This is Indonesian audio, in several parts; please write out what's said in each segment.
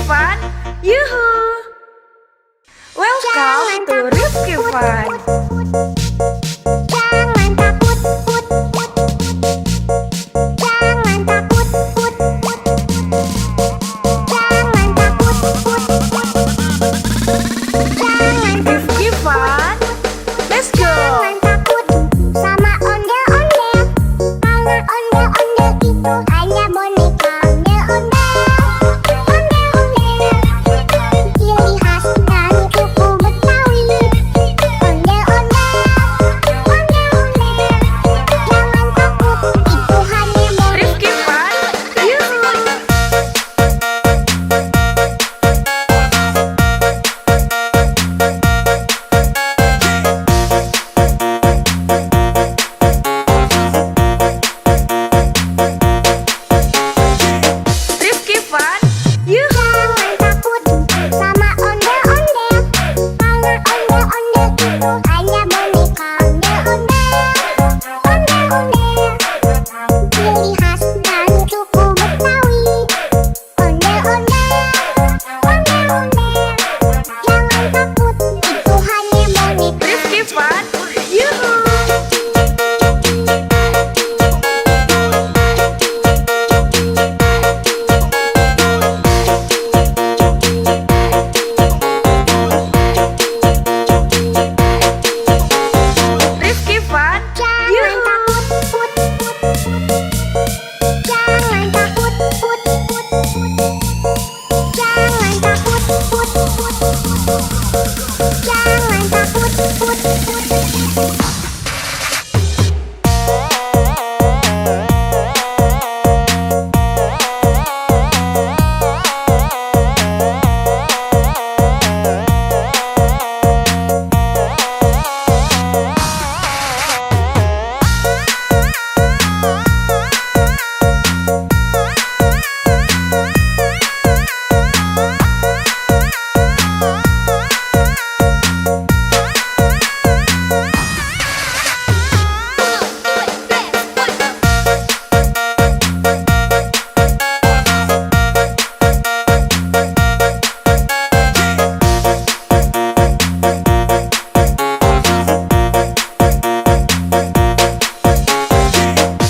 Fun. Yuhu! Welcome to Rifki Fun. Jangan takut, put, put. Jangan takut, put, put. Jangan takut, put, put. Jangan Rifki Fun. Let's go! Jangan takut sama ondel-ondel. Karena ondel-ondel itu hanya boneka ondel-ondel. Ondel-ondel, ciri khas dari suku Betawi. Ondel-ondel, ondel-ondel. Jangan takut, itu hanya boneka. Rifki Fun. Yuhu! Rifki Fun. Yuhu! Jangan takut sama ondel-ondel. Karena ondel-ondel itu hanya boneka ondel-ondel. Ondel-ondel, ciri khas dari suku Betawi. Ondel-ondel, ondel-ondel. Jangan takut, itu hanya boneka. Rifki Fun. Yuhu! Rifki Fun. Jangan takut, put, put. Jangan takut, put, put. Jangan takut, put, put. Jangan takut, put, put.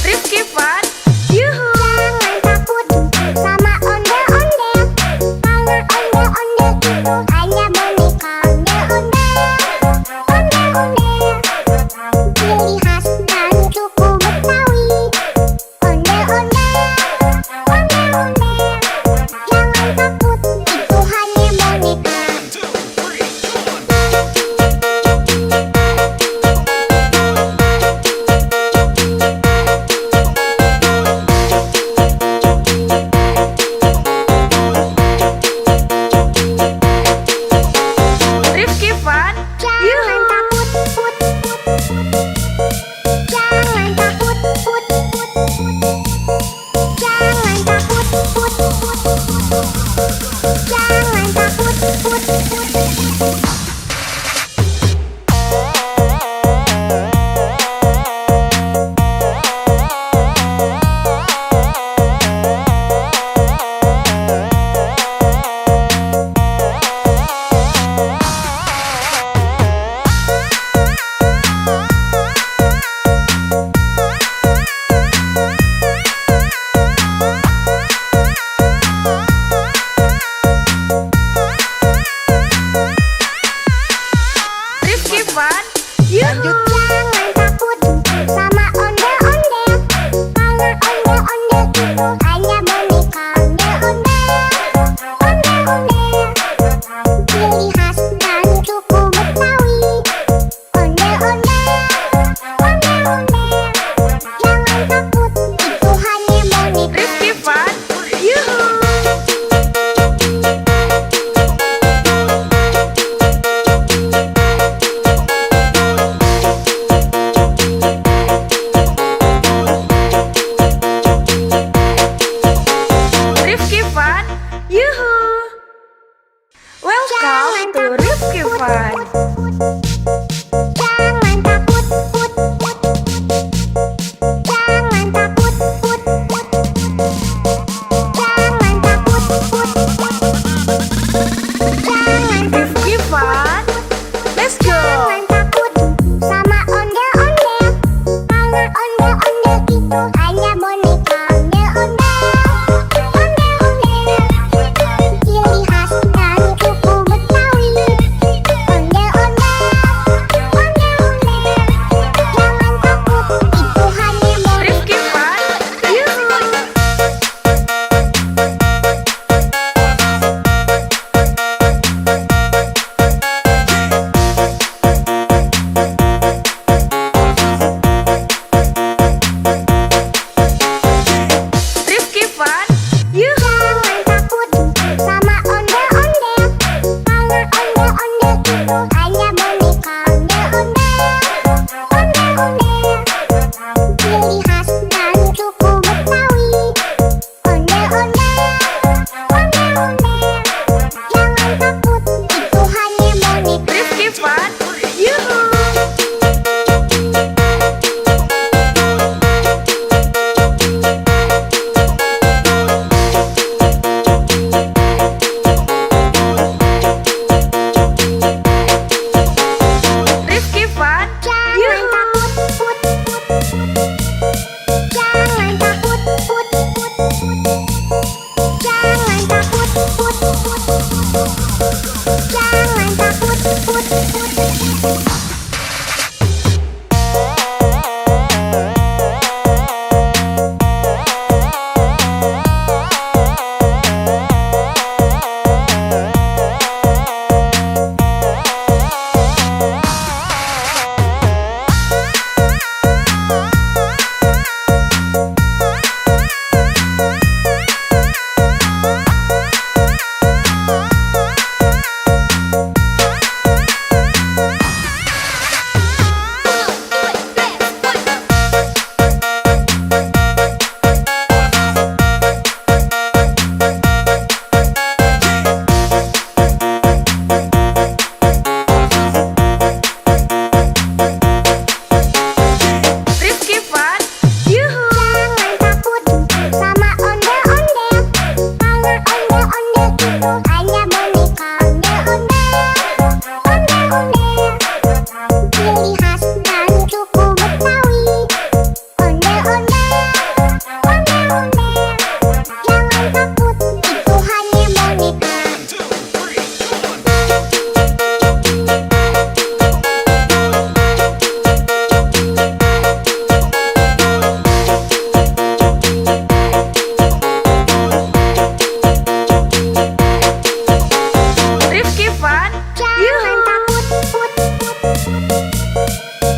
Rifki Fun. Yuhu! Jangan takut sama ondel-ondel. Karena ondel-ondel itu hanya boneka ondel-ondel. Ondel-ondel, ciri khas dari suku Betawi. Ondel-ondel, ondel-ondel. Jangan takut, itu hanya boneka. Rifki Fun. Jangan takut, put, put. Jangan takut, put, put. Jangan takut, put, put. Jangan takut, put, put. Rifki Fun. Yuhu! Jangan takut sama ondel-ondel. Karena ondel-ondel itu hanya boneka ondel-ondel. Ondel-ondel, ciri khas dari suku Betawi. Ondel-ondel, ondel-ondel. Jangan takut, itu hanya boneka. Rifki Fun. Yuhu! Rifki Fun. Yuhu! Welcome to Rifki Fun. Jangan takut, put, put. Jangan takut, put, put. Jangan takut, put, put. Jangan takut, put, put. Rifki Fun, yuhu. Jangan takut sama ondel-ondel. Karena ondel-ondel itu hanya boneka ondel-ondel. Ondel-ondel, ciri khas dan suku Betawi. Ondel-ondel, ondel-ondel. Jangan takut, itu hanya boneka. Rifki Fun, Jangan yuhu. takut, put, put.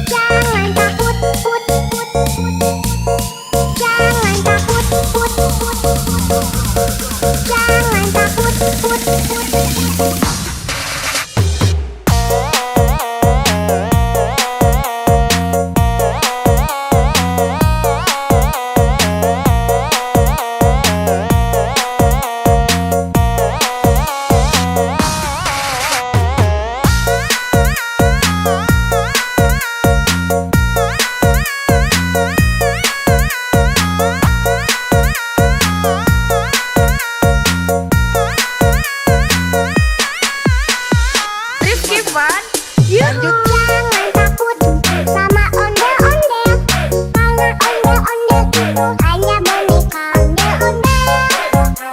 Jangan takut, put, put. Jangan takut, put, put. Jangan takut, put, put. Rifki Fun, yuhu. Jangan takut sama ondel-ondel. Karena ondel-ondel itu hanya boneka ondel-ondel.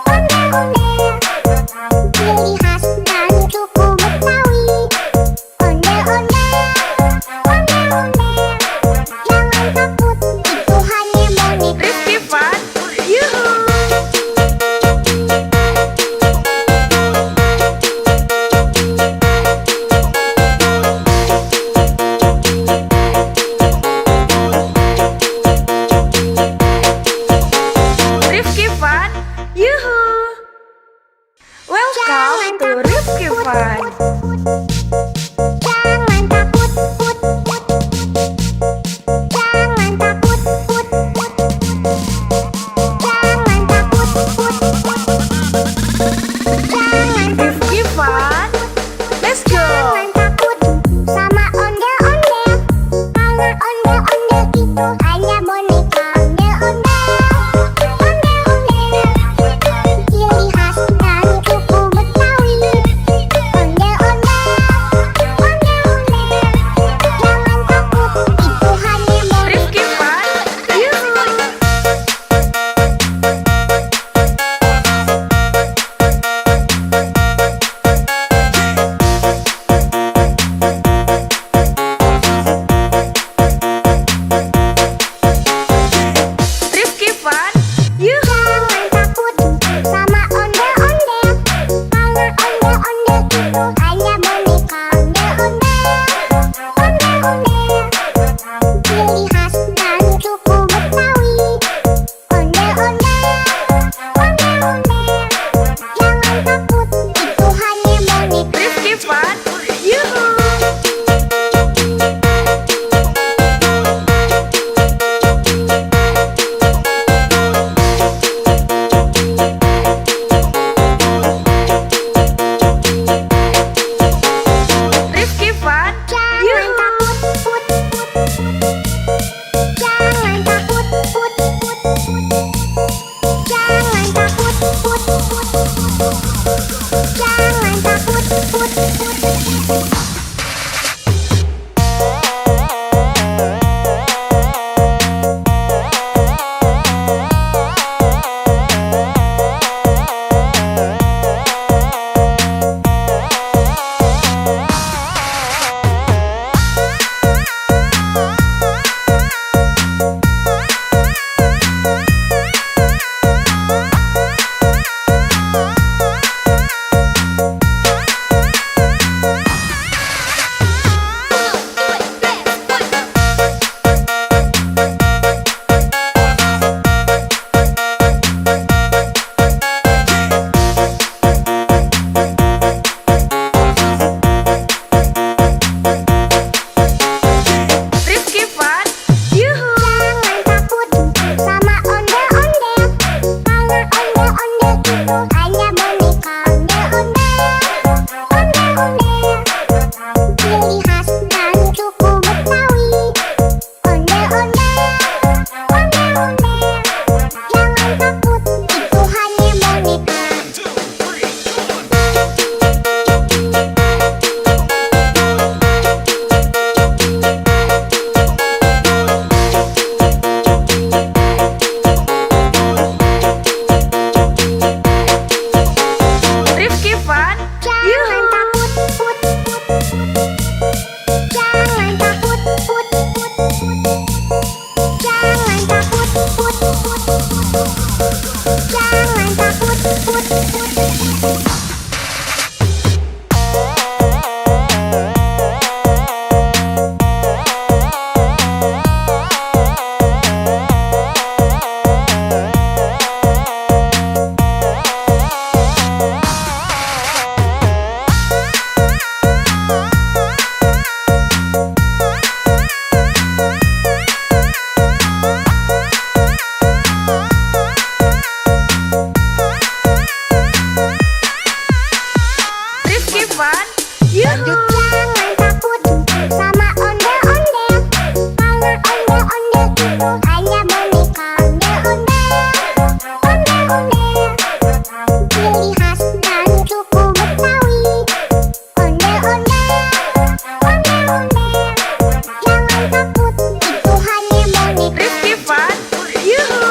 Ondel-ondel, ciri khas dan suku Betawi. Ondel-ondel, ondel-ondel. Jangan takut, itu hanya boneka. Rifki Fun, yuhu. Rifki Fun, yuhu. Welcome to Rifki Fun. Jangan takut, put, put. Jangan takut, put, put. Jangan takut, put, put. Jangan Rifki Fun, let's go. Jangan takut sama ondel-ondel. Karena ondel-ondel itu hanya boneka ondel-ondel. Ondel-ondel, ciri khas dan suku Betawi. Ondel-ondel, ondel-ondel. Jangan takut, itu hanya boneka. Rifki Fun, yuhu. Rifki Fun, yuhu. Jangan takut sama ondel-ondel. Karena ondel-ondel itu hanya boneka ondel-ondel. Ondel-ondel, ciri khas dan suku Betawi. Ondel-ondel, ondel-ondel. Jangan takut, itu hanya boneka. Rifki Fun, yuhu. Fun, yuhu. Jangan takut sama ondel-ondel, karena ondel-ondel itu hanya boneka ondel-ondel. Ondel-ondel, ciri khas dari suku Betawi. Ondel-ondel, ondel-ondel, jangan takut, itu hanya boneka. Rifki Fun, yuhu.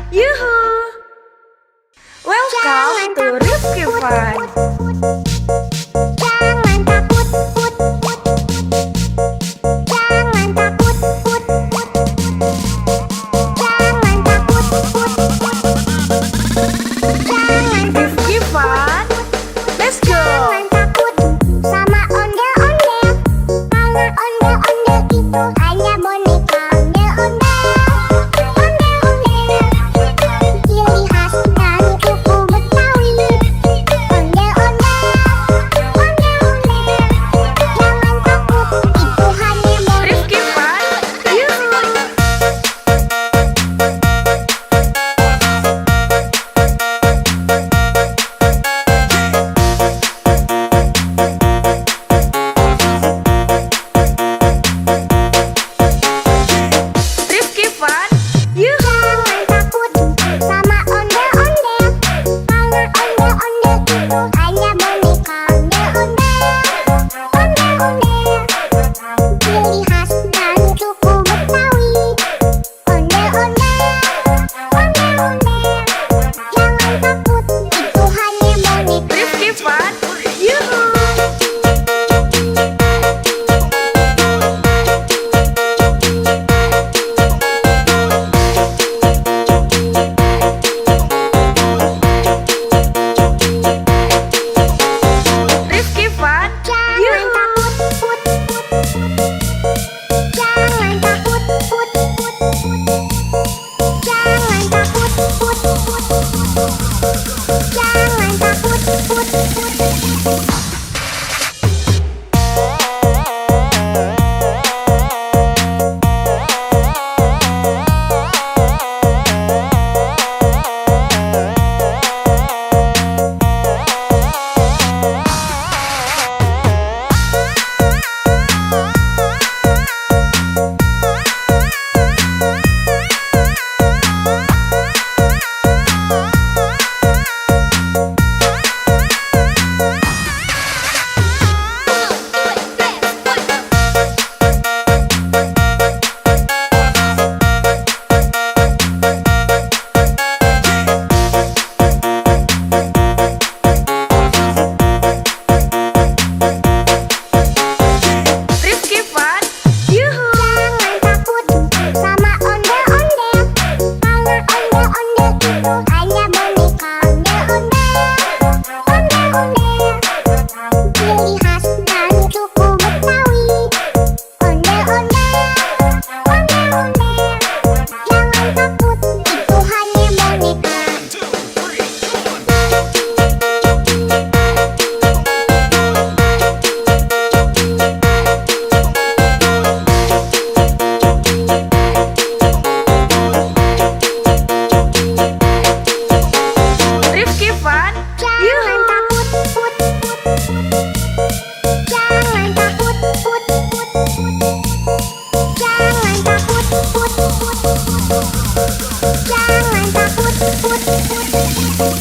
Yuhu! Welcome to Rifki Fun. Jangan takut, put, put. Jangan takut, put, put. Jangan takut, put, put. Jangan Rifki Fun. Let's go! Jangan takut sama ondel-ondel. Karena ondel-ondel itu hanya boneka. Ondel-ondel, ondel-ondel. Ciri khas dari suku Betawi. Ondel-ondel, ondel-ondel. Jangan takut, itu hanya boneka. Rifki Fun. Yuhu! Rifki Fun. Yuhu! Jangan takut sama ondel-ondel. Karena ondel-ondel itu hanya boneka. Ondel-ondel, ondel-ondel. Ciri khas dari suku Betawi. Ondel-ondel, ondel-ondel. Jangan takut, itu hanya boneka. Rifki Fun. Yuhu! Rifki Fun. Jangan Yuhu! takut, put, put. Jangan takut, put, put. Jangan takut, put, put. Jangan takut, put, put. Rifki Fun. Yuhu! Jangan takut sama ondel-ondel. Karena ondel-ondel itu hanya boneka. Ondel-ondel, ondel-ondel. Ciri khas dari suku Betawi. Ondel-ondel, ondel-ondel. Jangan takut, itu hanya boneka. Rifki Fun. Jangan Yuhu! takut, put, put. Jangan takut, put, put. Jangan takut, put, put. Jangan takut, put, put.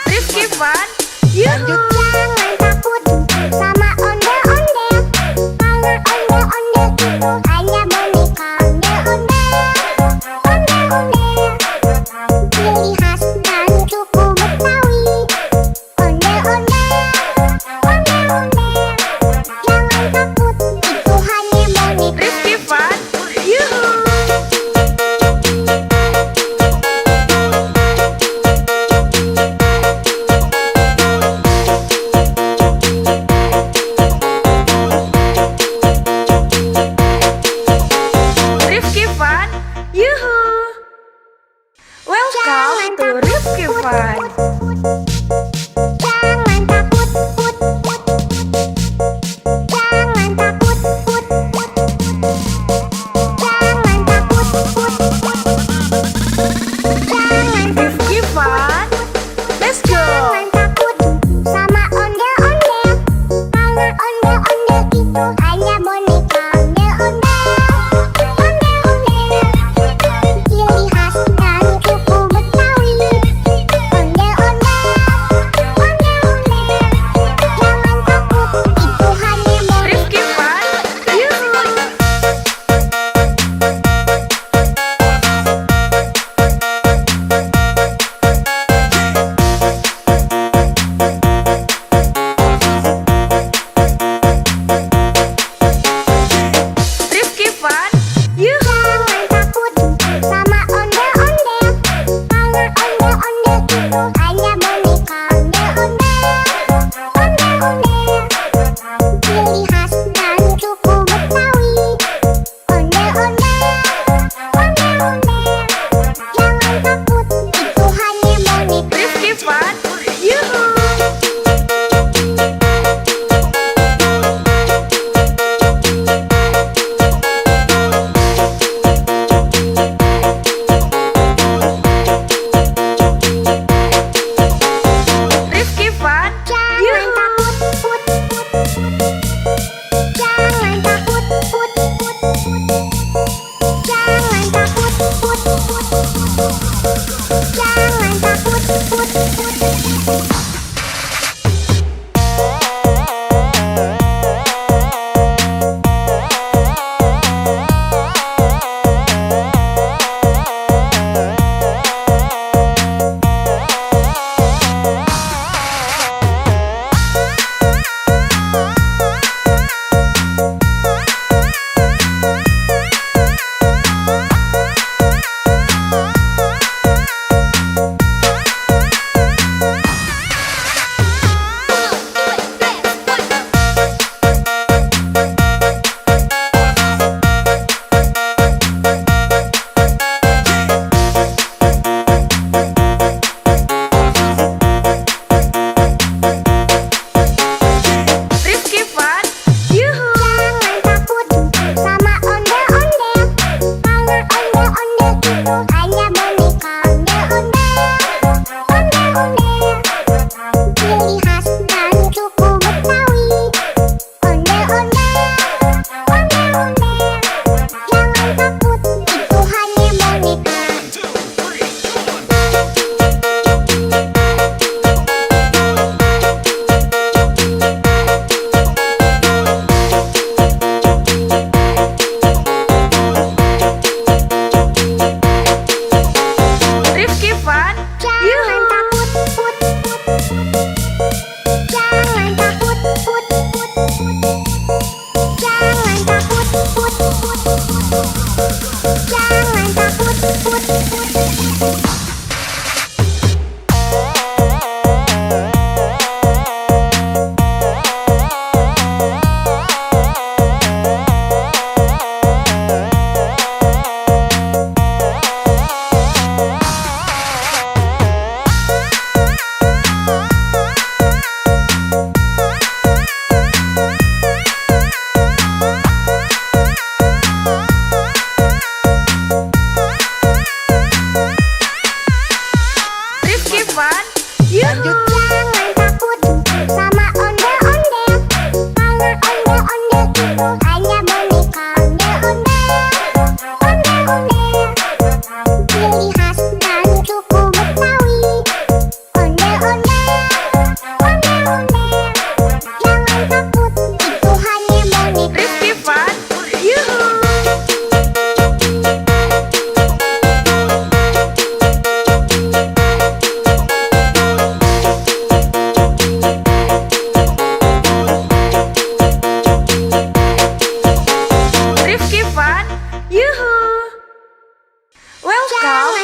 Rifki Fun. Yuhu! Jangan takut sama ondel-ondel. Karena ondel-ondel itu hanya boneka. Ondel-ondel, ondel-ondel. Ciri khas dari suku Betawi. Ondel-ondel, ondel-ondel. Jangan takut, itu hanya boneka. Rifki Fun. Yuhu! Rifki Fun. Yuhu! Welcome to Rifki Fun. Jangan takut, put, put. Jangan takut, put, put. Jangan takut, put, put.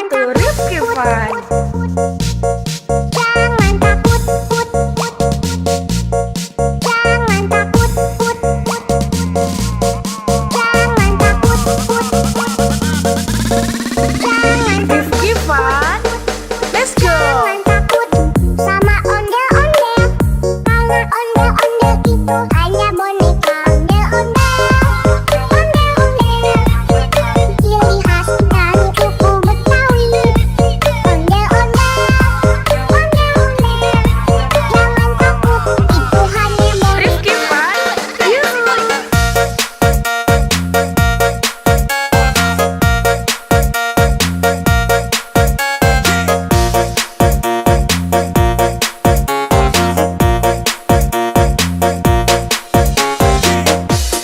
Itu Rifki Fun. Jangan takut, put, put. Jangan takut, put, put. Jangan takut, put, put. Jangan Rifki Fun. Let's go. Jangan takut sama ondel-ondel. Karena ondel-ondel itu hanya boneka ondel-ondel. Ondel-ondel, ciri khas dari suku Betawi. Ondel-ondel, ondel-ondel. Jangan takut, itu hanya boneka. Rifki Fun. Yuhu.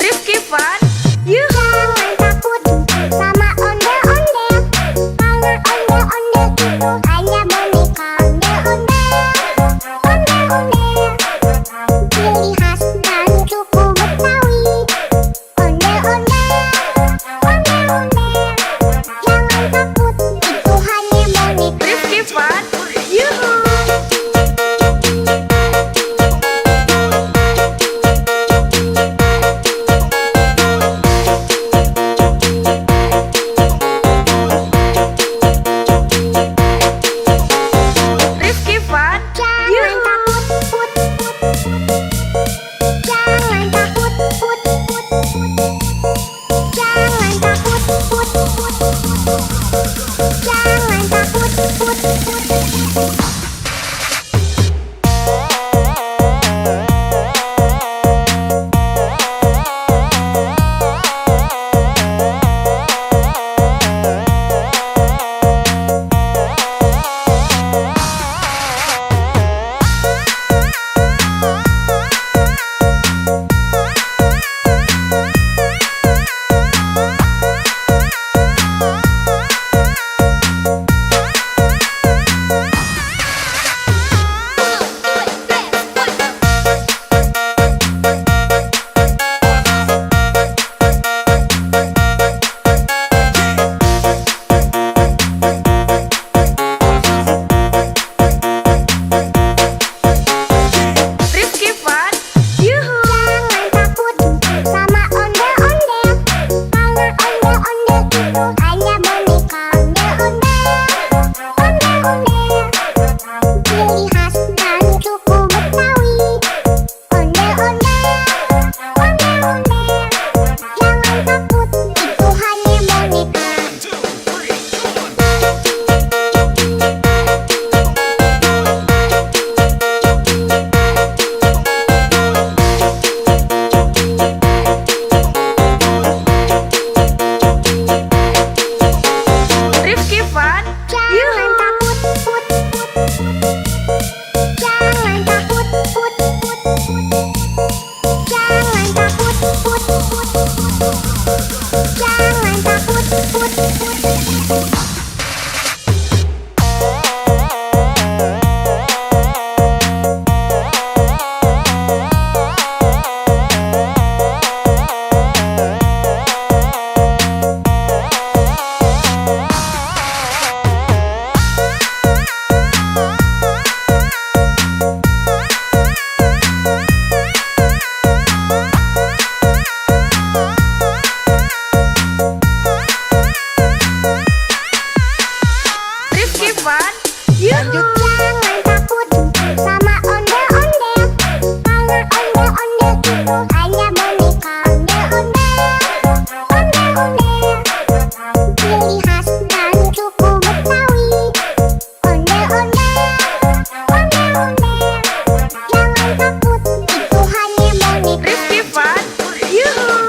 Rifki Fun. Yuhu. Jangan takut sama ondel-ondel. Karena ondel-ondel itu hanya boneka ondel-ondel. Ondel-ondel, ciri khas dari suku Betawi. Ondel-ondel, ondel-ondel. Jangan takut, itu hanya boneka. Rifki Fun. Yuhu. Rifki Fun. Jangan Yuhu. takut, put, put, put. Jangan takut, put, put, put. Jangan takut, put, put, put. Jangan takut, put, put. Rifki Fun. Yuhu. Jangan takut sama ondel-ondel. Karena ondel-ondel itu hanya boneka ondel-ondel. Ondel-ondel, ciri khas dari suku Betawi. Ondel-ondel, ondel-ondel. Jangan takut, itu hanya boneka. Rifki Fun. Jangan Yuhu. takut, put, put, put. Jangan takut, put, put, put. Jangan takut, put, put, put. Jangan takut, put, put. Rifki Fun. Yuhu. Jangan takut sama ondel-ondel. Karena ondel-ondel itu hanya boneka ondel-ondel. Ondel-ondel, ciri khas dari suku Betawi. Ondel-ondel, ondel-ondel. Jangan takut, itu hanya boneka. Rifki Fun. Yuhu.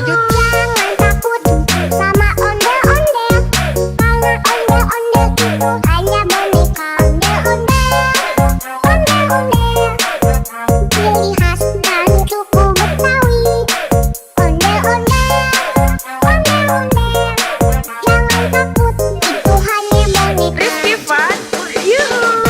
Lanjut. Jangan takut sama ondel-ondel, karena ondel-ondel itu hanya boneka. Ondel-ondel, ciri khas dari suku Betawi. Ondel-ondel, jangan takut, itu hanya boneka. Rifki Fun, yuhu.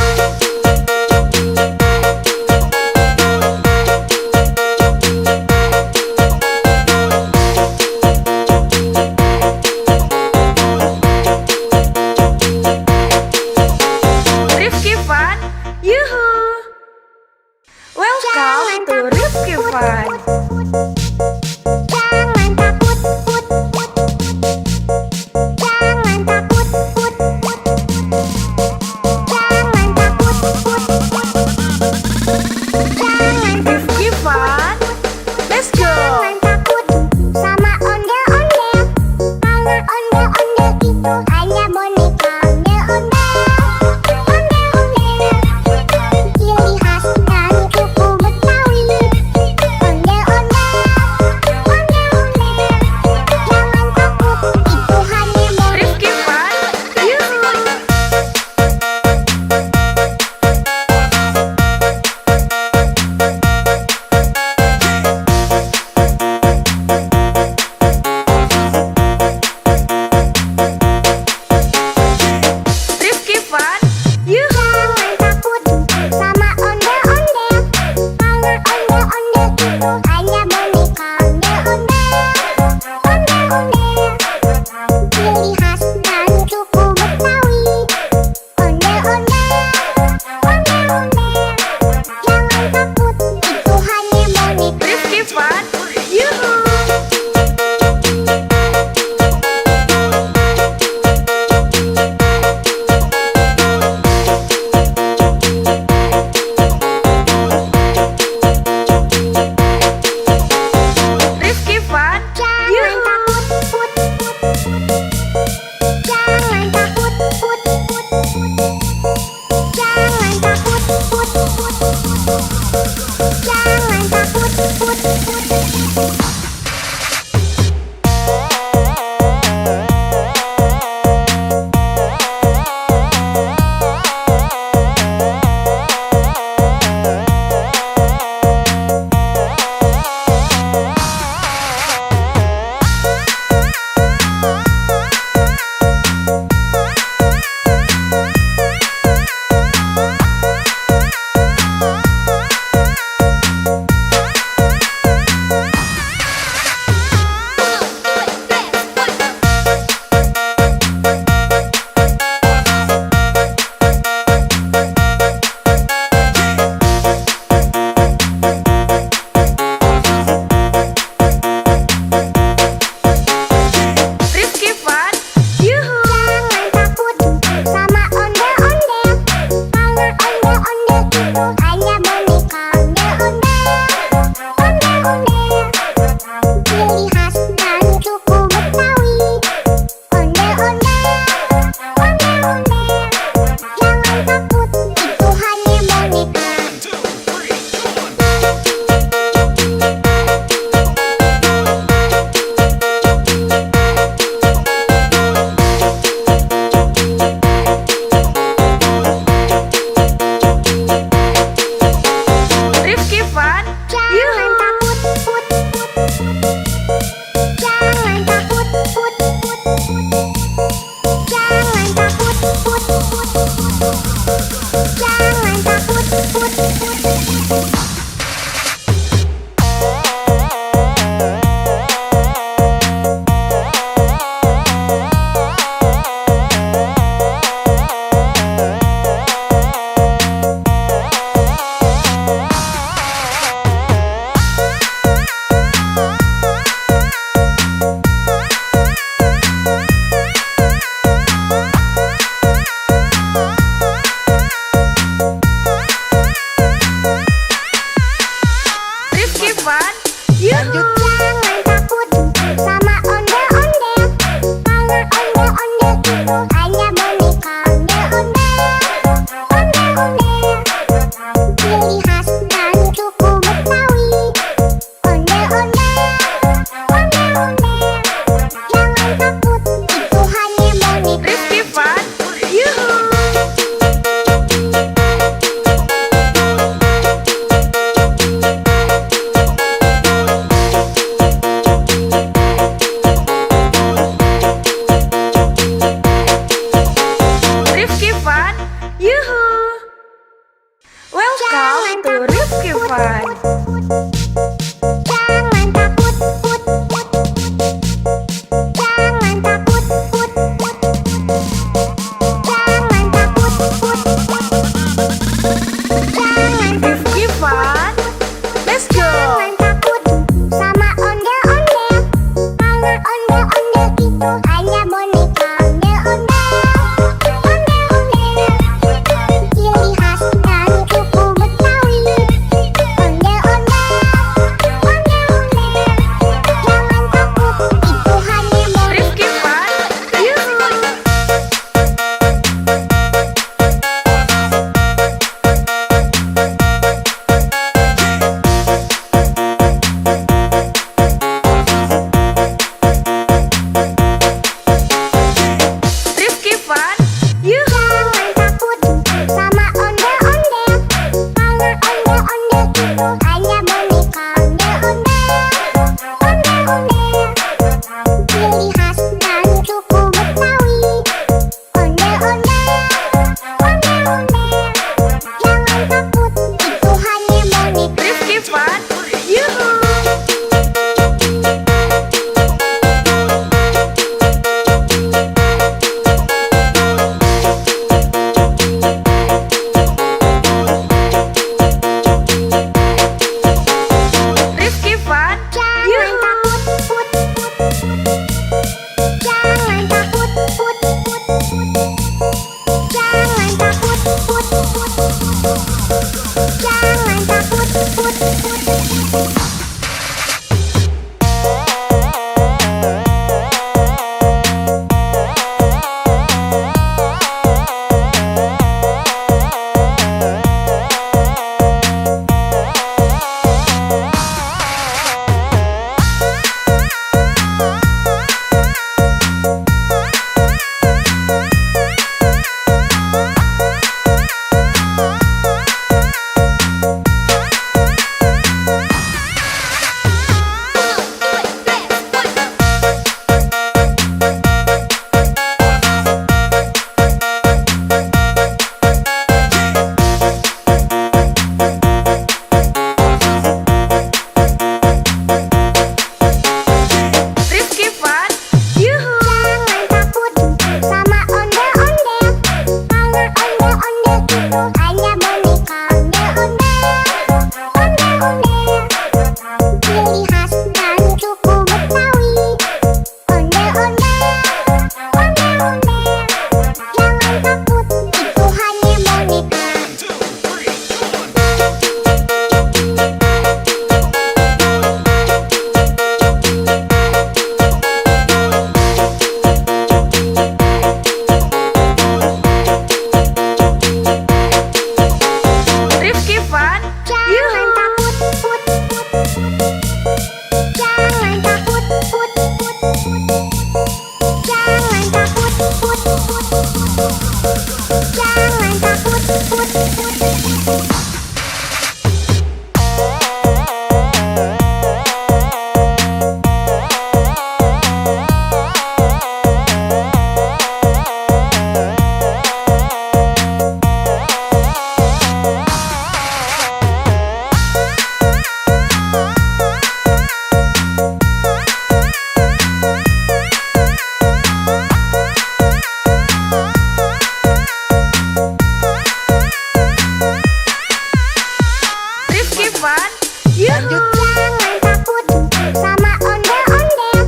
ciri khas dan suku Betawi. Ondel-ondel, ondel-ondel, jangan takut, itu hanya boneka. Rifki Fun, yuhu. Rifki Fun, Jangan yuhu. takut, put, put, put. Jangan takut, put, put, put. Jangan takut, put, put, put. Jangan takut, put, put, put. Rifki Fun, yuhu. Jangan takut sama ondel-ondel, karena ondel-ondel itu hanya boneka. Ondel-ondel, ondel-ondel, ciri khas dan suku Betawi. Ondel-ondel, ondel-ondel, jangan takut, itu hanya boneka. Rifki Fun, Jangan yuhu. takut, put, put, put. Jangan takut, put, put, put. Jangan takut, put, put, put. Jangan takut, put, put, put. Rifki Fun, yuhu. Jangan takut sama ondel-ondel,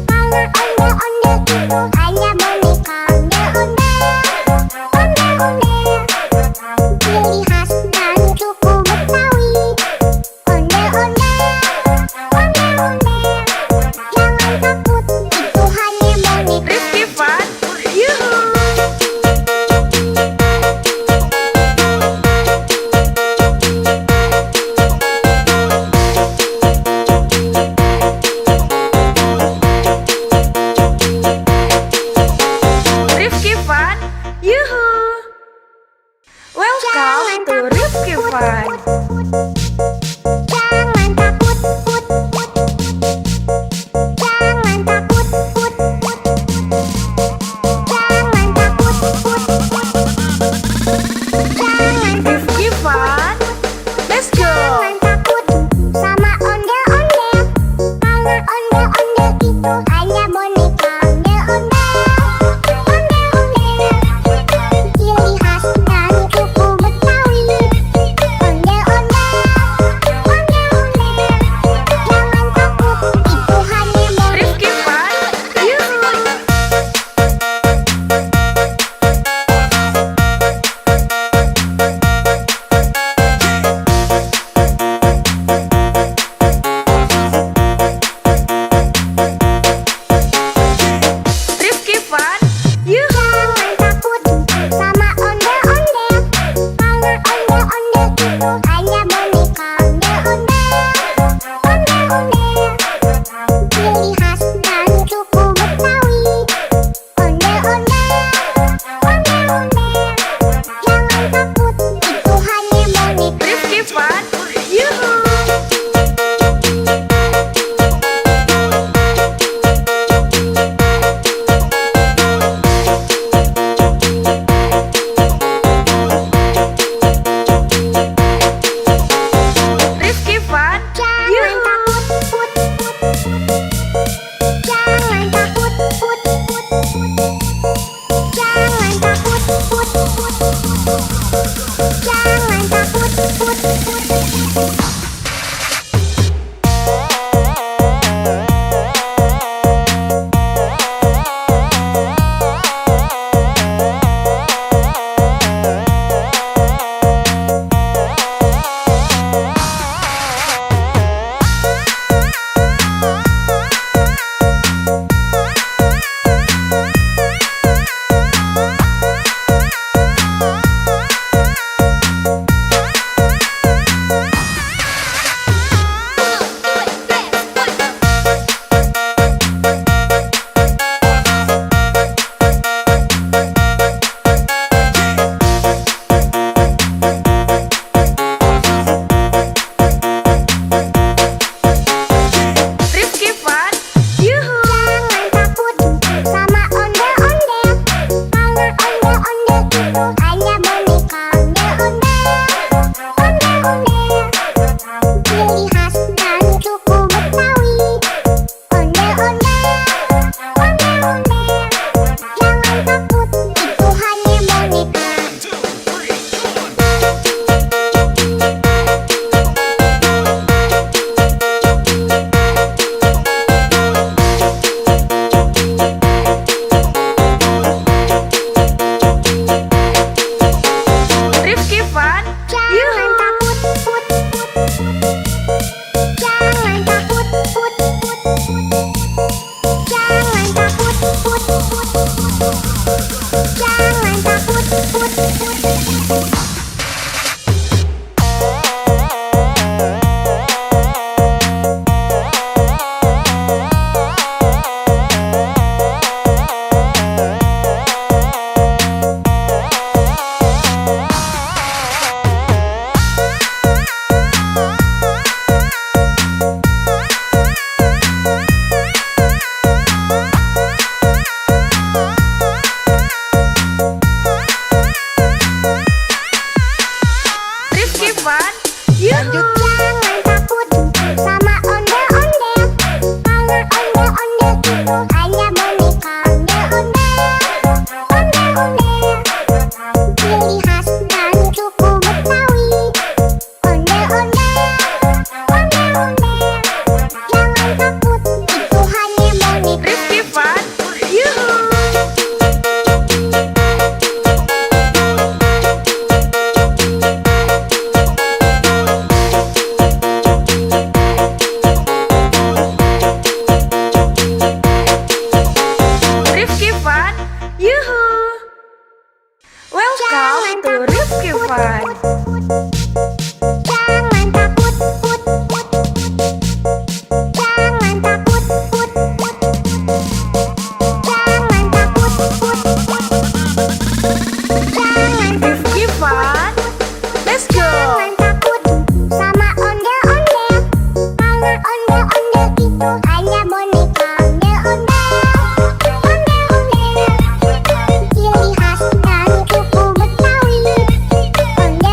karena ondel-ondel itu hanya boneka. Ondel-ondel, ondel-ondel, ciri khas dan suku Betawi. Ondel-ondel, ondel-ondel, jangan takut, itu hanya boneka. Rifki Fun, yuhu. Rifki Fun, yuhu. Welcome to Rifki Fun. Jangan takut, put, put, put. Jangan takut, put, put, put. Jangan takut, put, put, put. Jangan Rifki Fun, let's go. Jangan takut sama ondel-ondel, karena ondel-ondel itu hanya boneka. Ondel-ondel, ondel-ondel, ciri khas dan suku Betawi. Ondel-ondel, itu hanya boneka ondel-ondel. Ciri khas dari suku Betawi. Ondel-ondel. Jangan takut, itu hanya boneka. Rifki Fun, yuhu. Rifki Fun, yuhu. Welcome to Rifki Fun. Jangan takut, jangan takut, jangan takut, jangan Rifki Fun, let's go. jangan takut sama ondel-ondel. Karena ondel-ondel itu hanya boneka ondel-ondel. Ciri khas dari suku Betawi. Ondel-ondel.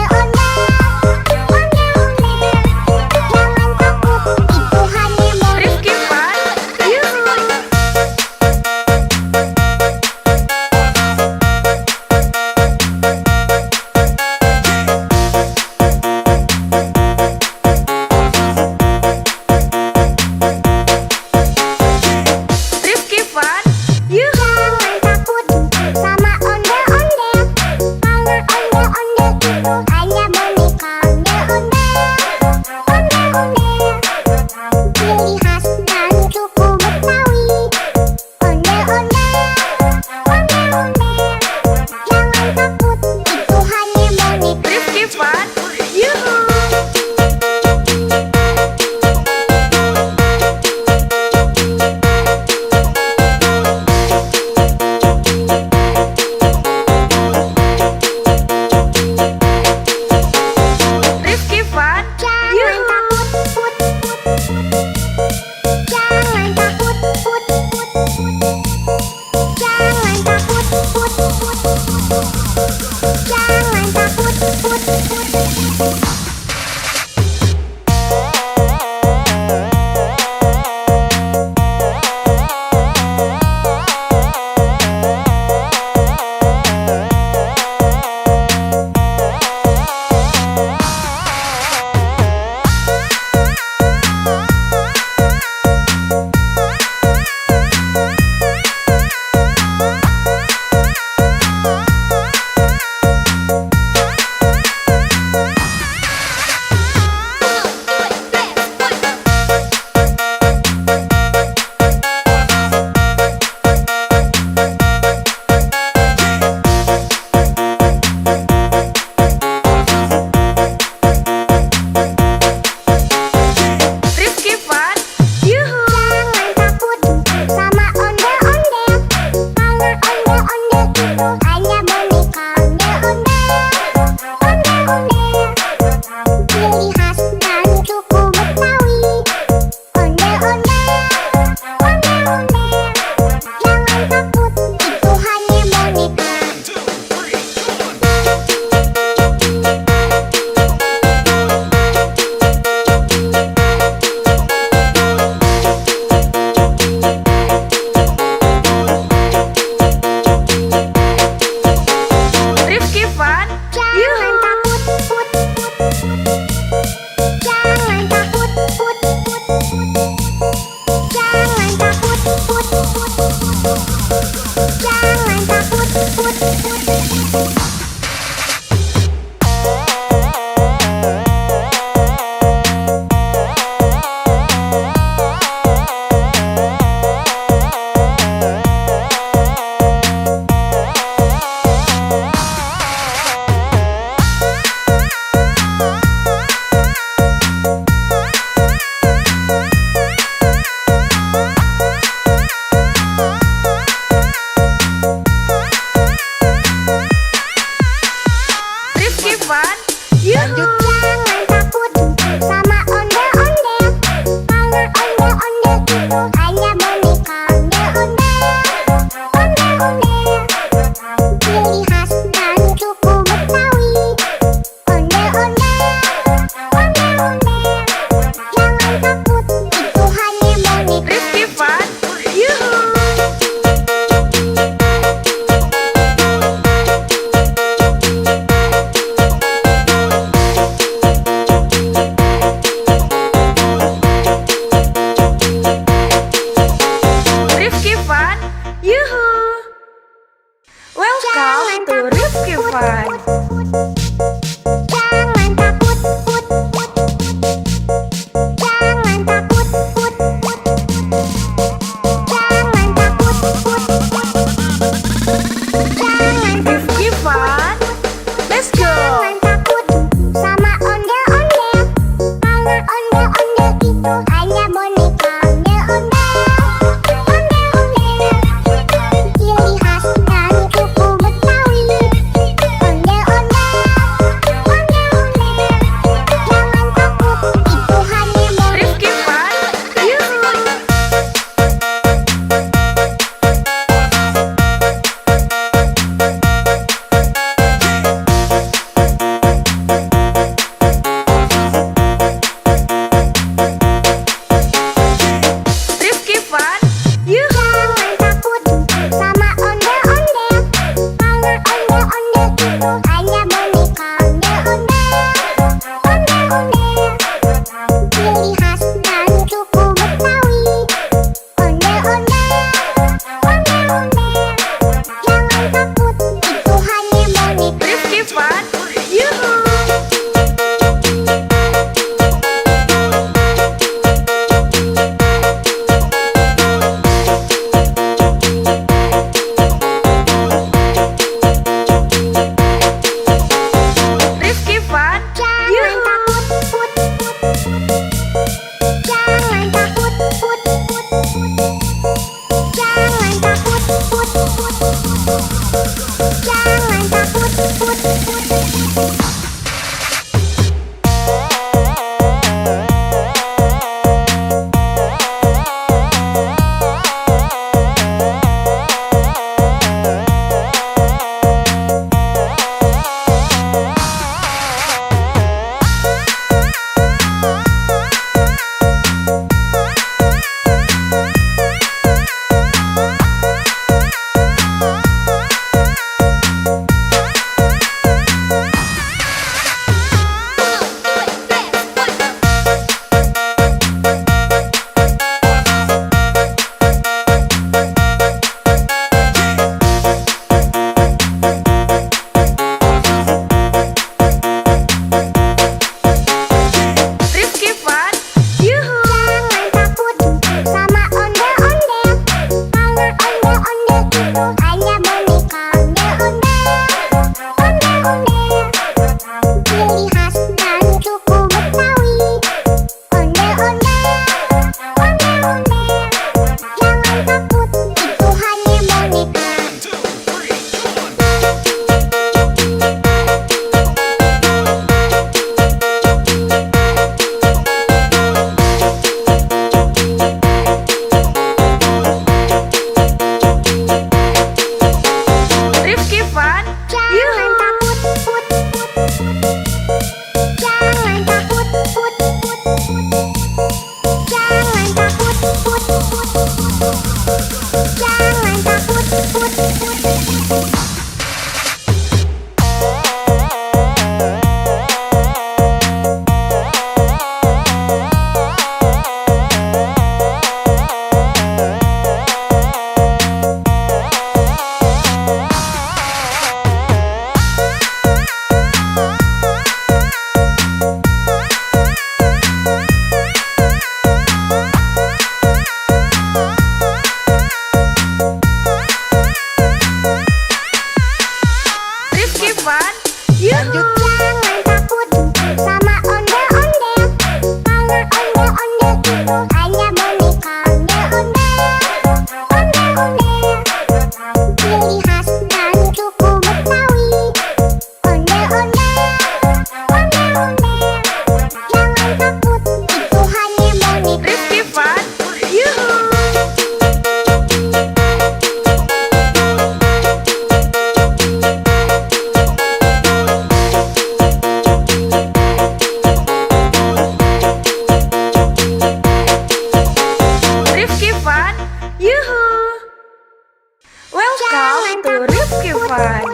Fun.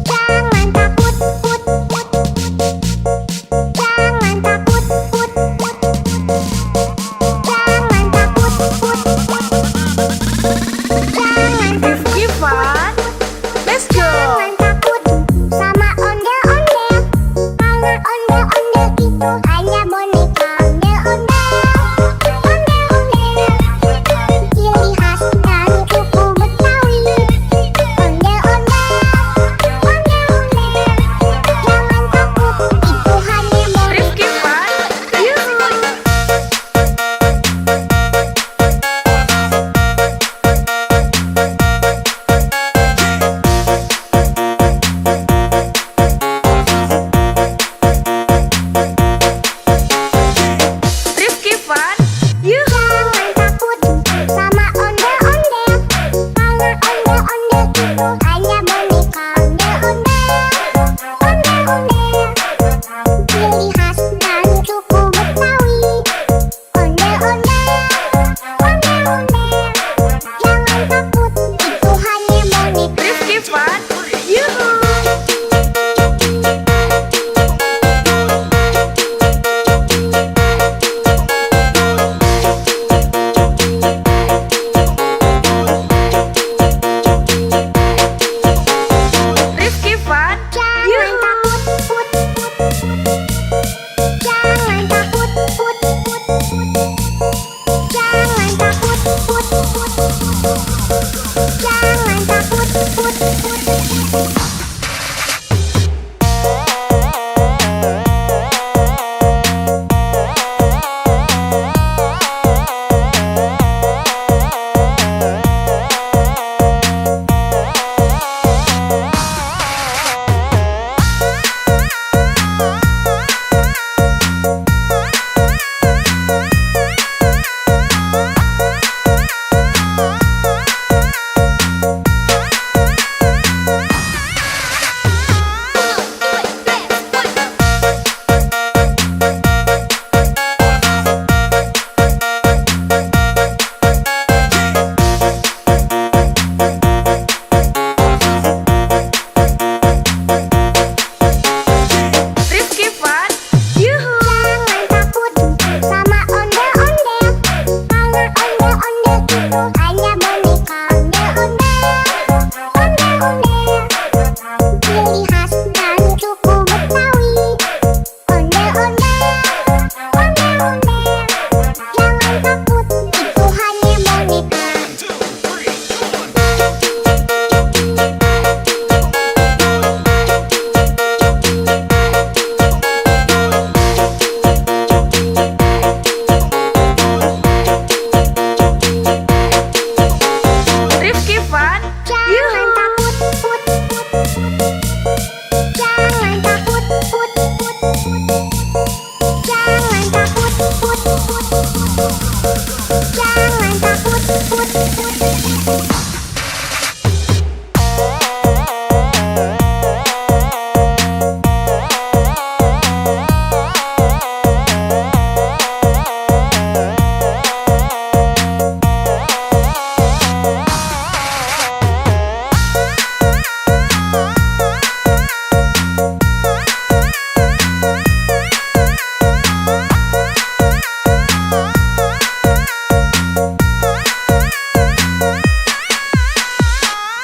Jangan takut, put, put. Jangan takut, put, put. Jangan takut, put, put. Jangan Rifki Fun. Let's go. Jangan takut sama ondel-ondel. Karena ondel-ondel itu hanya boneka. Ondel-ondel, ondel-ondel. Ciri khas dari suku Betawi. Ondel-ondel, ondel-ondel. Jangan takut, itu hanya boneka. Rifki Fun. Yuhu. Rifki Fun. Yuhu. Jangan takut sama ondel-ondel. Karena ondel-ondel itu hanya boneka. Ondel-ondel, ondel-ondel. Ciri khas dari suku Betawi. Ondel-ondel, ondel-ondel. Jangan takut, itu hanya boneka. Rifki Fun. Yuhu. Rifki Fun. Jangan Yuhu. takut, put, put, put. Jangan takut, put, put, put. Jangan takut, put, put. Jangan takut, put, put. Rifki Fun. Yuhu. Jangan takut sama ondel-ondel. Karena ondel-ondel itu hanya boneka. Ondel-ondel, ondel-ondel. Ciri khas dari suku Betawi. Ondel-ondel, ondel-ondel. Jangan takut, itu hanya boneka. Rifki Fun. Jangan Yuhu. takut, put, put, put. Jangan takut, put, put, put. Jangan takut, put, put, put. Jangan takut, put, put.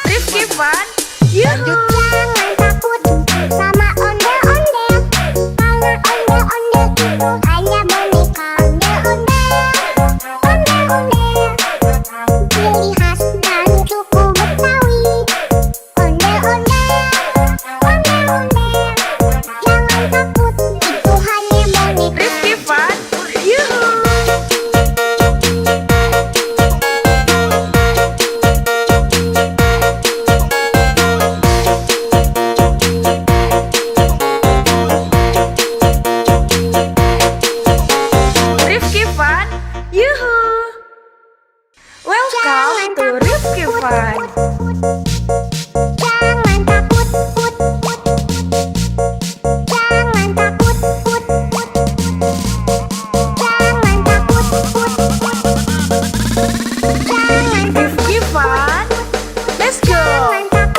Rifki Fun. Yuhu. Jangan takut sama ondel-ondel. Karena ondel-ondel itu hanya boneka. Ondel-ondel, ondel-ondel. Ciri khas dari suku Betawi. Ondel-ondel, ondel-ondel. Jangan takut, itu hanya boneka. Rifki Fun. Yuhu. Rifki Fun. Yuhu. Welcome to Rifki Fun. Jangan takut, put, put. Jangan takut, put, put. Jangan takut, put, put. Jangan Rifki Fun. Let's go. Jangan takut.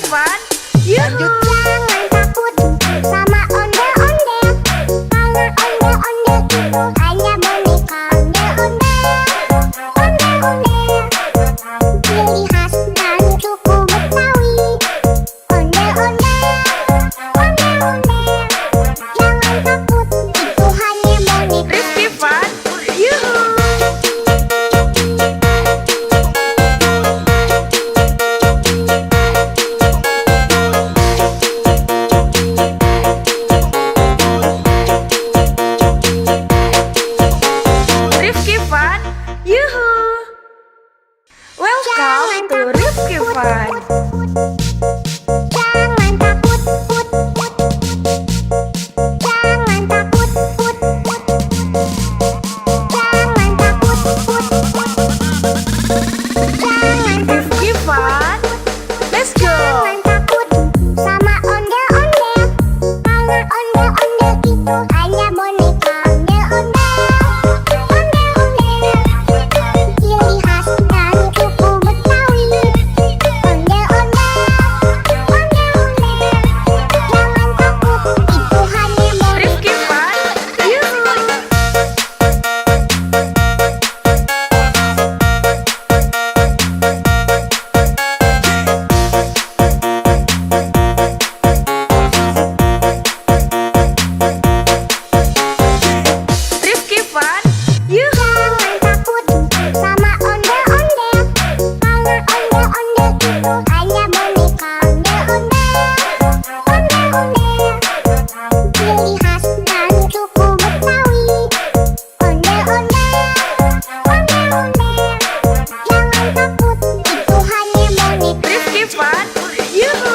Fun, yuhu. Jangan takut sama ondel-ondel, karena ondel-ondel itu hanya boneka. Ondel-ondel, ciri khas dan suku Betawi. Ondel-ondel, jangan takut, itu hanya boneka. Rifki Fun, yuhu. Rifki Fun, yuhu. Welcome to Rifki Fun. Jangan takut, jangan takut, jangan takut, jangan Rifki Fun, let's go. jangan takut sama ondel-ondel, karena ondel-ondel itu hanya boneka. Ondel-ondel, ciri khas dan suku Betawi. Ondel-ondel, jangan takut, itu hanya boneka. Rifki Fun, yuhu. Rifki Fun, yuhu. Jangan takut sama ondel-ondel, karena ondel-ondel itu hanya boneka. Ondel-ondel, ciri khas dan suku Betawi. Ondel-ondel, jangan takut, itu hanya boneka. Rifki Fun, yuhu.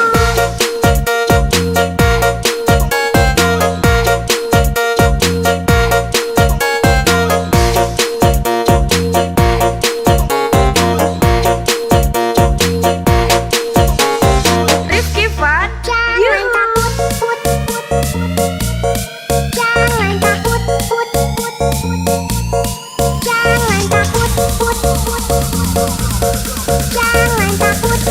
Rifki Fun, Jangan yuhu. takut, jangan takut, jangan takut, jangan takut,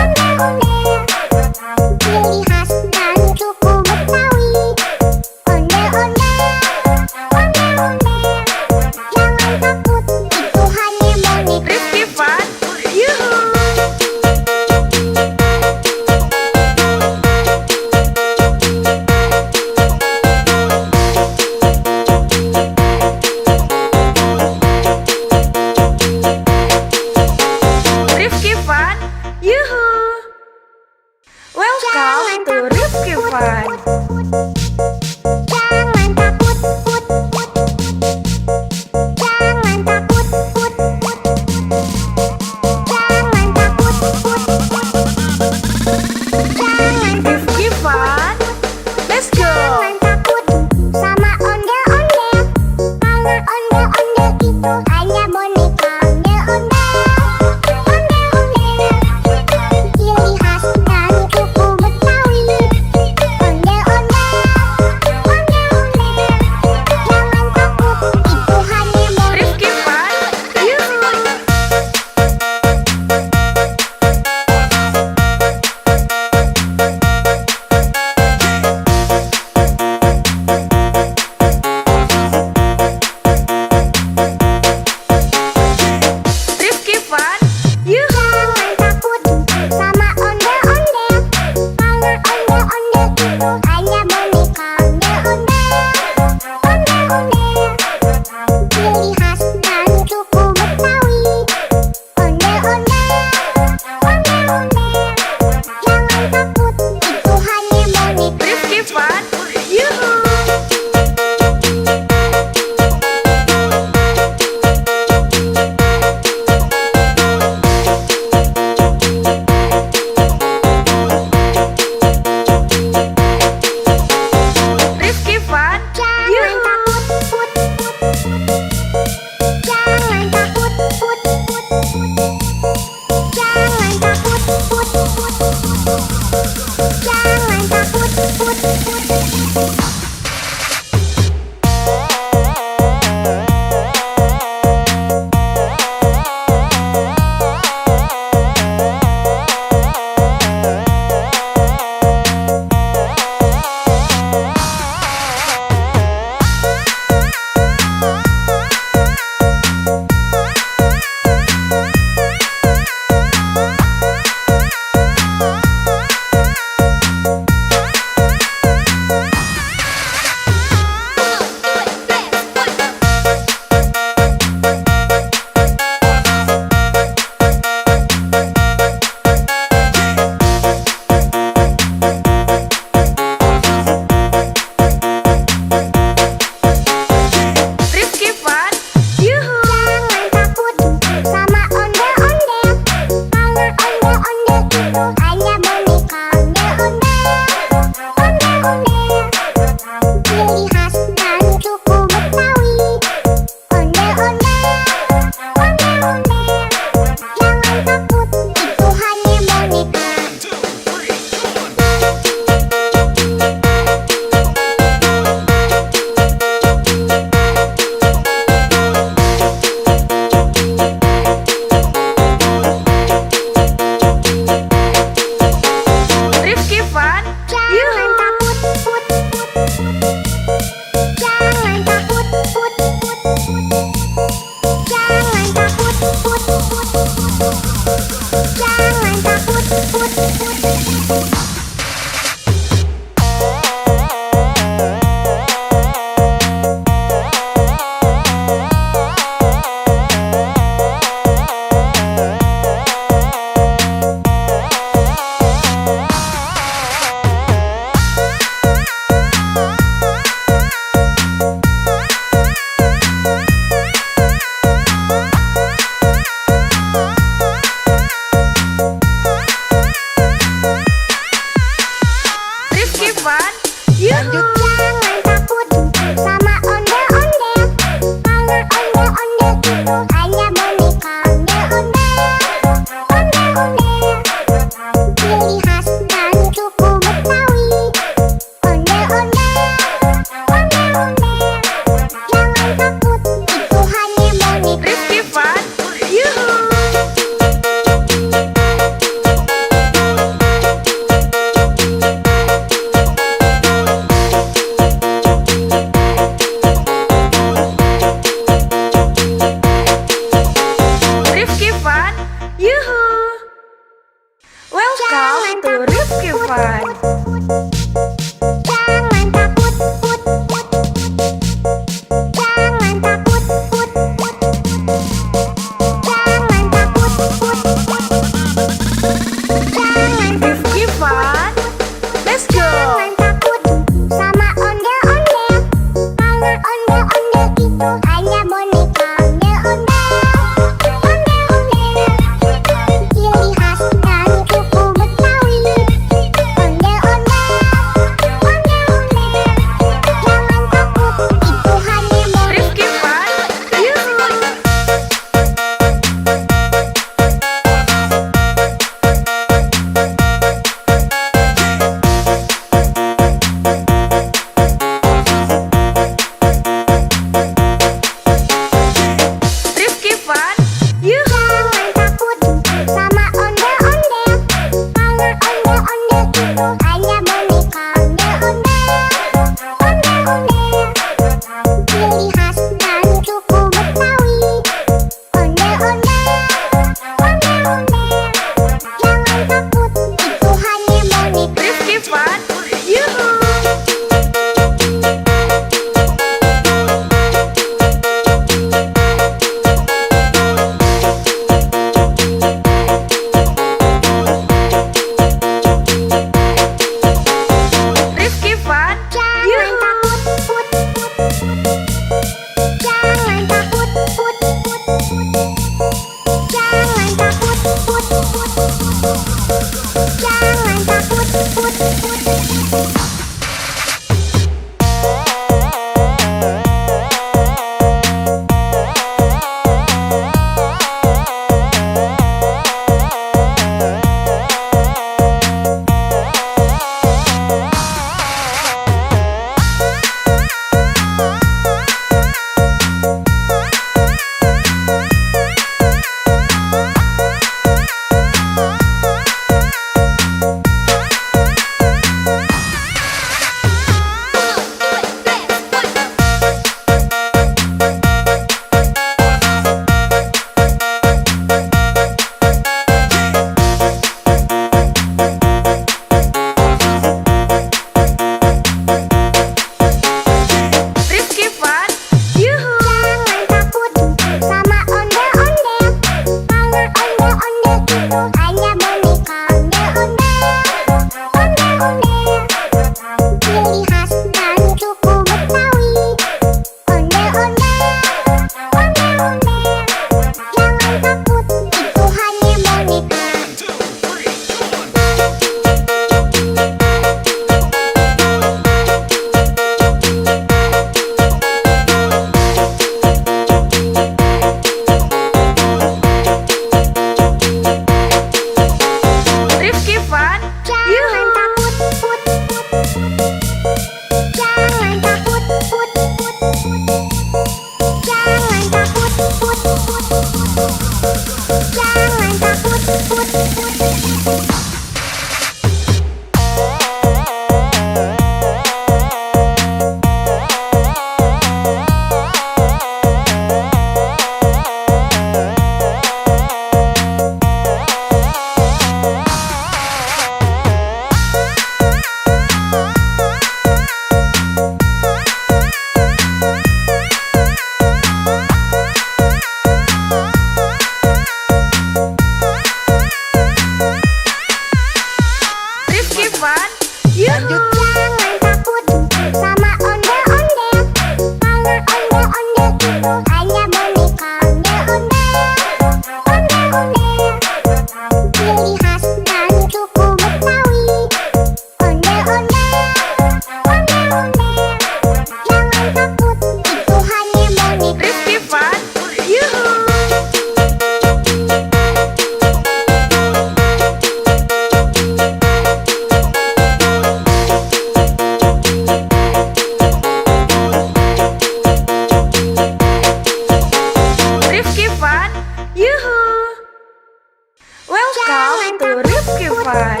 Itu Rifki Fan.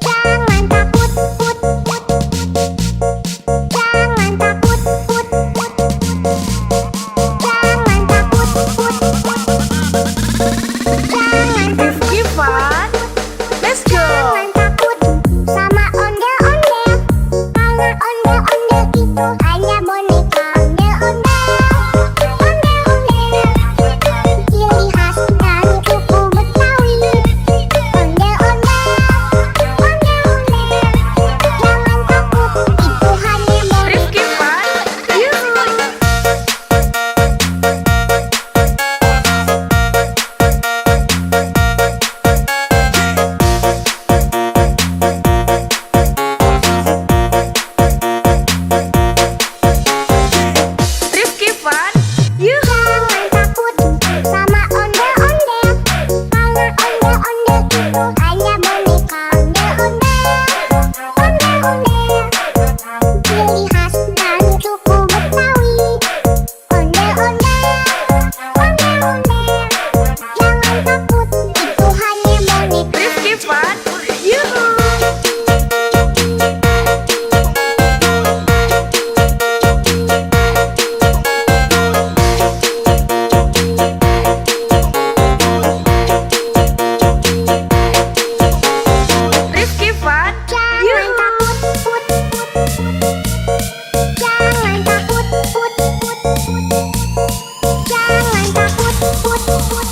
Jangan takut, put, put. Jangan takut, put, put. Jangan takut, put, put. Jangan Rifki Fan. Let's go. Jangan takut sama ondel-ondel, karena ondel-ondel itu hanya boneka. Ondel-ondel, ondel-ondel, ciri khas dari suku Betawi. Ondel-ondel, ondel-ondel, jangan takut, itu hanya boneka. Rifki Fan. Yuhu. Rifki Fan. Yuhu. Jangan takut sama ondel-ondel, karena ondel-ondel itu hanya boneka. Ondel-ondel, ondel-ondel, ciri khas dari suku Betawi. Ondel-ondel, ondel-ondel, jangan takut, itu hanya boneka. Rifki Fan. Yuhu. Rifki Fan. Jangan Yuhu. takut, put, put, put. Jangan takut, put, put, put. Jangan takut, put, put, put.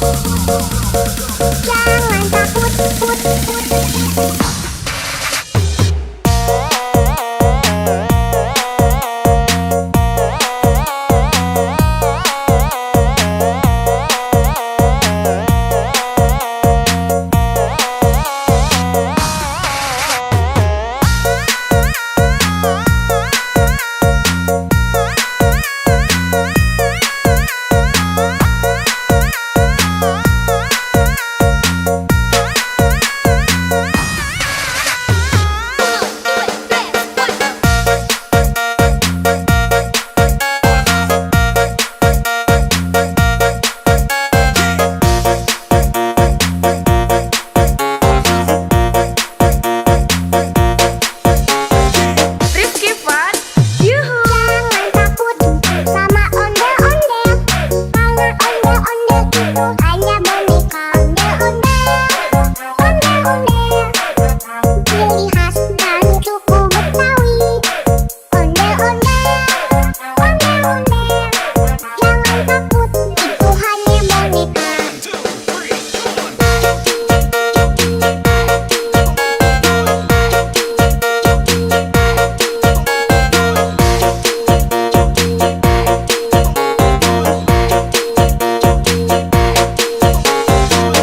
Jangan takut, put, put. Rifki Fan. Yuhu. Jangan takut sama ondel-ondel, karena ondel-ondel itu hanya boneka. Ondel-ondel, ondel-ondel, ciri khas dari suku Betawi. Ondel-ondel, ondel-ondel, jangan takut, itu hanya boneka.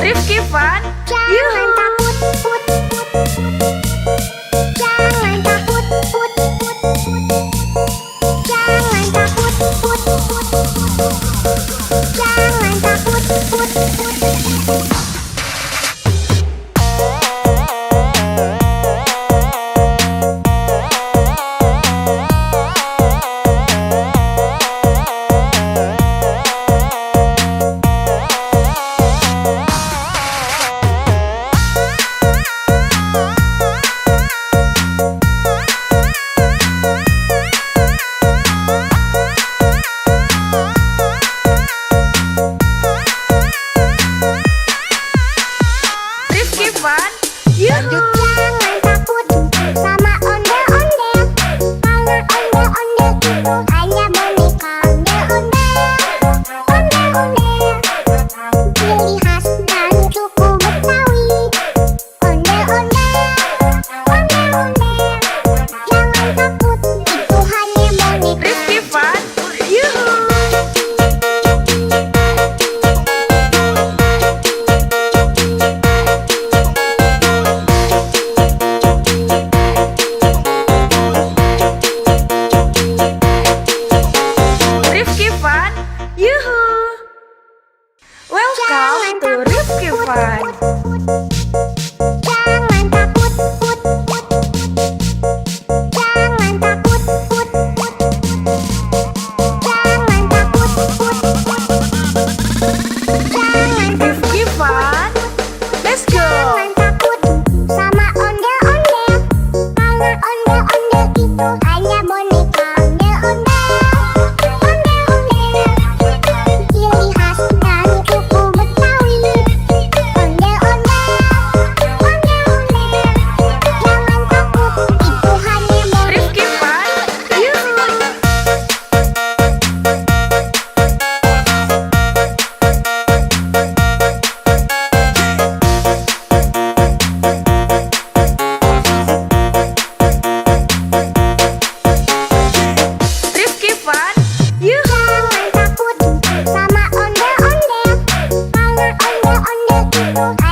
Rifki Fan. Jangan takut, put, put, put. Jangan takut, put, put, put. Jangan takut, put, put, put. Jangan takut, put, put. Rifki Fan. Yuhu. Jangan takut sama ondel-ondel, karena ondel-ondel itu hanya boneka. Ondel-ondel, ondel-ondel, ciri khas dari suku Betawi. Ondel-ondel, ondel-ondel, jangan takut, itu hanya boneka. Rifki Fan. Yuhu.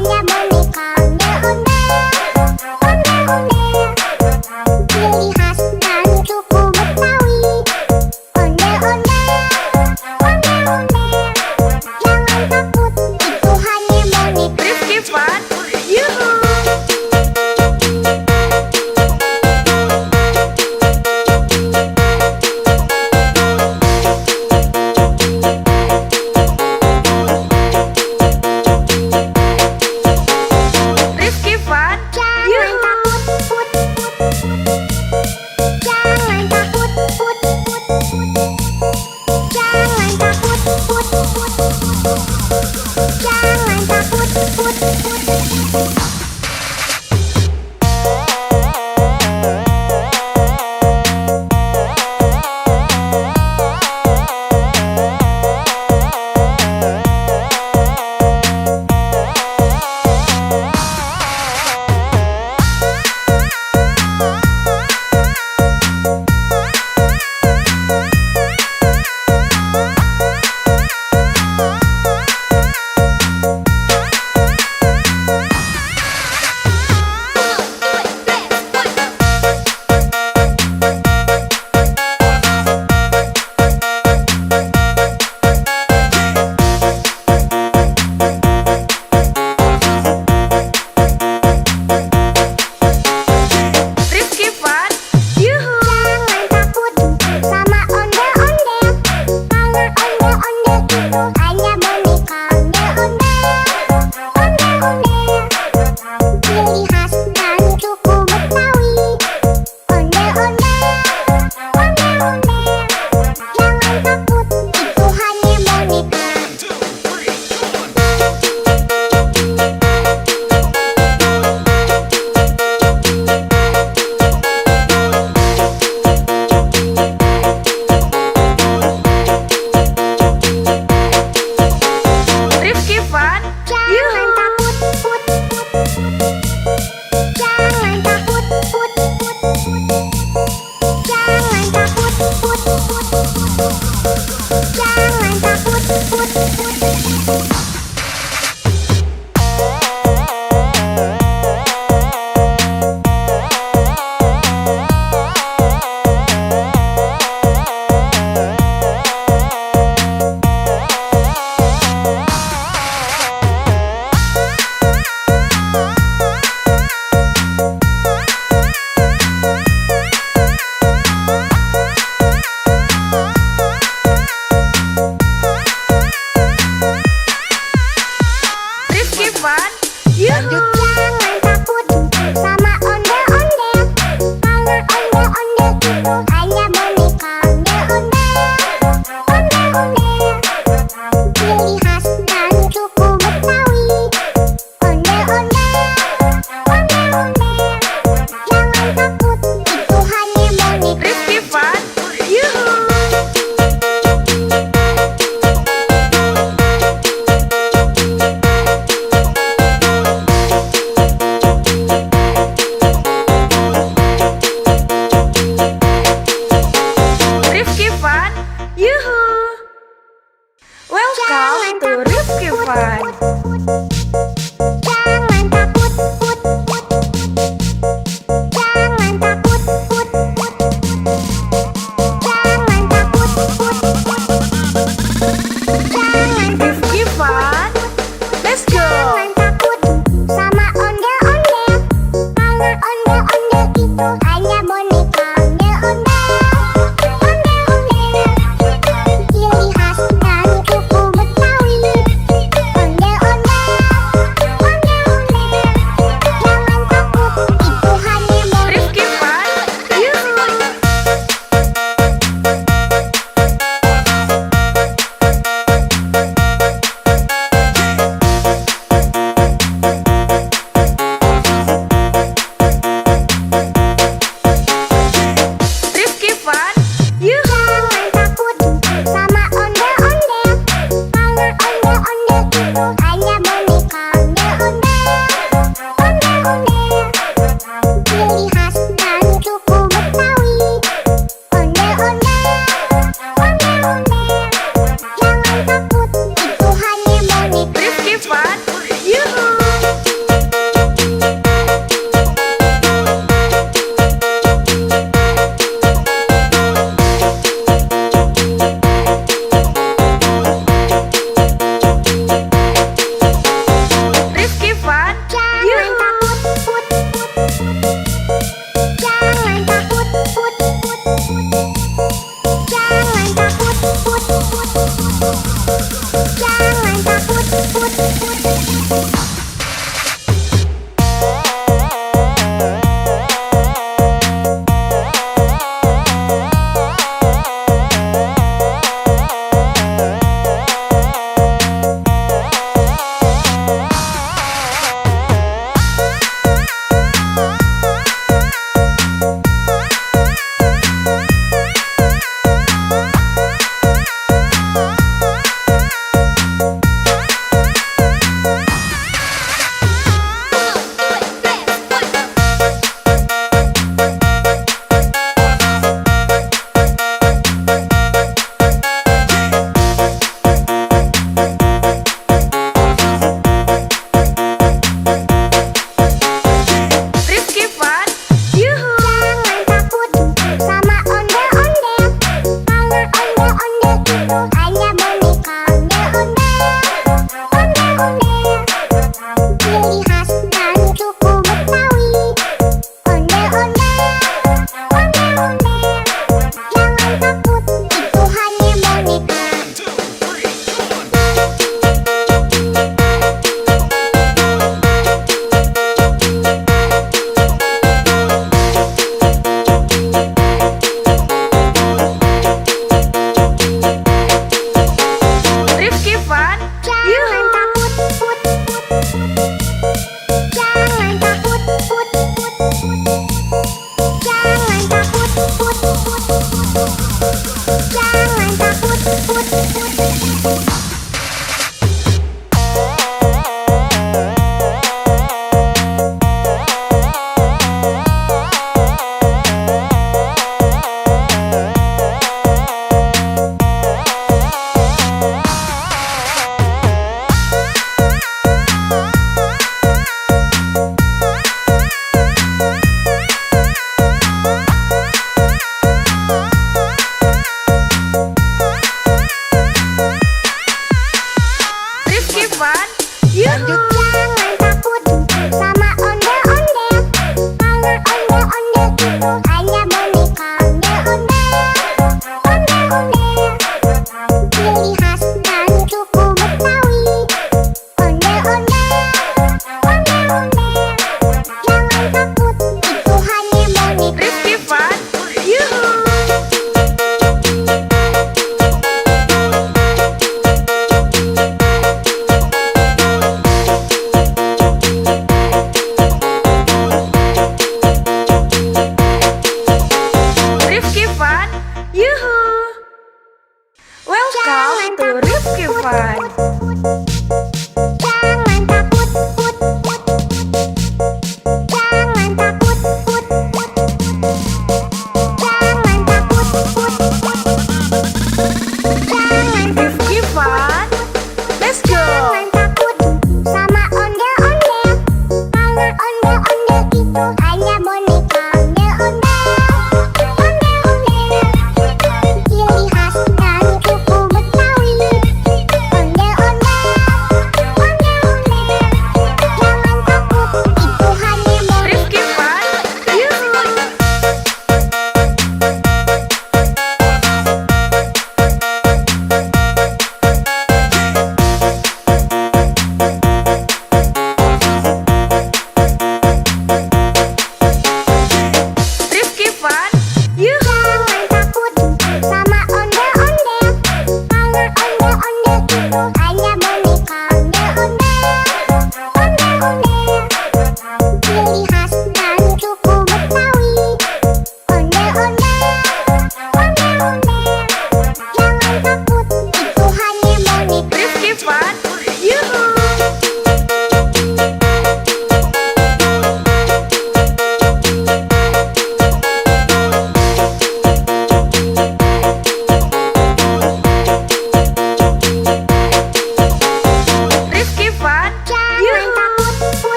hanya boneka ondel-ondel. Ciri khas dan suku Betawi. Ondel-ondel. Jangan takut, itu hanya boneka. Rifki Fun, yuhu. Rifki Fun, Jangan takut, jangan takut, jangan takut, jangan takut. Rifki Fun, yuhu. Jangan takut sama ondel-ondel, karena ondel-ondel itu hanya boneka ondel-ondel. Ciri khas dan suku Betawi. Ondel-ondel. Jangan takut, itu hanya boneka. Rifki Fun, Jangan yuhu. takut, jangan takut, jangan takut, jangan takut. Rifki Fun, yuhu. Jangan takut sama ondel-ondel, karena ondel-ondel itu hanya boneka ondel-ondel. Ciri khas dan suku Betawi. Ondel-ondel. Jangan takut, itu hanya boneka. Rifki Fun, yuhu.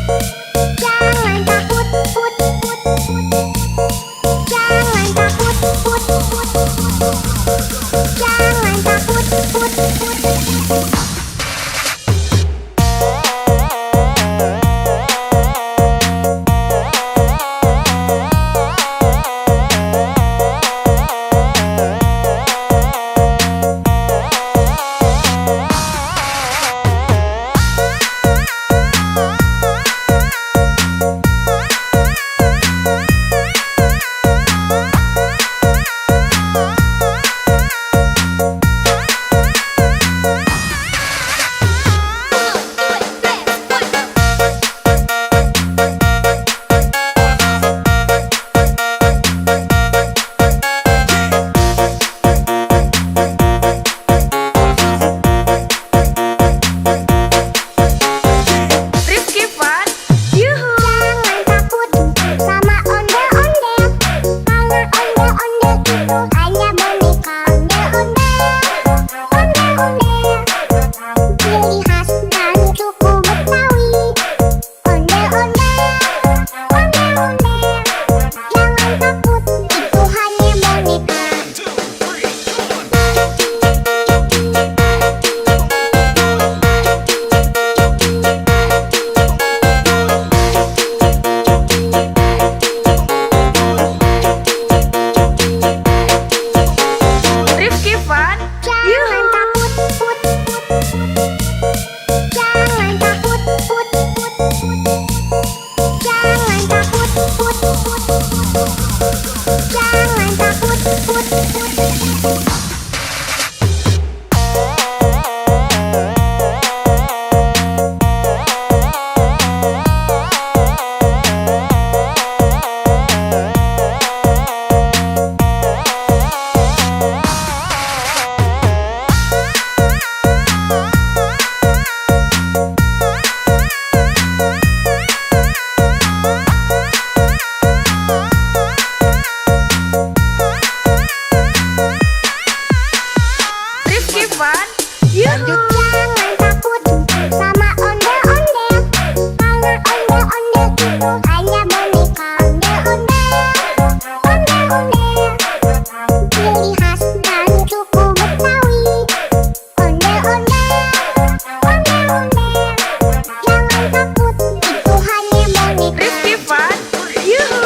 Jangan takut, put, put, put. Jangan takut, put, put, put. Jangan takut, put, put. Rifki Fun, yuhu. Jangan takut sama ondel-ondel, karena ondel-ondel itu hanya boneka. Ondel-ondel, ciri khas dan suku Betawi. Ondel-ondel, jangan takut, itu hanya boneka. Rifki Fun, Jangan yuhu. takut, put, put, put. Jangan takut, put, put, put. Jangan takut, put, put, put. Jangan takut, put, put. Rifki Fun, yuhu. Jangan takut sama ondel-ondel, karena ondel-ondel itu hanya boneka. Ondel-ondel, ciri khas dan suku Betawi. Ondel-ondel, jangan takut, itu hanya boneka. Rifki Fun, yuhu.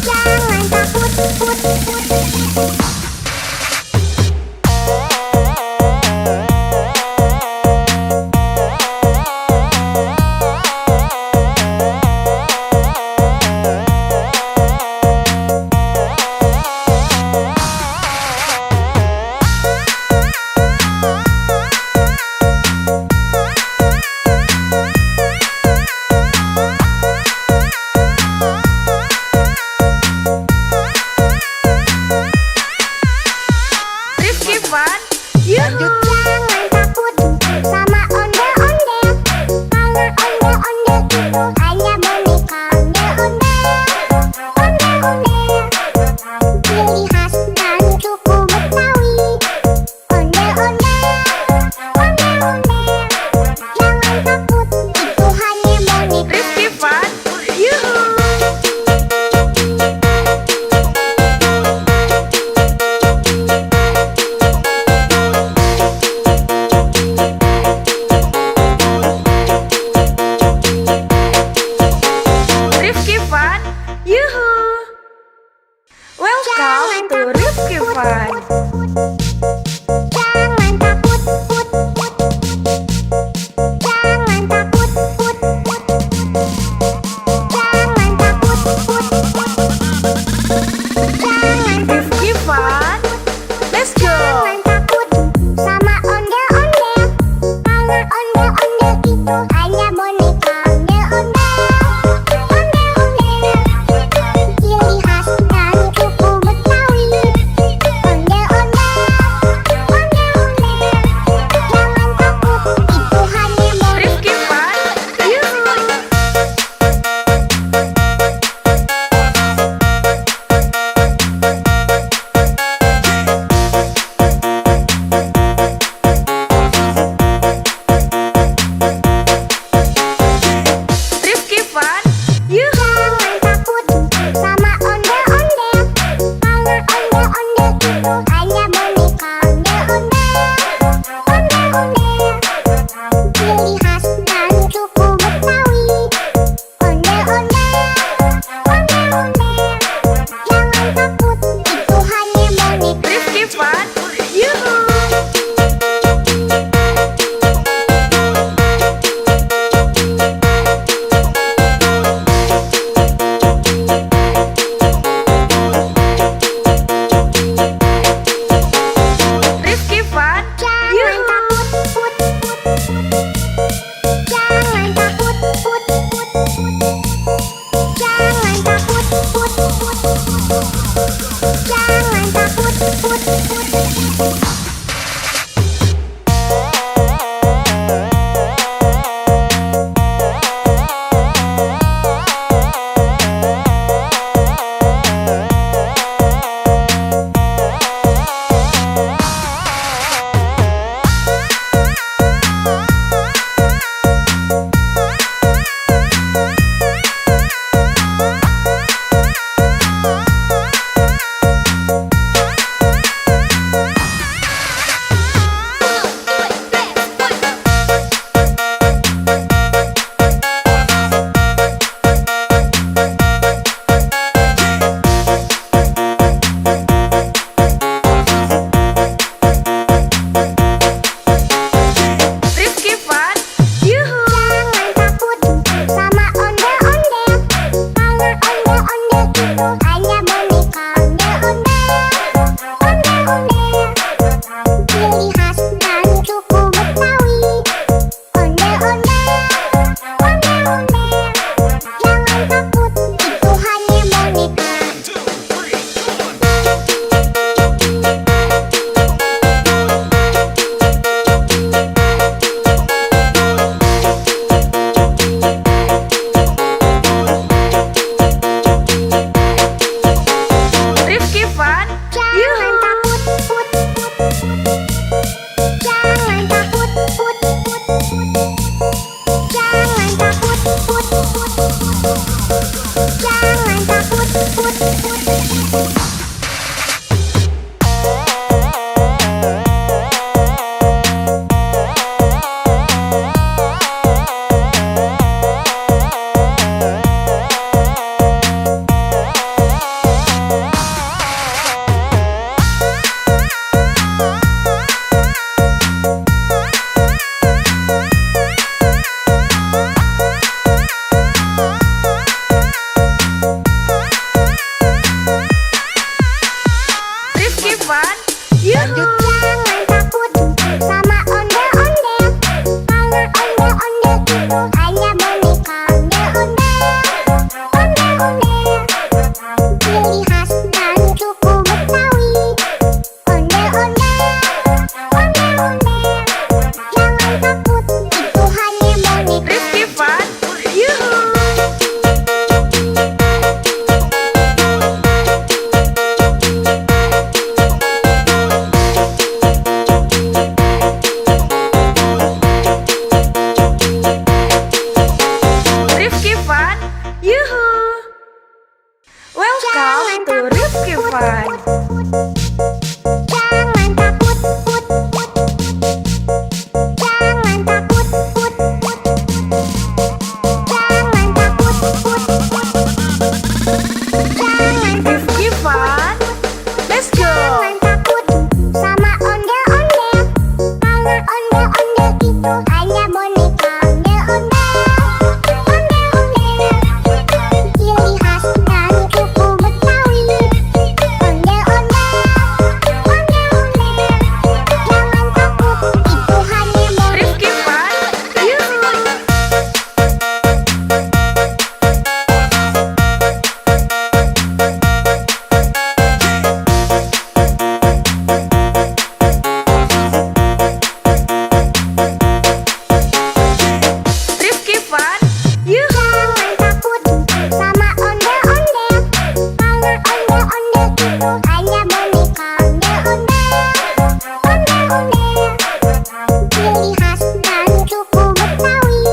Jangan takut, put, put. Rifki Fun, yuhu. Jangan takut sama ondel-ondel, karena ondel-ondel itu hanya boneka ondel-ondel. Ondel-ondel, ciri khas dari suku Betawi. Ondel-ondel, ondel-ondel, jangan takut, itu hanya boneka. Rifki Fun, yuhu. Rifki Fun, yuhu. Welcome to Rifki Fun. Jangan takut, put, put. Jangan takut, put, put. Jangan takut, put, put. Jangan Rifki Fun, let's go. Jangan takut sama ondel-ondel, karena ondel-ondel itu hanya boneka ondel-ondel. Ondel-ondel, ciri khas dari suku Betawi. Ondel-ondel, to Rifki Fun. Jangan takut, put, put. Jangan takut, put, put. Jangan takut, put, put. Jangan Rifki Fun, let's go. Jangan takut sama ondel-ondel. Karena ondel-ondel itu hanya boneka. Ondel-ondel, ondel-ondel. Ciri khas dari suku Betawi. Ondel-ondel, ondel-ondel. Jangan takut, itu hanya boneka. Rifki Fun, yuhu. Rifki Fun, yuhu. Jangan takut sama ondel-ondel. Karena ondel-ondel itu hanya boneka. Ondel-ondel, ondel-ondel. Ciri khas dari suku Betawi.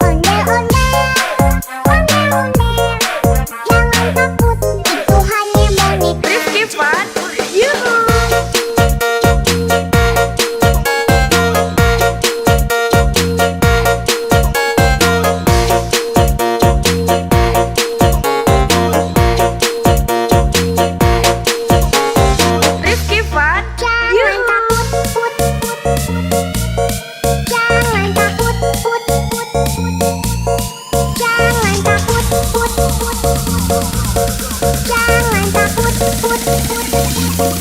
Ondel-ondel, ondel-ondel. Jangan takut, itu hanya boneka. Rifki Fun, yuhu. Rifki Fun, Jangan yuhu. takut, put, put, put. Jangan takut, put, put, put. Jangan takut, put, put, put. Jangan takut, put, put, put.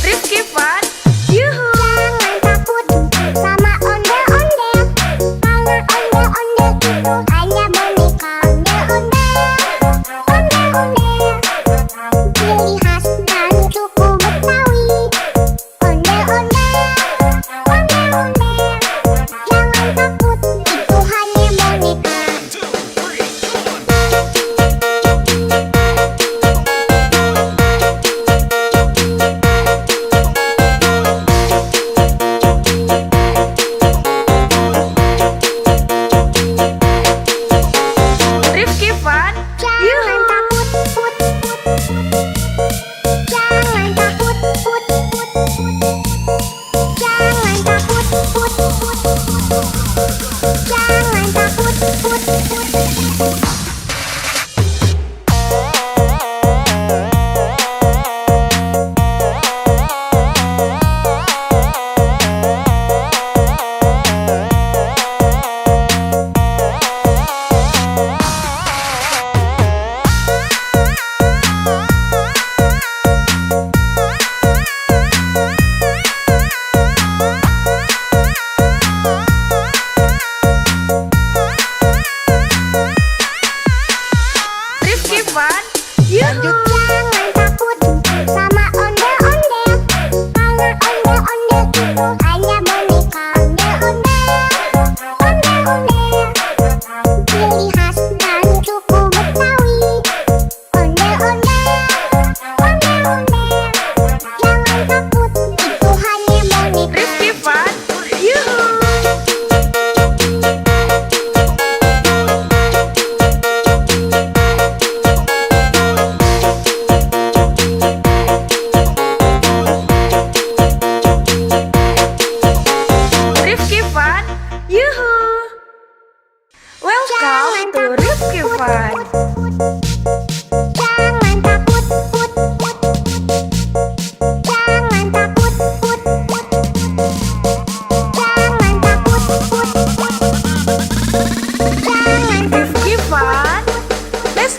Rifki Fun, yuhu. Jangan takut sama ondel-ondel. Karena ondel-ondel itu hanya boneka. Ondel-ondel, ondel-ondel. Ciri khas dari suku Betawi. Ondel-ondel, ondel-ondel. Jangan takut, itu hanya boneka. Rifki Fun, Jangan yuhu. takut, put, put, put. Jangan takut, put, put, put. Jangan takut, put, put, put. Jangan takut, put, put, put. Rifki Fun, yuhu. Jangan takut sama ondel-ondel. Karena ondel-ondel itu hanya boneka. Ondel-ondel, ondel-ondel. Ciri khas dari suku Betawi. Ondel-ondel, ondel-ondel. Jangan takut, itu hanya boneka. Rifki Fun, yuhu. Rifki Fun, yuhu. Welcome to Rifki Fun. Jangan takut, put, put, put. Jangan takut, put, put, put. Jangan takut, put, put. Jangan Rifki Fun, let's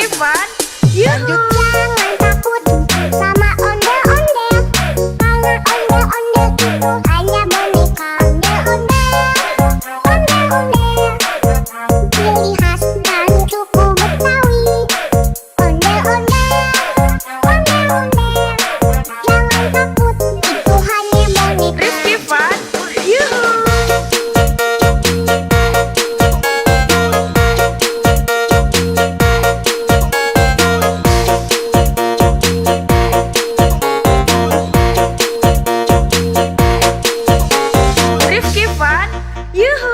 Rifki Fun, yuhu. Jangan takut sama ondel-ondel, karena ondel-ondel itu hanya boneka ondel-ondel. Ondel-ondel, ciri khas dan suku Betawi. Ondel-ondel, ondel-ondel, jangan takut, itu hanya boneka. Rifki Fun, yuhu. Rifki Fun, yuhu.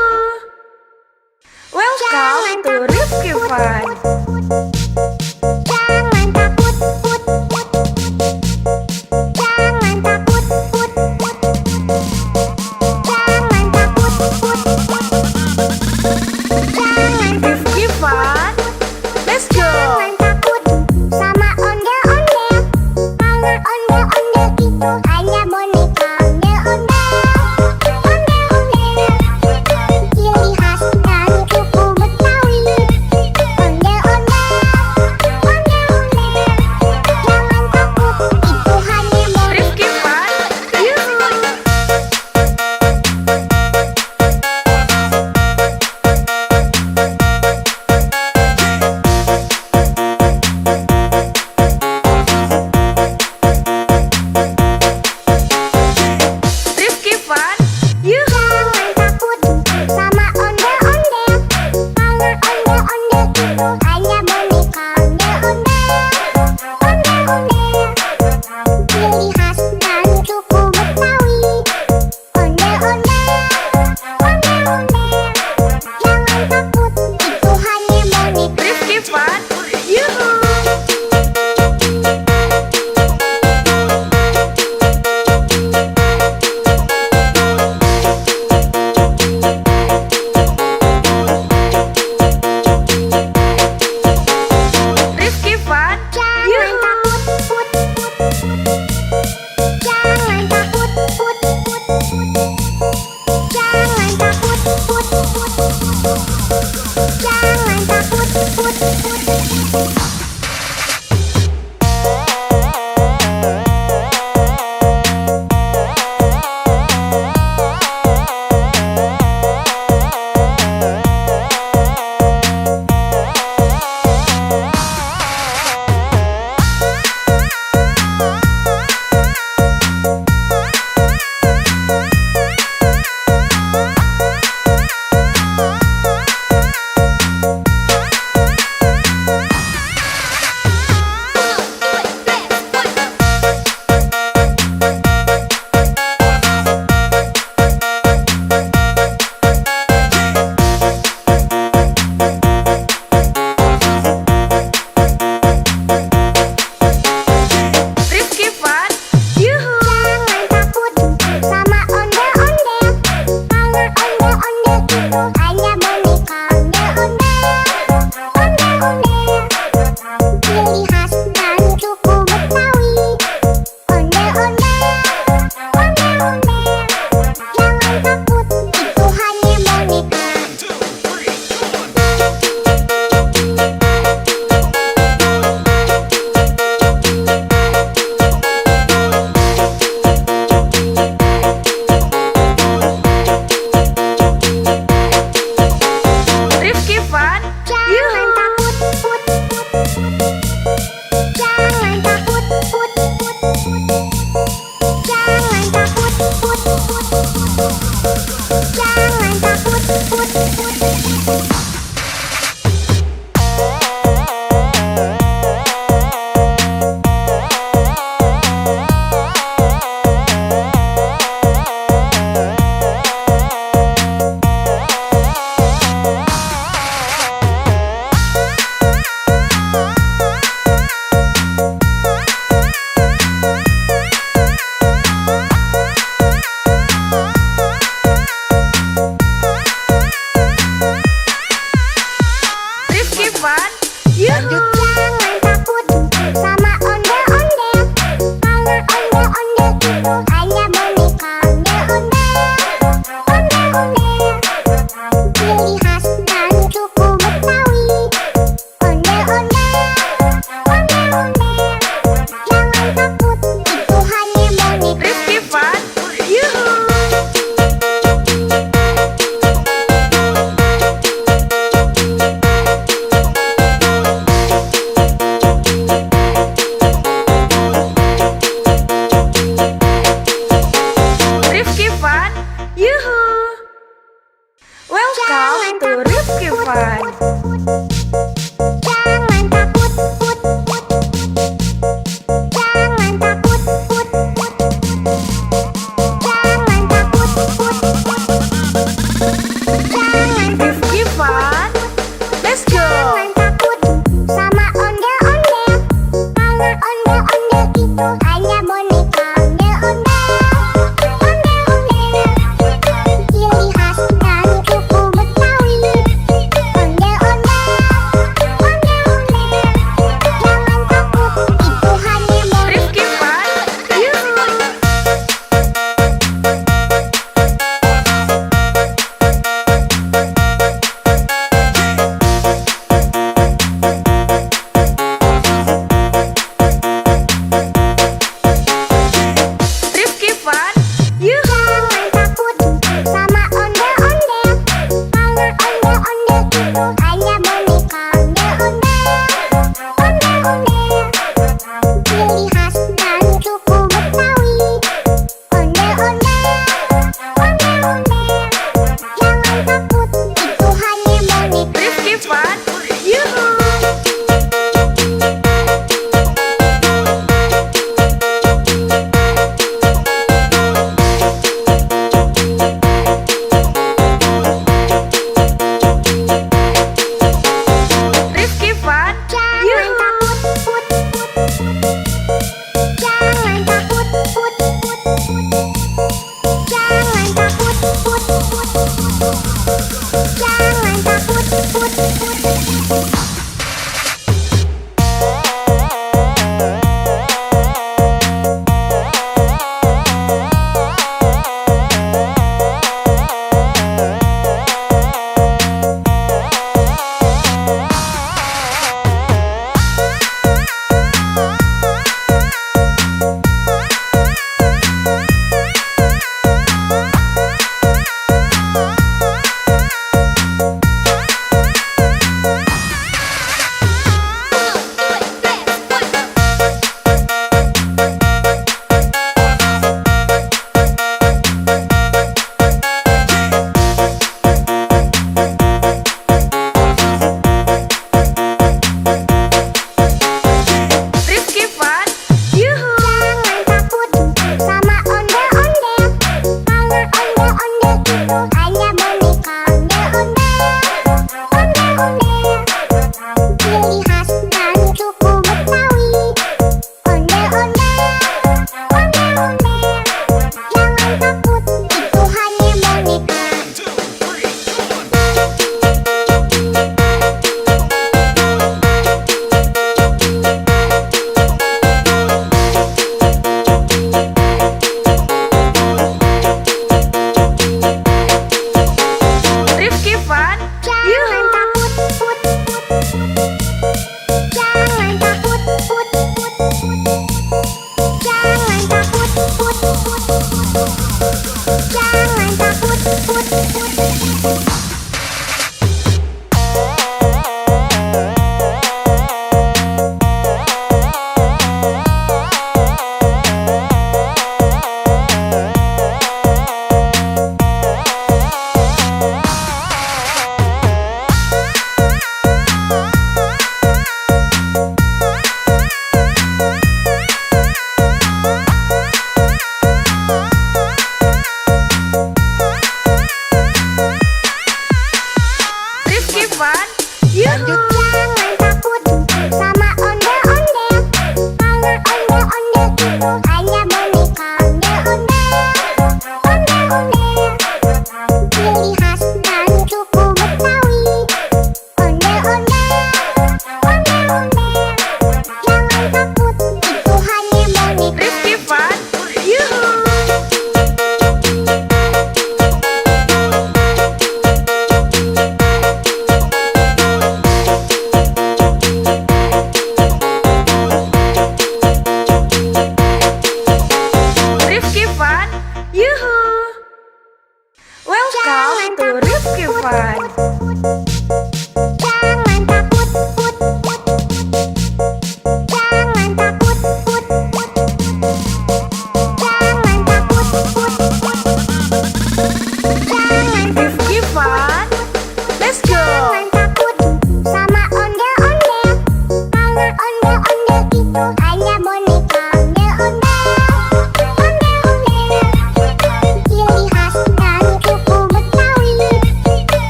Welcome to Rifki Fun. Jangan takut, put, put. Jangan takut, put, put. Jangan takut, put, put. Jangan Rifki Fun, let's go. Jangan takut sama ondel-ondel, karena ondel-ondel itu hanya boneka ondel-ondel. Ondel-ondel, ciri khas dan suku Betawi. Ondel-ondel, ondel-ondel, jangan takut, itu hanya boneka. Rifki Fun, yuhu. Rifki Fun, yuhu. Jangan takut sama ondel-ondel, karena ondel-ondel itu hanya boneka ondel-ondel. Ondel-ondel, ciri khas dan suku Betawi. Ondel-ondel, ondel-ondel, jangan takut, itu hanya boneka. Rifki Fun, yuhu. Rifki Fun, Jangan yuhu. takut, put, put. Jangan takut, put, put. Jangan takut, put, put. Jangan takut, put, put. Rifki Fun, yuhu. Jangan takut sama ondel-ondel, karena ondel-ondel itu hanya boneka ondel-ondel. Ondel-ondel, ciri khas dan suku Betawi. Ondel-ondel, ondel-ondel, jangan takut, itu hanya boneka. Rifki Fun, Jangan yuhu. takut, put, put.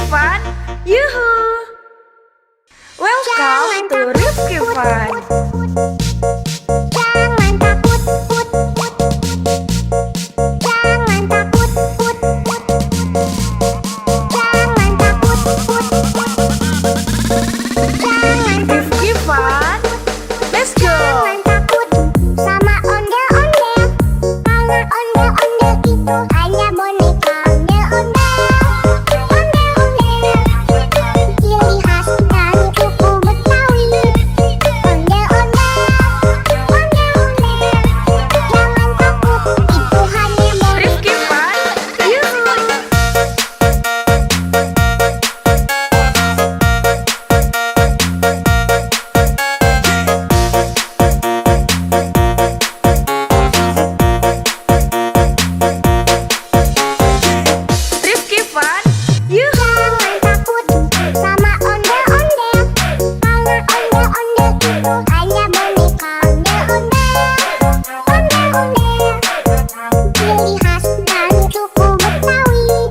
Fun. Yuhu! Welcome to Rifki Fun. Jangan takut, put, put. Jangan takut, put, put. Jangan takut, put, put. Jangan Rifki Fun. Let's go! Jangan takut sama ondel-ondel. Karena ondel-ondel itu hanya boneka ondel-ondel. Ondel-ondel, ciri khas dari suku Betawi. Ondel-ondel, ondel-ondel. Jangan takut, itu hanya boneka. Rifki Fun. Yuhu! Rifki Fun. Yuhu! Jangan takut sama ondel-ondel. Karena ondel-ondel itu hanya boneka ondel-ondel. Ondel-ondel, ciri khas dari suku Betawi.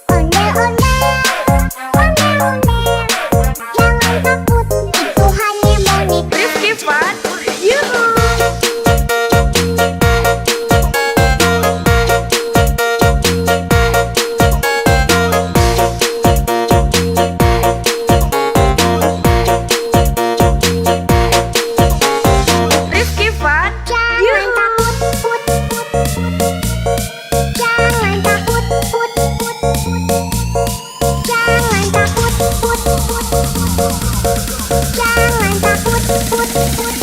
Ondel-ondel, ondel-ondel. Jangan takut, itu hanya boneka. Rifki Fun. Yuhu! Rifki Fun. Jangan Yuhu! takut, put, put, put. Jangan takut, put, put, put. Jangan takut, put, put, put. Jangan takut, put, put.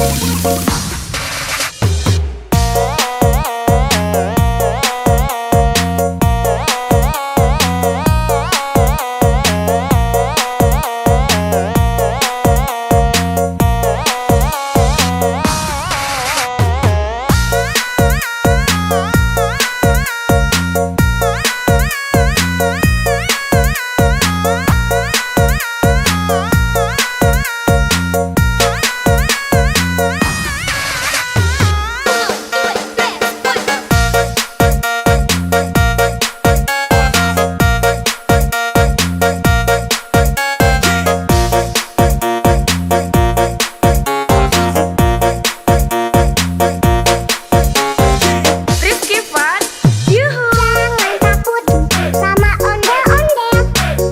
Rifki Fun. Yuhu! Jangan takut sama ondel-ondel.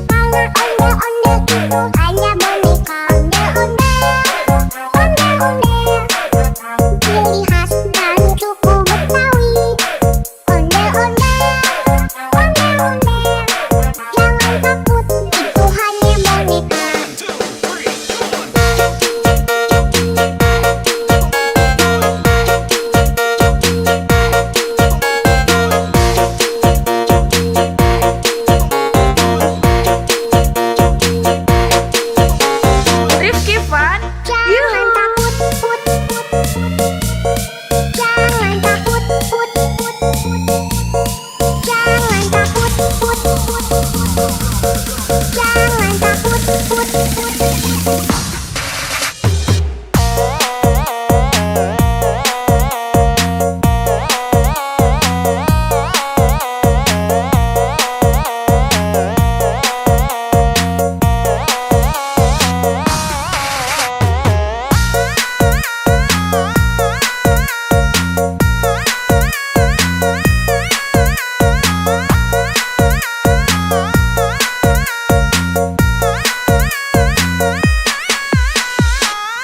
Karena ondel-ondel itu hanya boneka ondel-ondel. Ondel-ondel, ciri khas dari suku Betawi. Ondel-ondel, ondel-ondel. Jangan takut, itu hanya boneka. Rifki Fun. Jangan Yuhu! takut, put, put, put. Jangan takut, put, put, put. Jangan takut, put, put, put. Jangan takut, put, put.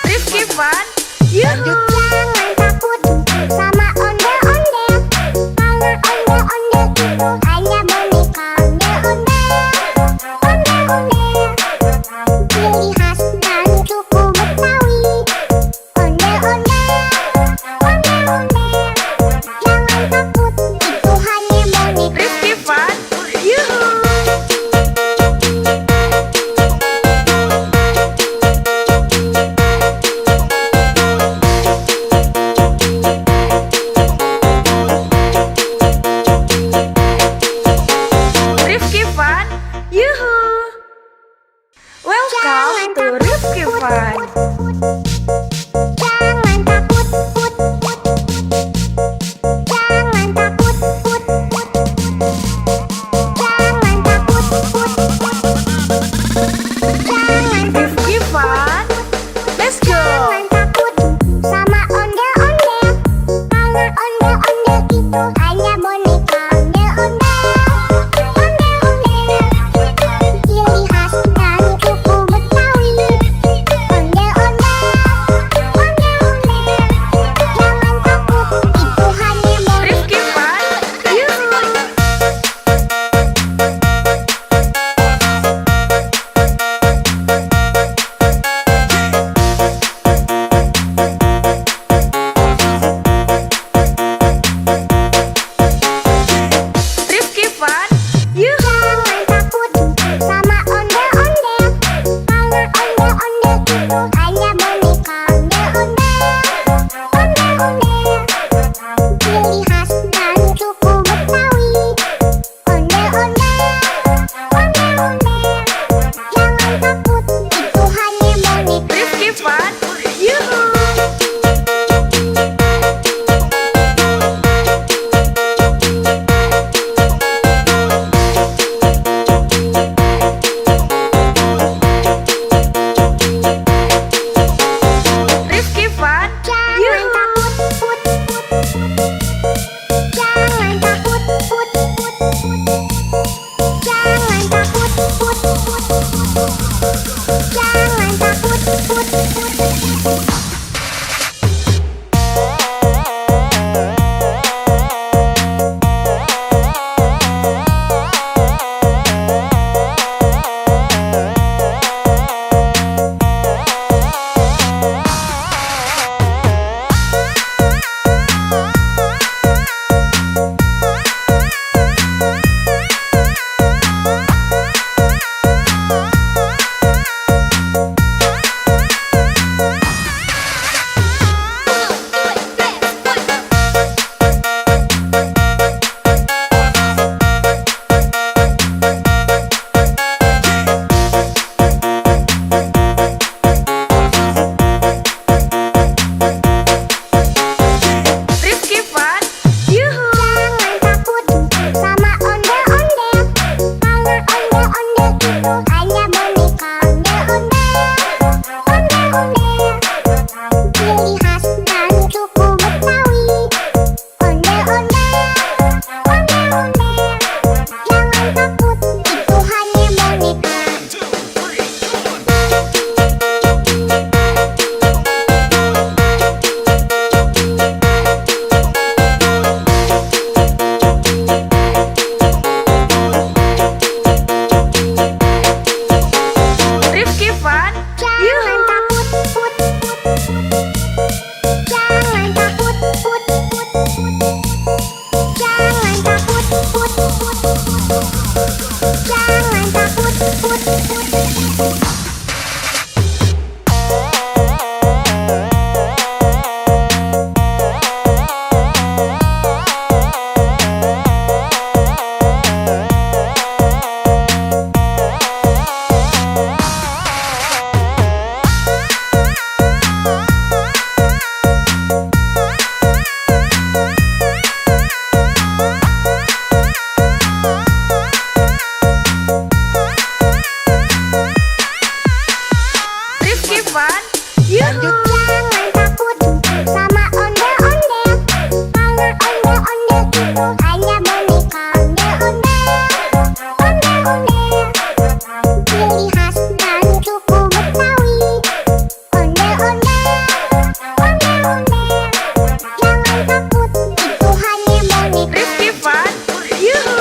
Rifki Fun. Yuhu! Jangan takut sama ondel-ondel. Karena ondel-ondel itu hanya boneka ondel-ondel. Ondel-ondel, ciri khas dari suku Betawi. Ondel-ondel, ondel-ondel. Jangan takut, itu hanya boneka. Rifki Fun. Yuhu! Rifki Fun. Yuhu! Welcome to Rifki Fun. Jangan takut, put, put. Jangan takut, put, put. Jangan takut, put, put. itu hanya boneka ondel-ondel. Ciri khas dan suku Betawi. Ondel-ondel. Jangan takut, itu hanya boneka. Rifki Fun, Jangan takut, jangan takut, jangan takut, jangan takut. Rifki Fun, Yuhu. Jangan takut sama ondel-ondel. Karena ondel-ondel itu hanya boneka ondel-ondel. Ciri khas dan suku Betawi. Ondel-ondel. Jangan takut, itu hanya boneka. Rifki Fun, Yuhu.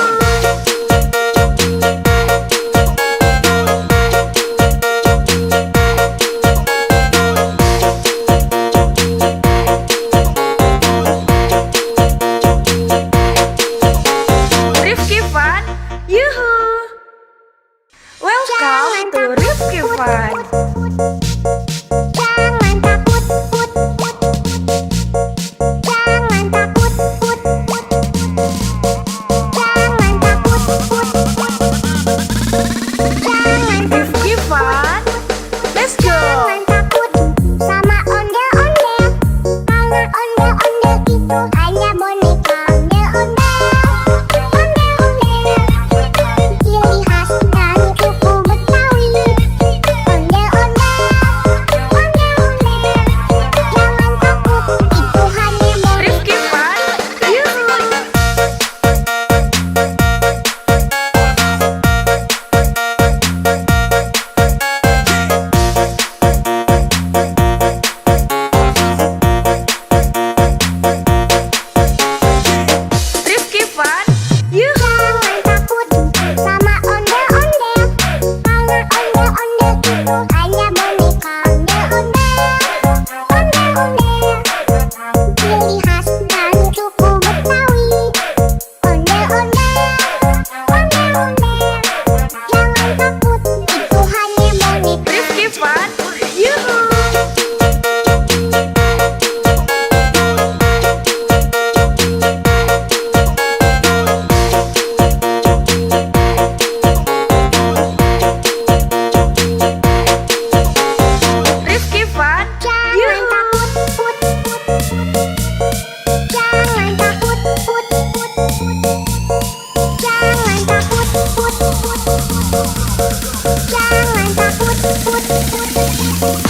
Rifki Fun, Yuhu. Welcome to Rifki Fun. Jangan takut, jangan takut, jangan takut, jangan Rifki Fun, let's go. jangan takut sama ondel-ondel. Karena ondel-ondel itu hanya boneka ondel-ondel. Ciri khas dan suku Betawi. Ondel-ondel. Jangan takut, itu hanya boneka. Rifki Fun, Yuhu. Rifki Fun, Yuhu. Jangan takut sama ondel-ondel. Karena ondel-ondel itu hanya boneka ondel-ondel. Ciri khas dan suku Betawi. Ondel-ondel. Jangan takut, itu hanya boneka. Rifki Fun, Yuhu. Rifki Fun, Jangan Yuhu. takut, jangan takut, jangan takut, jangan takut.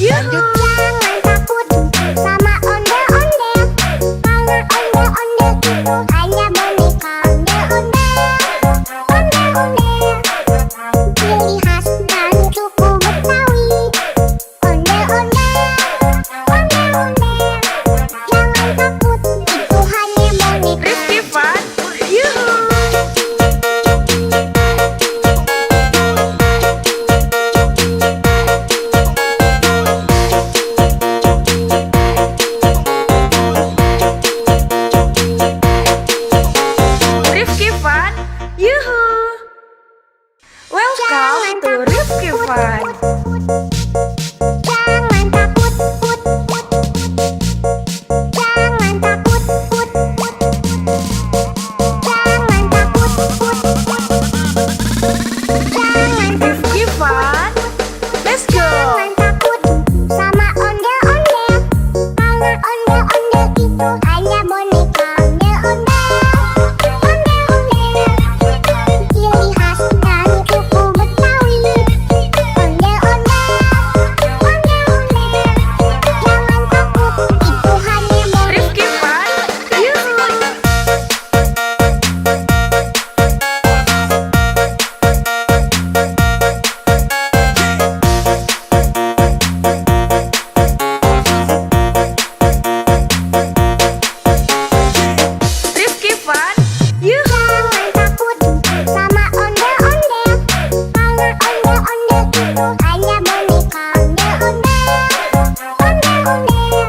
Yuhu. Jangan takut sama ondel-ondel, karena ondel-ondel itu hanya boneka. Ondel-ondel, ciri khas dari suku Betawi. Ondel-ondel, jangan takut, itu hanya boneka. Rifki Fun, yuhu. Rifki Fun, yuhu. Welcome to Rifki Fun. Jangan takut, jangan takut, jangan takut, jangan Rifki Fun, let's go. jangan takut sama ondel-ondel, karena ondel-ondel itu hanya boneka. Ondel-ondel, ciri khas dari suku Betawi. Ondel-ondel, jangan takut, itu hanya boneka. Rifki Fun, yuhu. Rifki Fun, yuhu. Jangan takut sama ondel-ondel, karena ondel-ondel itu hanya boneka. Ondel-ondel,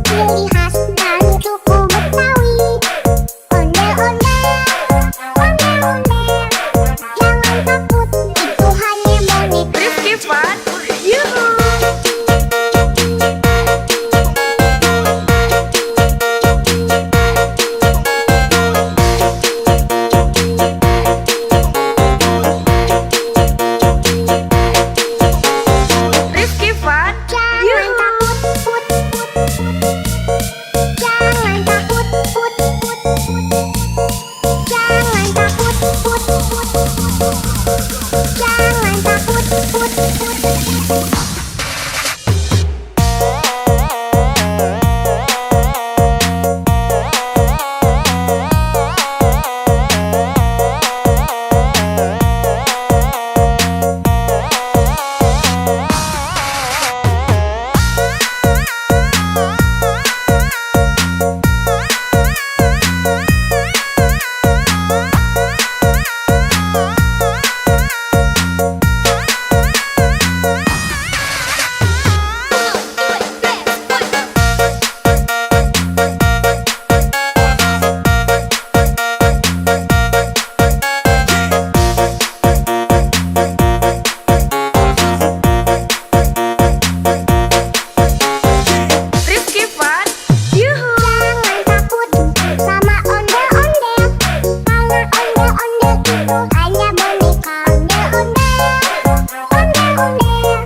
ciri khas dari suku Betawi. Ondel-ondel, jangan takut, itu hanya boneka. Rifki Fun, yuhu. Rifki Fun, Jangan yuhu. takut, jangan takut, jangan takut, jangan takut. Rifki Fun, yuhu. Jangan takut sama ondel-ondel, karena ondel-ondel itu hanya boneka. Ondel-ondel,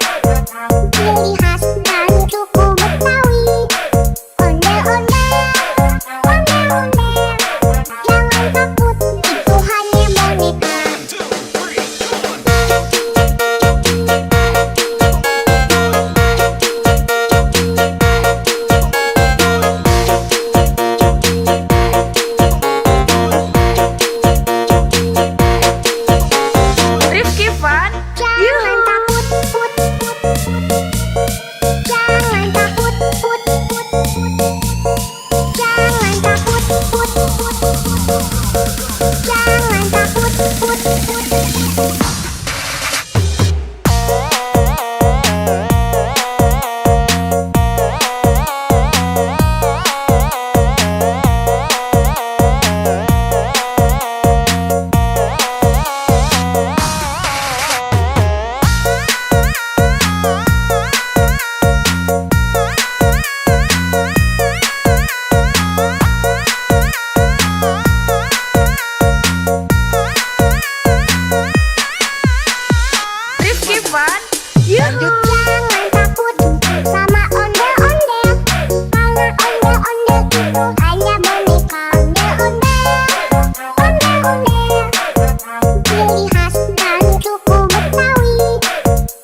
ciri khas dari suku Betawi. Ondel-ondel, jangan takut, itu hanya boneka. Rifki Fun, Jangan yuhu. takut, jangan takut, jangan takut, jangan takut.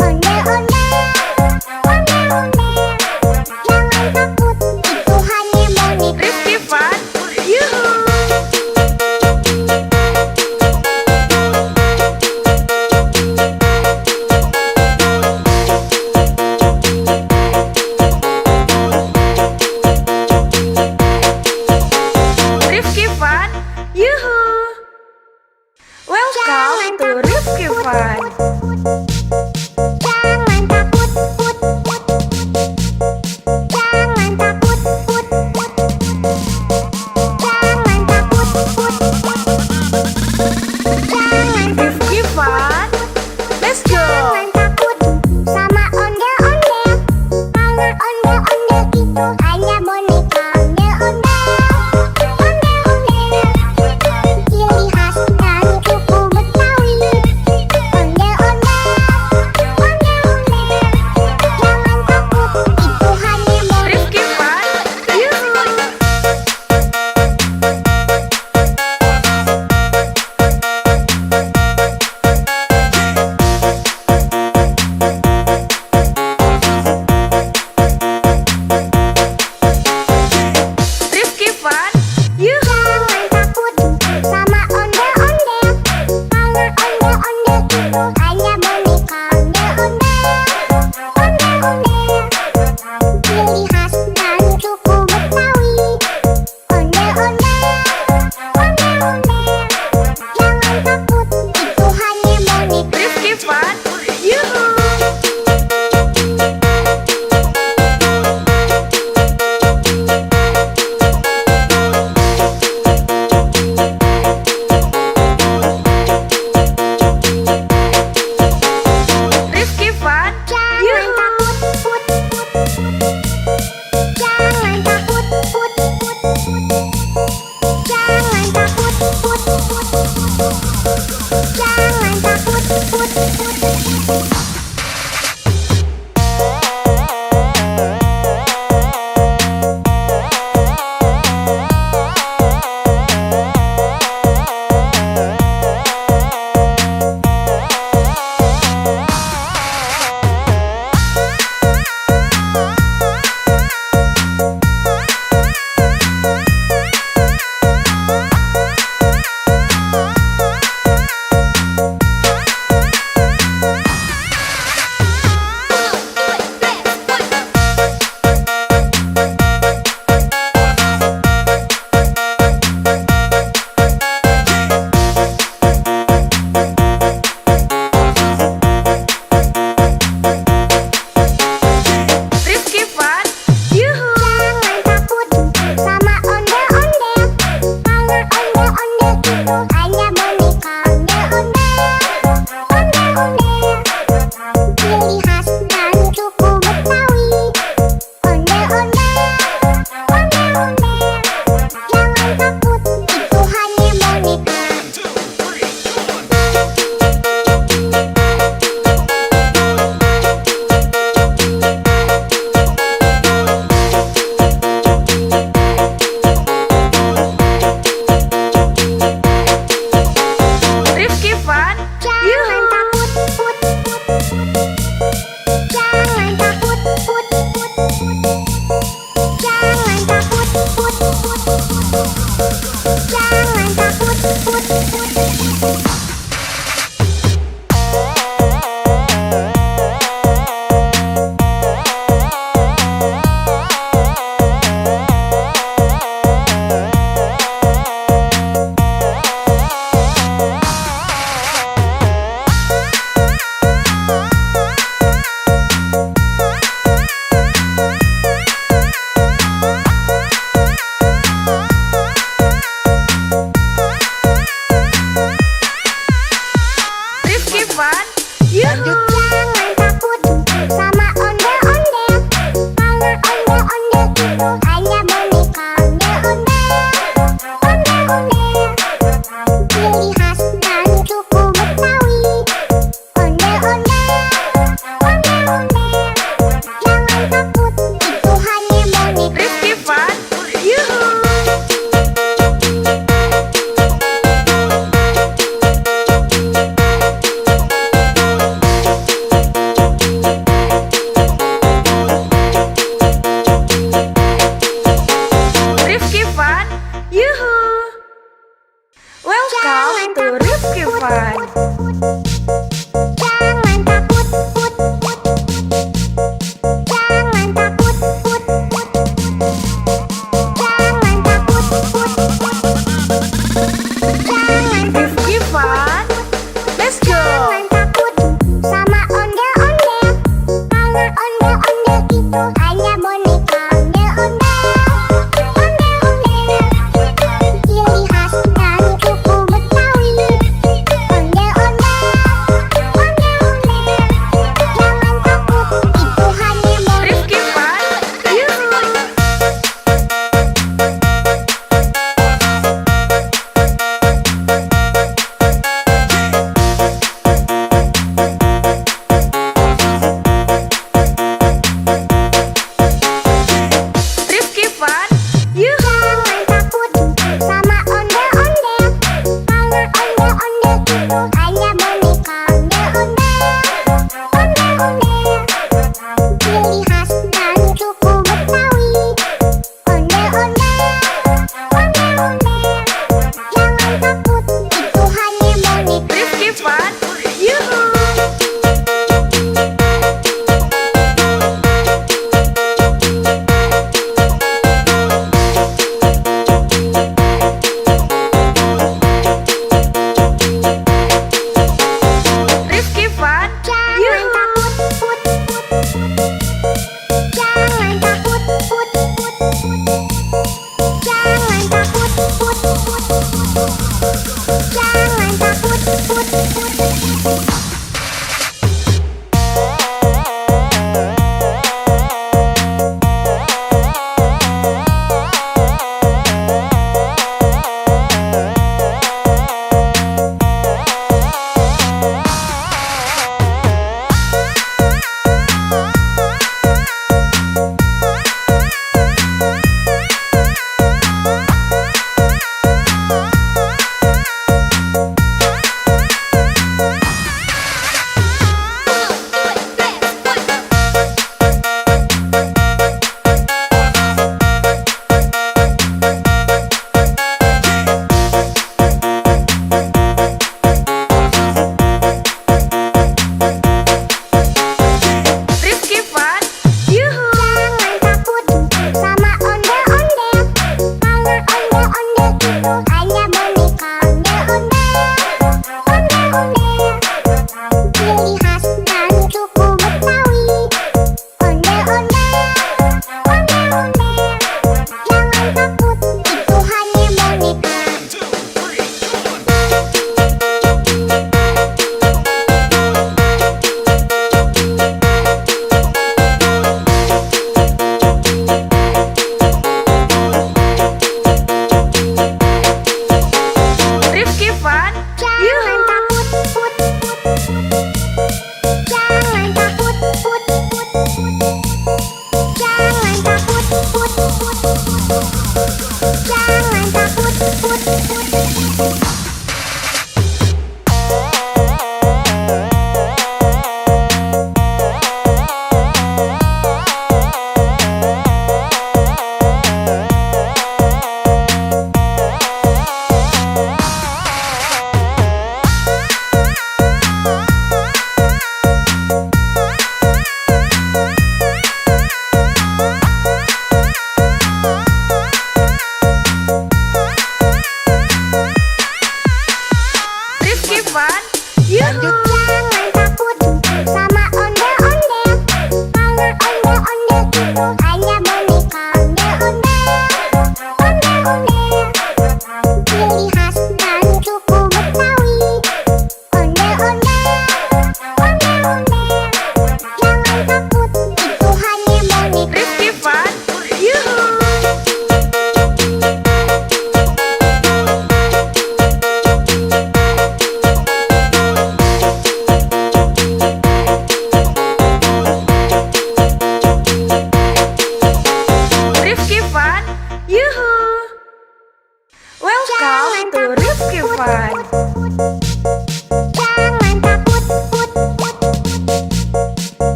Ondel-ondel,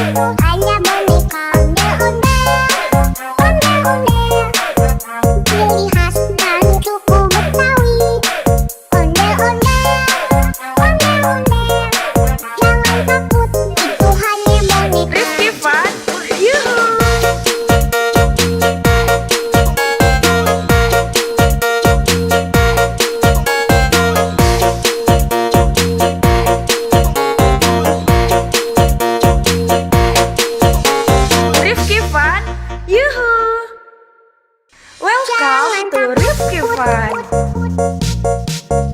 itu hanya boneka ondel-ondel. Ciri khas dari suku Betawi. Ondel-ondel. Jangan takut, itu hanya boneka. Rifki Fun, yuhu. Rifki Fun, yuhu. Welcome to Rifki Fun.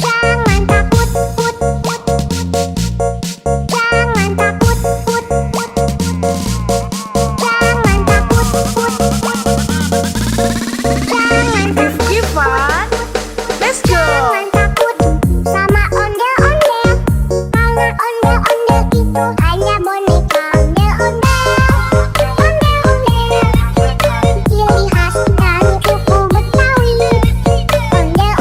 Jangan takut, put. Jangan takut, put. Jangan takut, put. Jangan Rifki Fun, let's go. Jangan takut sama ondel-ondel. Karena ondel-ondel itu hanya boneka ondel-ondel. Ciri khas dari suku Betawi. Ondel-ondel.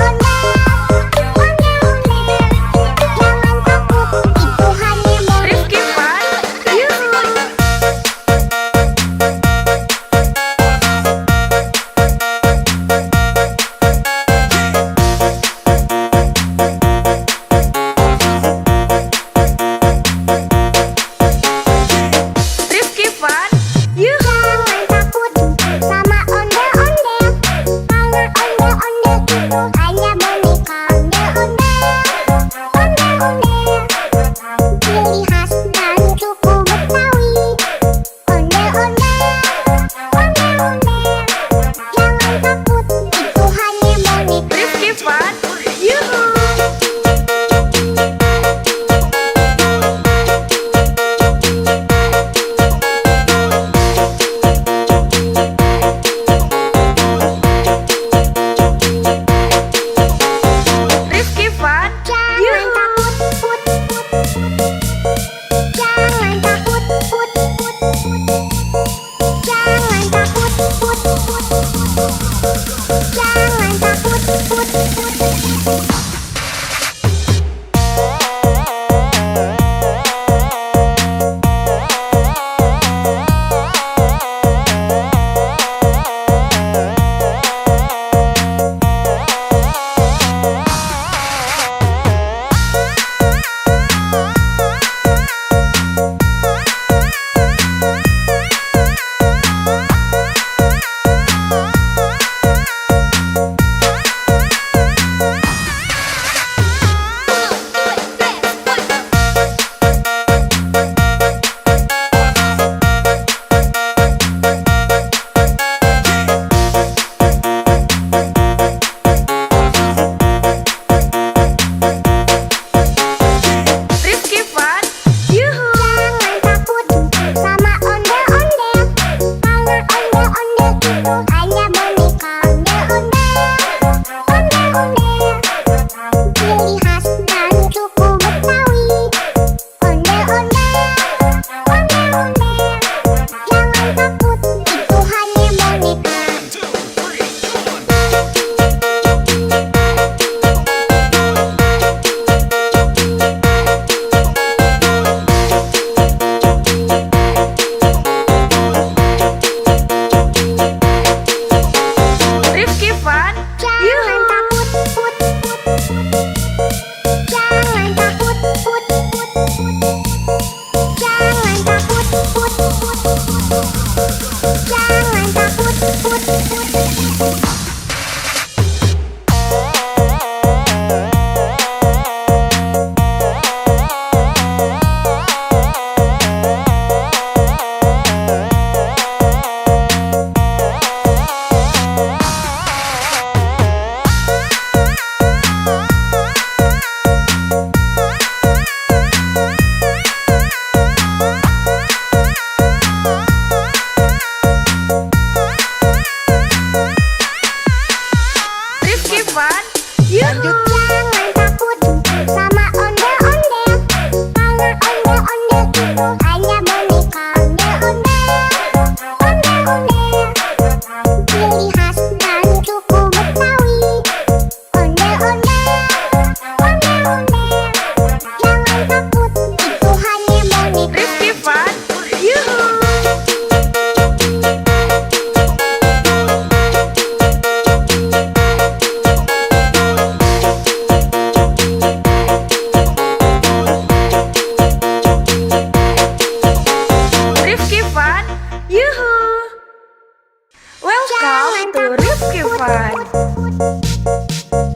Fun.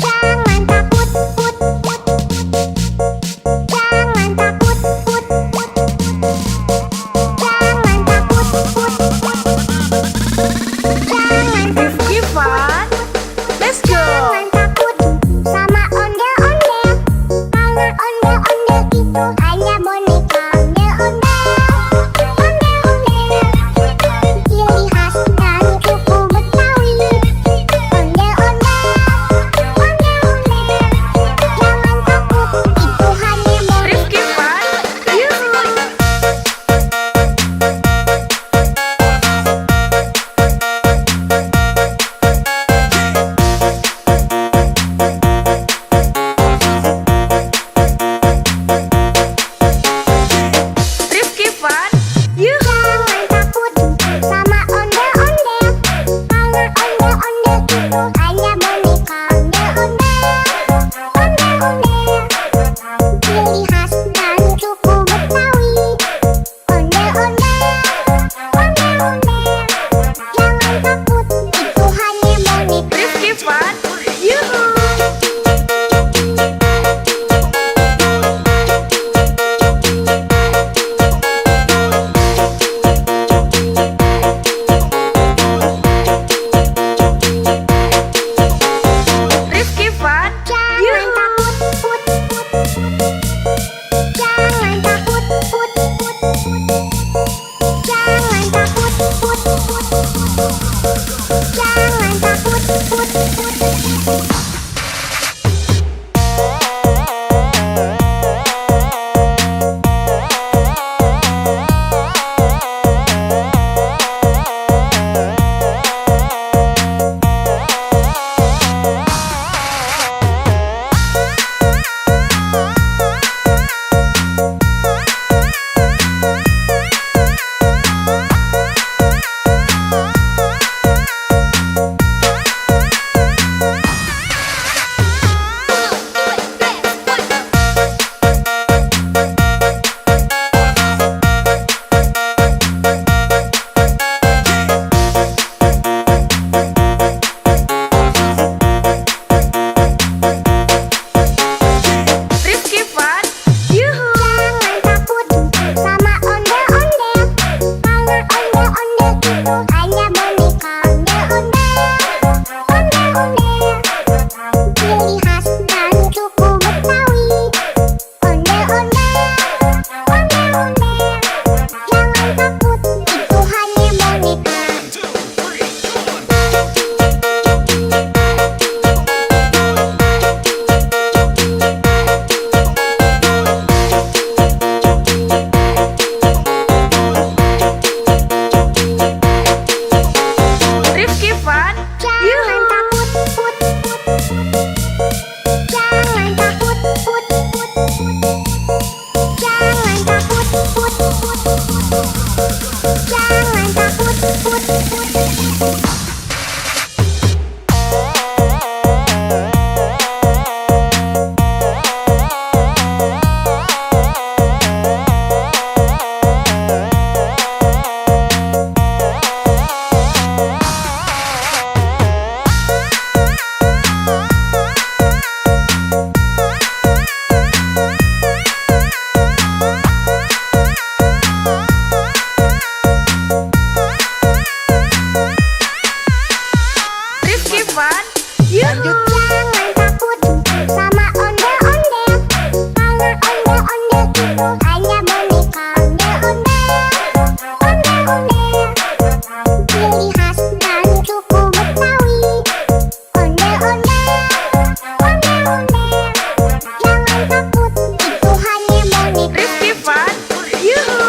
Jangan takut, put, put. Jangan takut, put, put. Jangan takut, put, put. Jangan Rifki Fun. Let's go. Jangan takut sama ondel-ondel. Karena ondel-ondel itu hanya boneka ondel-ondel. Ondel-ondel, ciri khas dari suku Betawi. Ondel-ondel, ondel-ondel. Jangan takut, itu hanya boneka. Rifki Fun. Yuhu. Rifki Fun. Yuhu. Jangan takut sama ondel-ondel. Karena ondel-ondel itu hanya boneka ondel-ondel. Ondel-ondel, ciri khas dari suku Betawi. Ondel-ondel, ondel-ondel. Jangan takut, itu hanya boneka. Rifki Fun. Yuhu. Rifki Fun. Jangan Yuhu. takut, put, put, put. Jangan takut, put, put, put. Jangan takut, put, put, put. Jangan takut, put, put. Rifki Fun. Yuhu. Jangan takut sama ondel-ondel. Karena ondel-ondel itu hanya boneka ondel-ondel. Ondel-ondel, ciri khas dari suku Betawi. Ondel-ondel, ondel-ondel. Jangan takut, itu hanya boneka. Rifki Fun. Jangan Yuhu. takut, put, put, put. Jangan takut, put, put, put. Jangan takut, put, put, put. Jangan takut, put, put. Rifki Fun. Yuhu. Jangan takut sama ondel-ondel. Karena ondel-ondel itu hanya boneka ondel-ondel. Ondel-ondel, ciri khas dari suku Betawi. Ondel-ondel, ondel-ondel. Jangan takut, itu hanya boneka. Rifki Fun. Yuhu.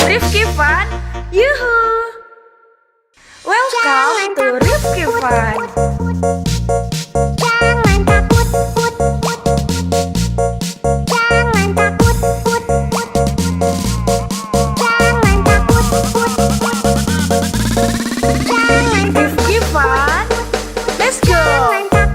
Rifki Fun. Yuhu. Welcome to Rifki Fun. Jangan takut, put, put. Jangan takut, put, put. Jangan takut, put, put. Jangan Rifki Fun. Let's go. Jangan takut.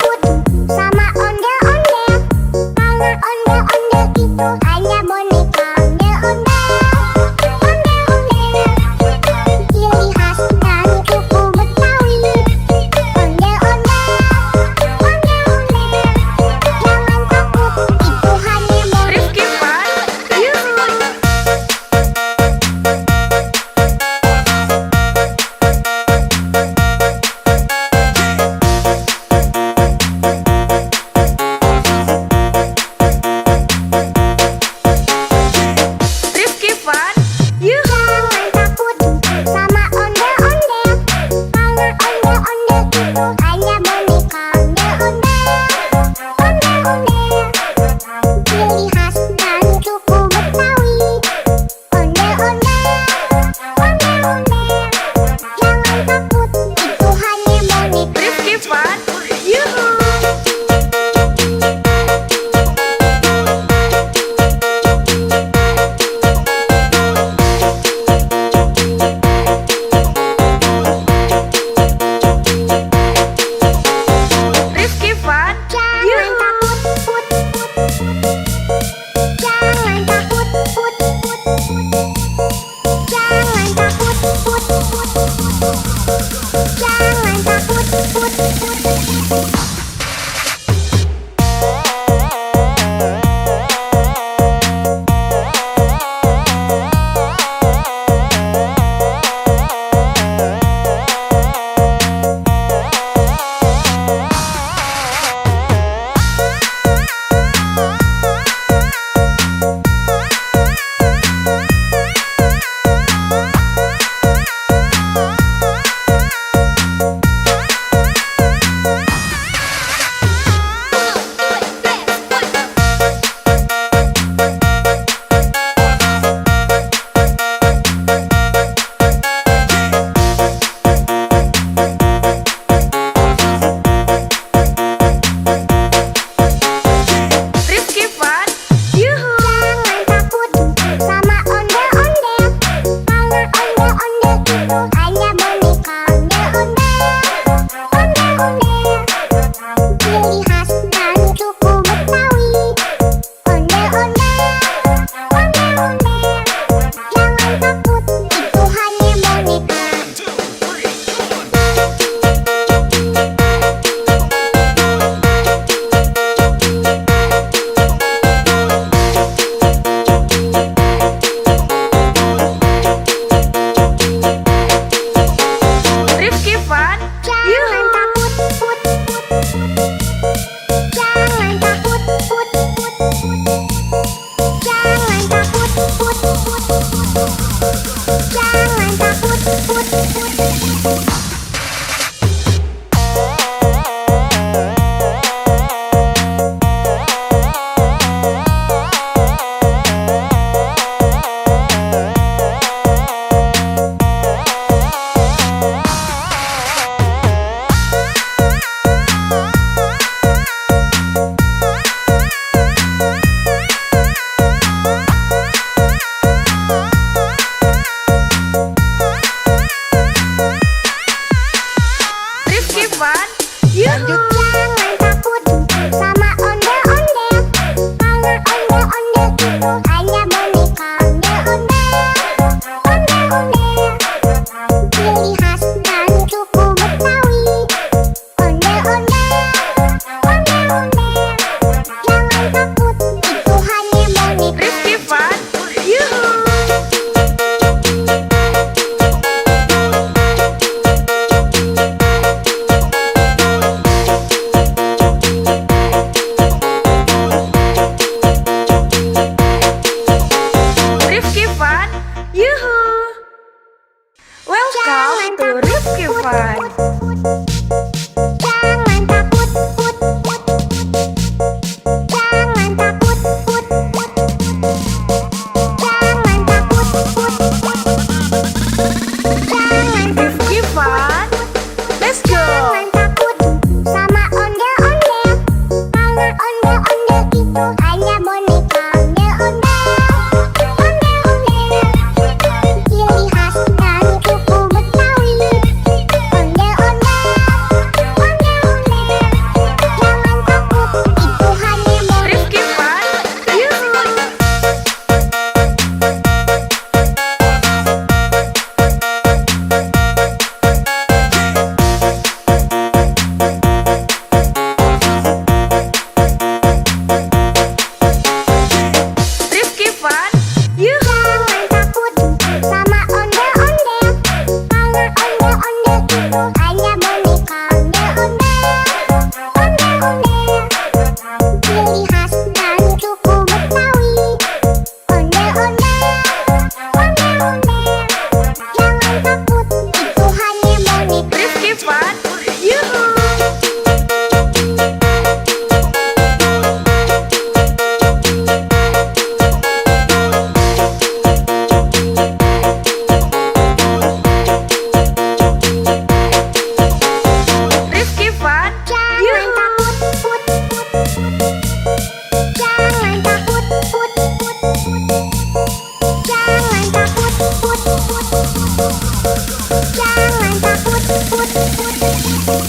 Fun. Jangan takut, put, put. Jangan takut, put, put. Jangan takut, put, put. Jangan Rifki Fun. Let's go. Jangan takut sama ondel-ondel. Karena ondel-ondel itu hanya boneka. Ondel-ondel, ondel-ondel. Ciri khas dari suku Betawi. Ondel-ondel, ondel-ondel. Jangan takut, itu hanya boneka. Rifki Fun. Yuhu. Rifki Fun. Yuhu. Jangan takut sama ondel-ondel. Karena ondel-ondel itu hanya boneka. Ondel-ondel, ondel-ondel. Ciri khas dari suku Betawi. Ondel-ondel, ondel-ondel. Jangan takut, itu hanya boneka. Rifki Fun. Yuhu. Rifki Fun. Jangan Yuhu. takut, put, put. Jangan takut, put, put. Jangan takut, put, put. Jangan takut, put, put.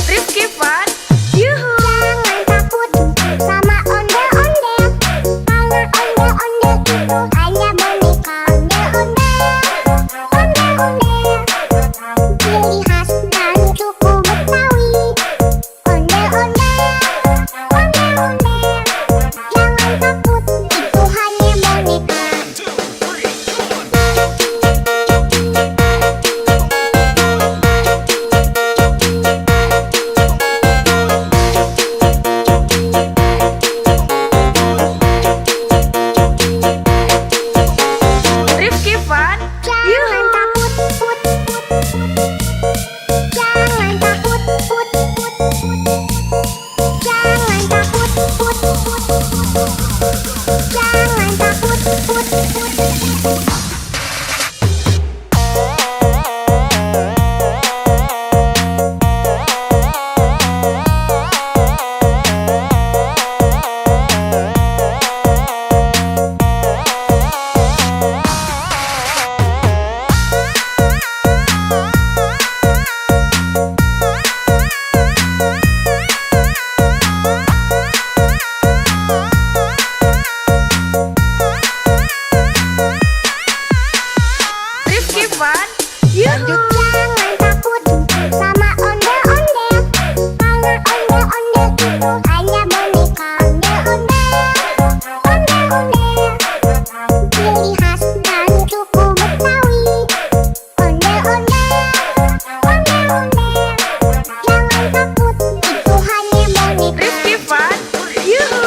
Rifki Fun. Yuhu. Jangan takut sama ondel-ondel. Karena ondel-ondel itu hanya boneka. Ondel-ondel, ondel-ondel. Ciri khas dari suku Betawi. Ondel-ondel, ondel-ondel. Jangan takut, itu hanya boneka. Rifki Fun. Jangan Yuhu. takut, put, put. Jangan takut, put, put. Jangan takut, put, put. Jangan takut, put, put. Rifki Fun. Yuhu. Jangan takut sama ondel-ondel. Karena ondel-ondel itu hanya boneka. Ondel-ondel, ondel-ondel. Ciri khas dari suku Betawi. Ondel-ondel, ondel-ondel. Jangan takut, itu hanya boneka. Rifki Fun. Yuhu.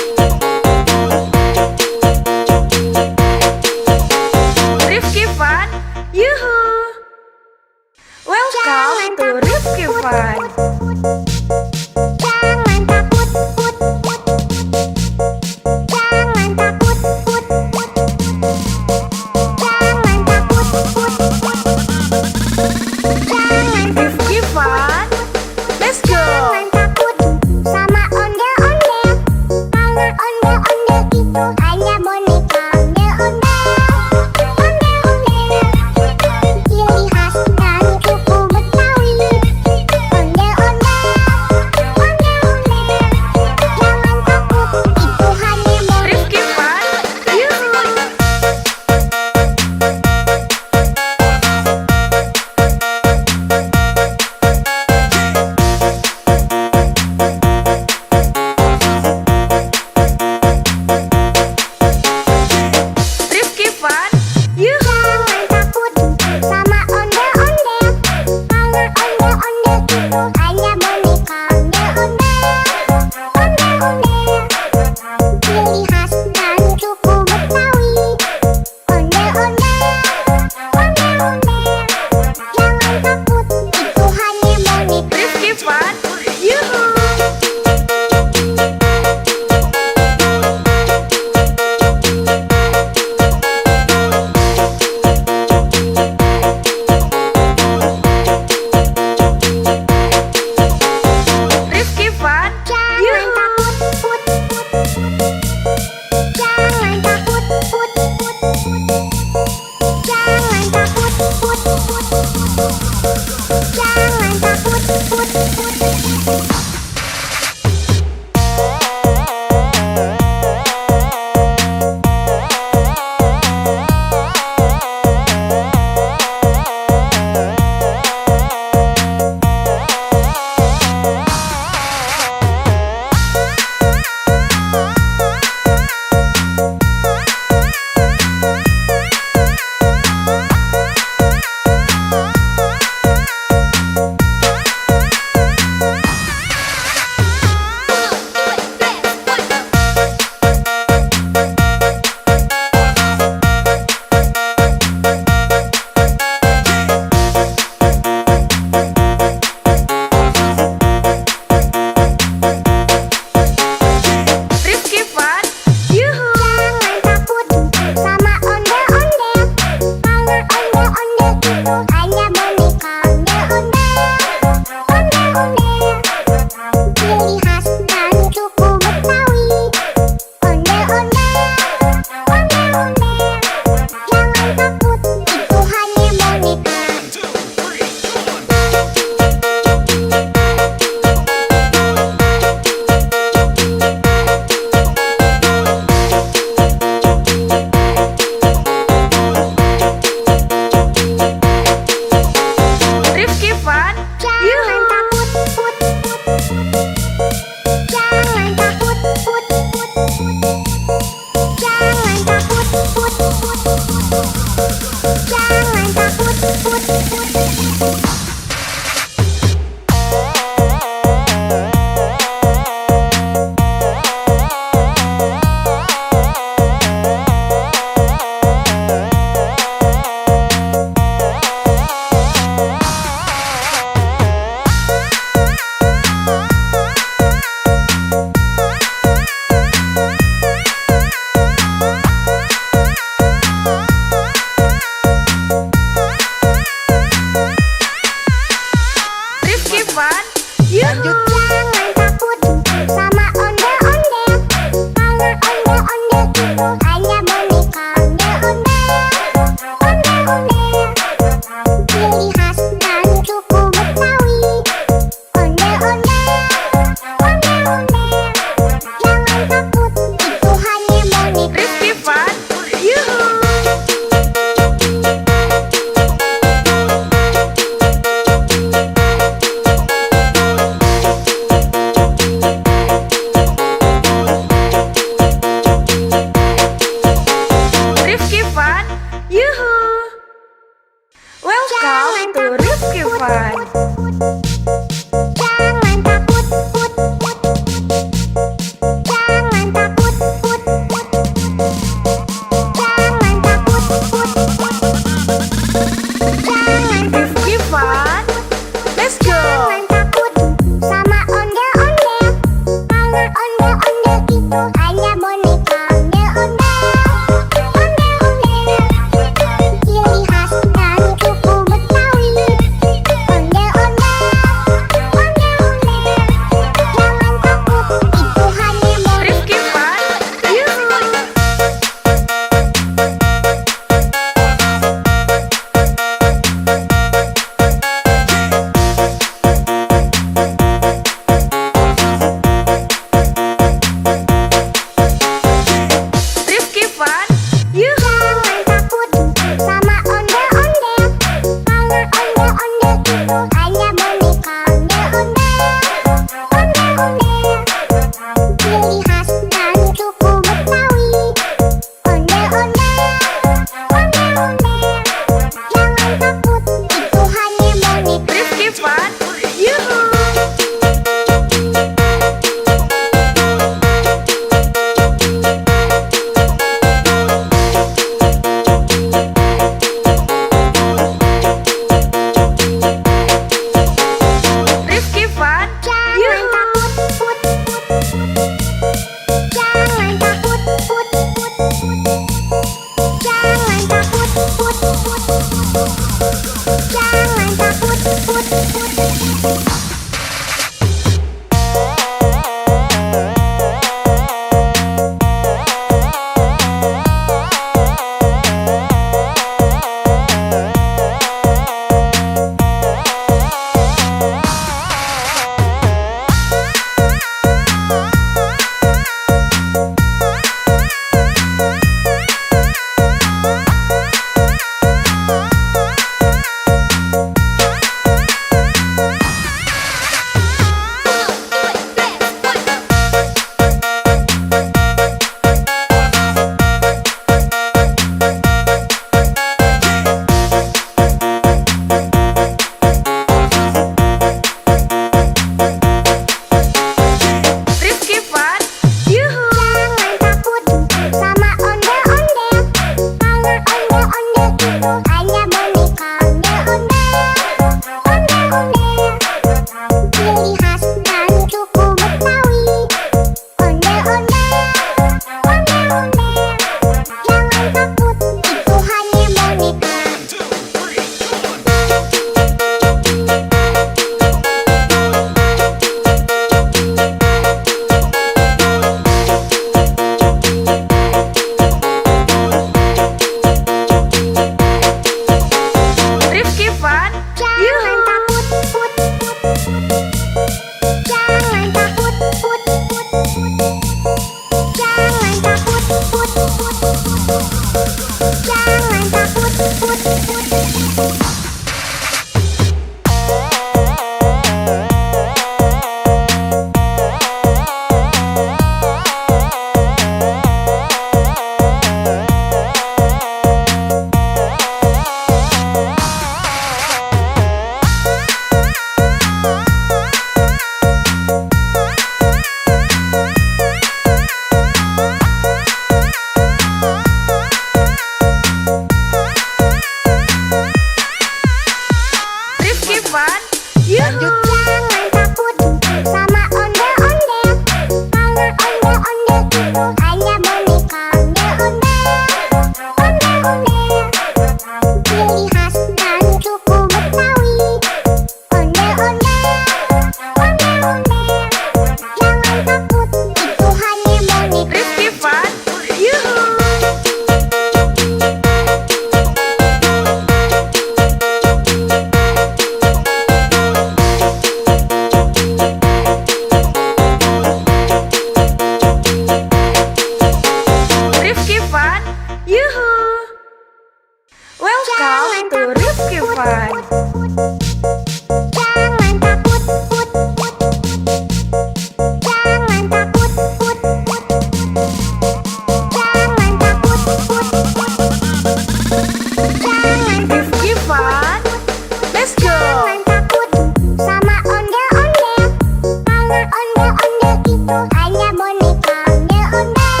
Tuhannya boneka ondel-ondel,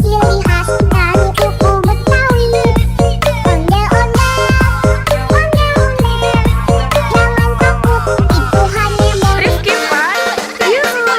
ciri khas dari suku Betawi. Ondel-ondel, jangan takut, itu hanya boneka. Rifki Fun, yuhu.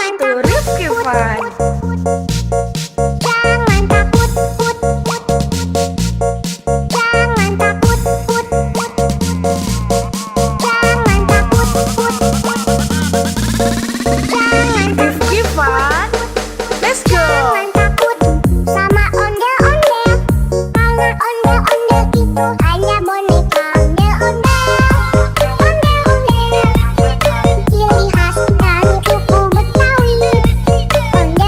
itu Rifki Fun. Jangan takut, put, put. Jangan takut, put, put. Jangan takut, put, put. Jangan Rifki Fun. Let's go. Jangan takut sama ondel-ondel, karena ondel-ondel itu hanya boneka. Ondel-ondel, ondel-ondel, ciri khas dari suku Betawi. Ondel-ondel,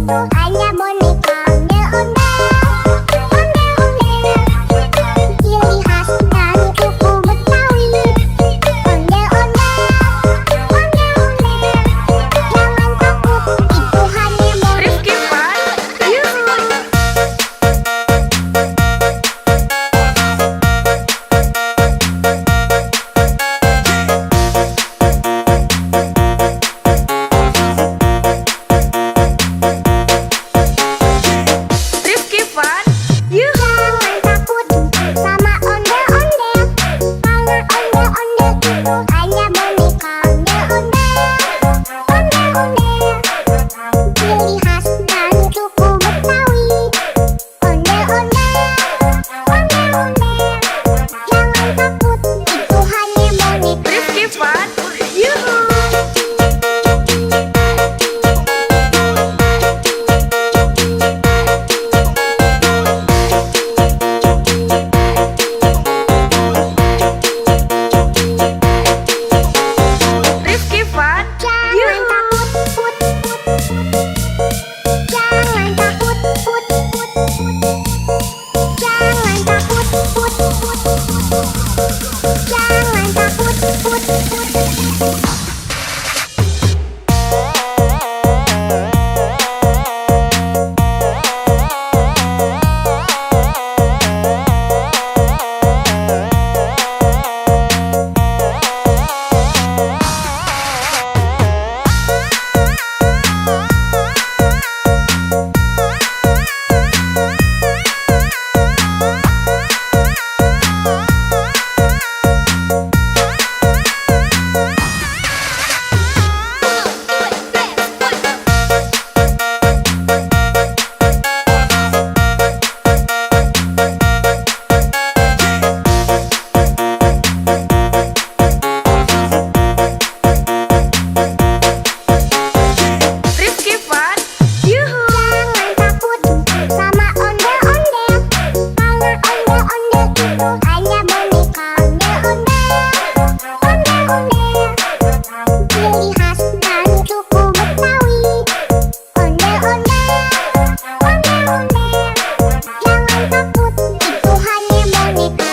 itu hanya boneka ondel-ondel. Ciri khas dari suku Betawi. Ondel-ondel. Jangan takut, itu hanya boneka. Rifki Fun, yuhu. Rifki Fun, yuhu. Jangan takut sama ondel-ondel. Karena ondel-ondel itu hanya boneka ondel-ondel. Ciri khas dari suku Betawi. Ondel-ondel. Jangan takut, itu hanya boneka. Rifki Fun, yuhu. Rifki Fun, Jangan yuhu. takut, put. Jangan takut, put. Jangan takut, put. Jangan takut, put. Rifki Fun, yuhu. Jangan takut sama ondel-ondel. Karena ondel-ondel itu hanya boneka ondel-ondel. Ciri khas dari suku Betawi. Ondel-ondel. Jangan takut, itu hanya boneka.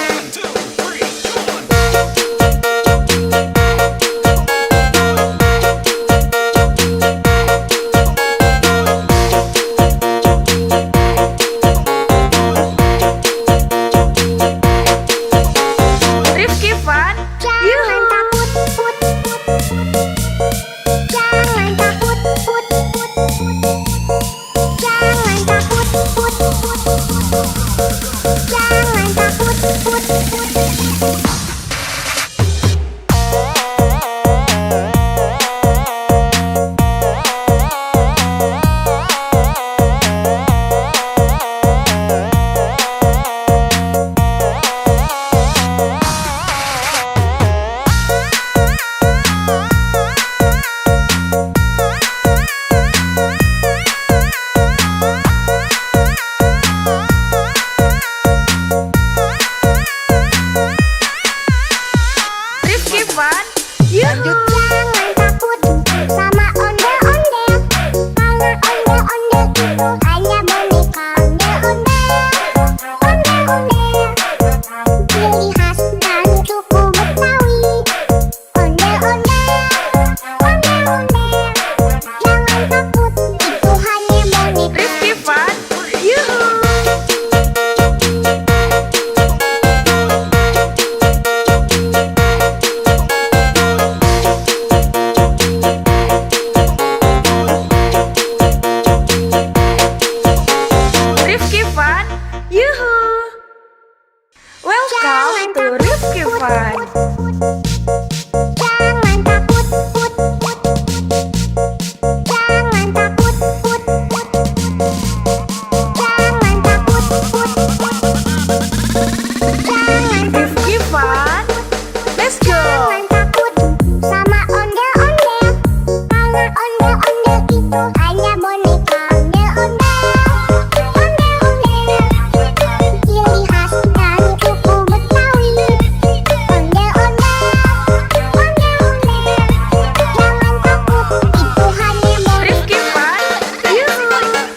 Rifki Fun, Jangan yuhu. takut, put. Jangan takut, put. Jangan takut, put. Jangan takut, put. Rifki Fun, yuhu. Jangan takut sama ondel-ondel. Karena ondel-ondel itu hanya boneka ondel-ondel. Ciri khas dari suku Betawi. Ondel-ondel. Jangan takut, itu hanya boneka. Rifki Fun, yuhu. Rifki Fun, yuhu. Welcome to Rifki Fun. Jangan takut, put. Jangan takut, put. Jangan takut, put. Jangan Rifki Fun, let's go. Jangan takut sama ondel-ondel. Karena ondel-ondel itu hanya boneka ondel-ondel. Ciri khas dari suku Betawi. Ondel-ondel. Jangan takut, itu hanya boneka. Rifki Fun, yuhu.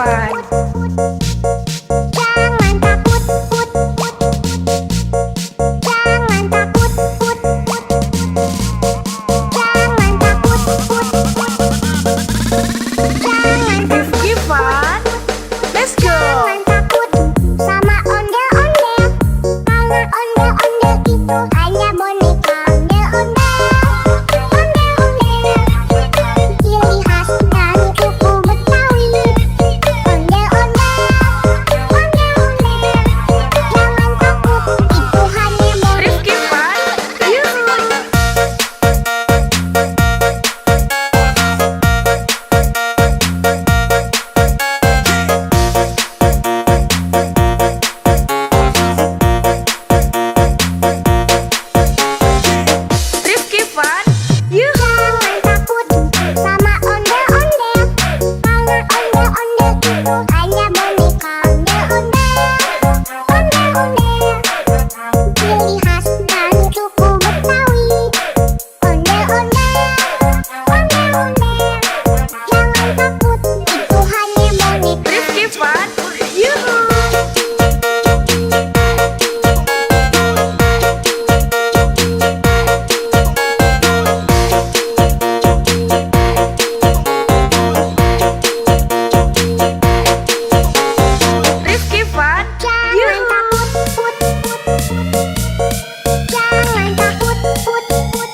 Fun. Jangan takut, put, put. Jangan takut, put, put. Jangan takut, put, put. Jangan Rifki Fun. Let's go. Jangan takut sama ondel-ondel. Karena ondel-ondel itu hanya boneka. Ondel-ondel, ondel-ondel. Ciri khas dari suku Betawi. Ondel-ondel, ondel-ondel. Jangan takut, itu hanya boneka. Rifki Fun. Yuhu. Rifki Fun. Yuhu. Jangan takut sama ondel-ondel. Karena ondel-ondel itu hanya boneka. Ondel-ondel, ondel-ondel. Ciri khas dari suku Betawi. Ondel-ondel, ondel-ondel. Jangan takut, itu hanya boneka. Rifki Fun. Yuhu. Rifki Fun. Jangan Yuhu. takut, put, put. Jangan takut, put, put.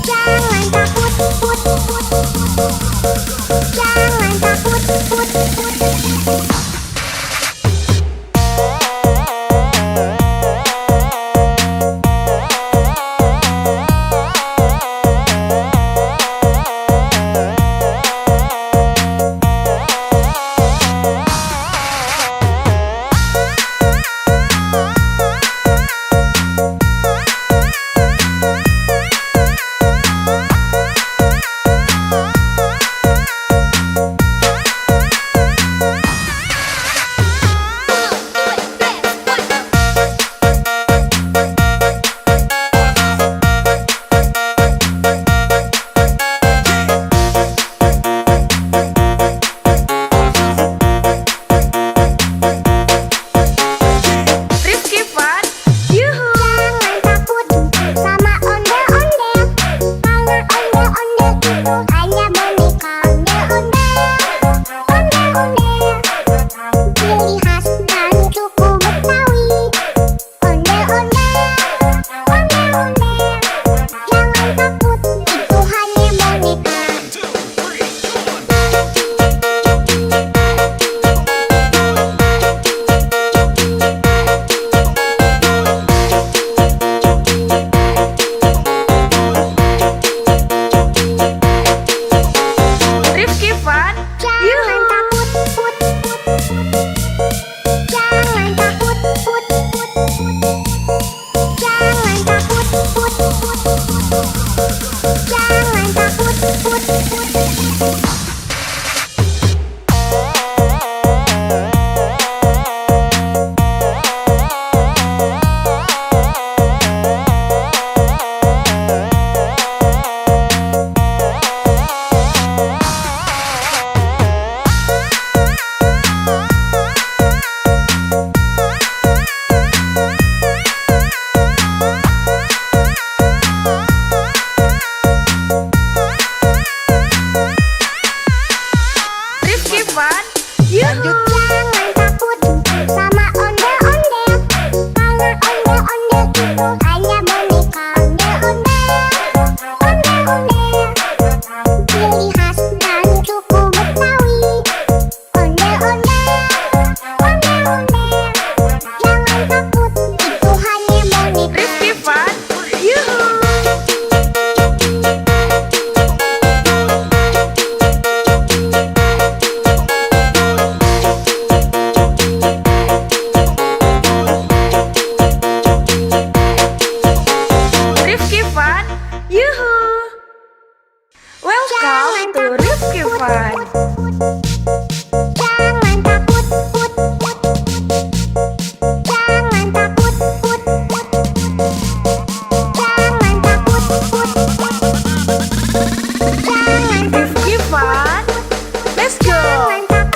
Jangan takut, put, put. Jangan takut, put, put. Rifki Fun. Yuhu. Jangan takut sama ondel-ondel. Karena ondel-ondel itu hanya boneka. Ondel-ondel, ondel-ondel. Ciri khas dari suku Betawi. Ondel-ondel, ondel-ondel. Jangan takut, itu hanya boneka. Rifki Fun. Jangan Yuhu. takut, put, put. Jangan takut, put, put. Jangan takut, put, put. Jangan takut, put, put. Rifki Fun. Yuhu. Jangan takut sama ondel-ondel. Karena ondel-ondel itu hanya boneka. Ondel-ondel, ondel-ondel. Ciri khas dari suku Betawi. Ondel-ondel, ondel-ondel. Jangan takut, itu hanya boneka. Rifki Fun. Yuhu. Rifki Fun. Yuhu. Welcome to Rifki Fun. Jangan takut, put, put. Jangan takut, put, put. Jangan takut, put, put. Jangan Rifki Fun. Let's go. Jangan takut.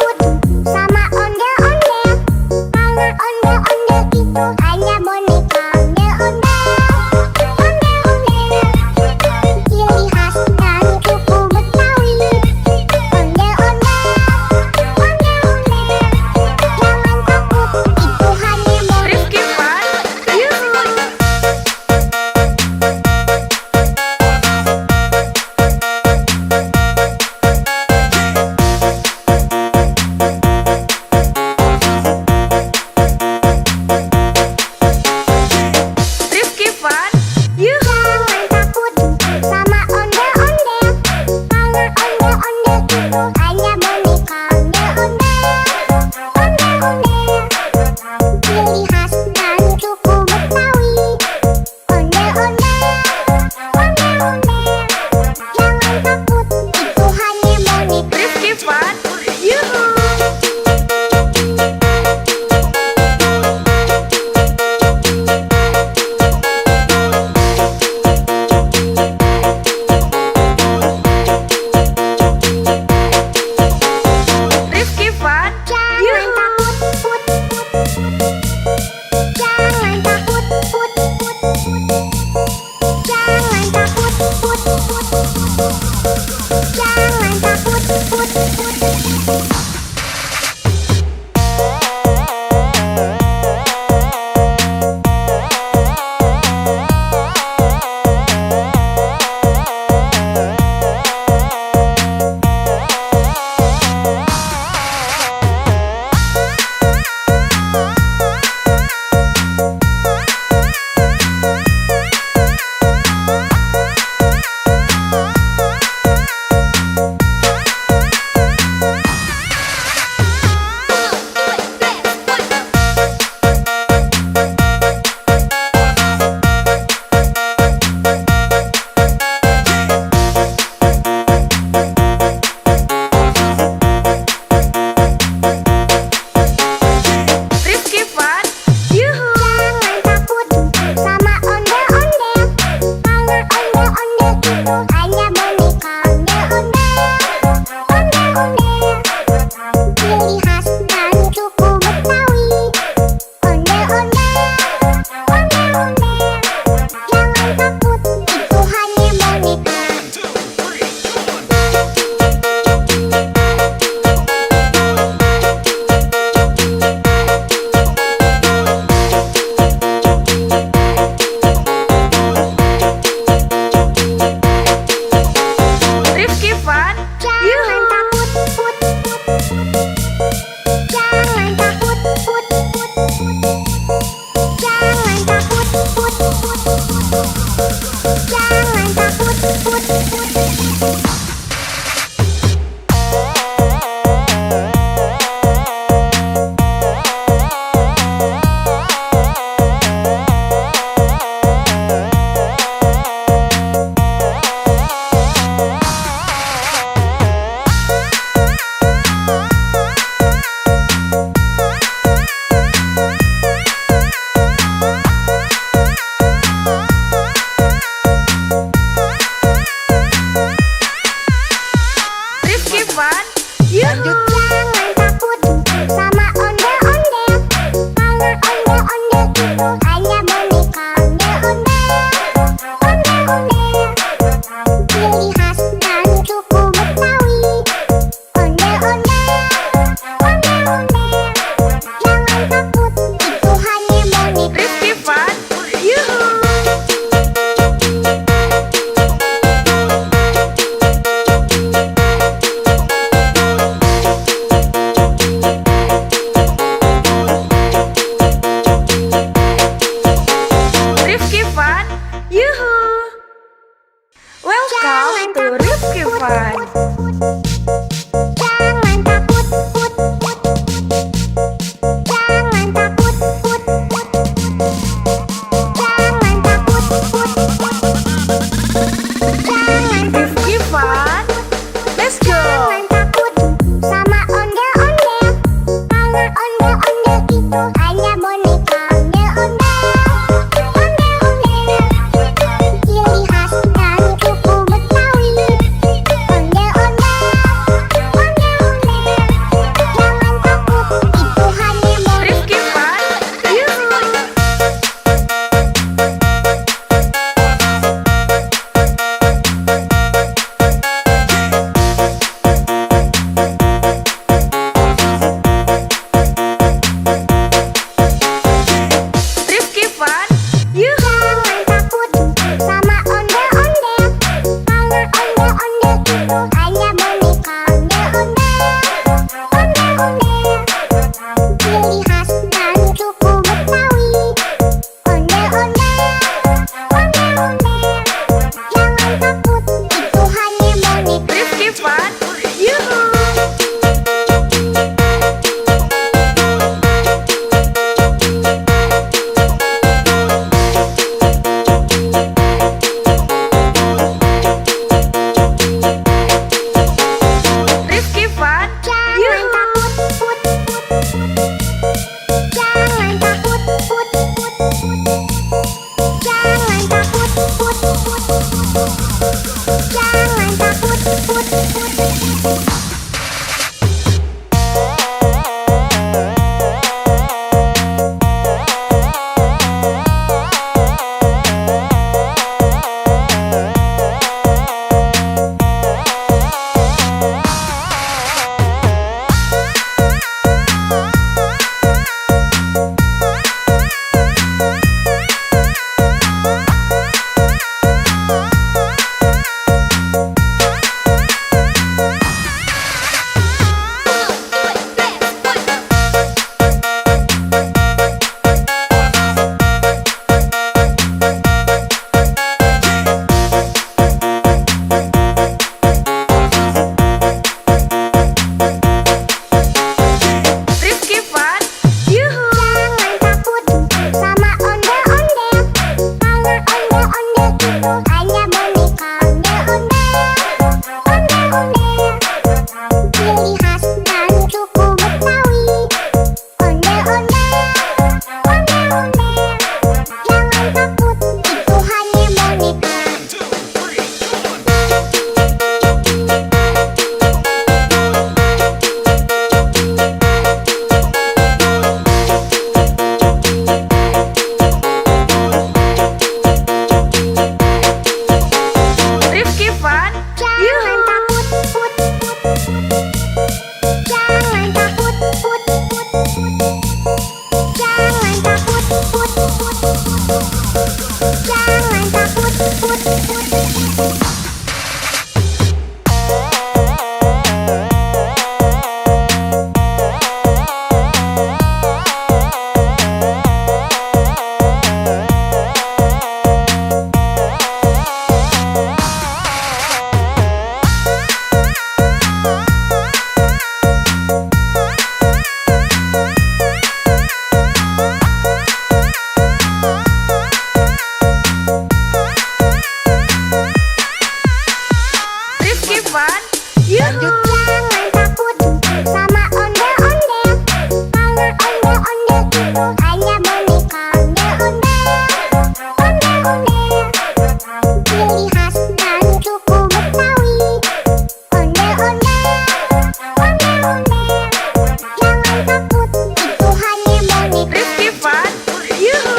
itu hanya boneka ondel-ondel. Ciri khas dari suku Betawi. Ondel-ondel. Jangan takut, itu hanya boneka. Rifki Fun, Jangan Yuhu. takut, put. Jangan takut, put. Jangan takut, put. Jangan takut, put. Rifki Fun, Yuhu. Jangan takut sama ondel-ondel. Karena ondel-ondel itu hanya boneka ondel-ondel. Ciri khas dari suku Betawi. Ondel-ondel. Jangan takut, itu hanya boneka. Rifki Fun, Yuhu. Rifki Fun, Yuhu. Welcome to Rifki Fun. Jangan takut, put. Jangan takut, put. Jangan takut, put. Jangan Rifki Fun, let's go. Jangan takut sama ondel-ondel. Karena ondel-ondel itu hanya boneka ondel-ondel. Ciri khas dari suku Betawi. Ondel-ondel. Yuhu. Jangan takut sama ondel-ondel, karena ondel-ondel itu hanya boneka. Ondel-ondel, ciri khas dan suku Betawi. Ondel-ondel, jangan takut, itu hanya boneka. Rifki Fun, yuhu.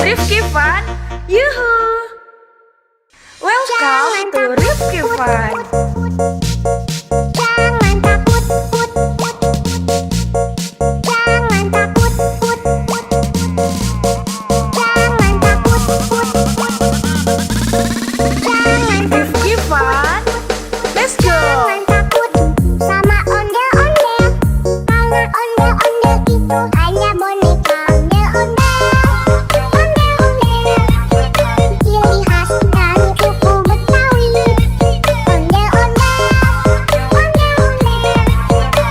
Rifki Fun, yuhu. Welcome to Rifki Fun. Jangan takut, jangan takut, jangan takut, jangan Rifki Fun, let's go. jangan takut sama ondel-ondel, karena ondel-ondel itu hanya boneka. Ondel-ondel, ciri khas dan suku Betawi. Ondel-ondel,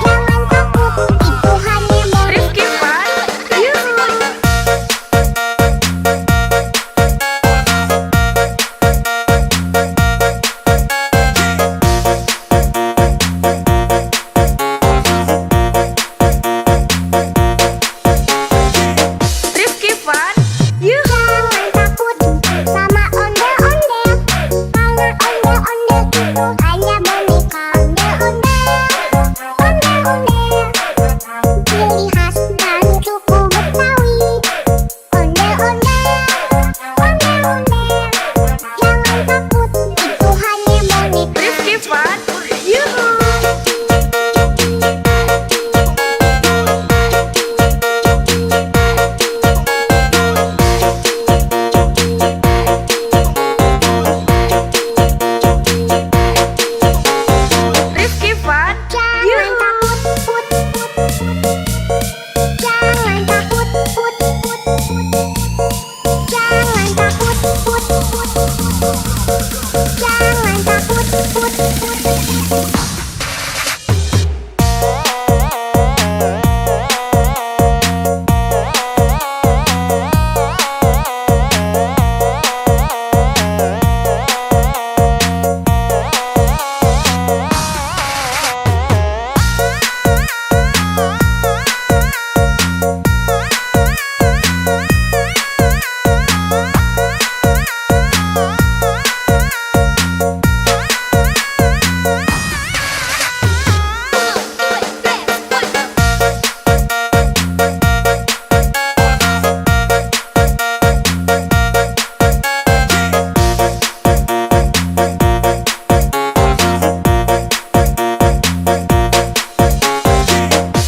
jangan takut, itu hanya boneka. Rifki Fun, yuhu. Rifki Fun, yuhu. Jangan takut sama ondel-ondel, karena ondel-ondel itu hanya boneka. Ondel-ondel, ciri khas dan suku Betawi. Ondel-ondel, jangan takut, itu hanya boneka. Rifki Fun, yuhu. Rifki Fun, Jangan yuhu. takut, jangan takut, jangan takut, jangan takut.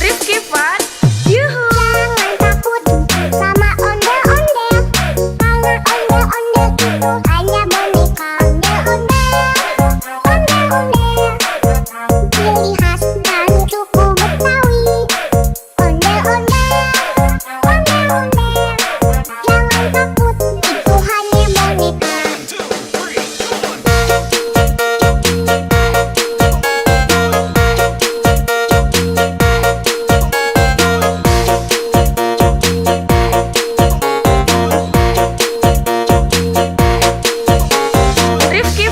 Rifki Fun, yuhu. Jangan takut sama ondel-ondel, karena ondel-ondel itu hanya boneka. Ondel-ondel, ciri khas dan suku Betawi. Ondel-ondel, jangan takut, itu hanya boneka. Rifki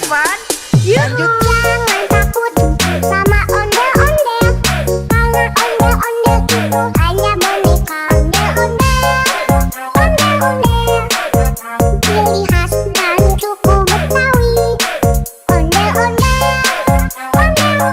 Fun, Jangan yuhu. takut, jangan takut, jangan takut, jangan takut.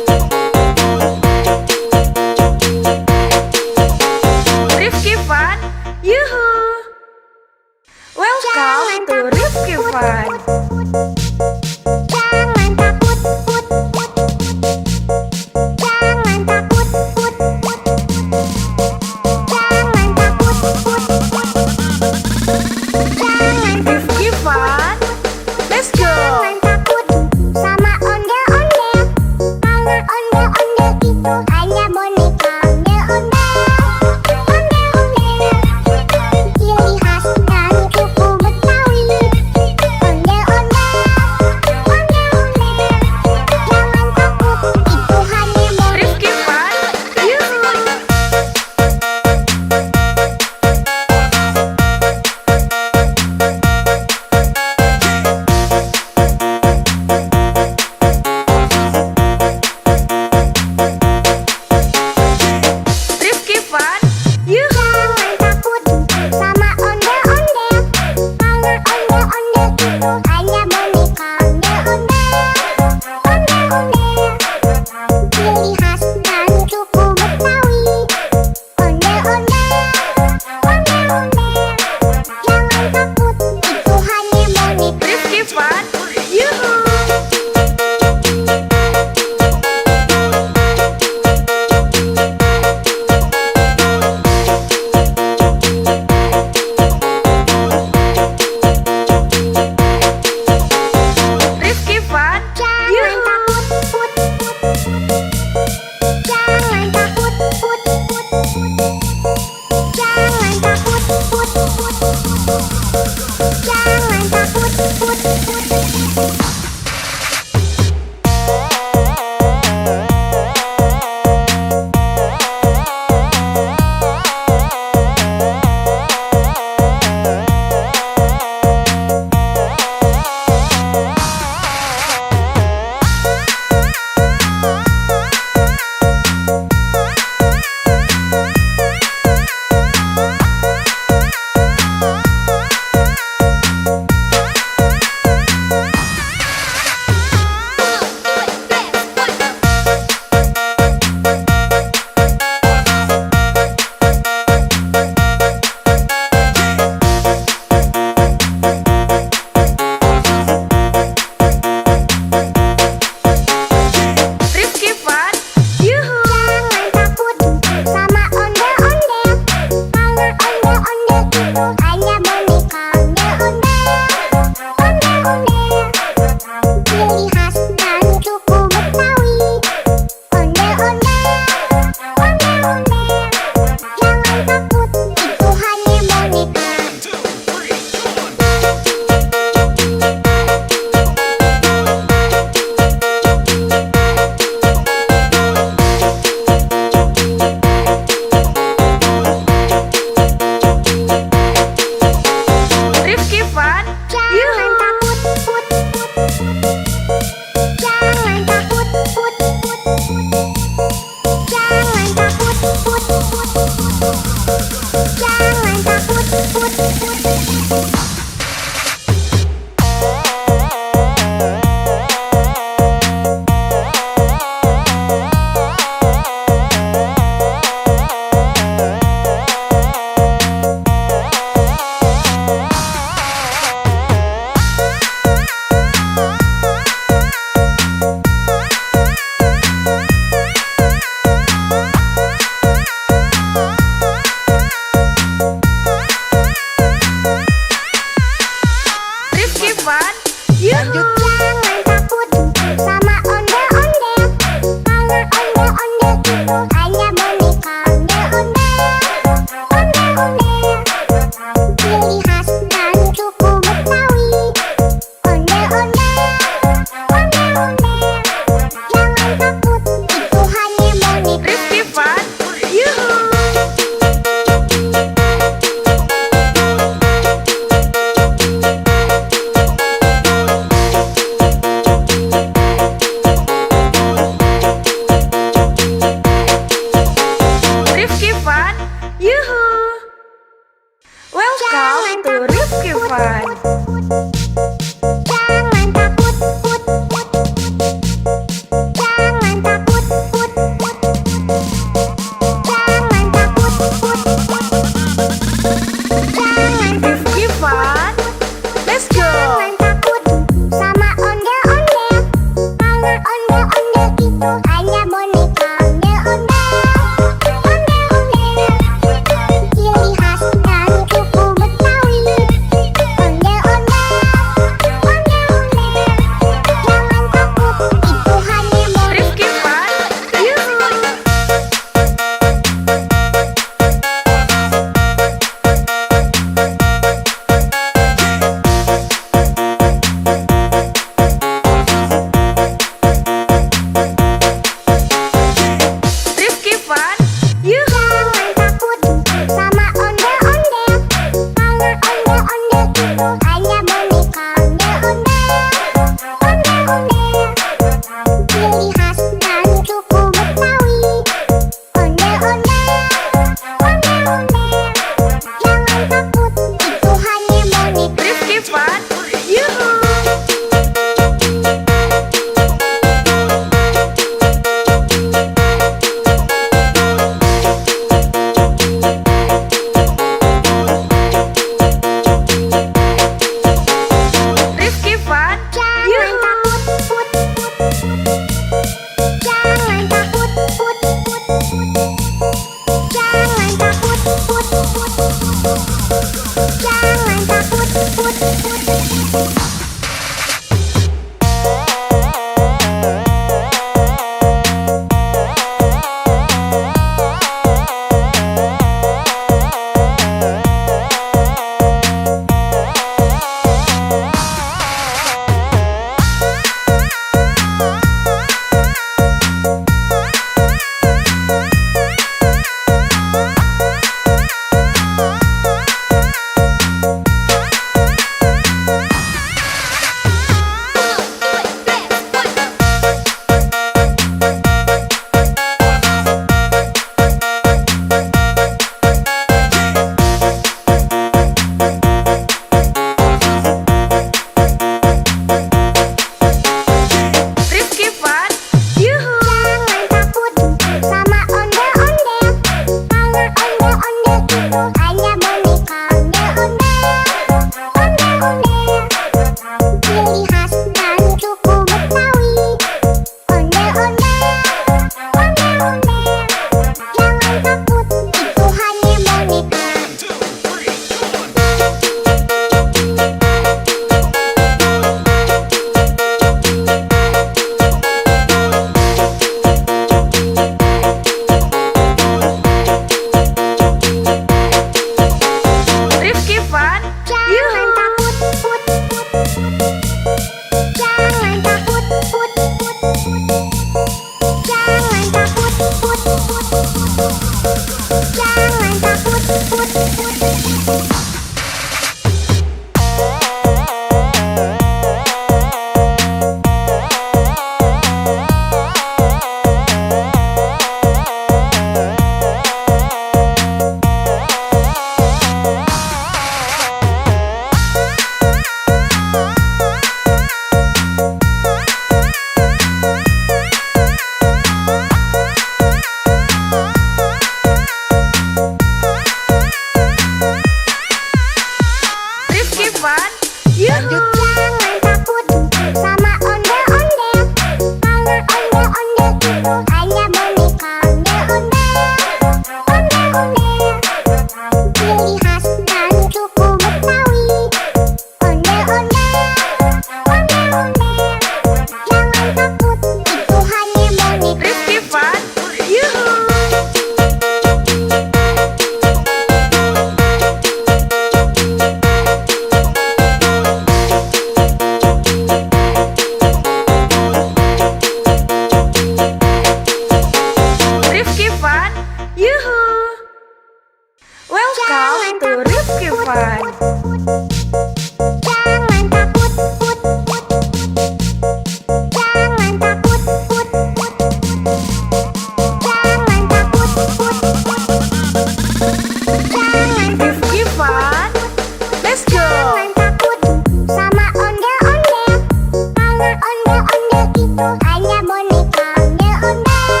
hanya boneka ondel-ondel.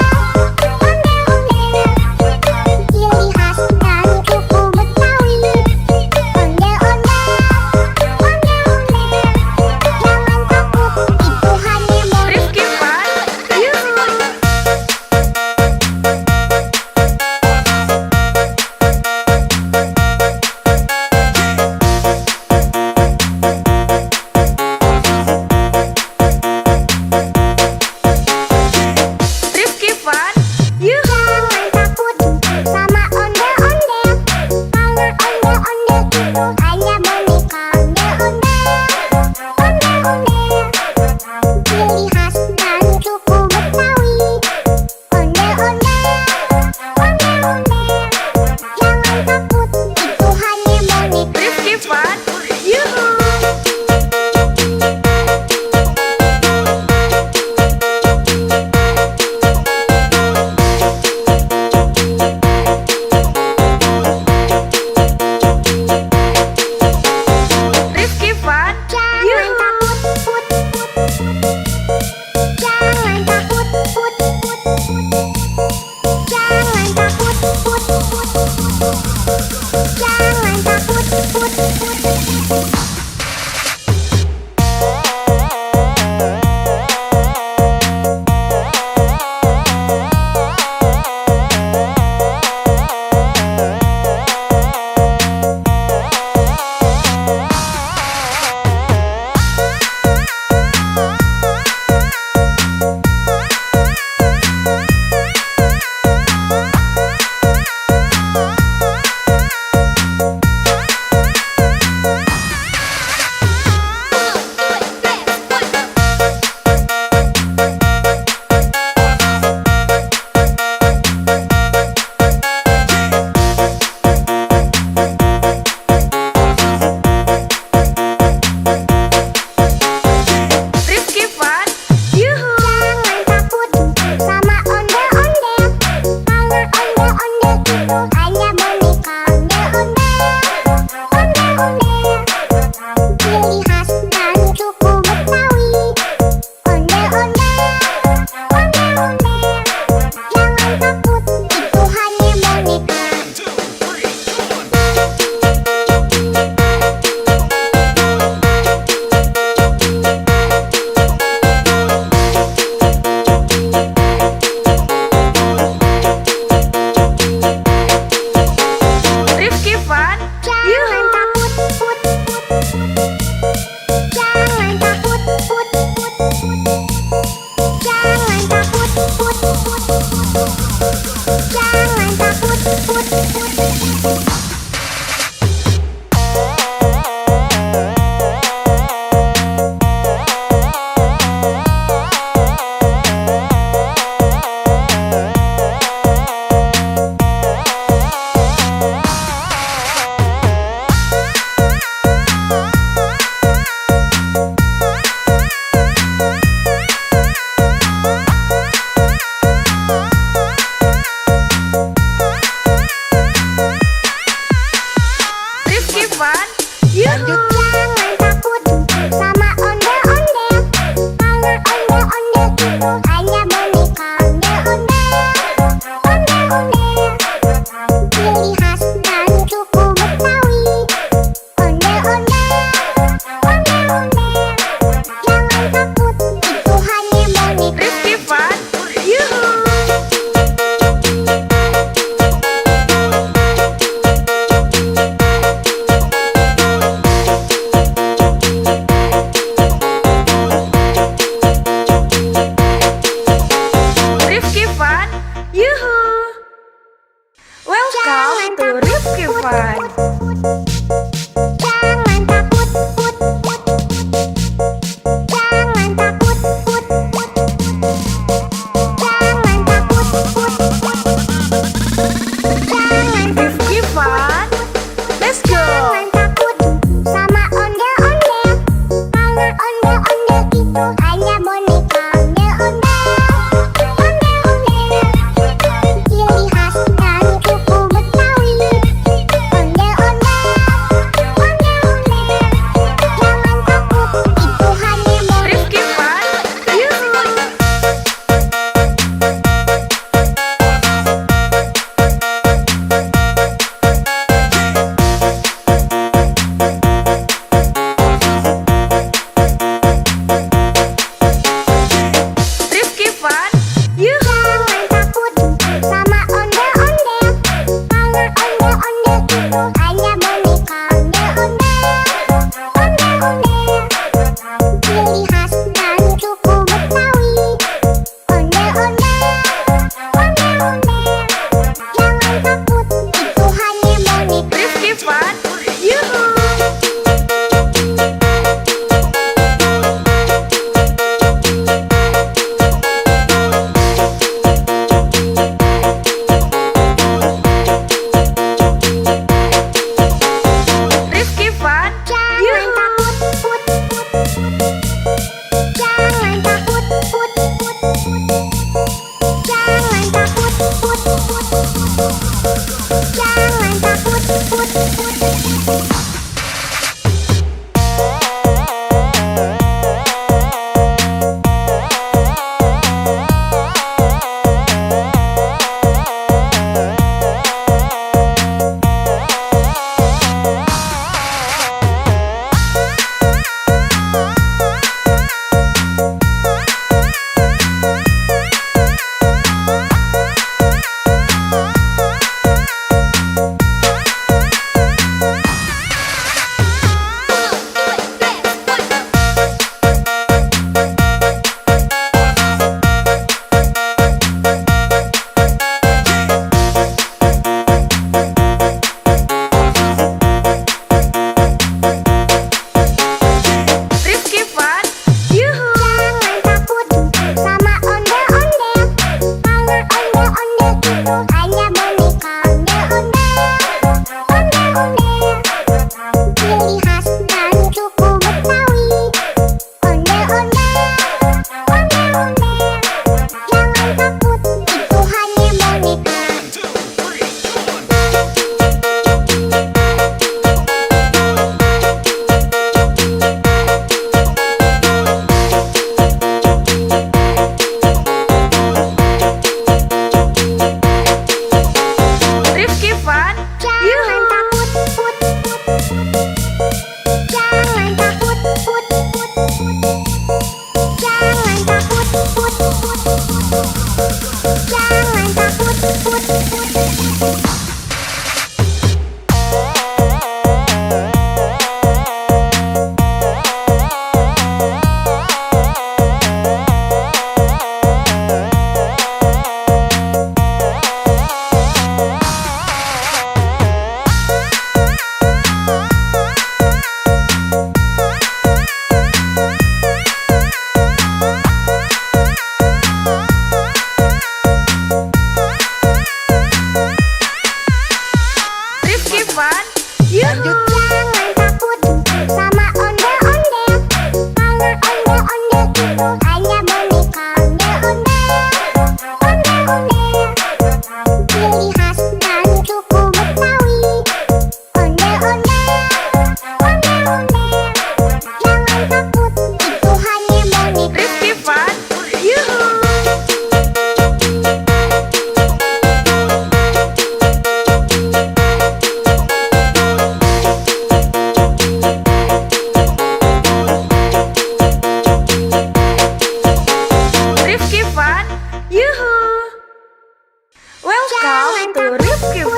Ciri khas dari suku Betawi. Ondel-ondel. Jangan takut, itu hanya boneka. Rifki Fun, yuhu.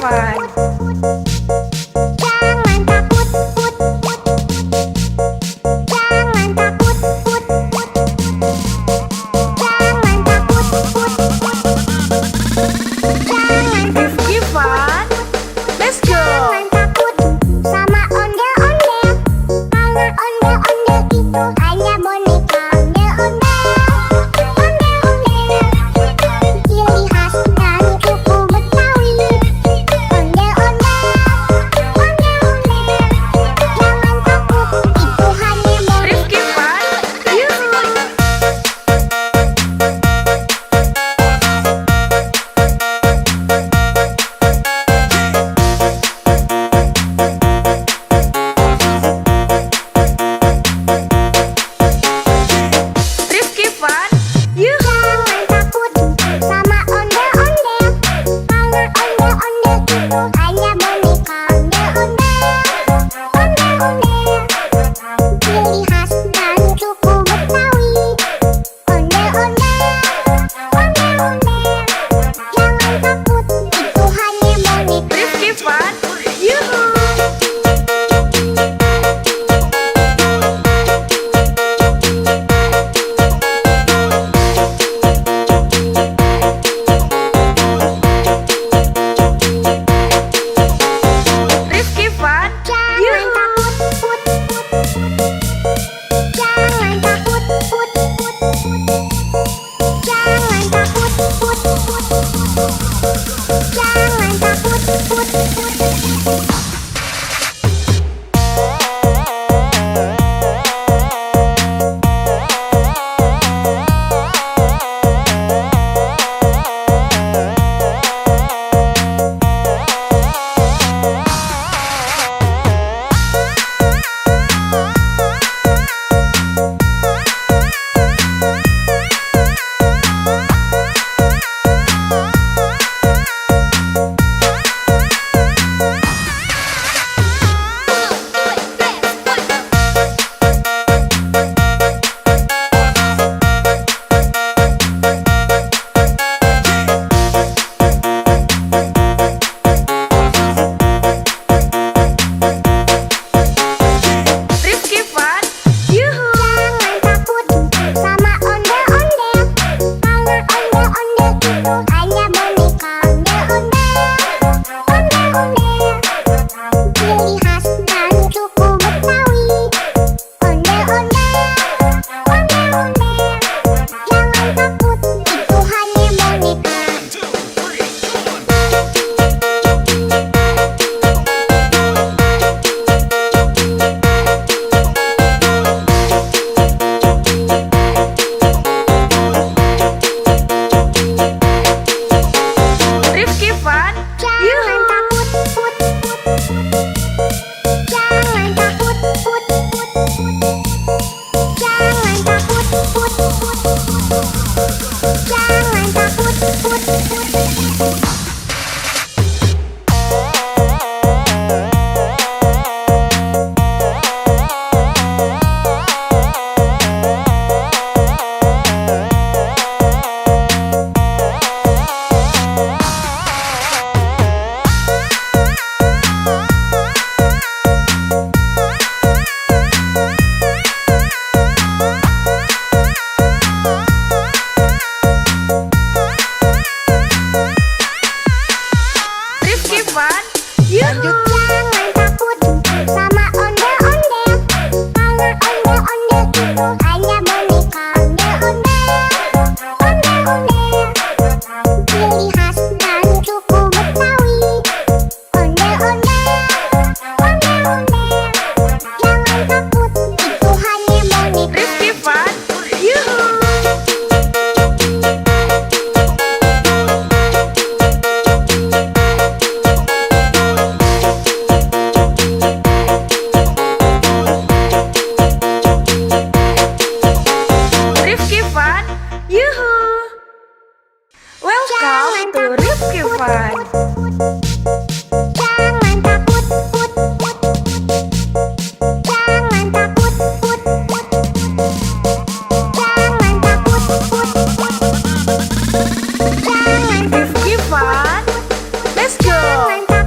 Fun. Jangan takut, put, put. Jangan takut, put, put. Jangan takut, put, put. Jangan Rifki Fun. Let's go. Jangan takut sama ondel-ondel. Karena ondel-ondel itu hanya boneka ondel-ondel. Ondel-ondel, ciri khas dari suku Betawi. Ondel-ondel, ondel-ondel. Jangan takut, itu hanya boneka. Rifki Fun. Yuhu. Rifki Fun. Yuhu. Jangan takut sama ondel-ondel. Karena ondel-ondel itu hanya boneka ondel-ondel. Ondel-ondel, ciri khas dari suku Betawi. Ondel-ondel, ondel-ondel. Jangan takut, itu hanya boneka. Rifki Fun. Yuhu. Rifki Fun. Jangan Yuhu. takut, put, put. Jangan takut, put, put. Jangan takut, put, put. Jangan takut, put, put. Rifki Fun. Yuhu. Jangan takut sama ondel-ondel. Karena ondel-ondel itu hanya boneka ondel-ondel. Ondel-ondel, ciri khas dari suku Betawi. Ondel-ondel, ondel-ondel. Jangan takut, itu hanya boneka. Rifki Fun. Jangan Yuhu. takut, put, put. Jangan takut, put, put. Jangan takut, put, put. Jangan takut, put, put. Rifki Fun. Yuhu. Jangan takut sama ondel-ondel. Karena ondel-ondel itu hanya boneka ondel-ondel. Ondel-ondel, ciri khas dari suku Betawi. Ondel-ondel, ondel-ondel. Jangan takut, itu hanya boneka. Rifki Fun. Yuhu. Rifki Fun. Yuhu. Welcome to Rifki Fun. Jangan takut, put, put. Jangan takut, put, put. Jangan takut, put, put. Jangan Rifki Fun. Let's go. Jangan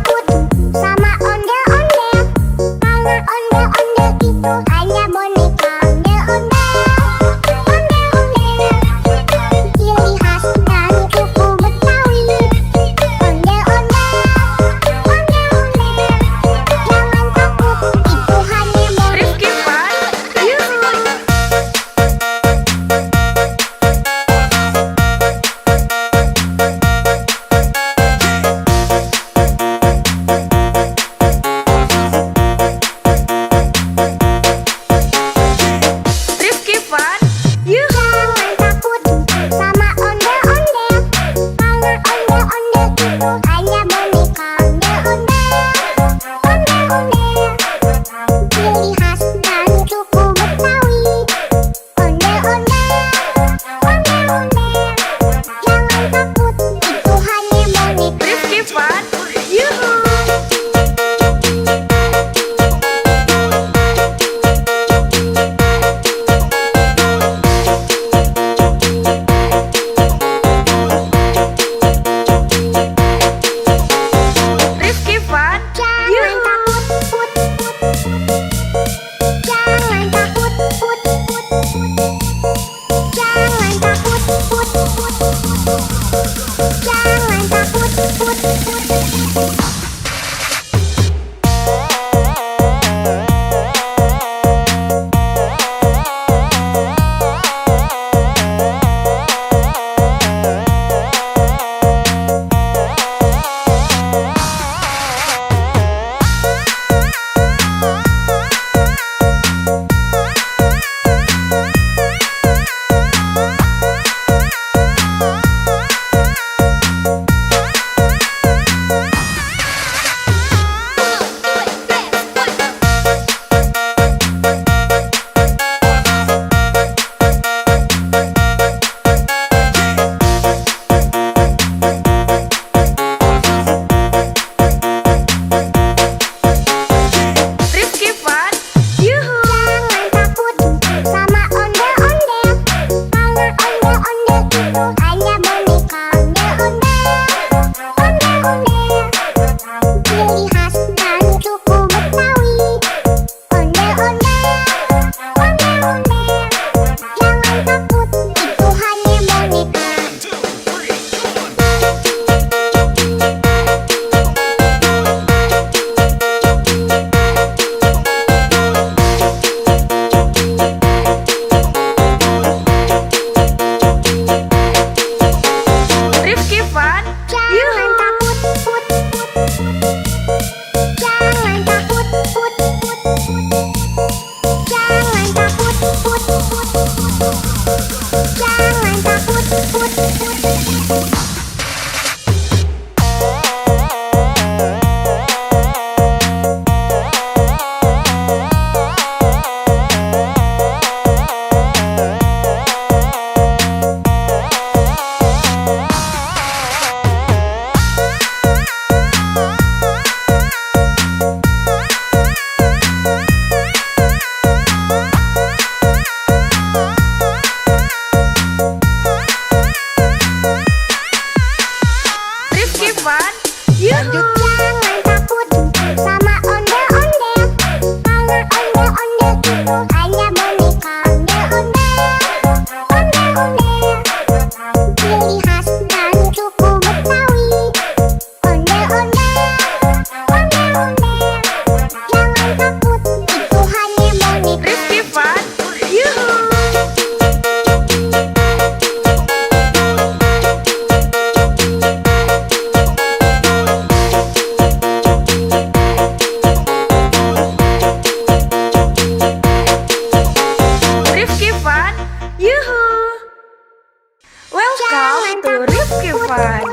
to Rifki Fun.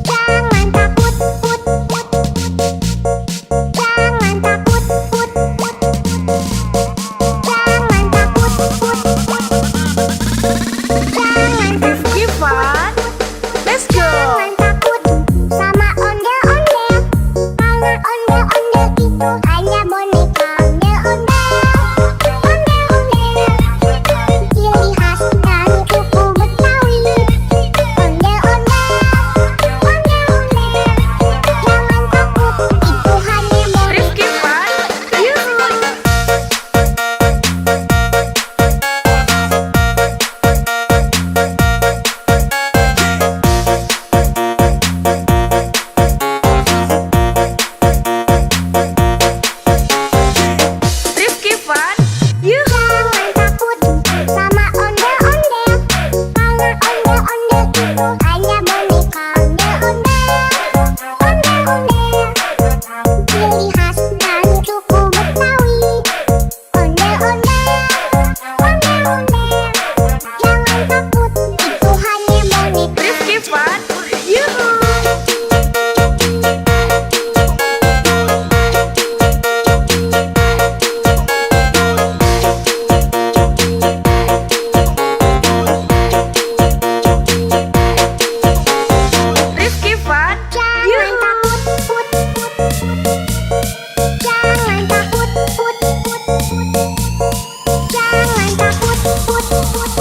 Jangan takut, put, put. Jangan takut, put, put. Jangan takut, put, put. Jangan Rifki Fun. Let's go. Jangan takut sama ondel-ondel. Karena ondel-ondel itu hanya boneka. Ondel-ondel, ondel-ondel. Ciri khas dari suku Betawi. Ondel-ondel, ondel-ondel. Jangan takut, itu hanya boneka. Rifki Fun. Yuhu. Rifki Fun. Yuhu. Jangan takut sama ondel-ondel. Karena ondel-ondel itu hanya boneka. Ondel-ondel, ondel-ondel. Ciri khas dari suku Betawi. Ondel-ondel, ondel-ondel. Jangan takut, itu hanya boneka. Rifki Fun. Yuhu. Rifki Fun. Jangan Yuhu. takut, put, put. Jangan takut, put, put. Jangan takut, put, put.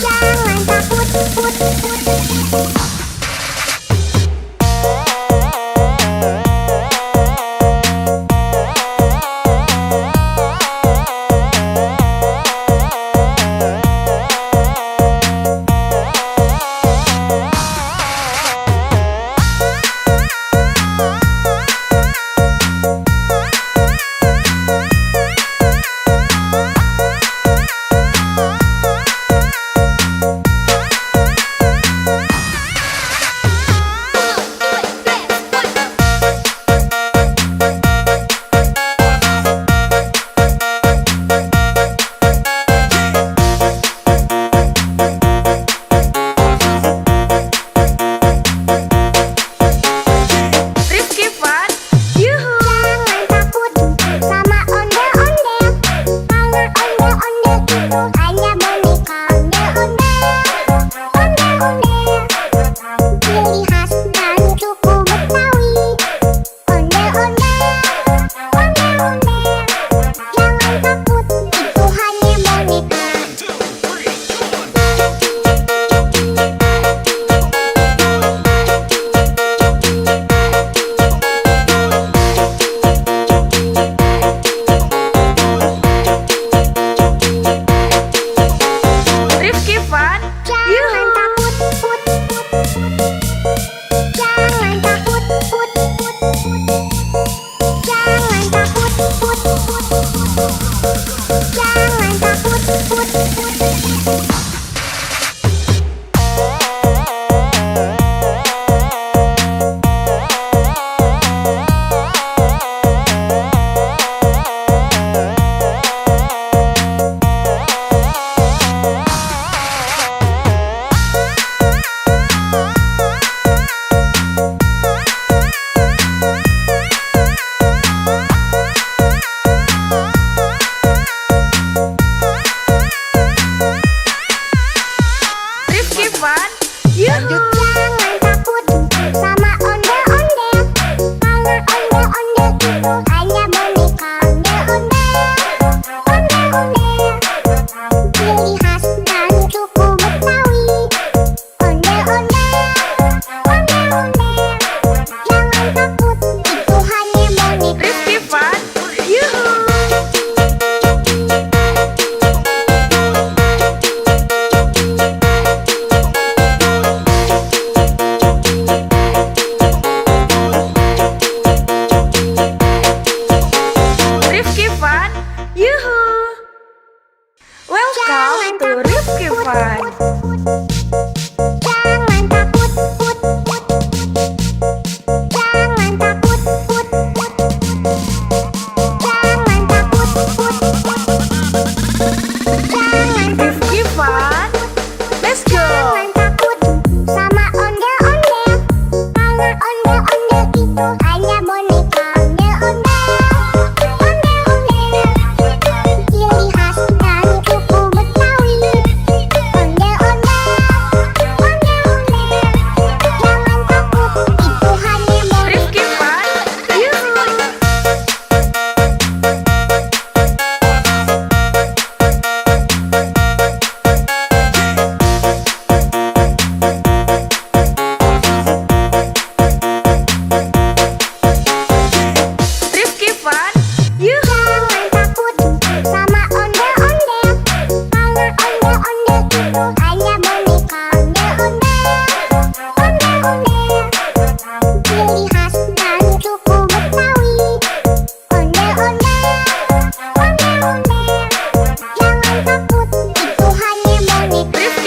Jangan takut, put, put. Rifki Fun. Yuhu. Jangan takut sama ondel-ondel. Karena ondel-ondel itu hanya boneka. Ondel-ondel, ondel-ondel. Ciri khas dari suku Betawi. Ondel-ondel, ondel-ondel. Jangan takut, itu hanya boneka. Rifki Fun. Jangan Yuhu. takut, put, put. Jangan takut, put, put. Jangan takut, put, put. Jangan takut, put, put. Rifki Fun. Yuhu. Jangan takut sama ondel-ondel. Karena ondel-ondel itu hanya boneka. Ondel-ondel, ondel-ondel. Ciri khas dari suku Betawi. Ondel-ondel, ondel-ondel. Jangan takut, itu hanya boneka. Rifki Fun. Yuhu.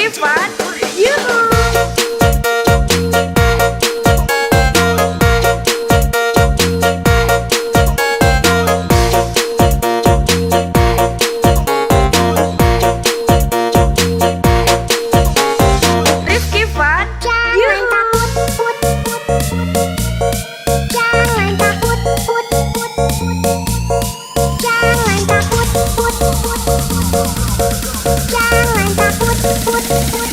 Rifki Fun, yuhu. Rifki Fun, Jangan yuhu. takut, put, put. Jangan takut, put, put. Jangan takut, put, put. Jangan takut, put, put.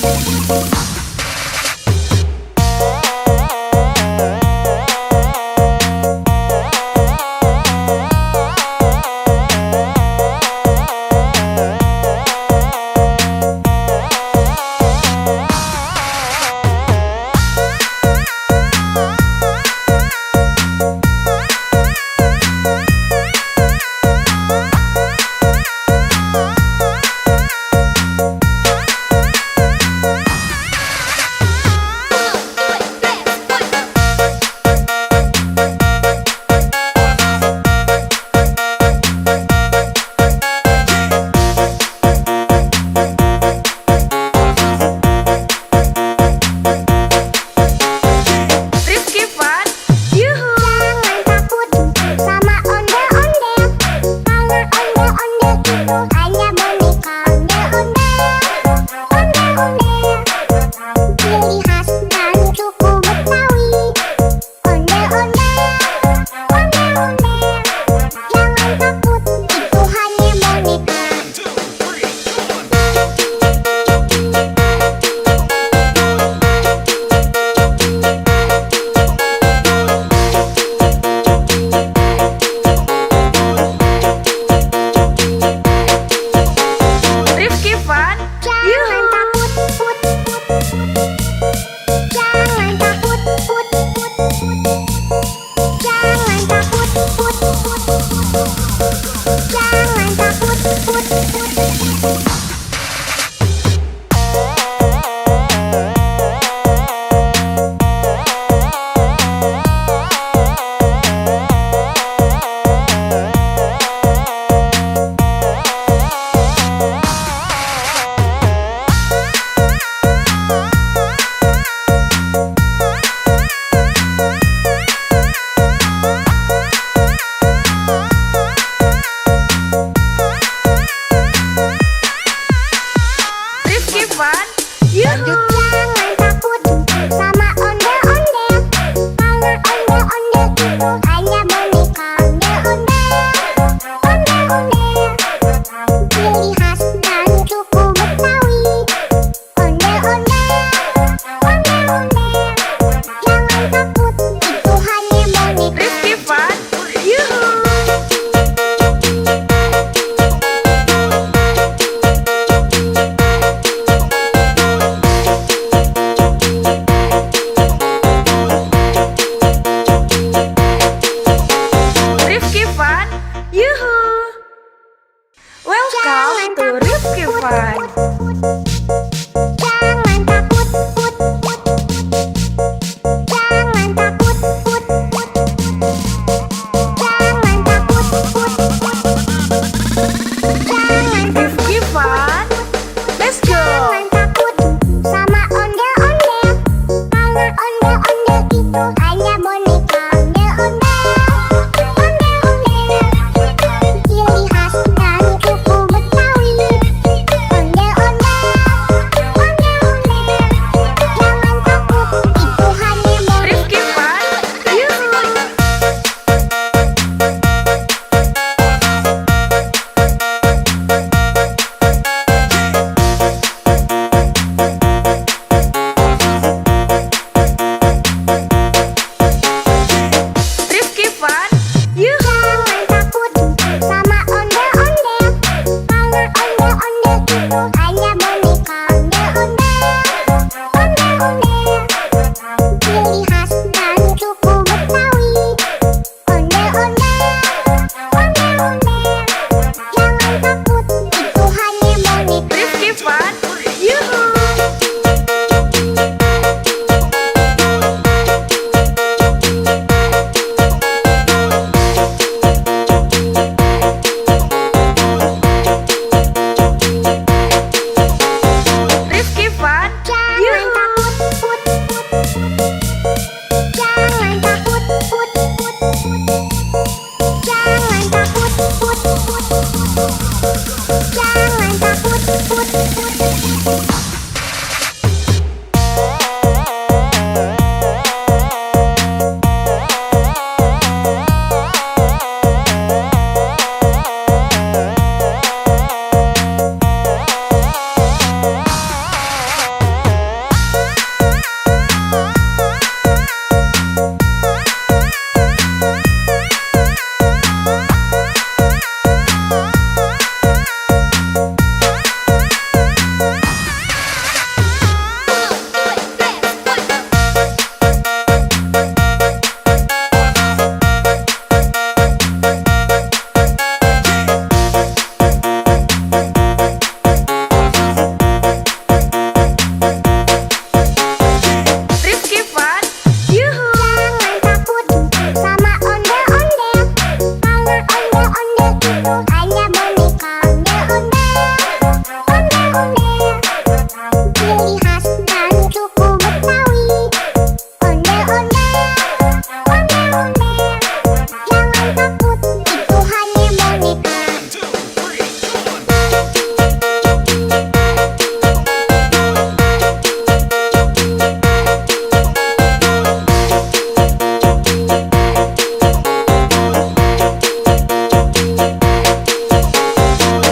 Rifki Fun, yuhu. Jangan takut sama ondel-ondel, karena ondel-ondel itu hanya boneka. Ondel-ondel, ciri khas dan suku Betawi. Ondel-ondel, jangan takut, itu hanya boneka. Rifki Fun, Jangan yuhu. takut, put, put. Jangan takut, put, put. Jangan takut, put, put. Jangan takut, put, put. Rifki Fun, yuhu. Jangan takut sama ondel-ondel, karena ondel-ondel itu hanya boneka. Ondel-ondel, ciri khas dan suku Betawi. Ondel-ondel, jangan takut, itu hanya boneka. Rifki Fun, yuhu. lihat dari suku Betawi. Ondel-ondel, ondel-ondel, jangan takut, itu hanya boneka.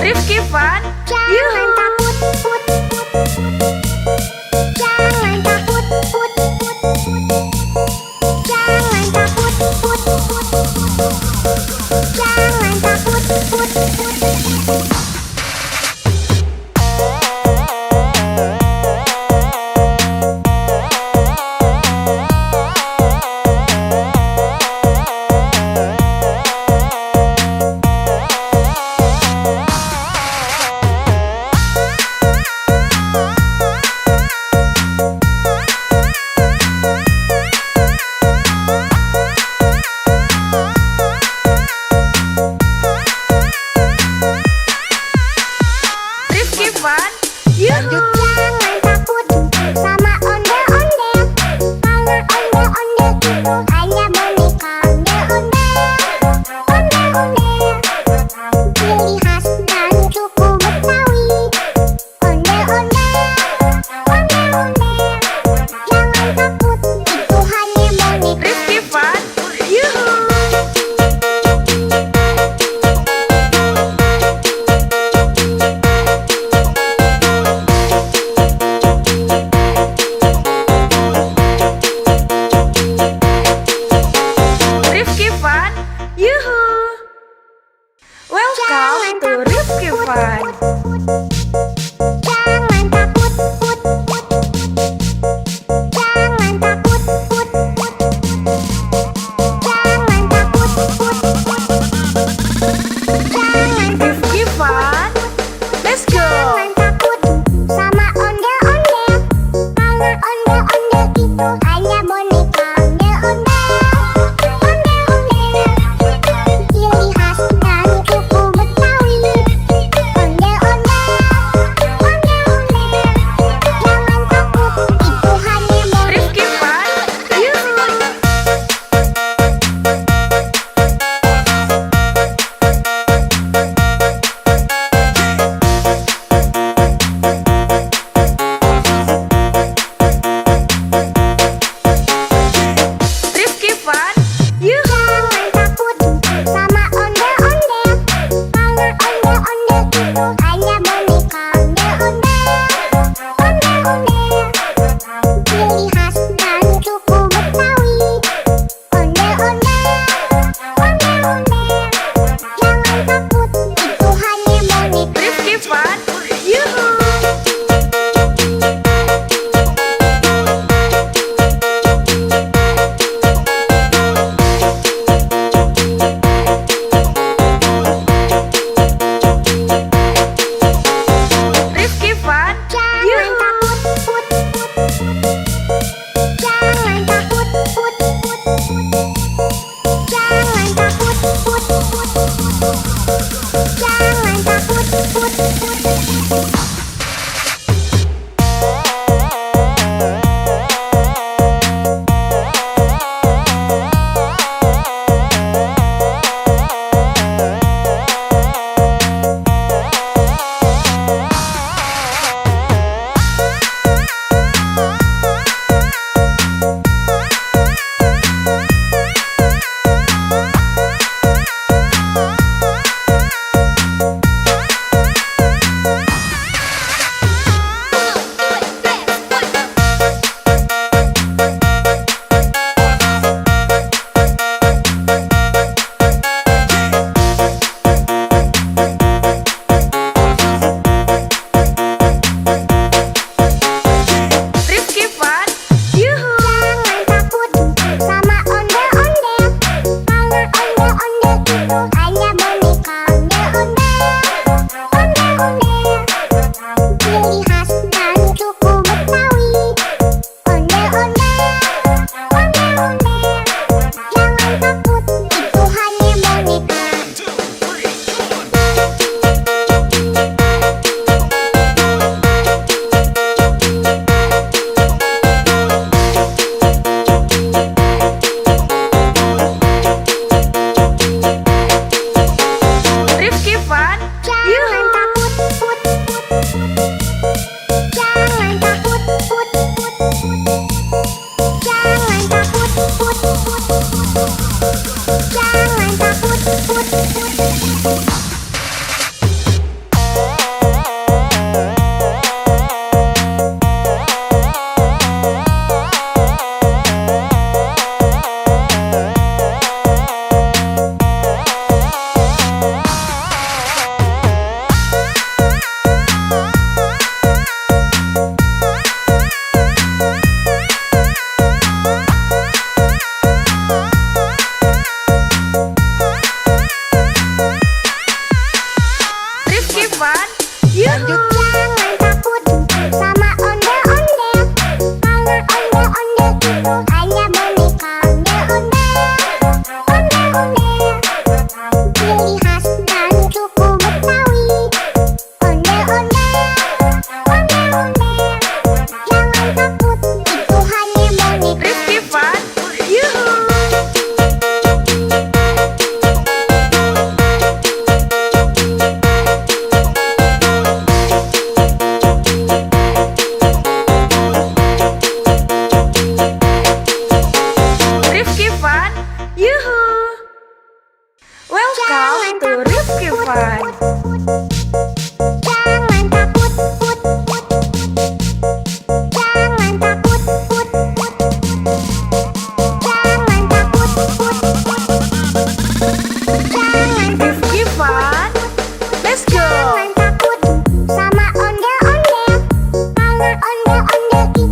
Rifki Fun, Jangan yuhu. takut, put, put.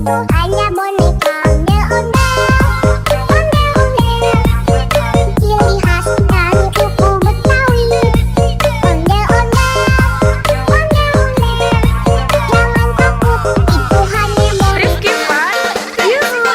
itu hanya boneka ondel-ondel, ciri khas dari suku Betawi. Ondel-ondel, jangan takut, itu hanya boneka. Rifki Fun, yuhu.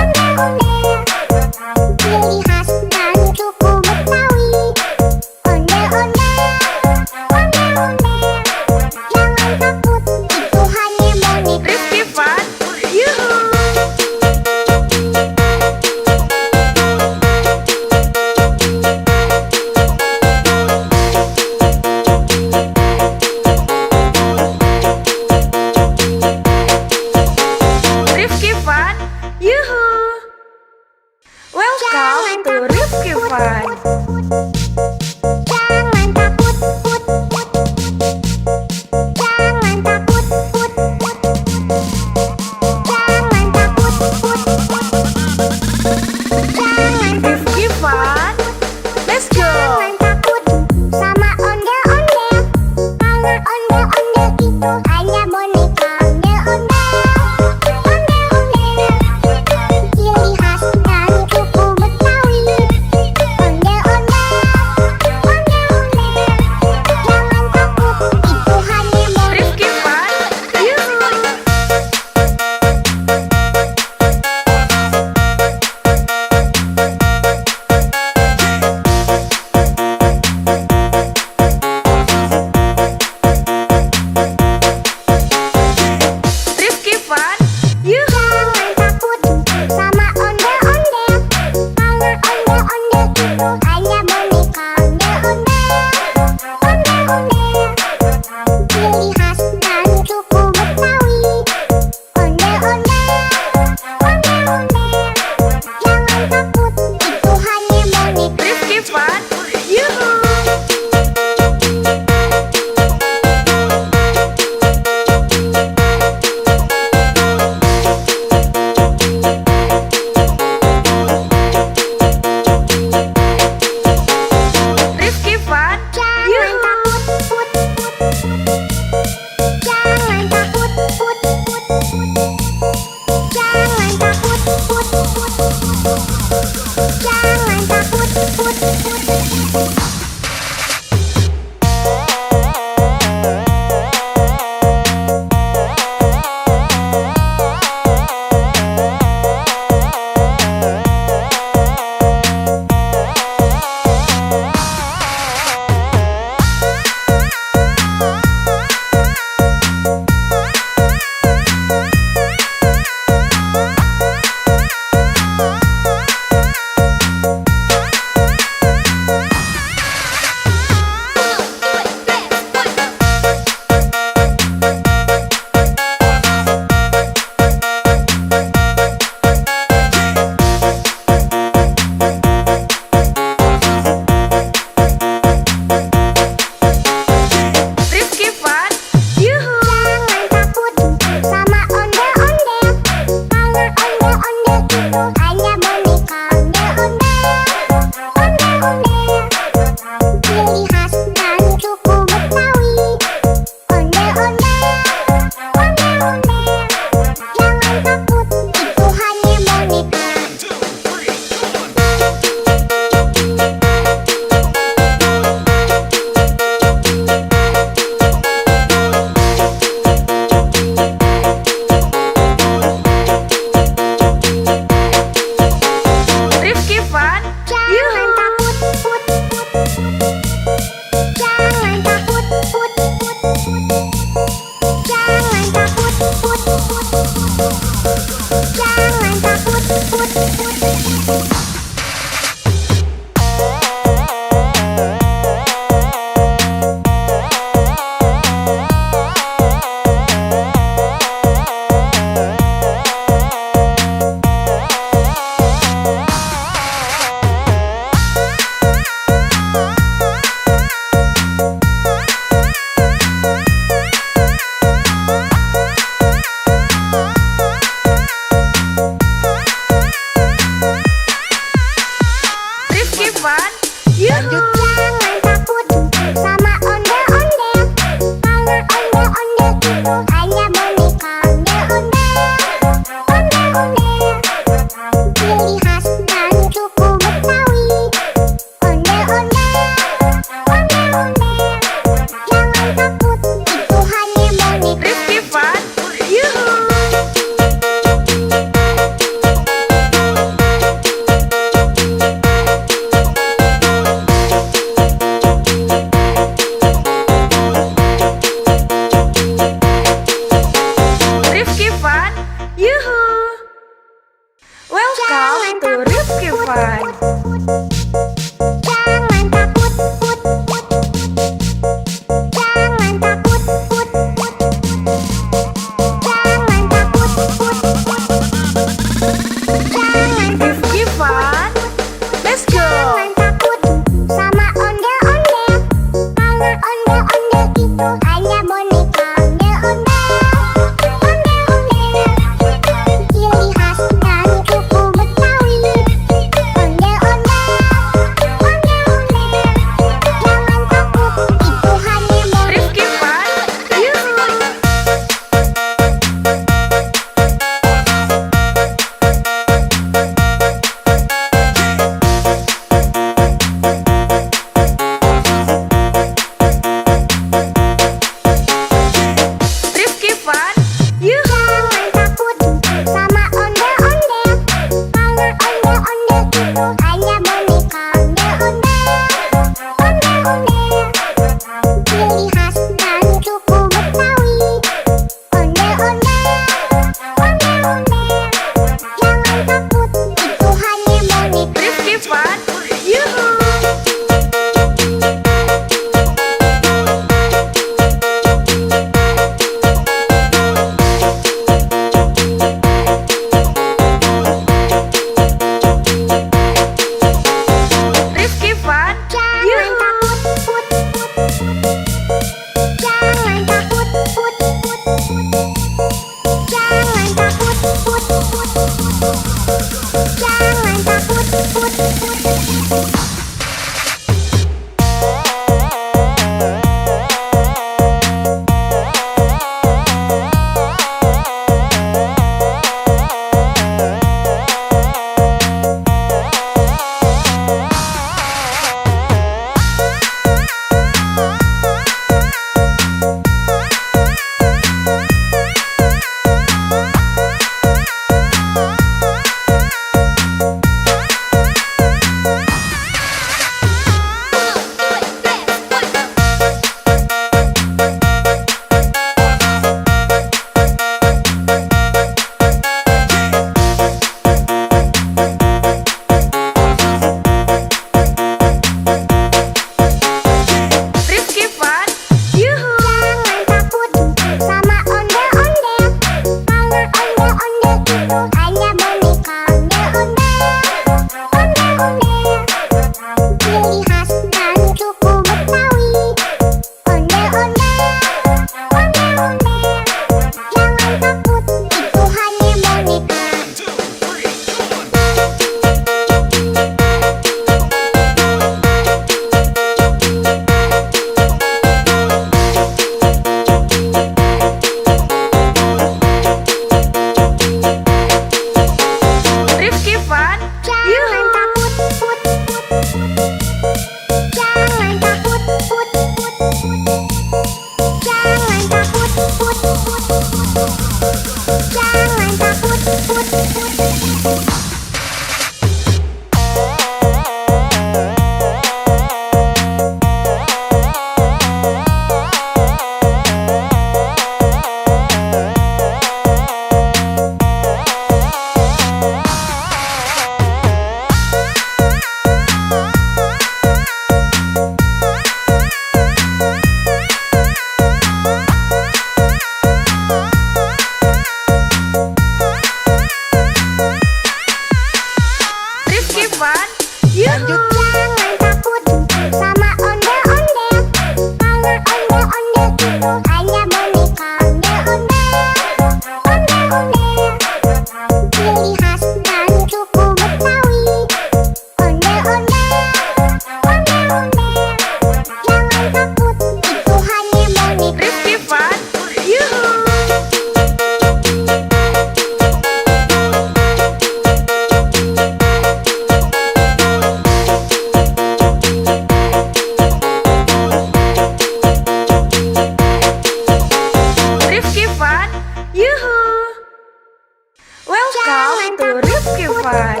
to Rifki Fun.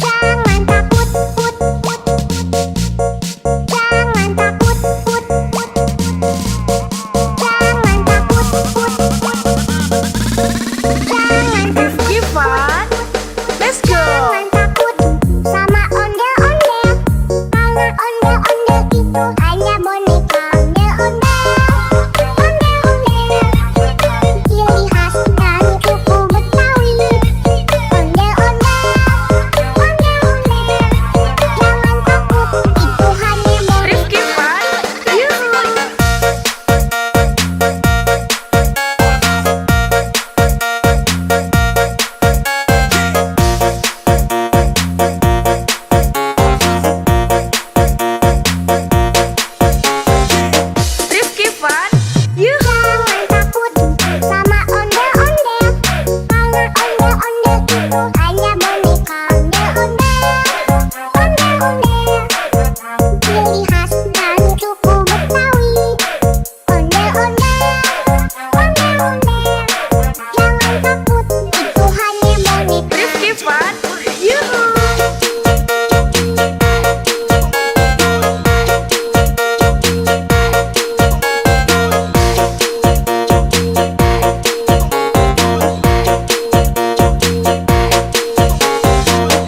Jangan takut, put, put. Jangan takut, put, put. Jangan takut, put, put. Jangan Rifki Fun. Let's go. Jangan takut sama ondel-ondel. Karena ondel-ondel itu hanya boneka. Ondel-ondel, ondel-ondel. Ciri khas dari suku Betawi. Ondel-ondel, ondel-ondel. Jangan takut, itu hanya boneka. Rifki Fun. Yuhu. Rifki Fun. Yuhu. Jangan takut sama ondel-ondel. Karena ondel-ondel itu hanya boneka. Ondel-ondel, ondel-ondel. Ciri khas dari suku Betawi. Ondel-ondel, ondel-ondel. Jangan takut, itu hanya boneka. Rifki Fun. Yuhu.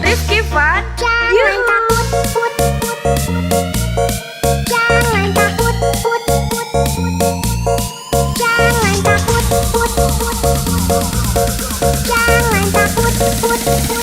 Rifki Fun. Jangan Yuhu. takut, put, put. Jangan takut, put, put. Jangan takut, put, put. Jangan takut, put, put.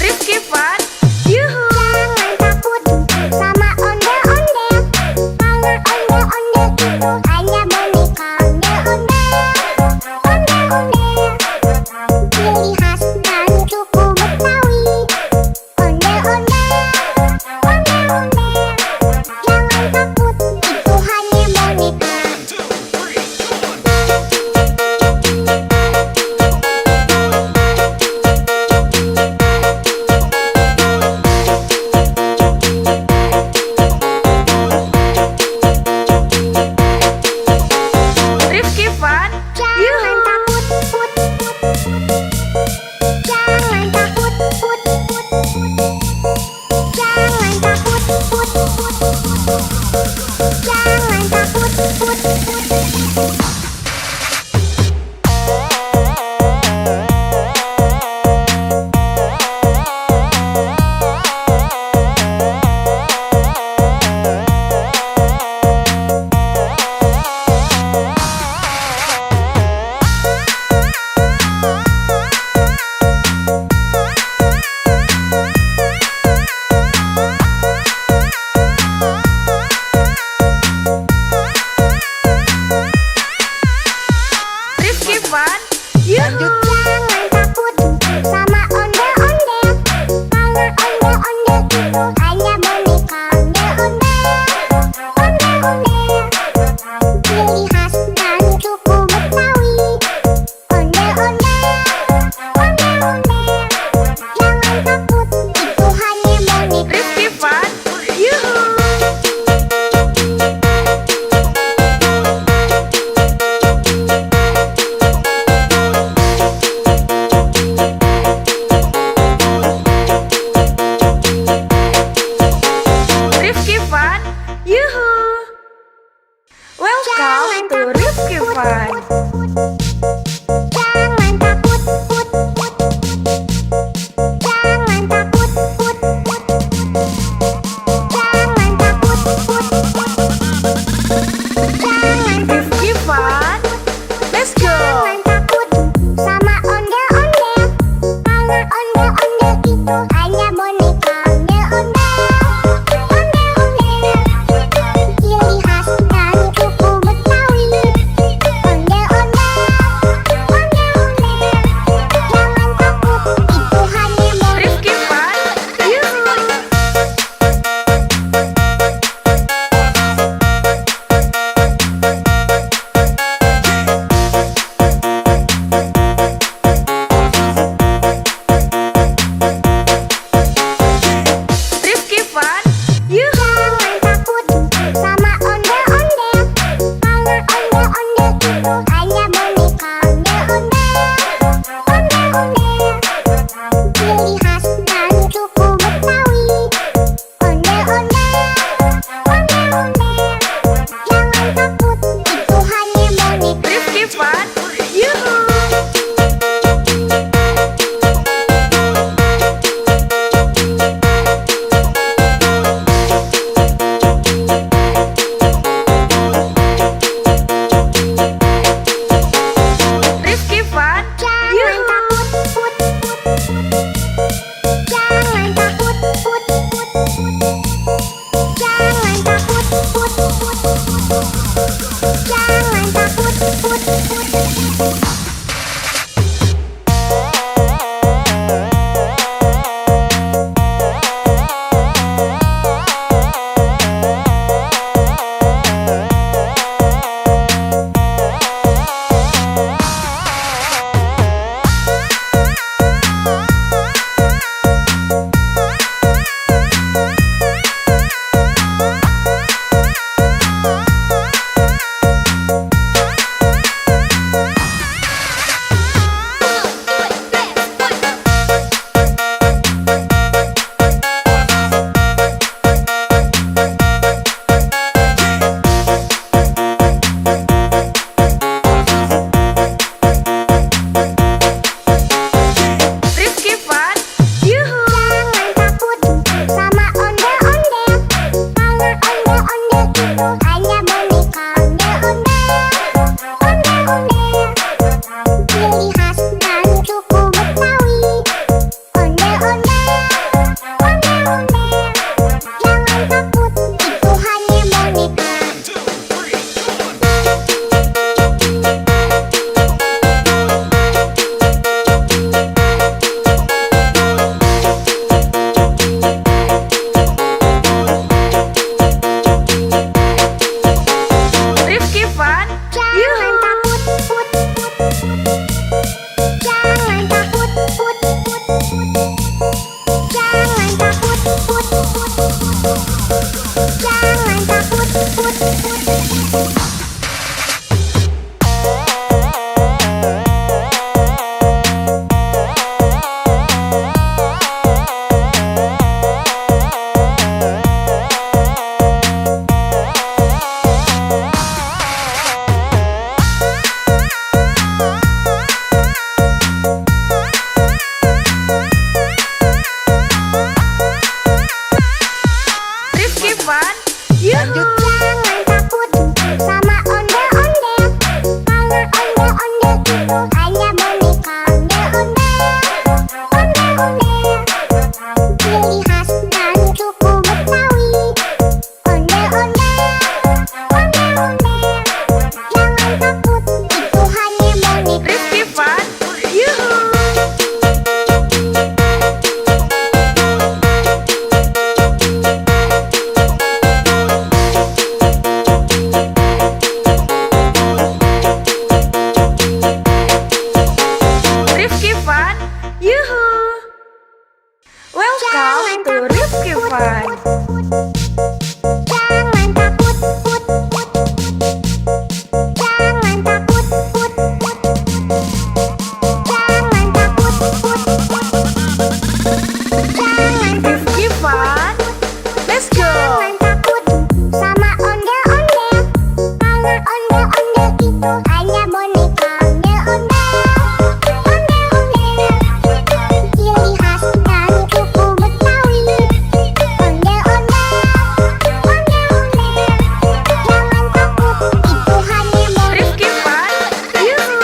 Rifki Fun. Yuhu. Jangan takut sama ondel-ondel. Karena ondel-ondel itu hanya boneka. Ondel-ondel, ondel-ondel. Ciri khas dari suku Betawi. Ondel-ondel, ondel-ondel. Jangan takut, itu hanya boneka. Rifki Fun. Jangan Yuhu. takut, put, put. Jangan takut, put, put. Jangan takut, put, put. Jangan takut, put, put. Rifki Fun. Yuhu. Jangan takut sama ondel-ondel. Karena ondel-ondel itu hanya boneka. Ondel-ondel, ondel-ondel. Ciri khas dari suku Betawi. Ondel-ondel, ondel-ondel. Jangan takut, itu hanya boneka. Rifki Fun. Yuhu. Rifki Fun. Yuhu. Welcome to Rifki Fun. Jangan takut, put, put. Jangan takut, put, put. Jangan takut, put, put. Jangan Rifki Fun. Let's itu hanya boneka ondel-ondel. Ciri khas dari suku Betawi. Ondel-ondel. Jangan takut, itu hanya boneka. Rifki Fun, Yuhu.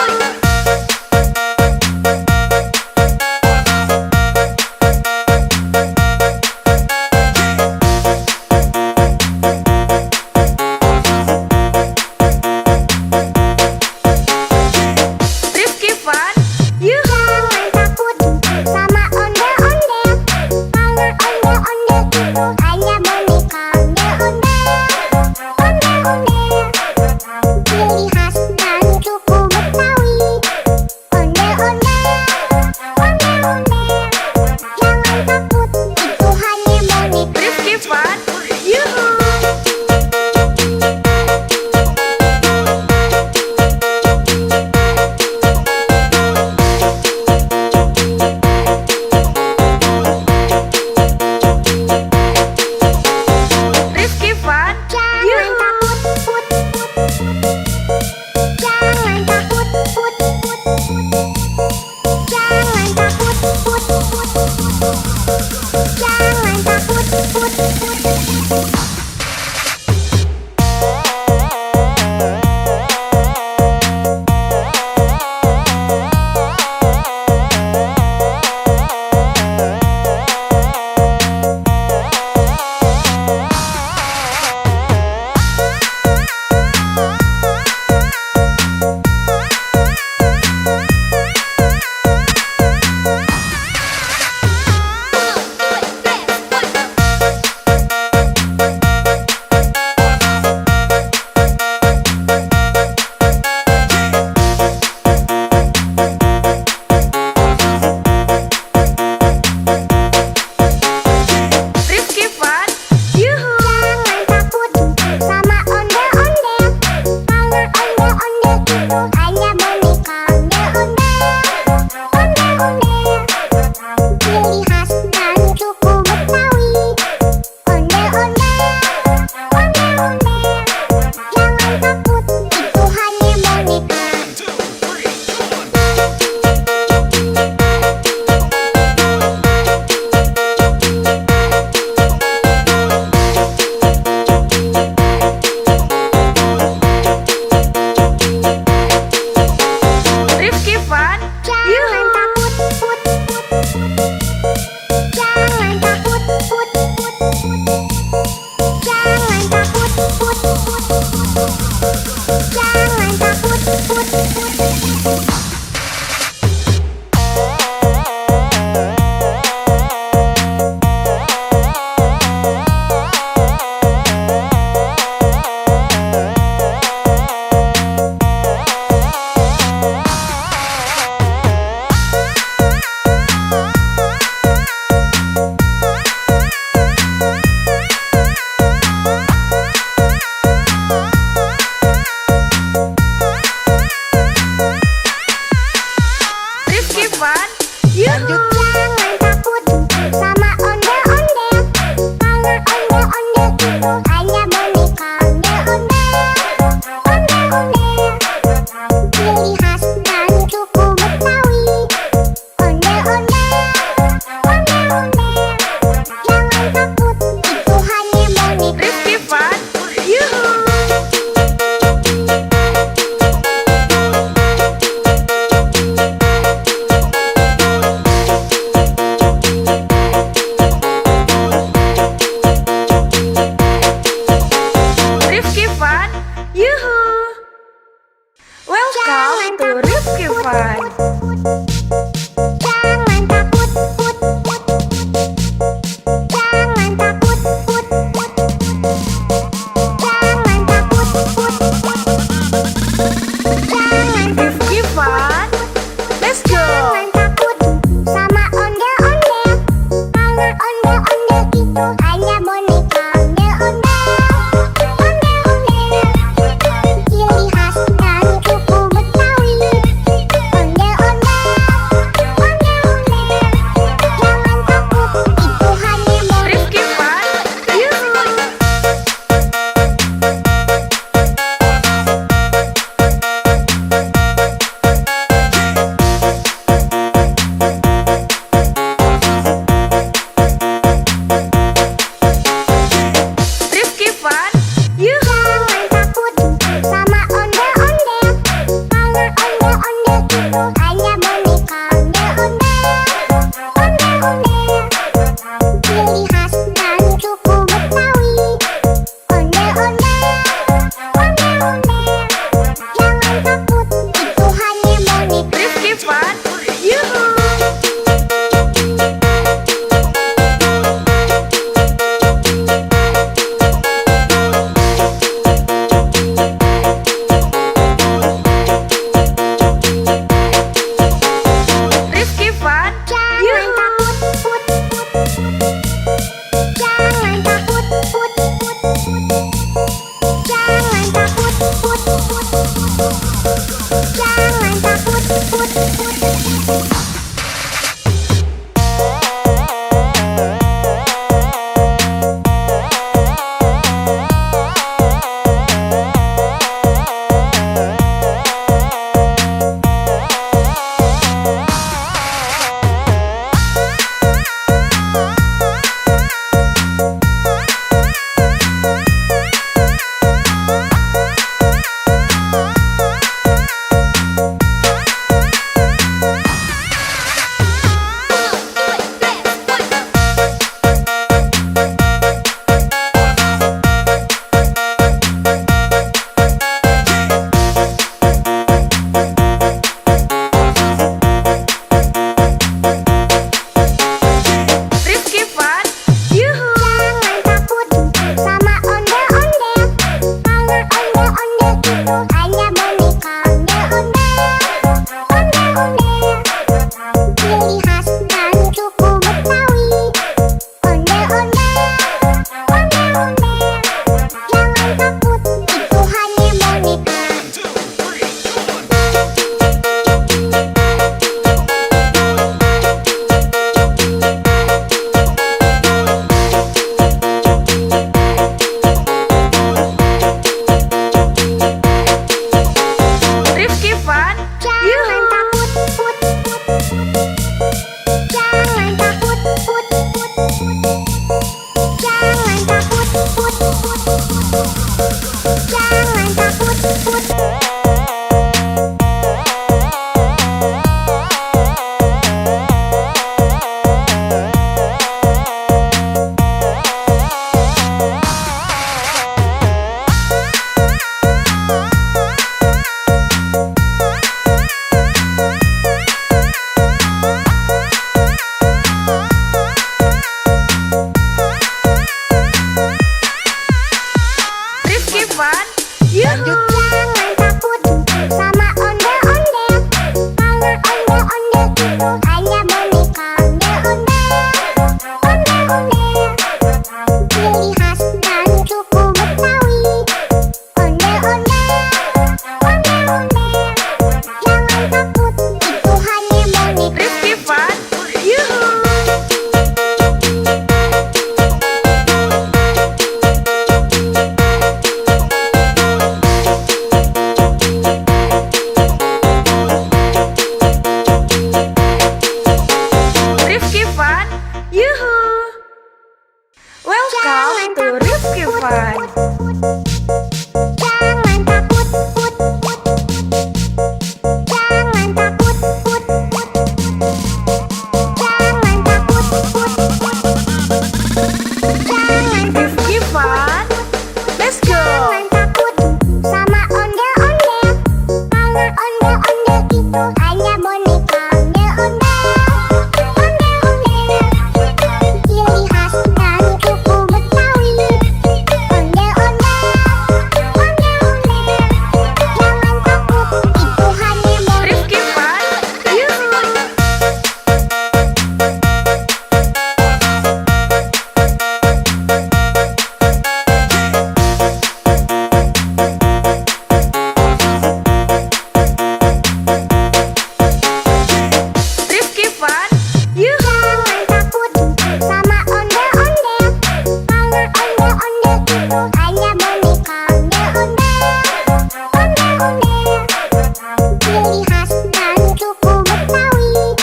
ciri khas dari suku Betawi.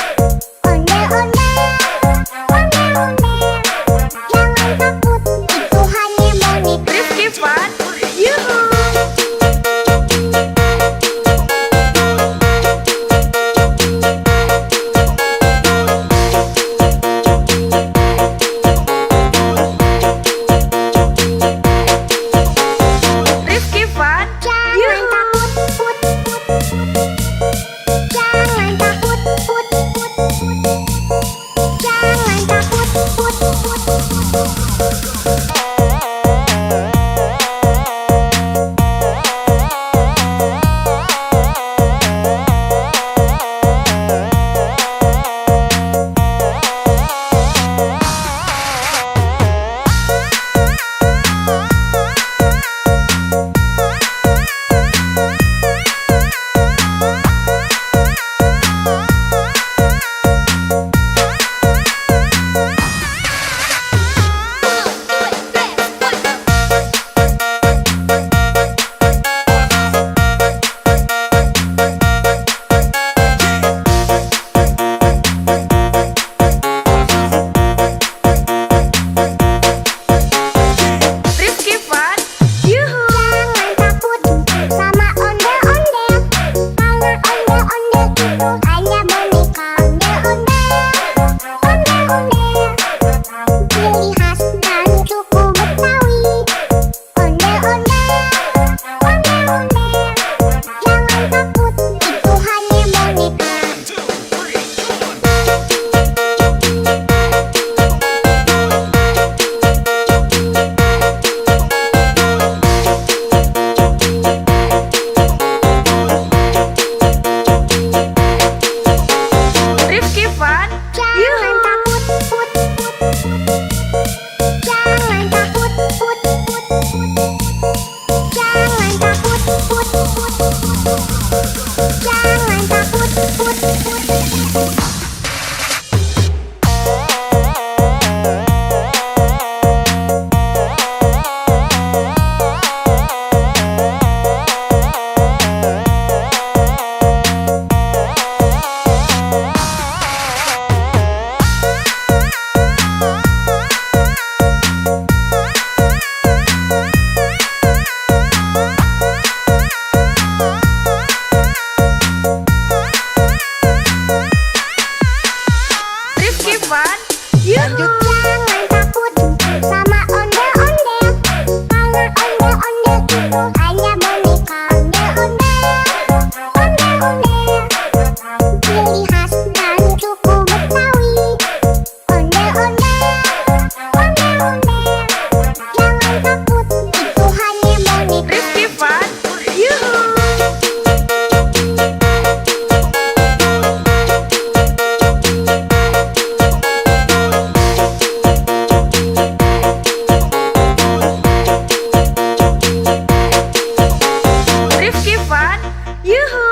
Ondel-ondel, ondel-ondel, jangan takut, itu hanya bonek. Rifki Fun, yuhu. Rifki Fun, Jangan takut, put, put. Jangan takut, put, put. Jangan takut, put, put. Rifki Fun, yuhu. Jangan takut sama ondel-ondel, karena ondel-ondel itu hanya boneka. Ondel-ondel, ciri khas dari suku Betawi. Ondel-ondel, ondel-ondel, jangan takut, itu hanya boneka. Rifki Fun, Jangan yuhu. takut, put, put. Jangan takut, put, put. Jangan takut, put, put. Jangan takut, put, put. Rifki Fun, yuhu. Jangan takut sama ondel-ondel, karena ondel-ondel itu hanya boneka. Ondel-ondel, ciri khas dari suku Betawi. Ondel-ondel, ondel-ondel, jangan takut, itu hanya boneka. Rifki Fun, yuhu. Rifki Fun, yuhu.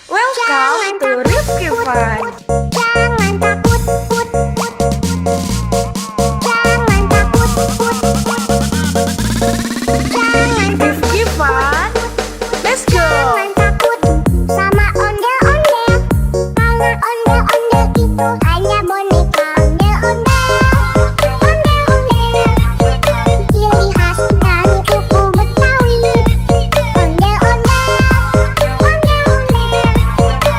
Welcome to Rifki Fun. Jangan takut, put, put. Jangan takut, put, put. Jangan Rifki Fun, let's go. Jangan takut sama ondel-ondel, karena ondel-ondel itu hanya boneka. Ondel-ondel, ciri khas dari suku Betawi. Ondel-ondel, ondel-ondel,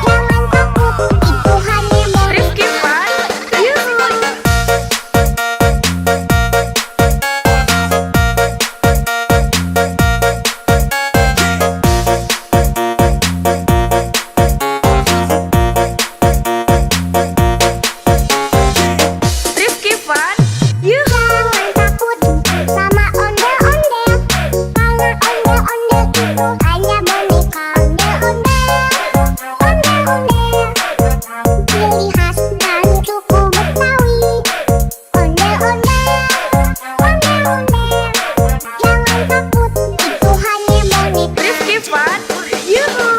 jangan takut, itu hanya boneka. Rifki Fun, yuhu. Rifki Fun, yuhu. Jangan takut sama ondel-ondel, karena ondel-ondel itu hanya boneka. Ondel-ondel, ciri khas dari suku Betawi. Ondel-ondel, ondel-ondel, jangan takut, itu hanya boneka. Rifki Fun, yuhu.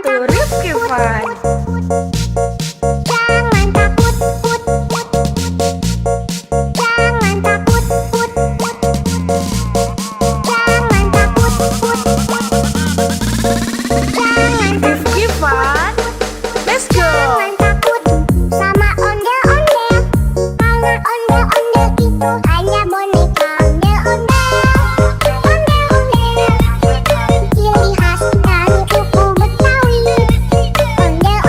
itu Rifki Fun. Jangan takut, put, put. Jangan takut, put, put. Jangan takut, put, put. Jangan Rifki Fun, let's go. Jangan takut sama ondel-ondel. Karena ondel-ondel itu hanya boneka ondel-ondel. Ondel-ondel ciri khas dari suku Betawi. Ondel-ondel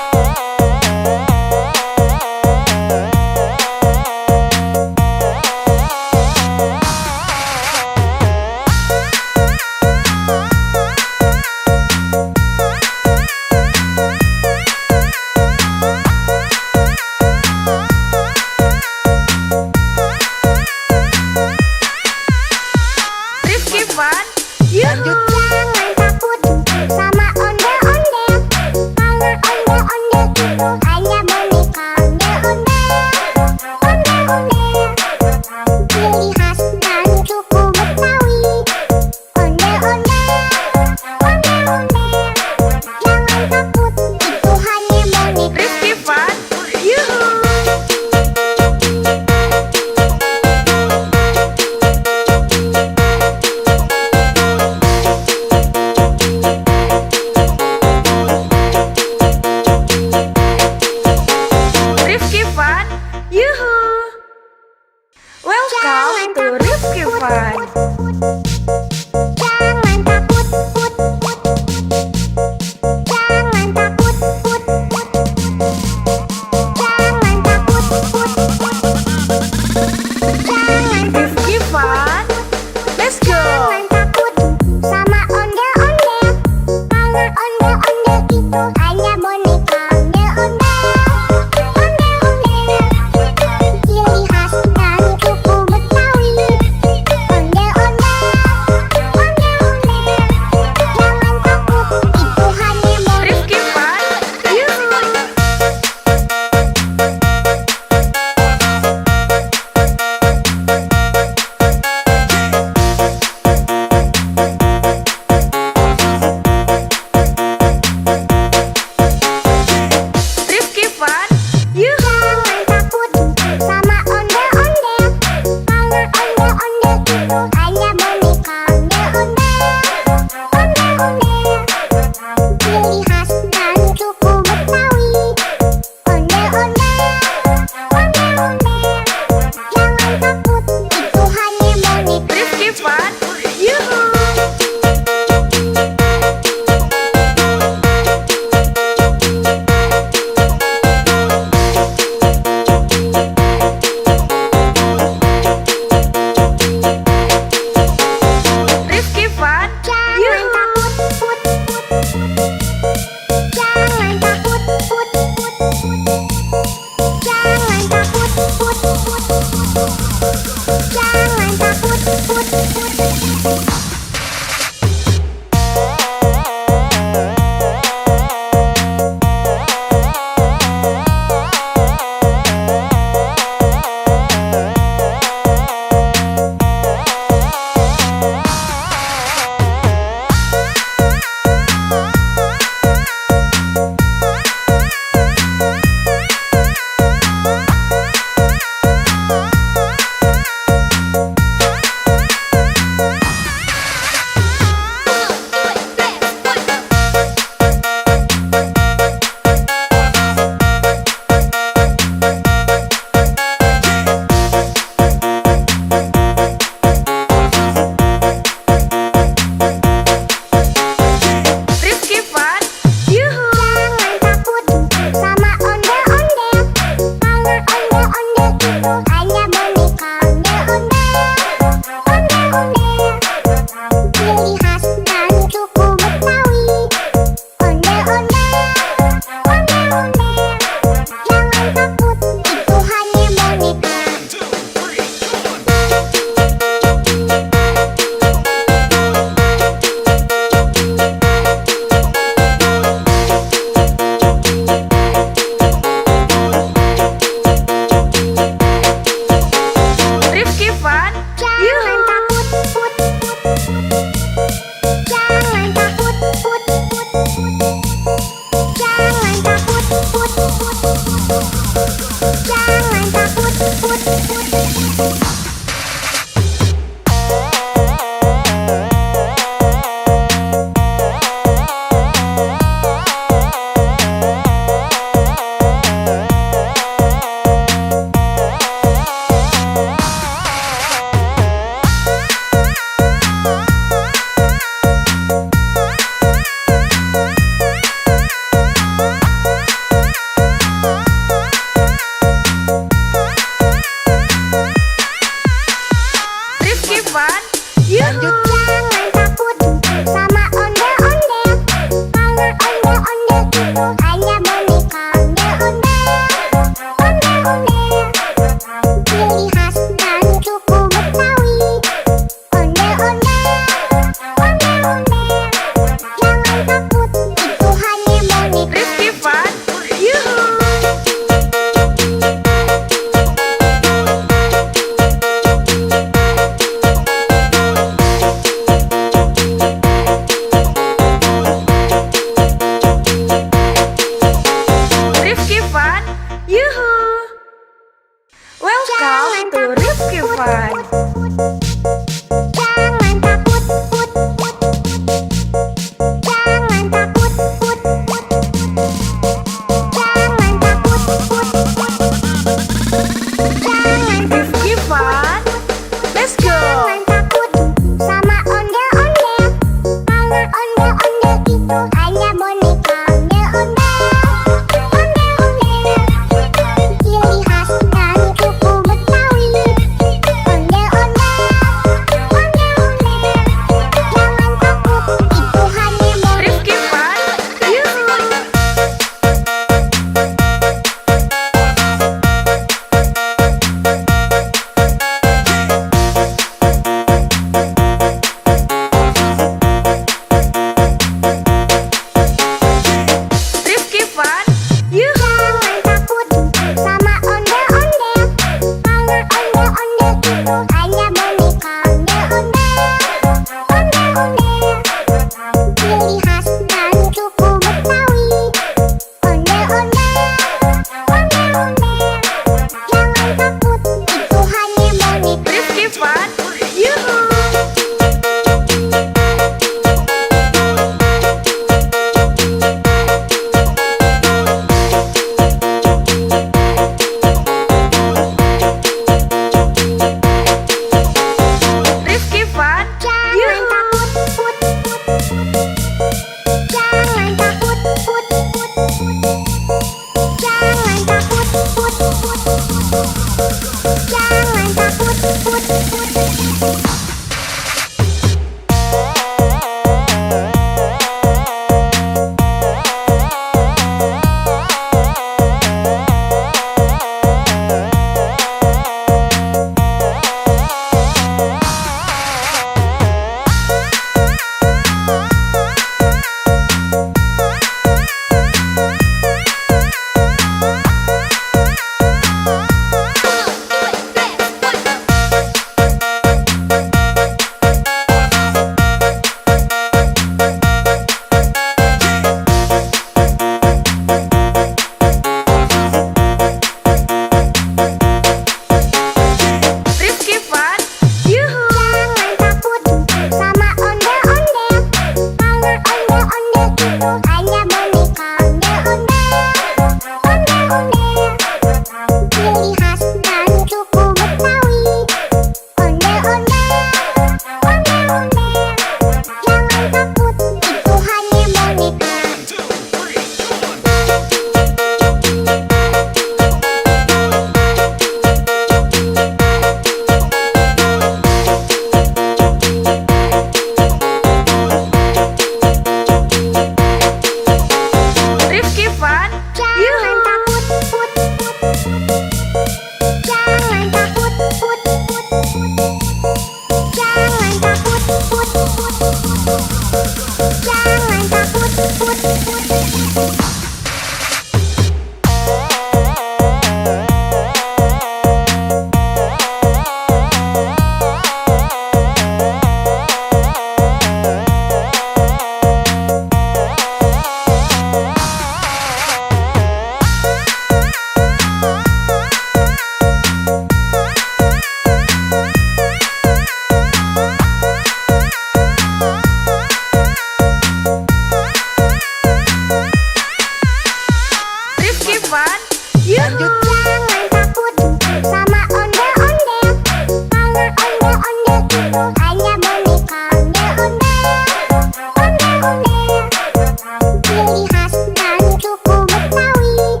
Ciri khas dari suku Betawi.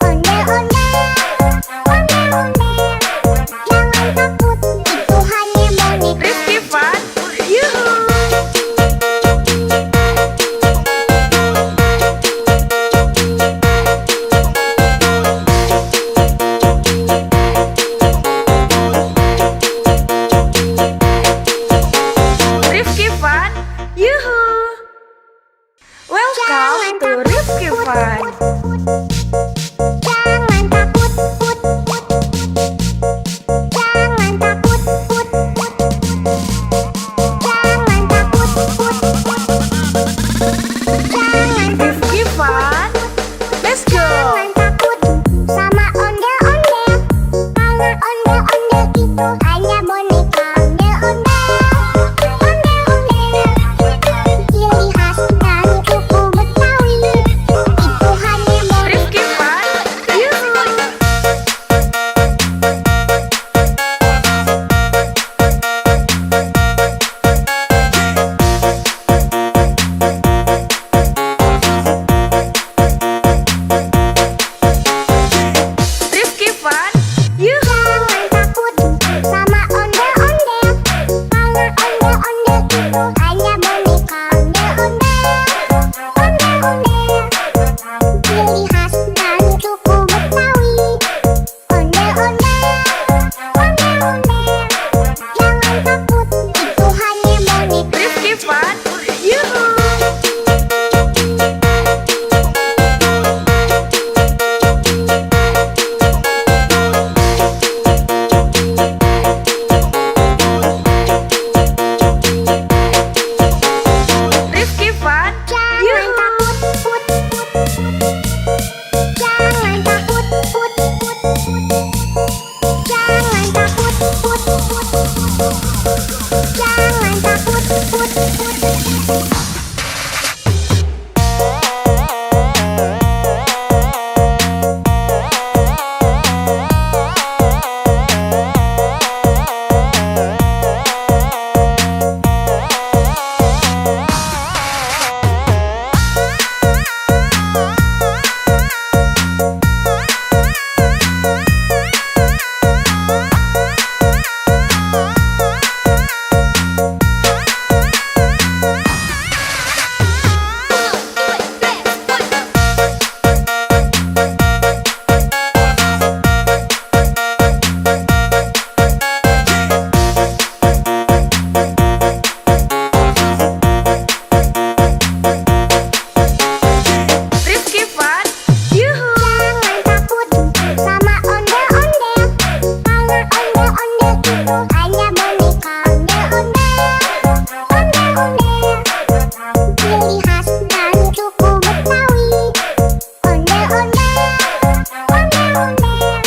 Ondel-ondel, ondel-ondel, jangan takut, itu hanya boneka. Rifki Fun, yuhu. Rifki Fun, yuhu. Welcome to Rifki Fun. Jangan takut, put, put. Jangan takut, put, put. Jangan takut, put, put. Jangan Rifki Fun, let's go. Jangan takut sama ondel-ondel, karena ondel-ondel itu hanya boneka. Ondel-ondel, ondel-ondel, ciri khas dari suku Betawi. Itu hanya boneka. Rifki Fun, yuhu. Rifki Fun, yuhu. Jangan takut sama ondel-ondel, karena ondel-ondel itu hanya boneka. Ondel-ondel, ondel-ondel, ciri khas dari suku Betawi. Ondel-ondel, ondel-ondel, jangan takut, itu hanya boneka. Rifki Fun, yuhu. Rifki Fun, Jangan yuhu. takut, put, put. Jangan takut, put, put. Jangan takut, put, put. Jangan takut, put, put. Rifki Fun, yuhu. Jangan takut sama ondel-ondel, karena ondel-ondel itu hanya boneka. Ondel-ondel, ondel-ondel, ciri khas dari suku Betawi. Ondel-ondel, ondel-ondel,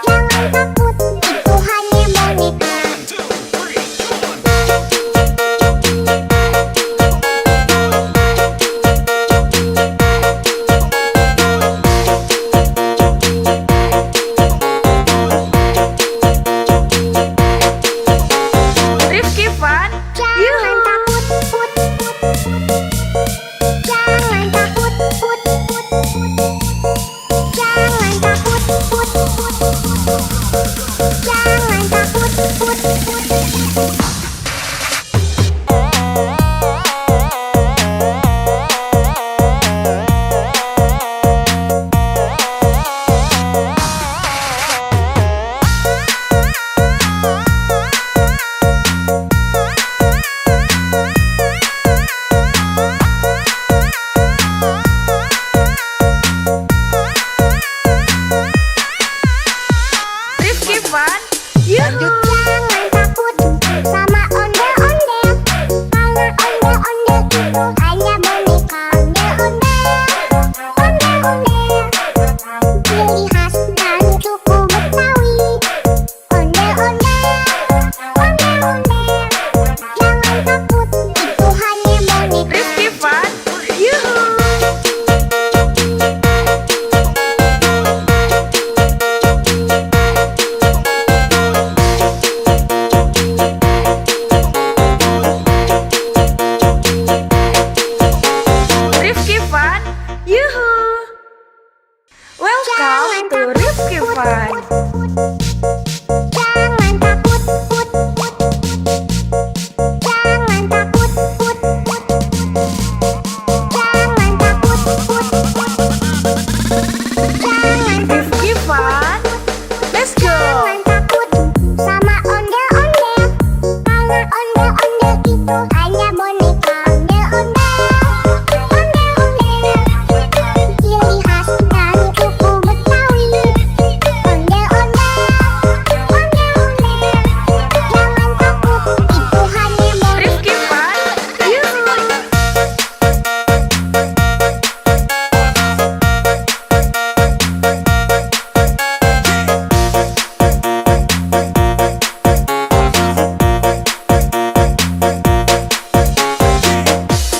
jangan takut, itu hanya boneka. Rifki Fun, Jangan yuhu. takut, put, put. Jangan takut, put, put. Jangan takut, put, put. Jangan takut, put, put. Yuhu! Welcome to Rifki Fun. Jangan takut, put, put. Jangan takut, put, put. Jangan takut, put, put. Jangan Rifki Fun. Let's go! Jangan takut sama ondel-ondel. Karena ondel-ondel itu hanya boneka ondel-ondel. Ondel-ondel, ciri khas dari suku Betawi. Ondel-ondel, ondel-ondel. Jangan takut, itu hanya boneka. Rifki Fun. Yuhu!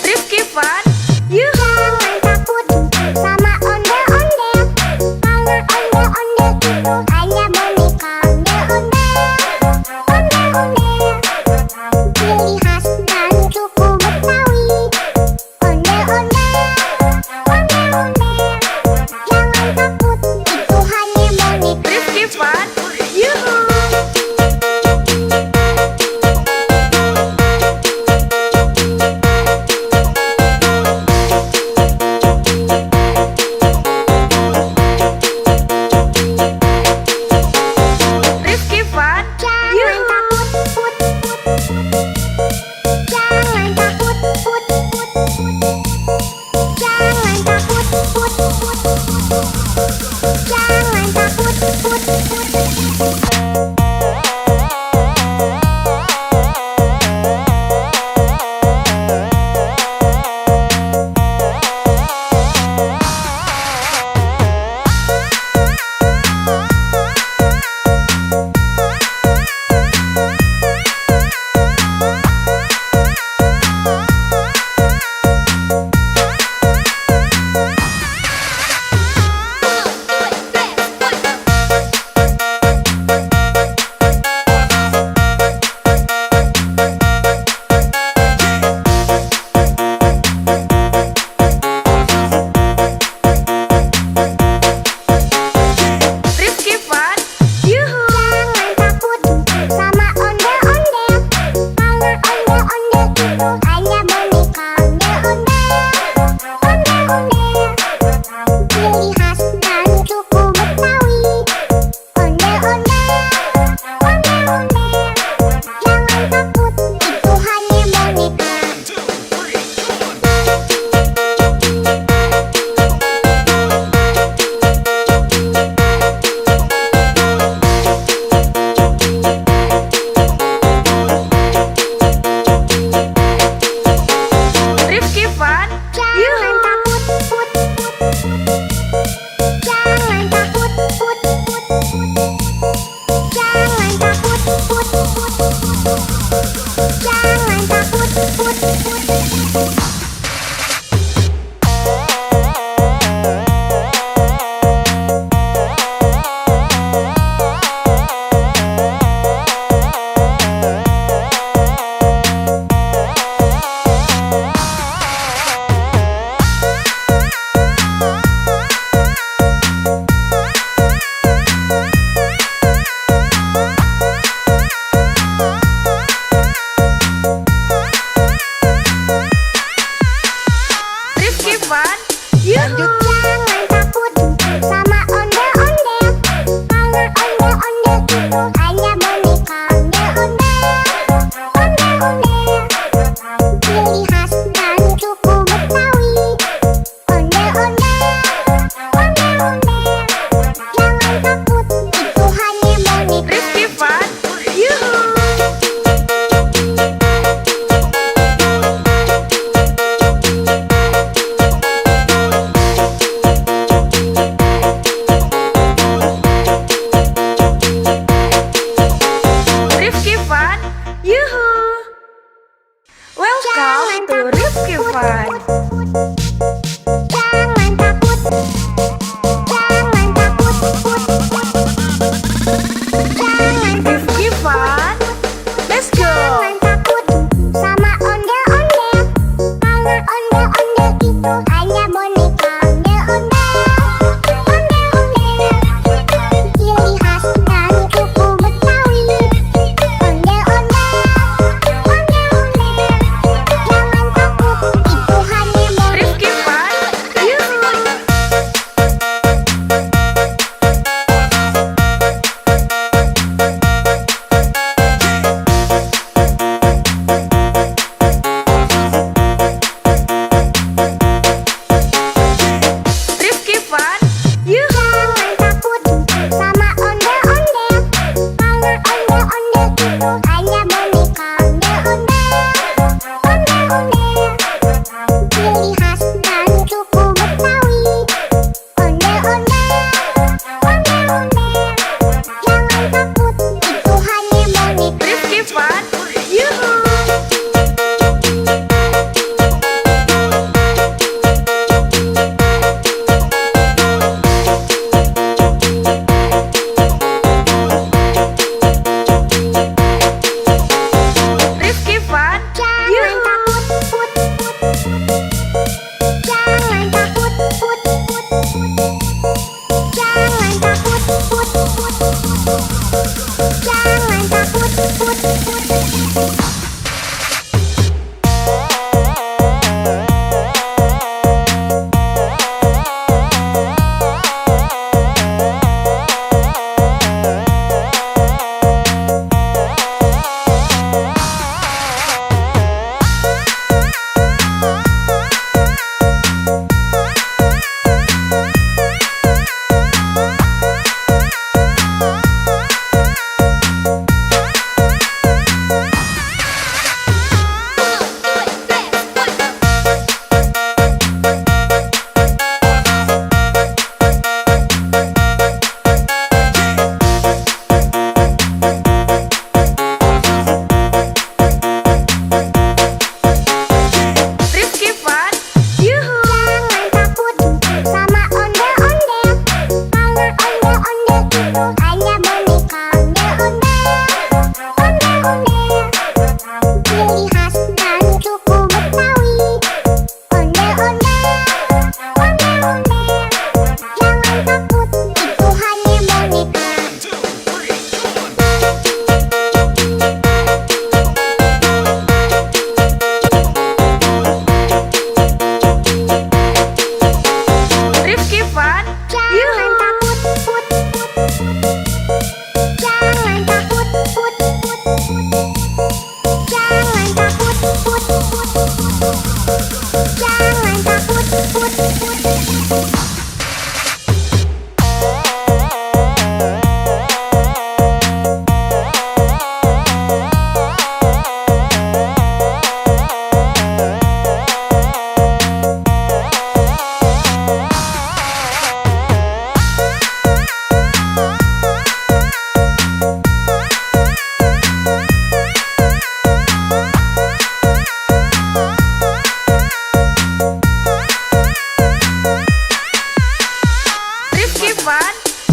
Rifki Fun. Yuhu! Jangan takut sama ondel-ondel. Karena ondel-ondel itu hanya boneka ondel-ondel. Ondel-ondel, ciri khas dari suku Betawi. Ondel-ondel, ondel-ondel. Jangan takut, itu hanya boneka. Rifki Fun. Yuhu! Rifki Fun. Jangan Yuhu! takut, put, put, put. Jangan takut, put, put, put. Jangan takut, put, put, put. Jangan takut, put, put. Rifki Fun. Yuhu! Jangan takut sama ondel-ondel. Karena ondel-ondel itu hanya boneka ondel-ondel. Ondel-ondel, ciri khas dari suku Betawi. Ondel-ondel, ondel-ondel. Jangan takut, itu hanya boneka. Rifki Fun. Jangan Yuhu! takut, put, put, put. Jangan takut, put, put, put. Jangan takut, put, put, put. Jangan takut, put, put. Rifki Fun. Yuhu! Jangan takut sama ondel-ondel. Karena ondel-ondel itu hanya boneka ondel-ondel. Ondel-ondel, ciri khas dari suku Betawi. Ondel-ondel, ondel-ondel. Jangan takut, itu hanya boneka. Rifki Fun. Yuhu!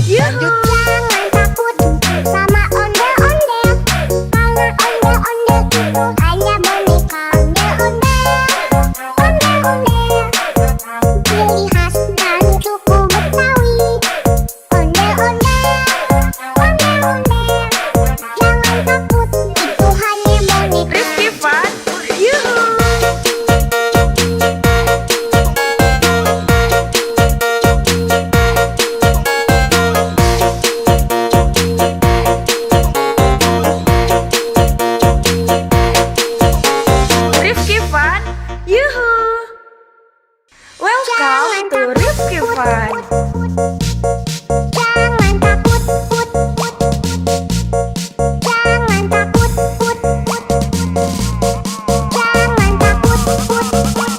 Yuhu. Jangan takut sama ondel-ondel, karena ondel-ondel itu hanya boneka ondel-ondel. Ondel-ondel, ciri khas dari suku Betawi. Ondel-ondel, ondel-ondel, jangan takut, itu hanya boneka. Rifki Fun, yuhu. Rifki Fun, yuhu. Welcome to Rifki Fun. Jangan takut, put, put. Jangan takut, put, put. Jangan takut, put, put.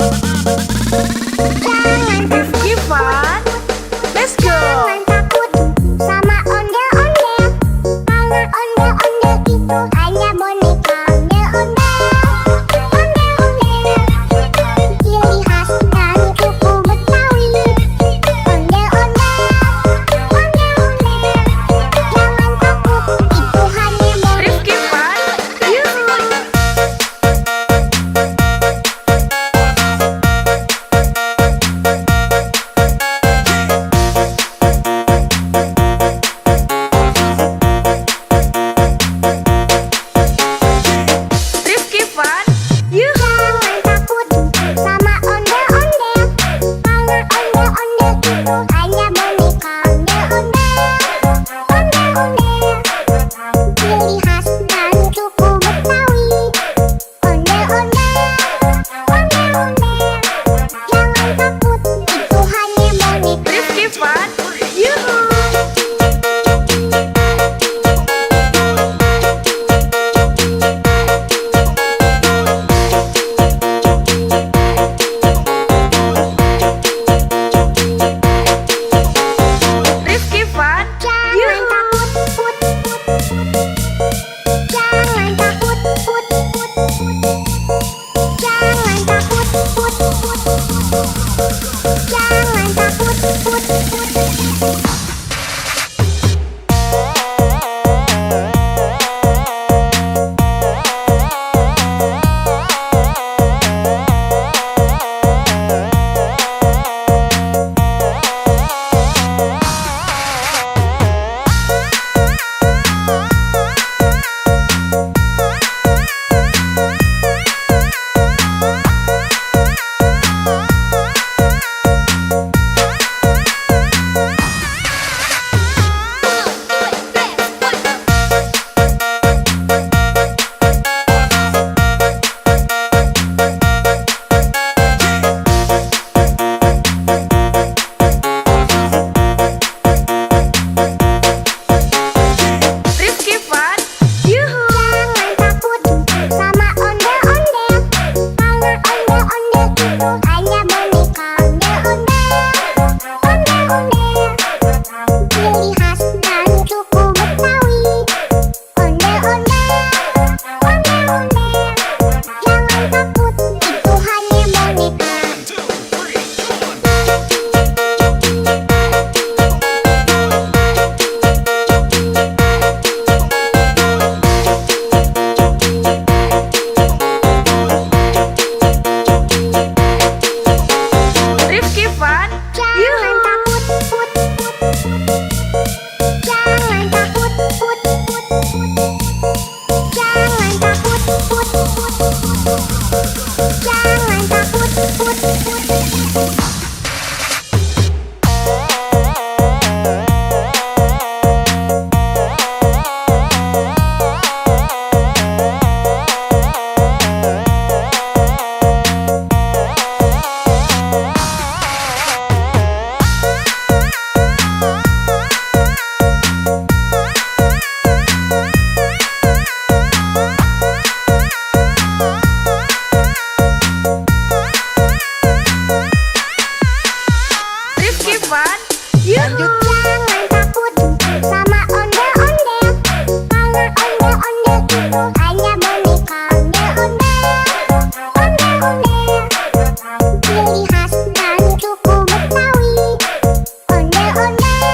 Jangan Rifki Fun, let's go. Jangan takut sama ondel-ondel, karena ondel-ondel itu hanya boneka ondel-ondel. Ondel-ondel, ciri khas dari suku Betawi. Ondel-ondel, ondel-ondel, jangan takut, itu hanya boneka. Rifki Fun, yuhu. Rifki Fun, yuhu. Jangan takut sama ondel-ondel, karena ondel-ondel itu hanya boneka ondel-ondel. Ondel-ondel, ciri khas dari suku Betawi. Ondel-ondel, ondel-ondel, jangan takut, itu hanya boneka. Rifki Fun, yuhu. Rifki Fun, Jangan yuhu. takut, put, put. Jangan takut, put, put. Jangan takut, put, put. Jangan takut, put, put. Rifki Fun, yuhu. Jangan takut sama ondel-ondel, karena ondel-ondel itu hanya boneka ondel-ondel. Ondel-ondel, ciri khas dari suku Betawi. Ondel-ondel, ondel-ondel, jangan takut, itu hanya boneka. Rifki Fun, yuhu. Jangan takut sama ondel-ondel, karena ondel-ondel itu hanya boneka ondel-ondel. Ondel-ondel, ciri khas dari suku Betawi. Ondel-ondel, ondel-ondel, jangan takut, itu hanya boneka. Rifki Fun, yuhu. Rifki Fun, yuhu. put, put. Jangan takut, put, put. Jangan takut, put, put. Jangan takut, put, put. Ondel-ondel,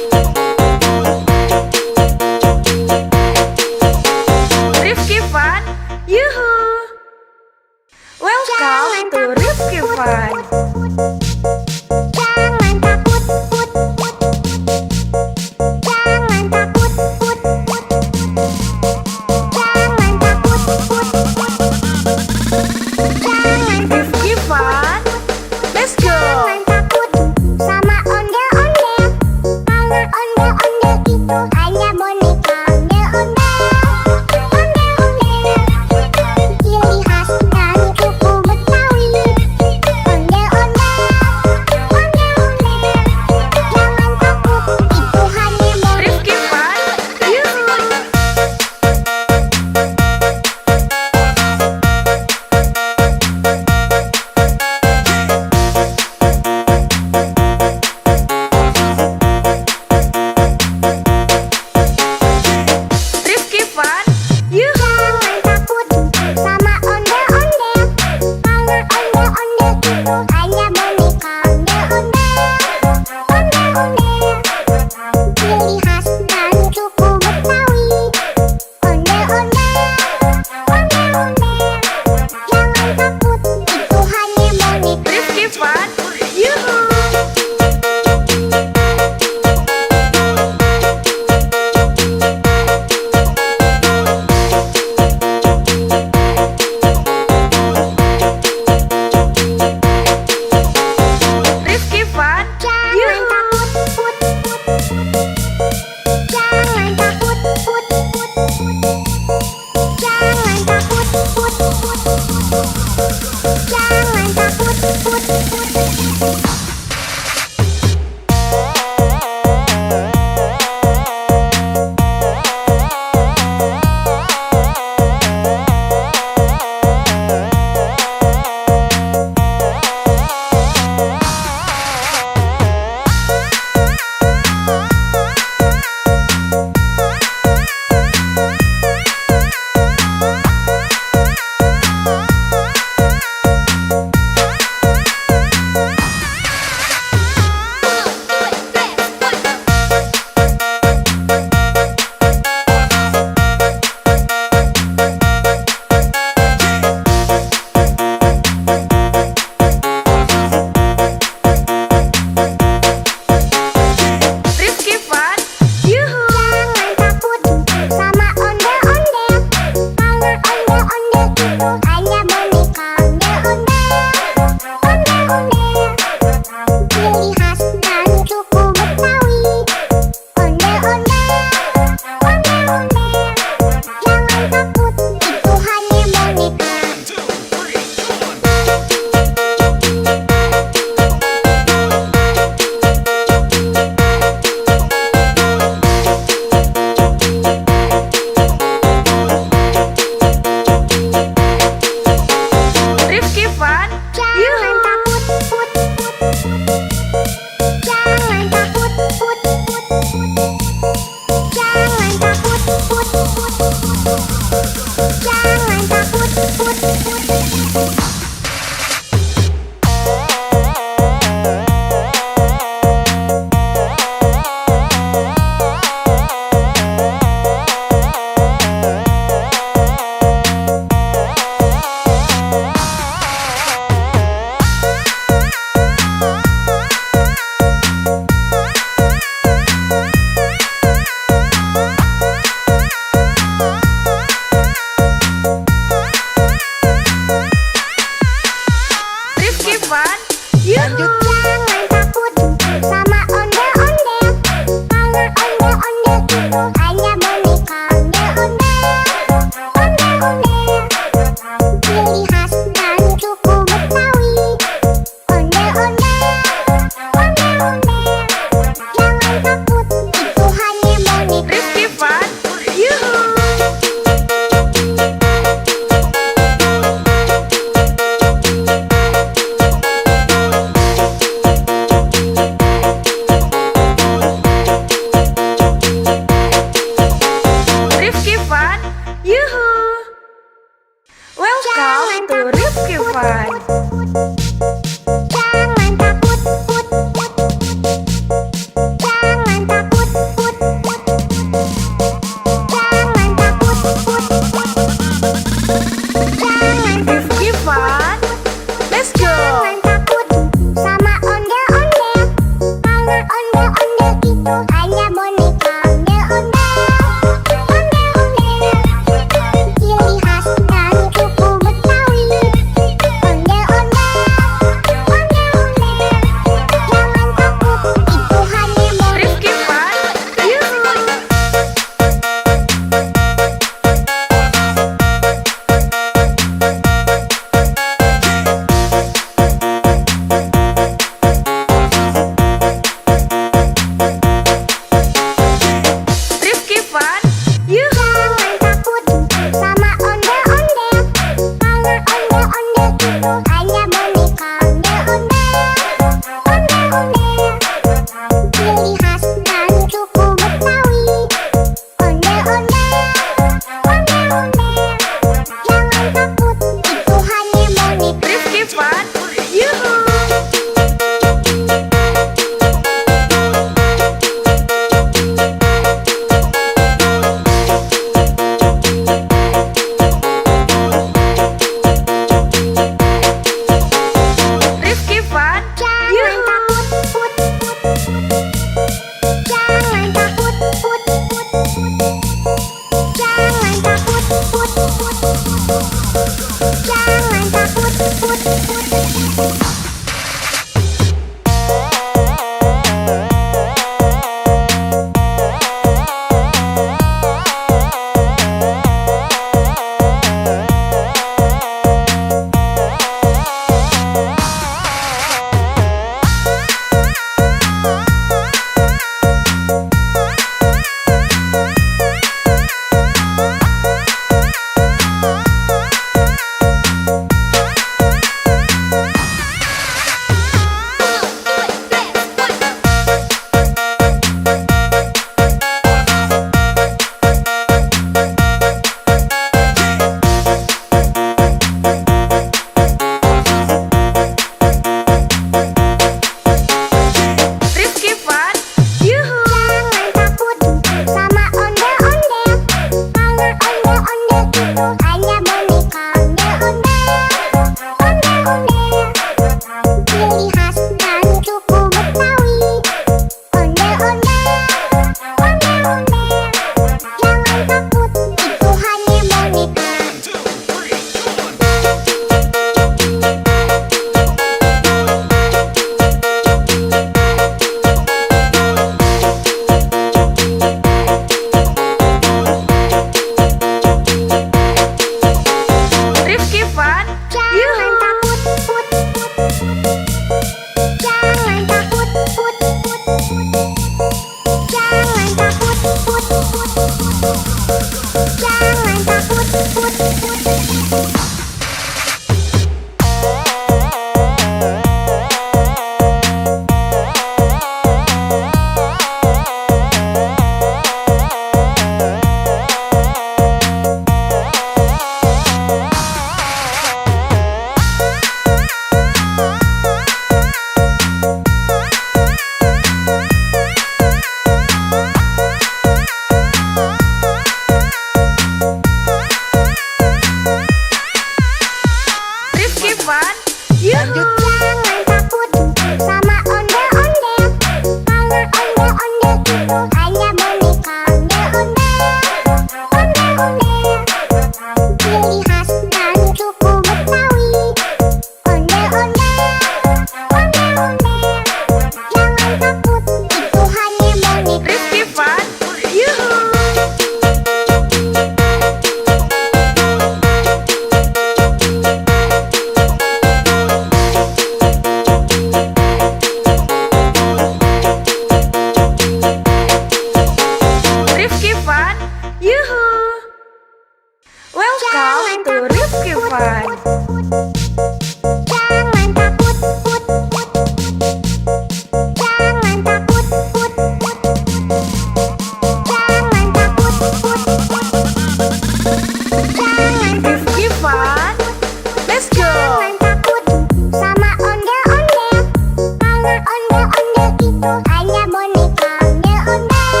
itu hanya boneka ondel-ondel.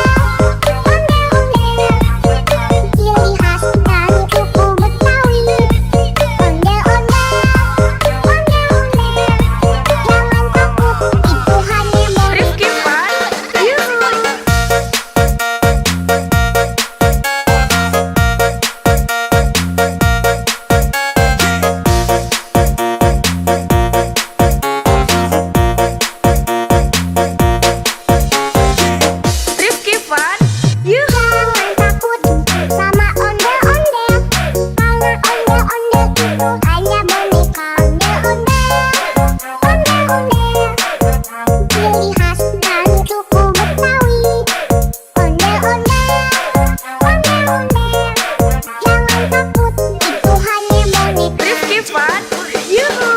Ciri khas dari suku Betawi. Ondel-ondel, ondel-ondel. Jangan takut, itu hanya boneka. Rifki Fun, yuhu. Rifki Fun, yuhu. Jangan takut sama ondel-ondel. Karena ondel-ondel itu hanya boneka ondel-ondel. Ondel-ondel. Ciri khas dari suku Betawi. Ondel-ondel, ondel-ondel. Jangan takut, itu hanya boneka. Rifki Fun, yuhu.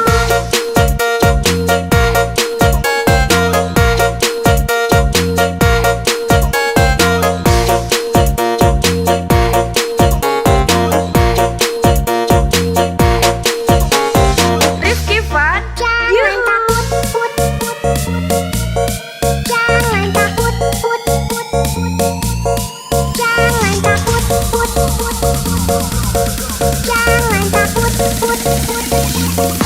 Rifki Fun, Jangan yuhu. takut, put, put. Jangan takut, put, put. Jangan takut, put, put. Jangan takut, put, put.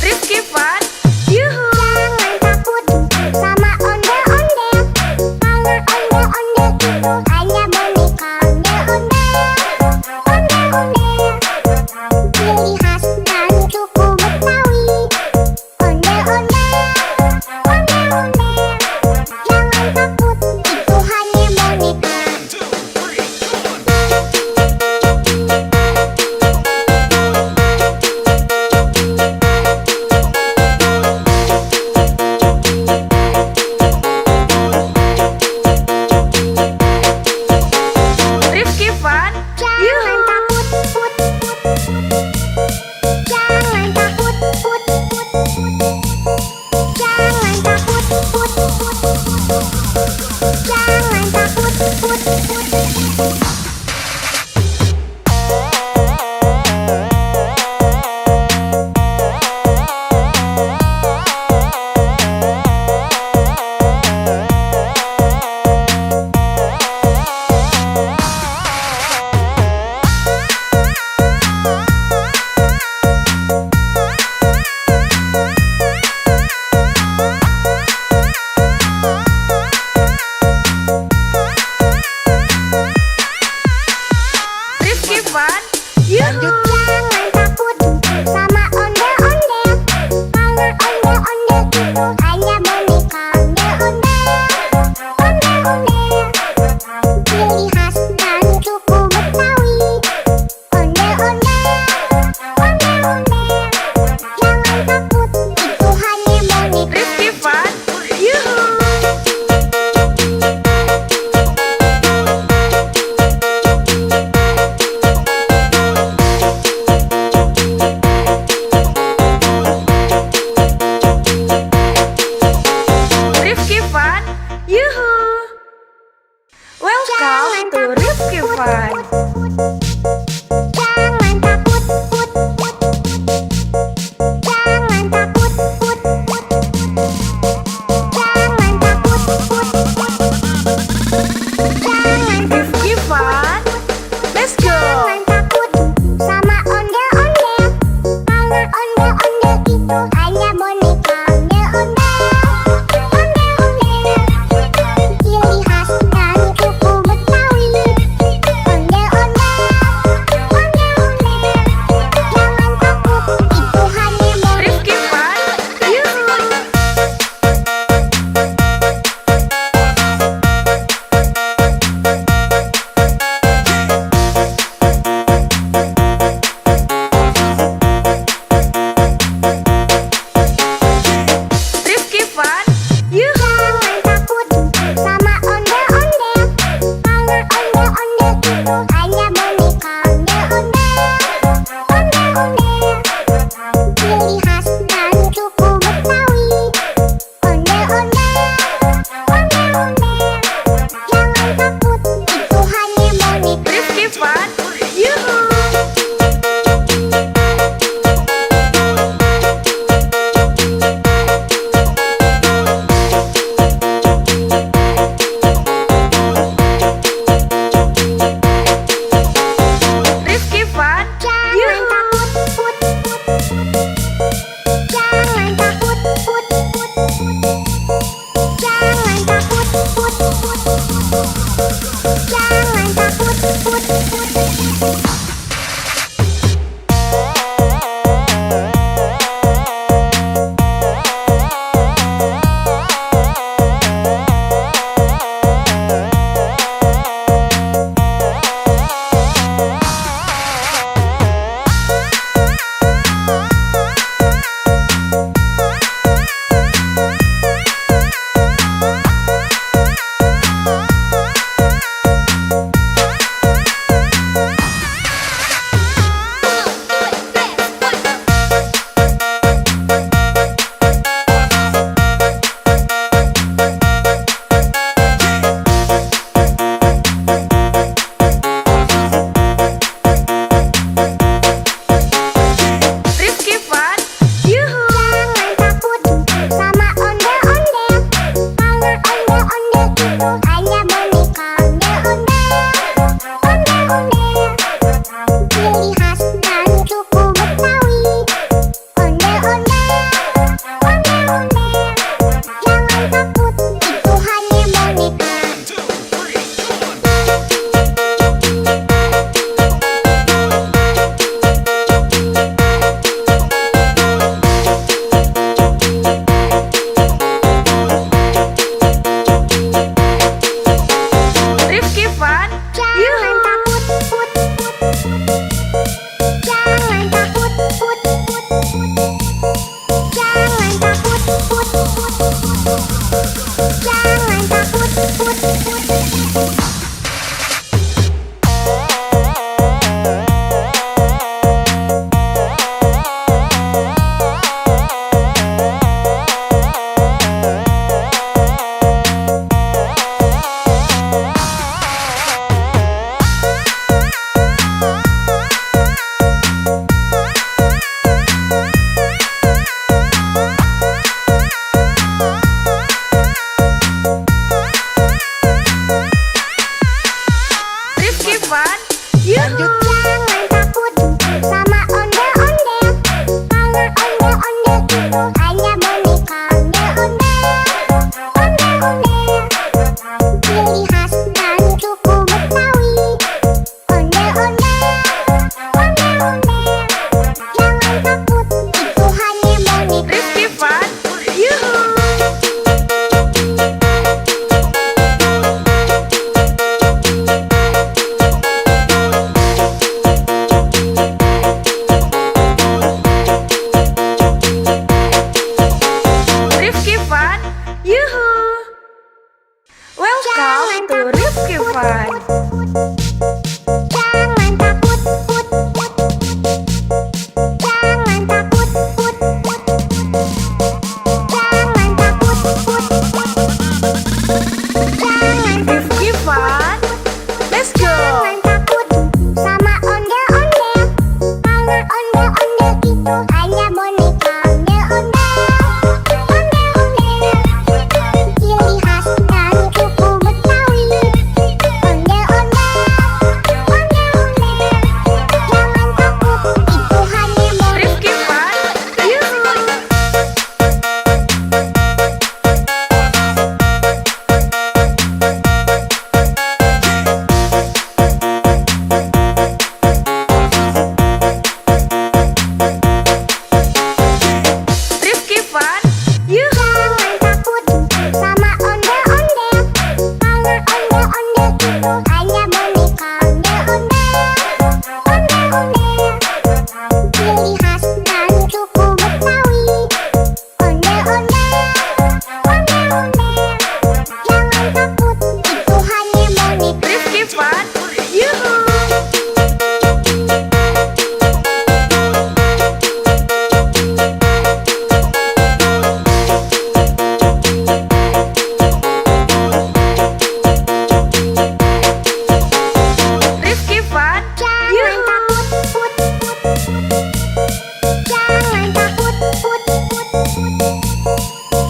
Rifki Fun, yuhu. Jangan takut sama ondel-ondel. Karena ondel-ondel itu hanya boneka ondel-ondel. Ondel-ondel. Ciri khas dari suku Betawi. Ondel-ondel, ondel-ondel. Jangan takut, itu hanya boneka. Rifki Fun, Jangan yuhu. takut, put, put. Jangan takut, put, put. Jangan takut, put, put. Jangan takut, put, put. Rifki Fun, yuhu. Jangan takut sama ondel-ondel. Karena ondel-ondel itu hanya boneka ondel-ondel. Ondel-ondel. Ciri khas dari suku Betawi. Ondel-ondel, ondel-ondel. Jangan takut, itu hanya boneka. Rifki Fun, yuhu.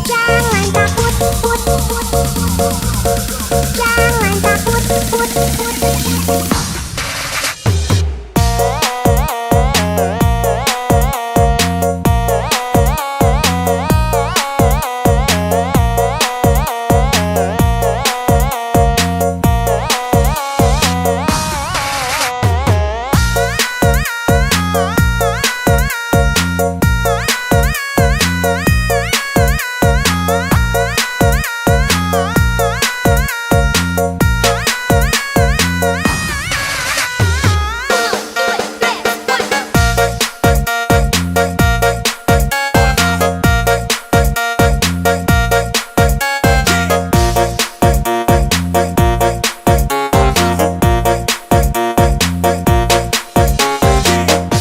Jangan takut, put, put. Jangan takut, put, put.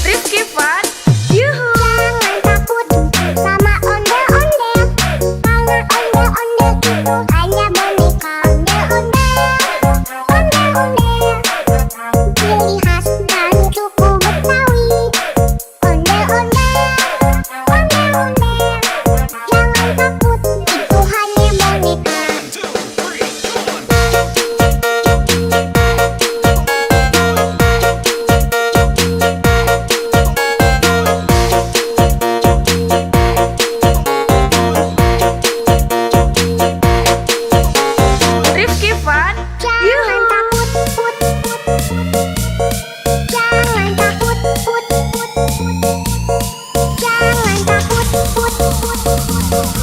Rifki Fun, yuhu. Jangan takut sama ondel-ondel, karena ondel-ondel itu hanya boneka. Ondel-ondel, ciri khas dan suku Betawi. Ondel-ondel, jangan takut, itu hanya boneka. Rifki Fun, Jangan yuhu. takut, put, put, put. Jangan takut, put, put, put. Jangan takut, put, put, put.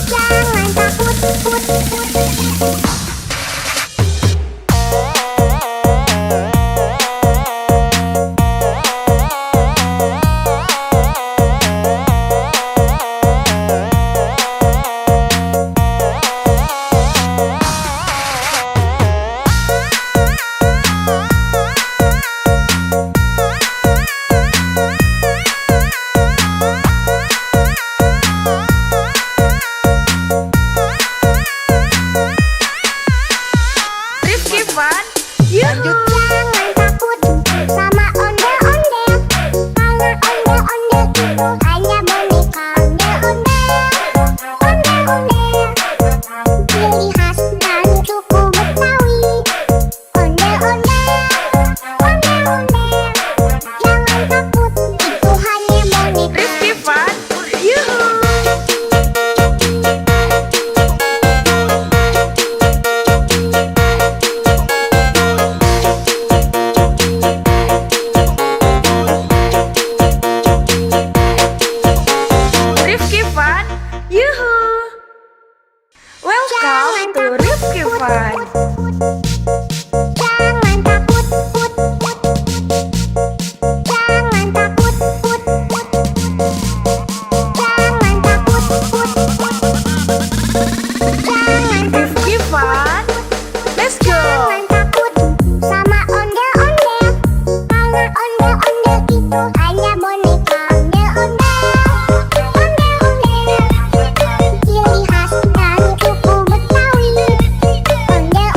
Jangan takut, put, put, put. Rifki Fun, yuhu. Jangan takut sama ondel-ondel, karena ondel-ondel itu hanya boneka. Ondel-ondel, ciri khas dan suku Betawi. Ondel-ondel, jangan takut, itu hanya boneka. Rifki Fun, yuhu. Rifki Fun, yuhu. Welcome to Rifki Fun. Jangan takut, put, put. Jangan takut, put, put. Jangan takut, put, put. Jangan Rifki Fun, let's go. Jangan takut sama ondel-ondel, karena ondel-ondel itu hanya boneka. Ondel-ondel, ciri khas dan suku Betawi. Ondel-ondel,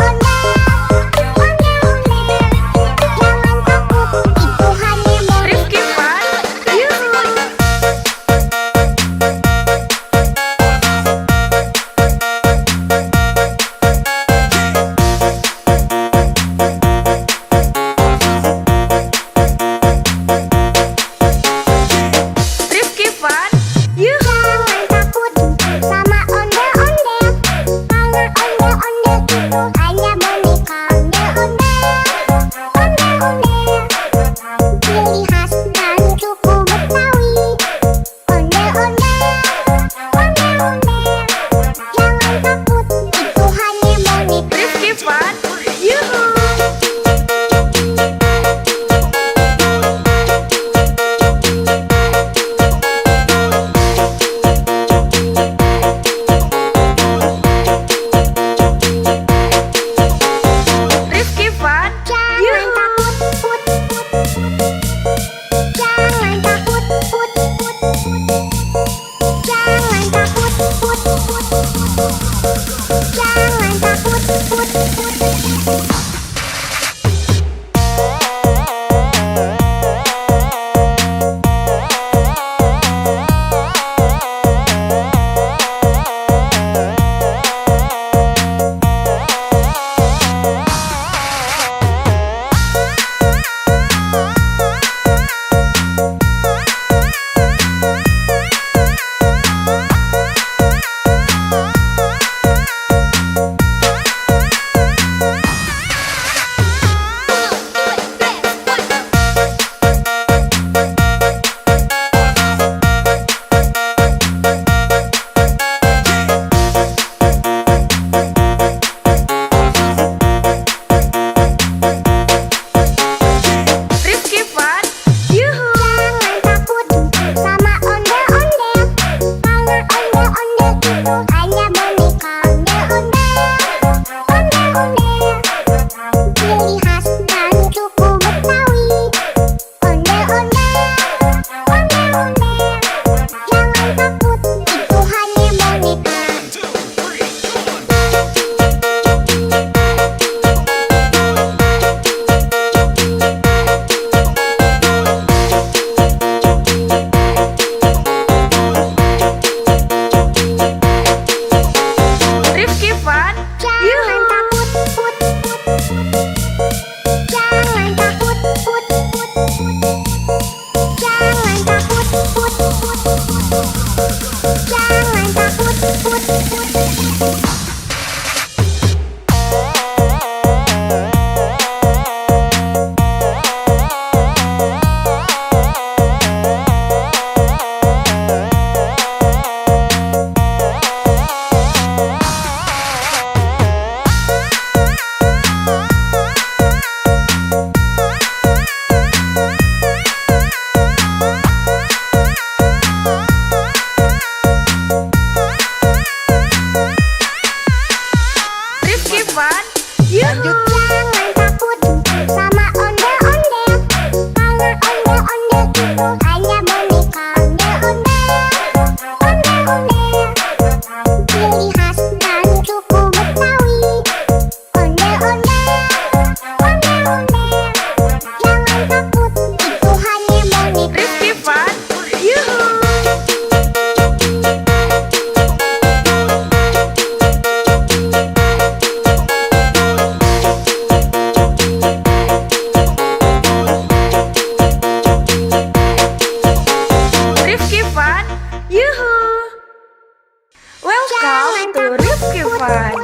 Fun.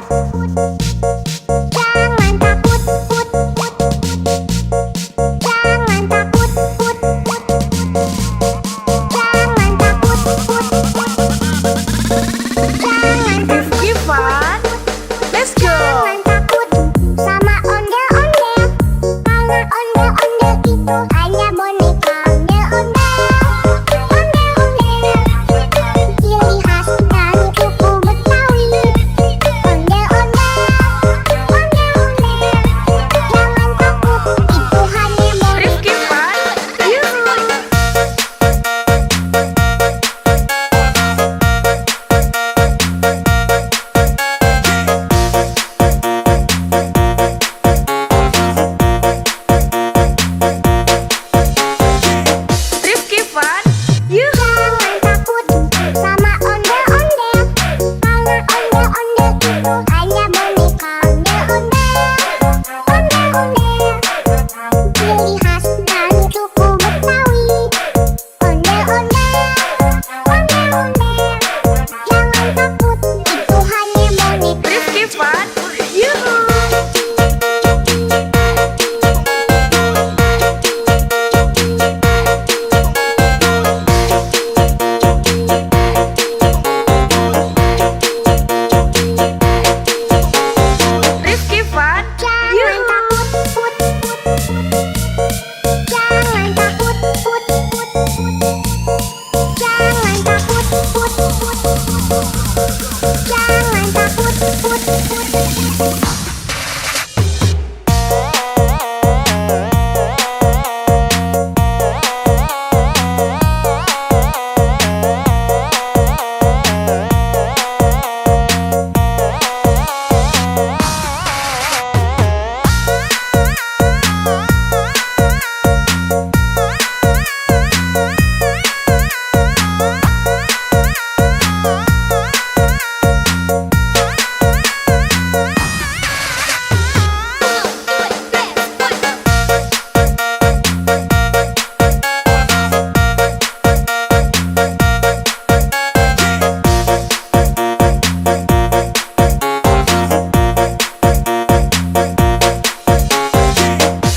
Jangan takut, put, put. Jangan takut, put, put. Jangan takut, put, put. Jangan Rifki Fun. Let's go. Jangan takut sama ondel-ondel. Karena ondel-ondel itu hanya boneka ondel-ondel. Ondel-ondel, ciri khas dari suku Betawi. Ondel-ondel, ondel-ondel. Jangan takut, itu hanya boneka. Rifki Fun. Yuhu. Rifki Fun. Yuhu. Jangan takut sama ondel-ondel. Karena ondel-ondel itu hanya boneka ondel-ondel. Ondel-ondel, ciri khas dari suku Betawi. Ondel-ondel, ondel-ondel. Jangan takut, itu hanya boneka. Rifki Fun. Yuhu. Rifki Fun. Jangan Yuhu. takut, put, put, put. Jangan takut, put, put, put. Jangan takut, put, put, put. Jangan takut, put, put.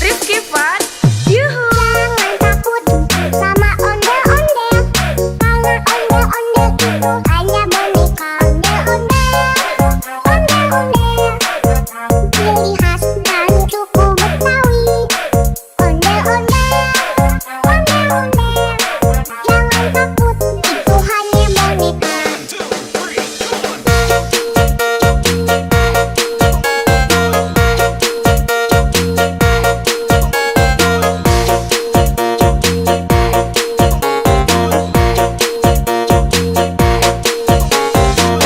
Rifki Fun. Yuhu. Jangan takut sama ondel-ondel. Karena ondel-ondel itu hanya boneka ondel-ondel. Ondel-ondel, ciri khas dari suku Betawi. Ondel-ondel, ondel-ondel. Jangan takut, itu hanya boneka.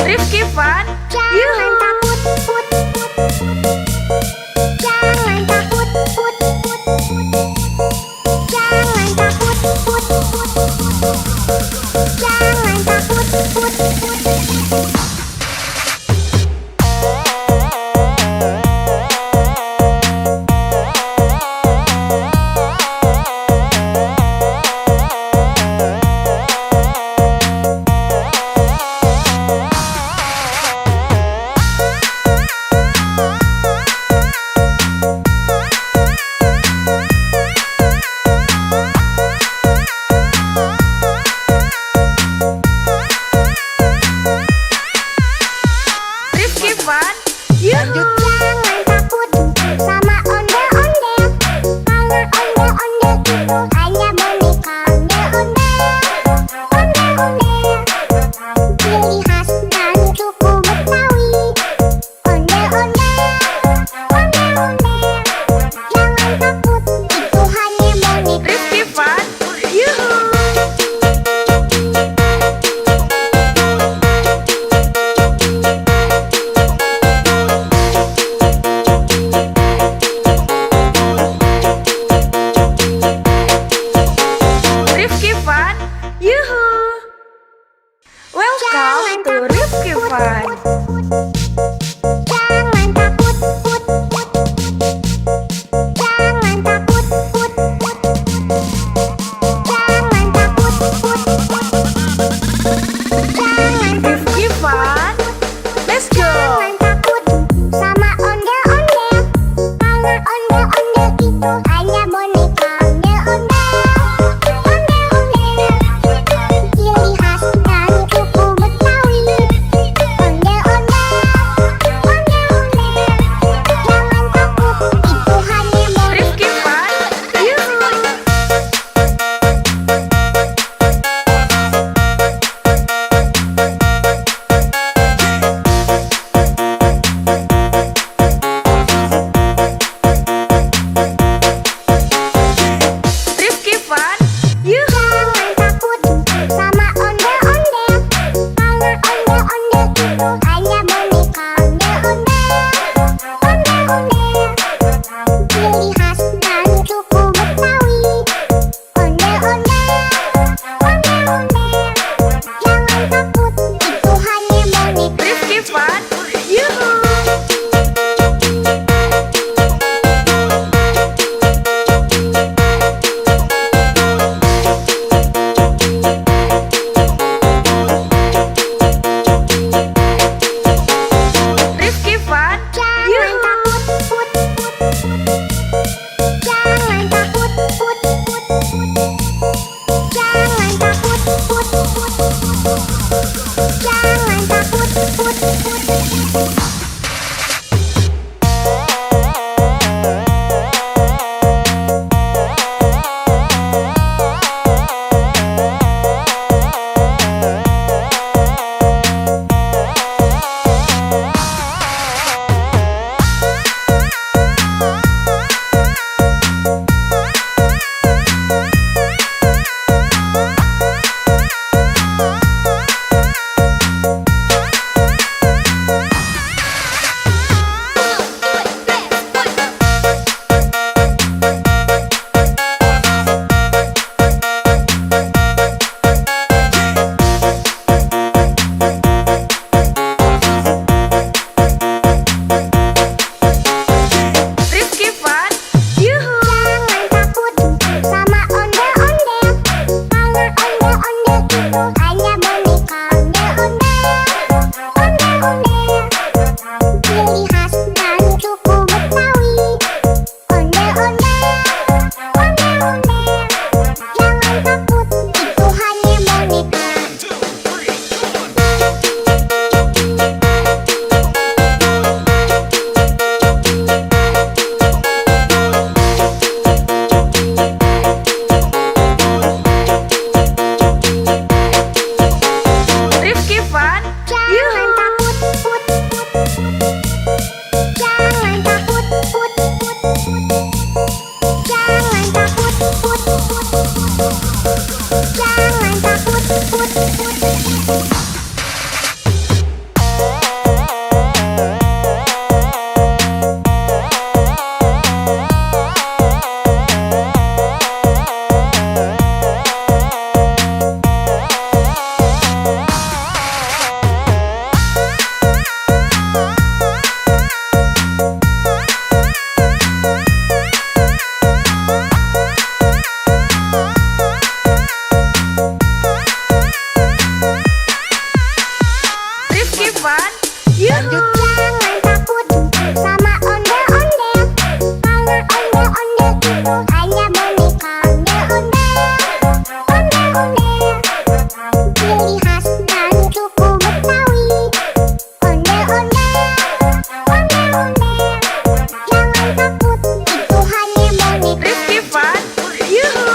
Rifki Fun. Jangan Yuhu. takut, put, put, put. Jangan takut, put, put, put. Jangan takut, put, put, put. Jangan takut, put, put. Rifki Fun. Yuhu. Jangan takut sama ondel-ondel. Karena ondel-ondel itu hanya boneka ondel-ondel. Ondel-ondel, ciri khas dari suku Betawi. Ondel-ondel, ondel-ondel. Jangan takut, itu hanya boneka. Rifki Fun. Yuhu. Rifki Fun. Yuhu. Welcome to Rifki Fun. Jangan takut, put, put, put. Jangan takut, put, put, put. Jangan takut, put, put. Jangan Rifki Fun. Let's go. Jangan takut. itu hanya boneka ondel-ondel. Ciri khas dari suku Betawi. Ondel-ondel. Jangan takut, itu hanya boneka. Rifki Fun, yuhu. Rifki Fun, Jangan yuhu. takut, put. Jangan takut, put. Jangan takut, put. Jangan takut, put. Rifki Fun, yuhu. Jangan takut sama ondel-ondel. Karena ondel-ondel itu hanya boneka ondel-ondel. Ciri khas dari suku Betawi. Ondel-ondel. Jangan takut, itu hanya boneka. Rifki Fun, Jangan yuhu. takut, put. Jangan takut, put. Jangan takut, put. Jangan takut, put. Rifki Fun, yuhu. Jangan takut sama ondel-ondel. Karena ondel-ondel itu hanya boneka ondel-ondel. Ciri khas dari suku Betawi. Ondel-ondel. Jangan takut, itu hanya boneka. Rifki Fun, yuhu.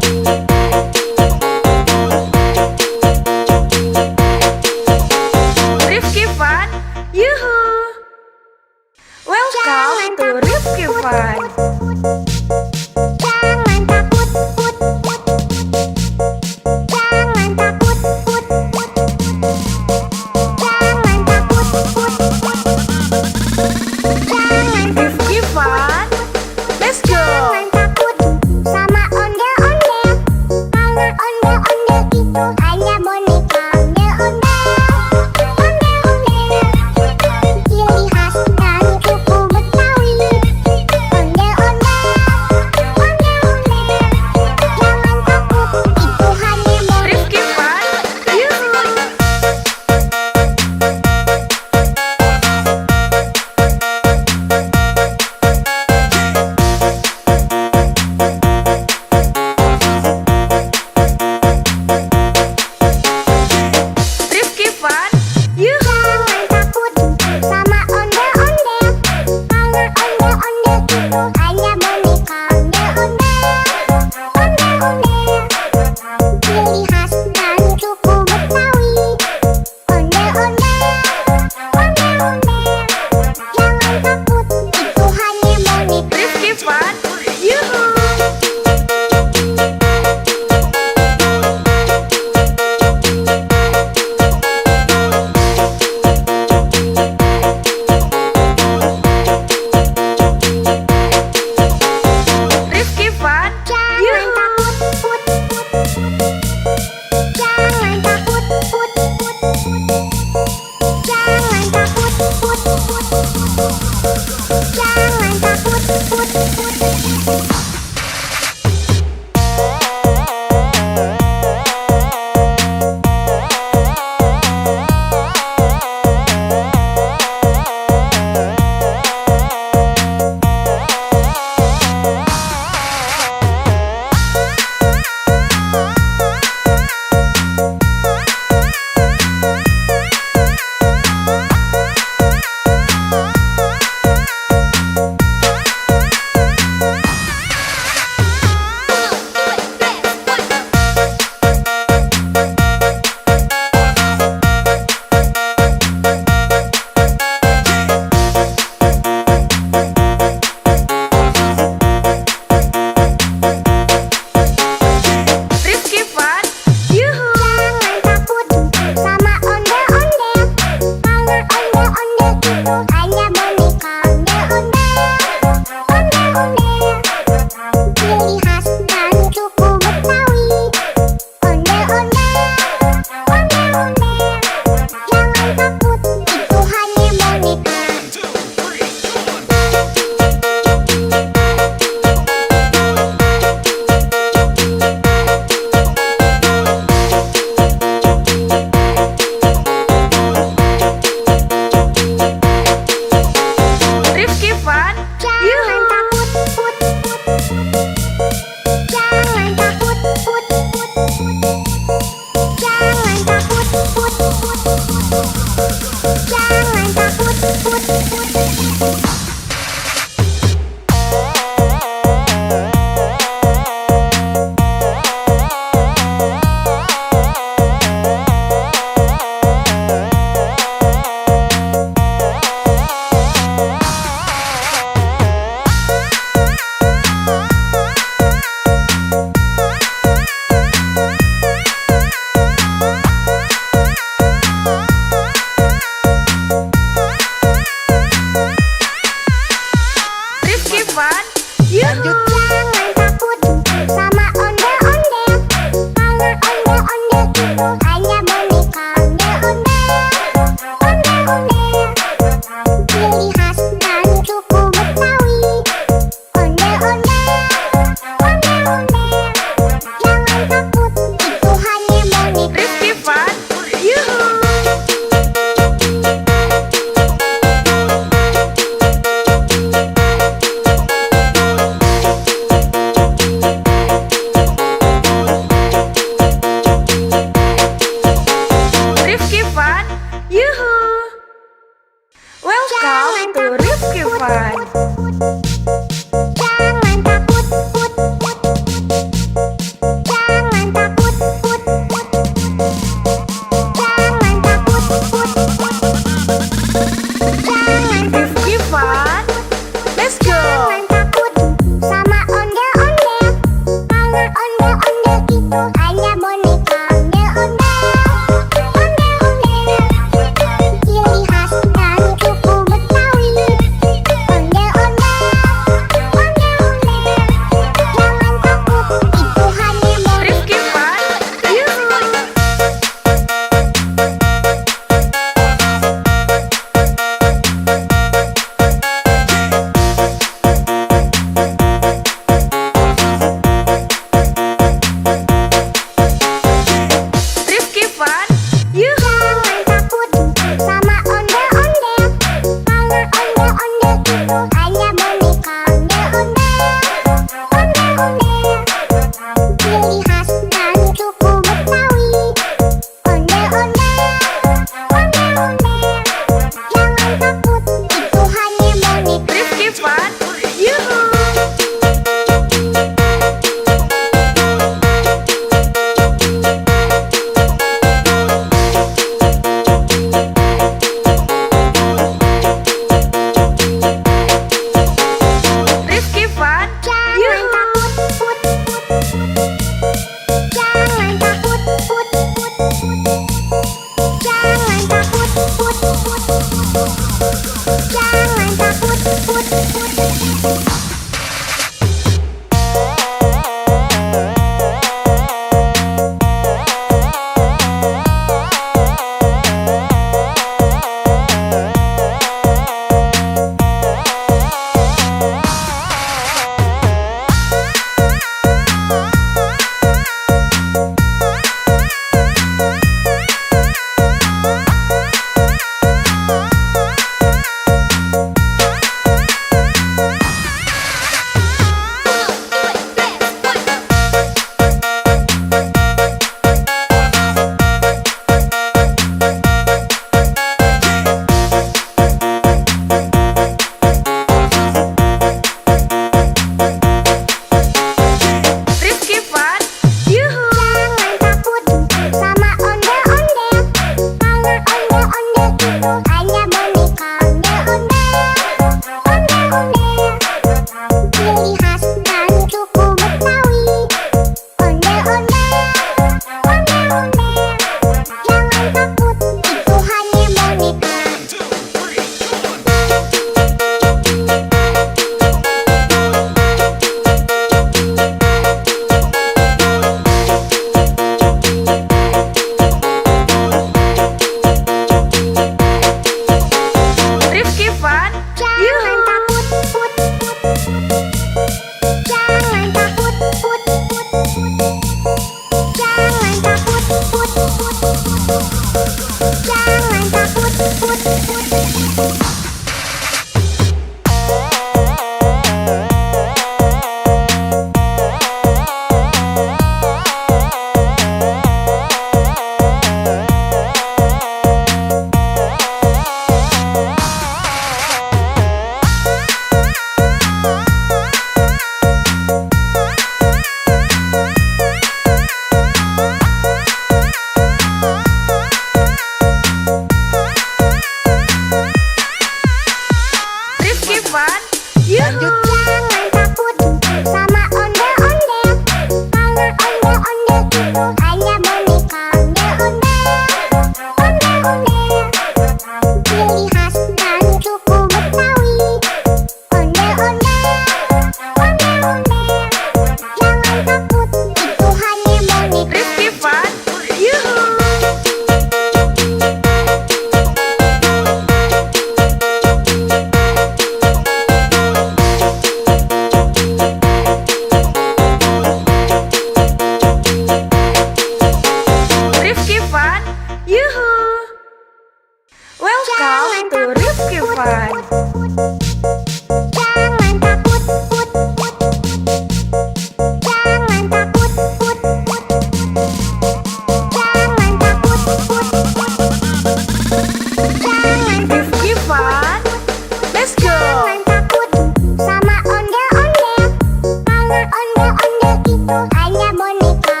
Ondel-ondel itu hanya boneka.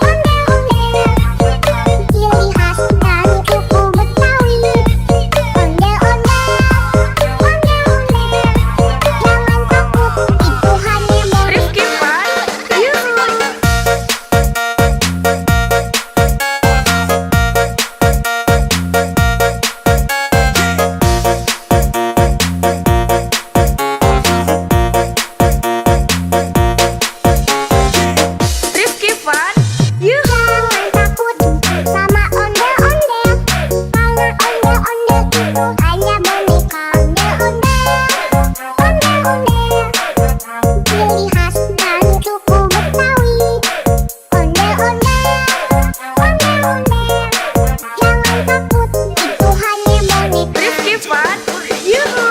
Ondel-ondel, ciri khas dari suku Betawi. Ondel-ondel, jangan takut, itu hanya boneka. Rifki Fun, Yuhu. Rifki Fun, Yuhu. Jangan takut sama ondel-ondel, karena ondel-ondel itu hanya boneka. Ondel-ondel, ciri khas dari suku Betawi. Ondel-ondel, jangan takut, itu hanya boneka. Rifki Fun, Yuhu.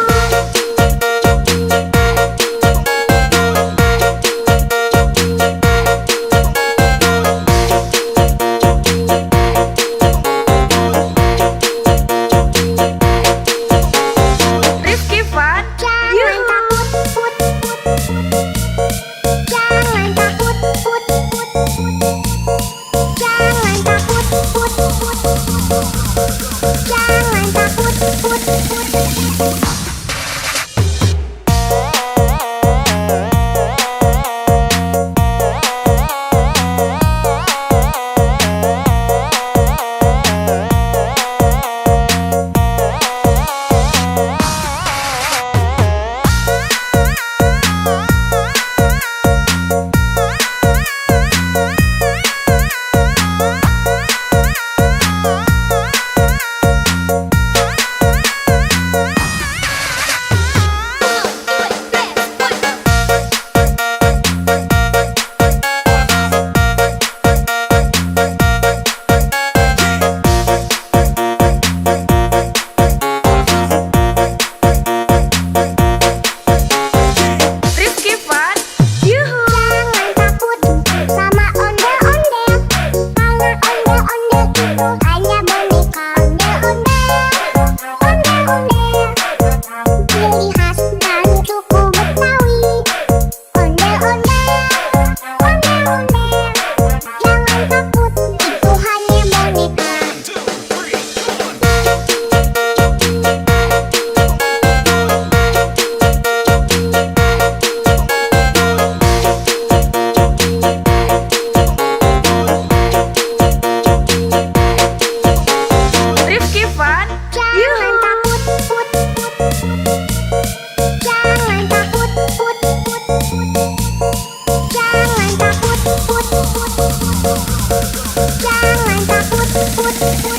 Rifki Fun, Jangan Yuhu. takut, jangan takut, jangan takut, jangan takut. Rifki Fun, Yuhu. Jangan takut sama ondel-ondel, karena ondel-ondel itu hanya boneka. Ondel-ondel, ciri khas dari suku Betawi. Ondel-ondel, jangan takut, itu hanya boneka. Rifki Fun, Jangan Yuhu. takut, jangan takut, jangan takut, jangan takut.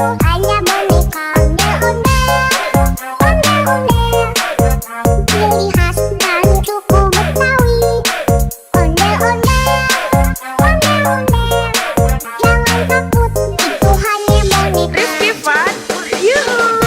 itu hanya boneka ondel-ondel. Ciri khas dari suku Betawi. Ondel-ondel. Jangan takut, itu hanya boneka. Rifki Fun, yuhu.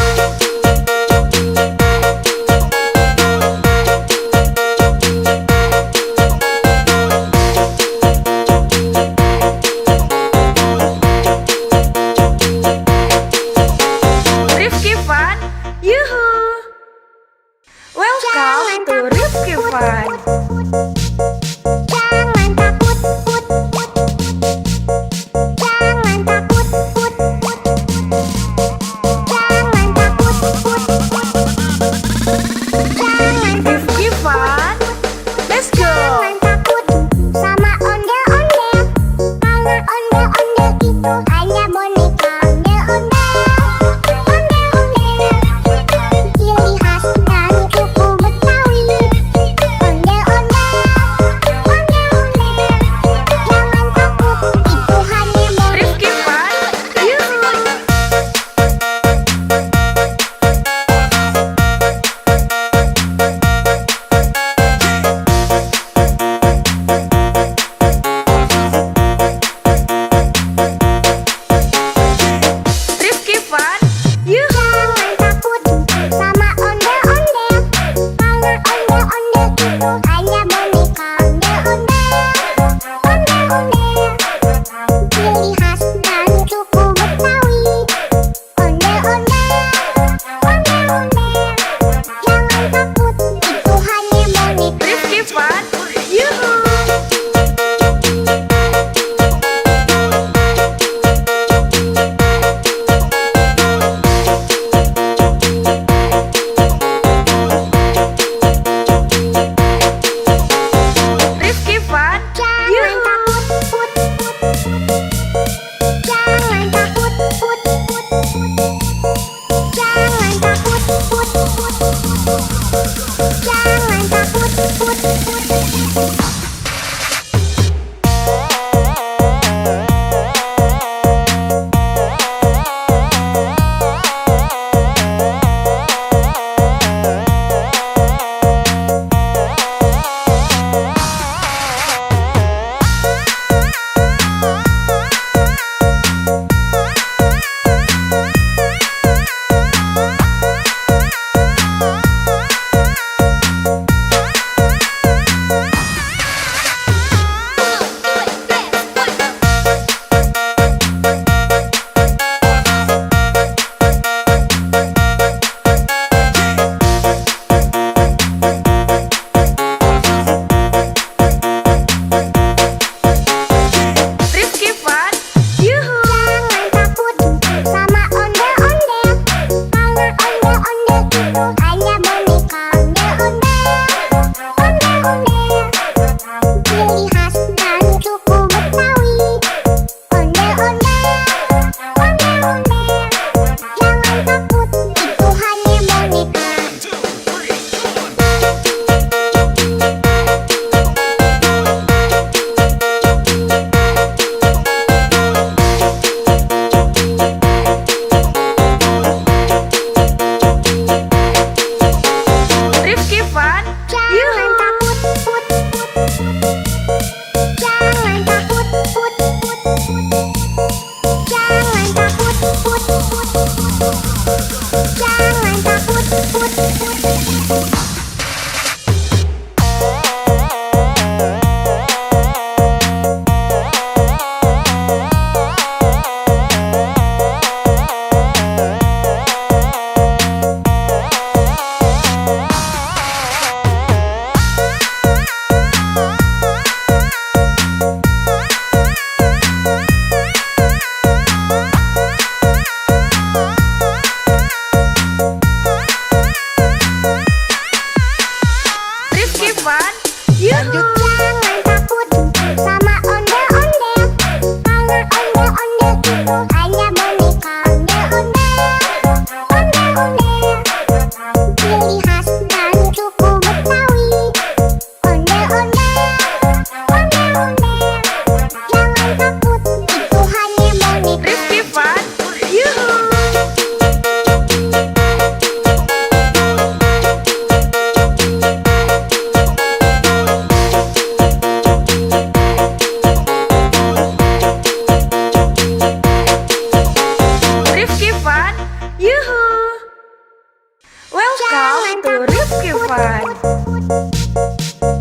Fun.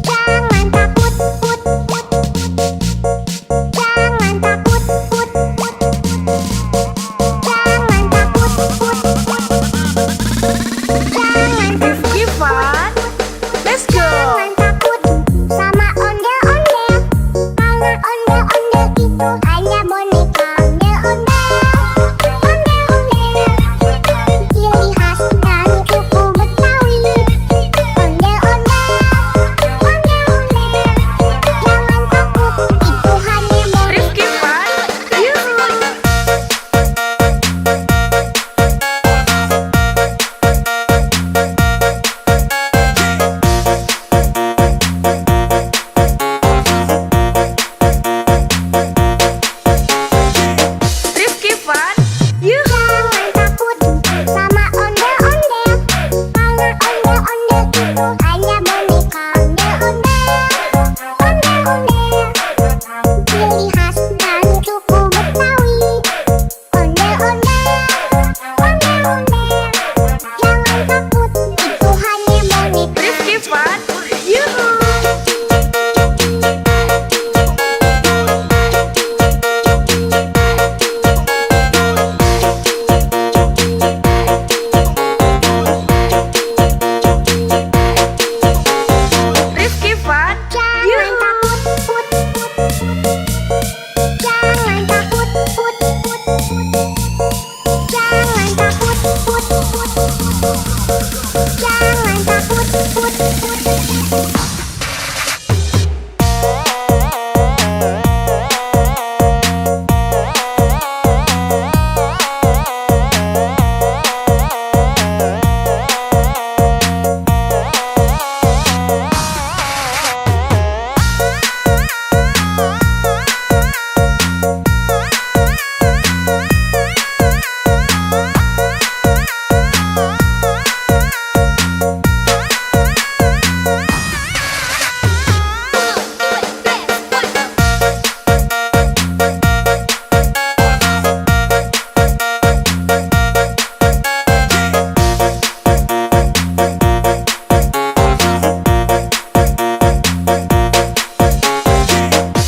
Jangan takut, put. Jangan takut, put. Jangan takut, put. Jangan Rifki Fun. Let's go. Jangan takut sama ondel-ondel, karena ondel-ondel itu hanya boneka. Ondel-ondel, ondel-ondel, ciri khas dari suku Betawi. Ondel-ondel, ondel-ondel, jangan takut, itu hanya boneka. Rifki Fun. Yuhu. Rifki Fun. Yuhu. Jangan takut sama ondel-ondel, karena ondel-ondel itu hanya boneka. Ondel-ondel, ondel-ondel, ciri khas dari suku Betawi. Ondel-ondel, ondel-ondel, jangan takut, itu hanya boneka. Rifki Fun. Yuhu. Rifki Fun. Jangan Yuhu. takut, put. Jangan takut, put. Jangan takut, put. Jangan takut, put.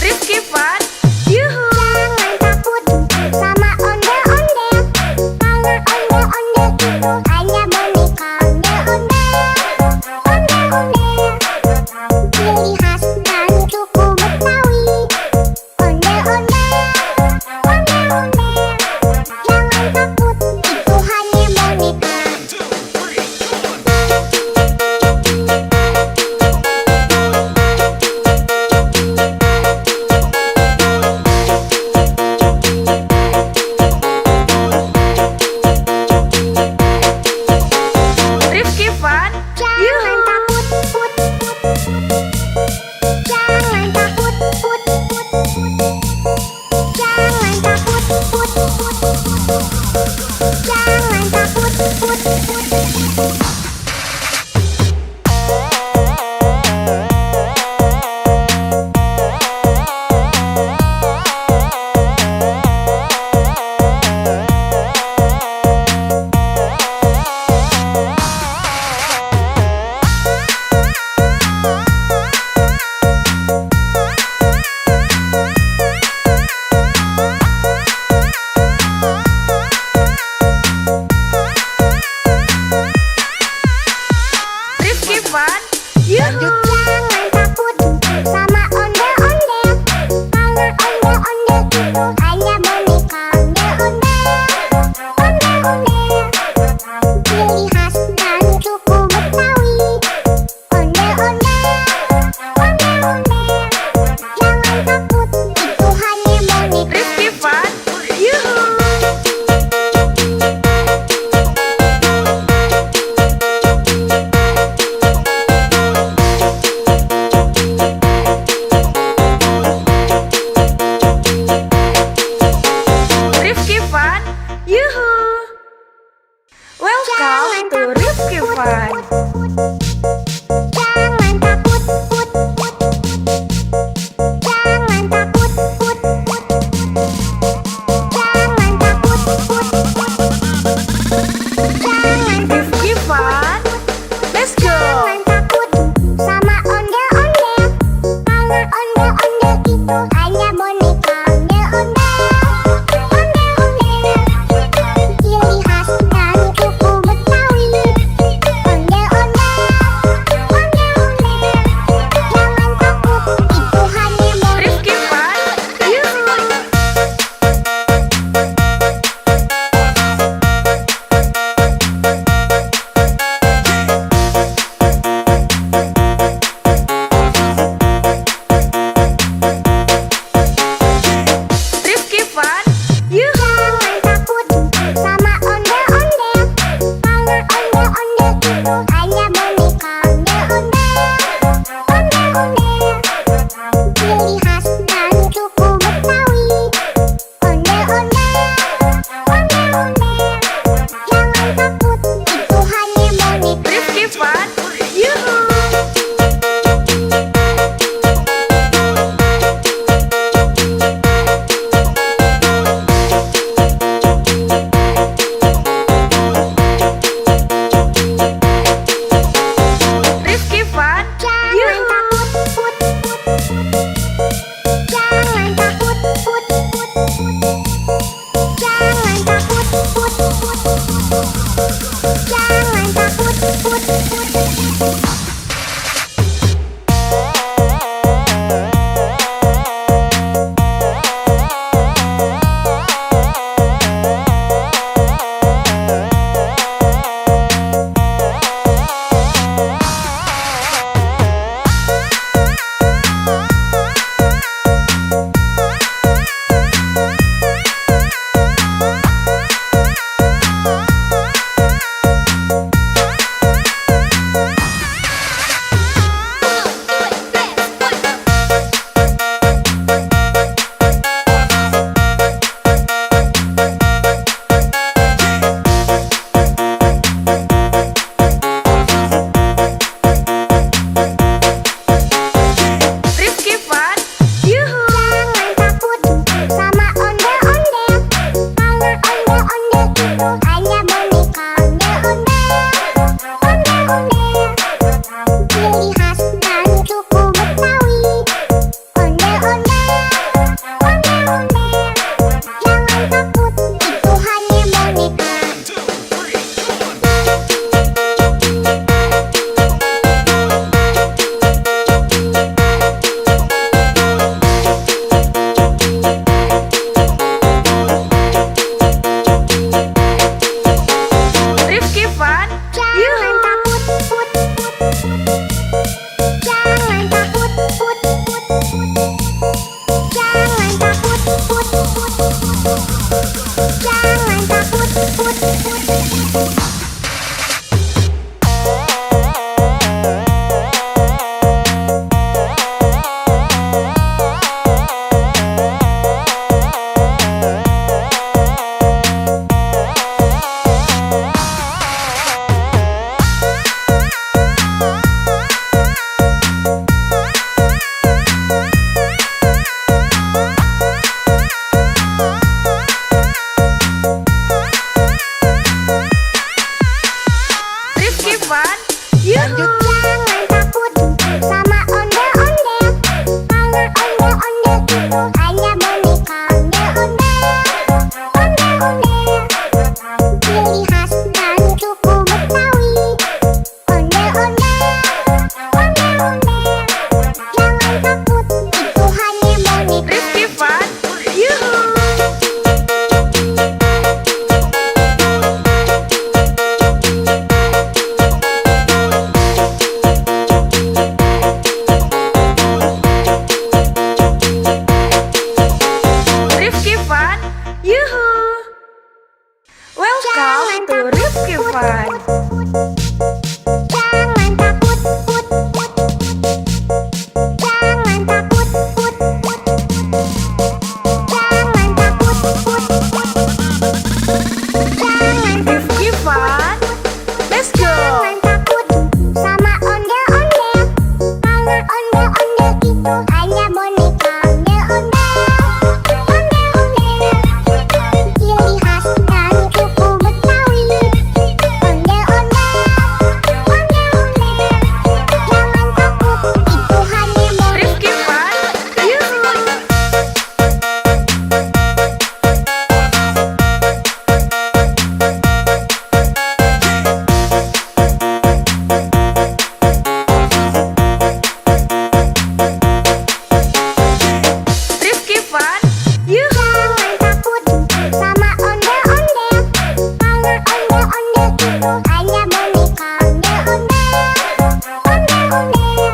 Rifki Fun. Yuhu. Jangan takut sama ondel-ondel, karena ondel-ondel itu hanya boneka. Ondel-ondel, ondel-ondel, ciri khas dari suku Betawi. Ondel-ondel, ondel-ondel, jangan takut, itu hanya boneka. Rifki Fun. Jangan takut, put. Jangan takut, put. Jangan takut, put. Jangan takut, put. Fun. Jangan takut, put, put. Jangan takut, put, put. Jangan takut, put, put. Jangan Rifki Fun. Let's go. Jangan takut sama ondel-ondel. Karena ondel-ondel itu hanya boneka ondel-ondel. Ondel-ondel, ciri khas dari suku Betawi. Ondel-ondel, ondel-ondel. Jangan takut, itu hanya boneka. Rifki Fun. Yuhu. Rifki Fun. Yuhu. Jangan takut sama ondel-ondel. Karena ondel-ondel itu hanya boneka ondel-ondel. Ondel-ondel,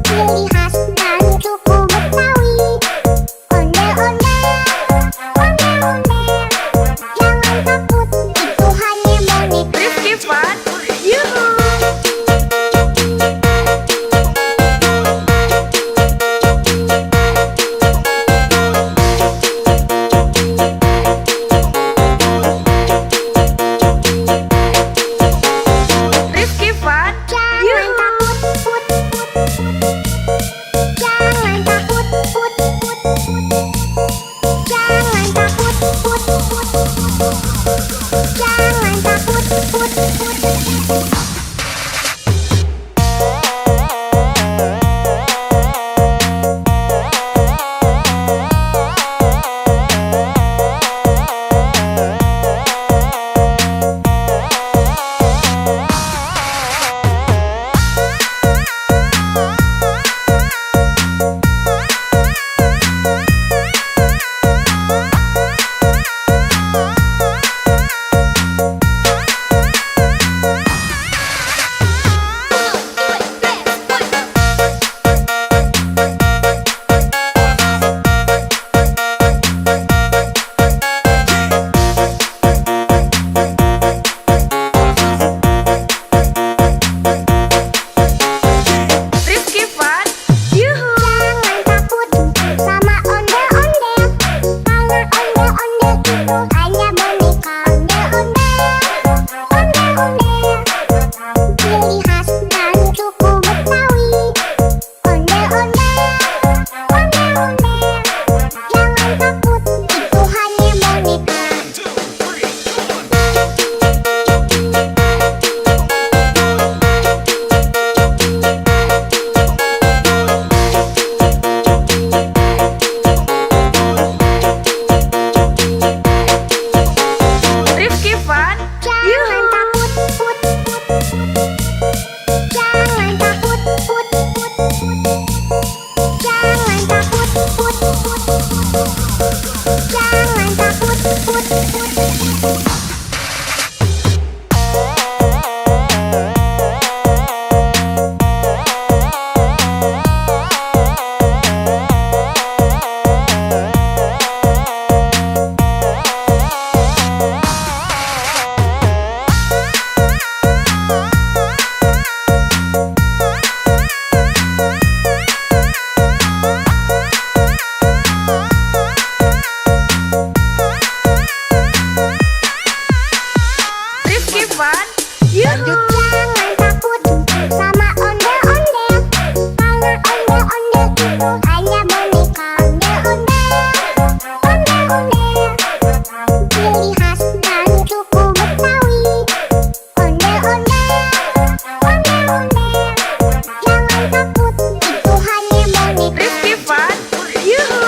ciri khas dari suku Betawi. Ondel-ondel, ondel-ondel. Jangan takut, itu hanya boneka. Rifki Fun. Yuhu. Rifki Fun. Jangan Yuhu. takut, put, put, put. Jangan takut, put, put, put. Jangan takut, put, put. Jangan takut, put, put. Rifki Fun. Yuhu. Jangan takut sama ondel-ondel. Karena ondel-ondel itu hanya boneka ondel-ondel. Ondel-ondel, ciri khas dari suku Betawi. Ondel-ondel, ondel-ondel. Jangan takut, itu hanya boneka. Rifki Fun. Jangan Yuhu. takut, put, put, put. Jangan takut, put, put, put. Jangan takut, put, put. Jangan takut, put, put. Rifki Fun. Yuhu. Jangan takut sama ondel-ondel. Karena ondel-ondel itu hanya boneka ondel-ondel. Ondel-ondel, ciri khas dari suku Betawi. Ondel-ondel, ondel-ondel. Jangan takut, itu hanya boneka. Rifki Fun. Yuhu.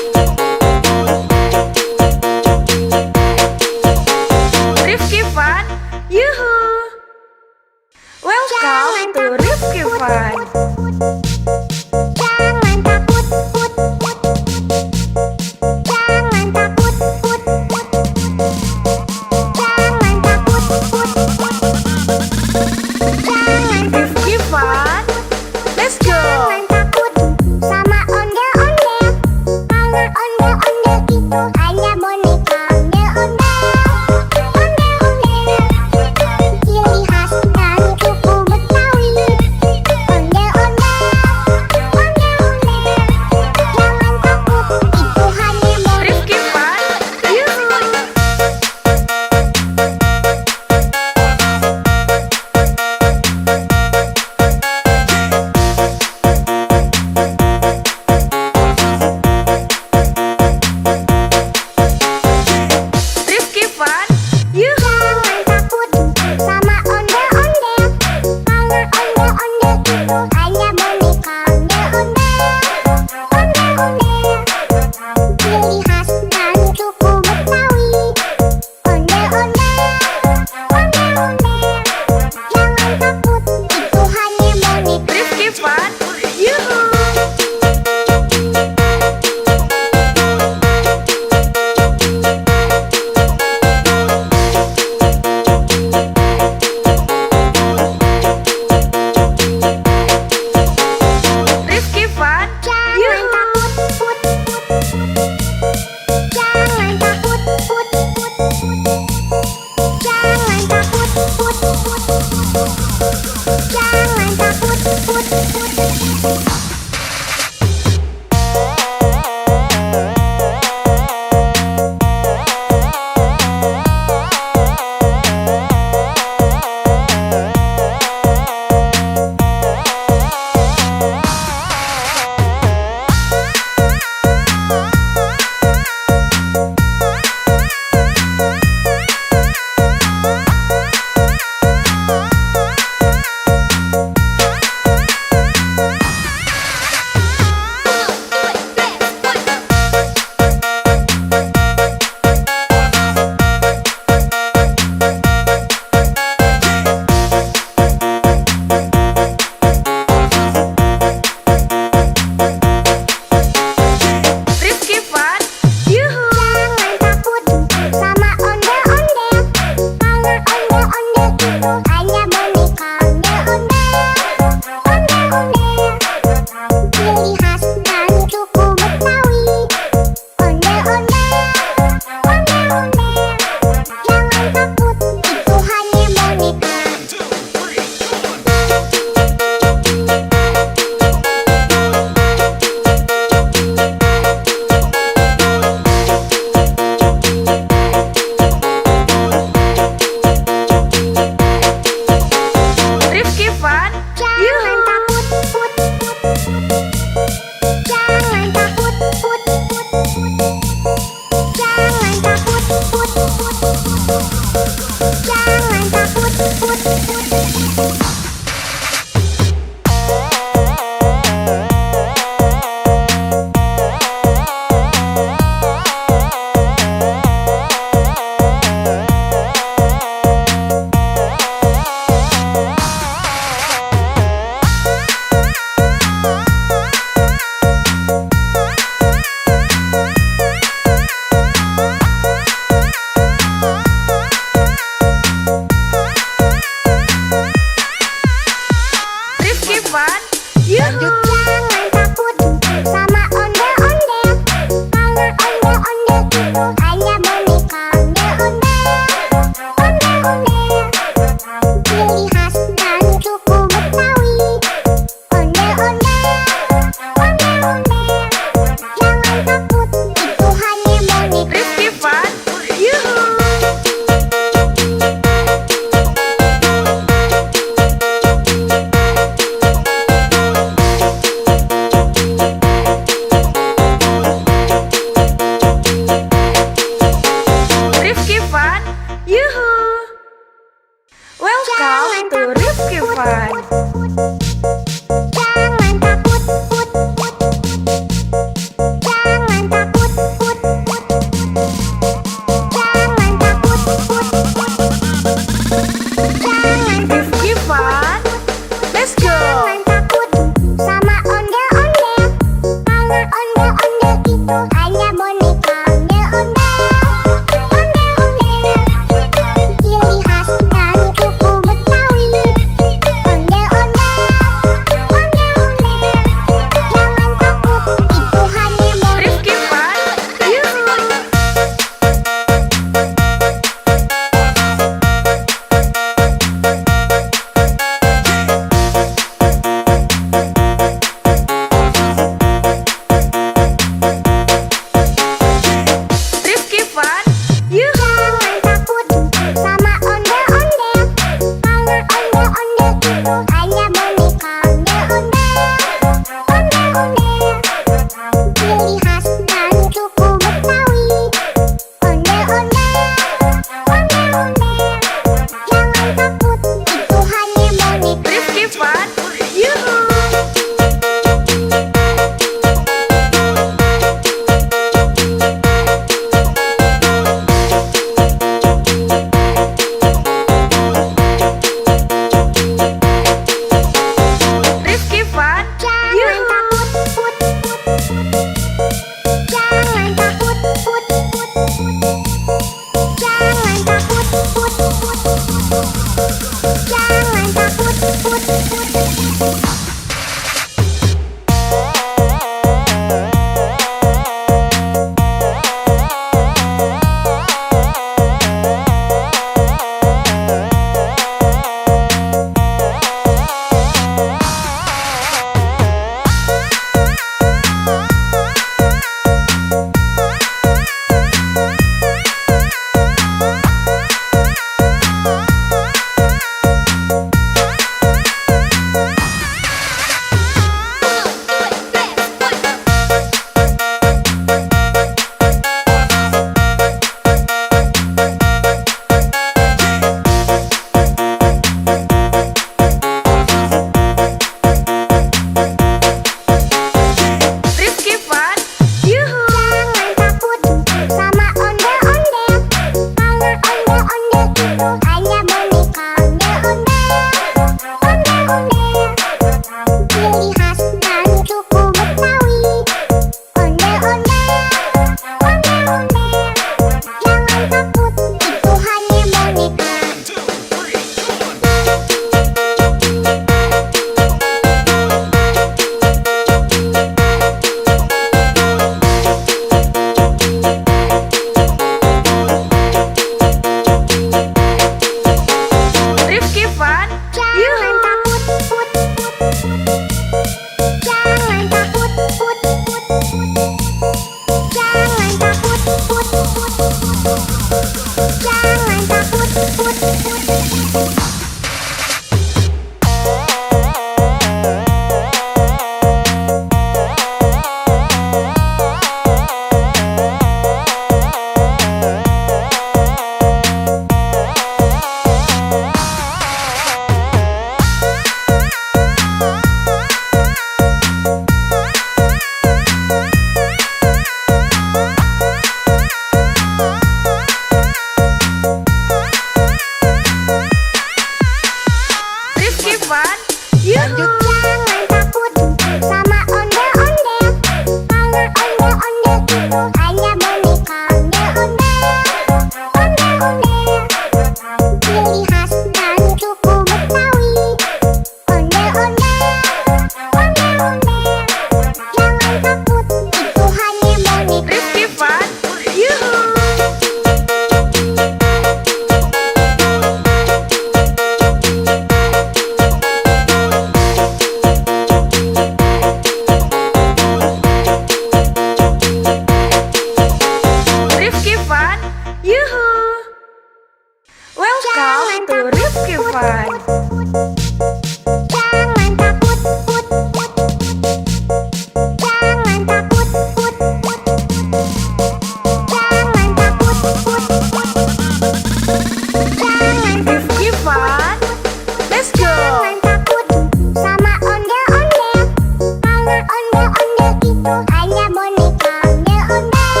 itu hanya boneka ondel-ondel.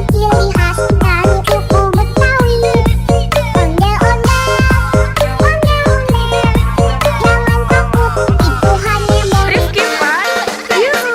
Ciri khas dari suku Betawi. Ondel-ondel. Jangan takut, itu hanya boneka. Rifki Fun, yuhu.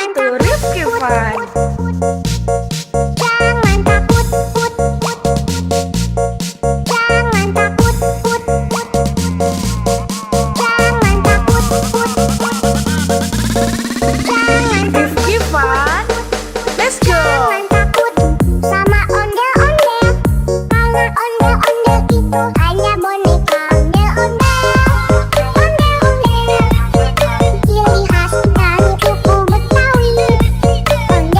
itu Rifki Fun. Jangan takut, put, put. Jangan takut, put, put. Jangan takut, put, put. Jangan Rifki Fun. Let's go. Jangan takut sama ondel-ondel, karena ondel-ondel itu hanya boneka. Ondel-ondel, ondel-ondel, ciri khas dari suku Betawi. Ondel-ondel,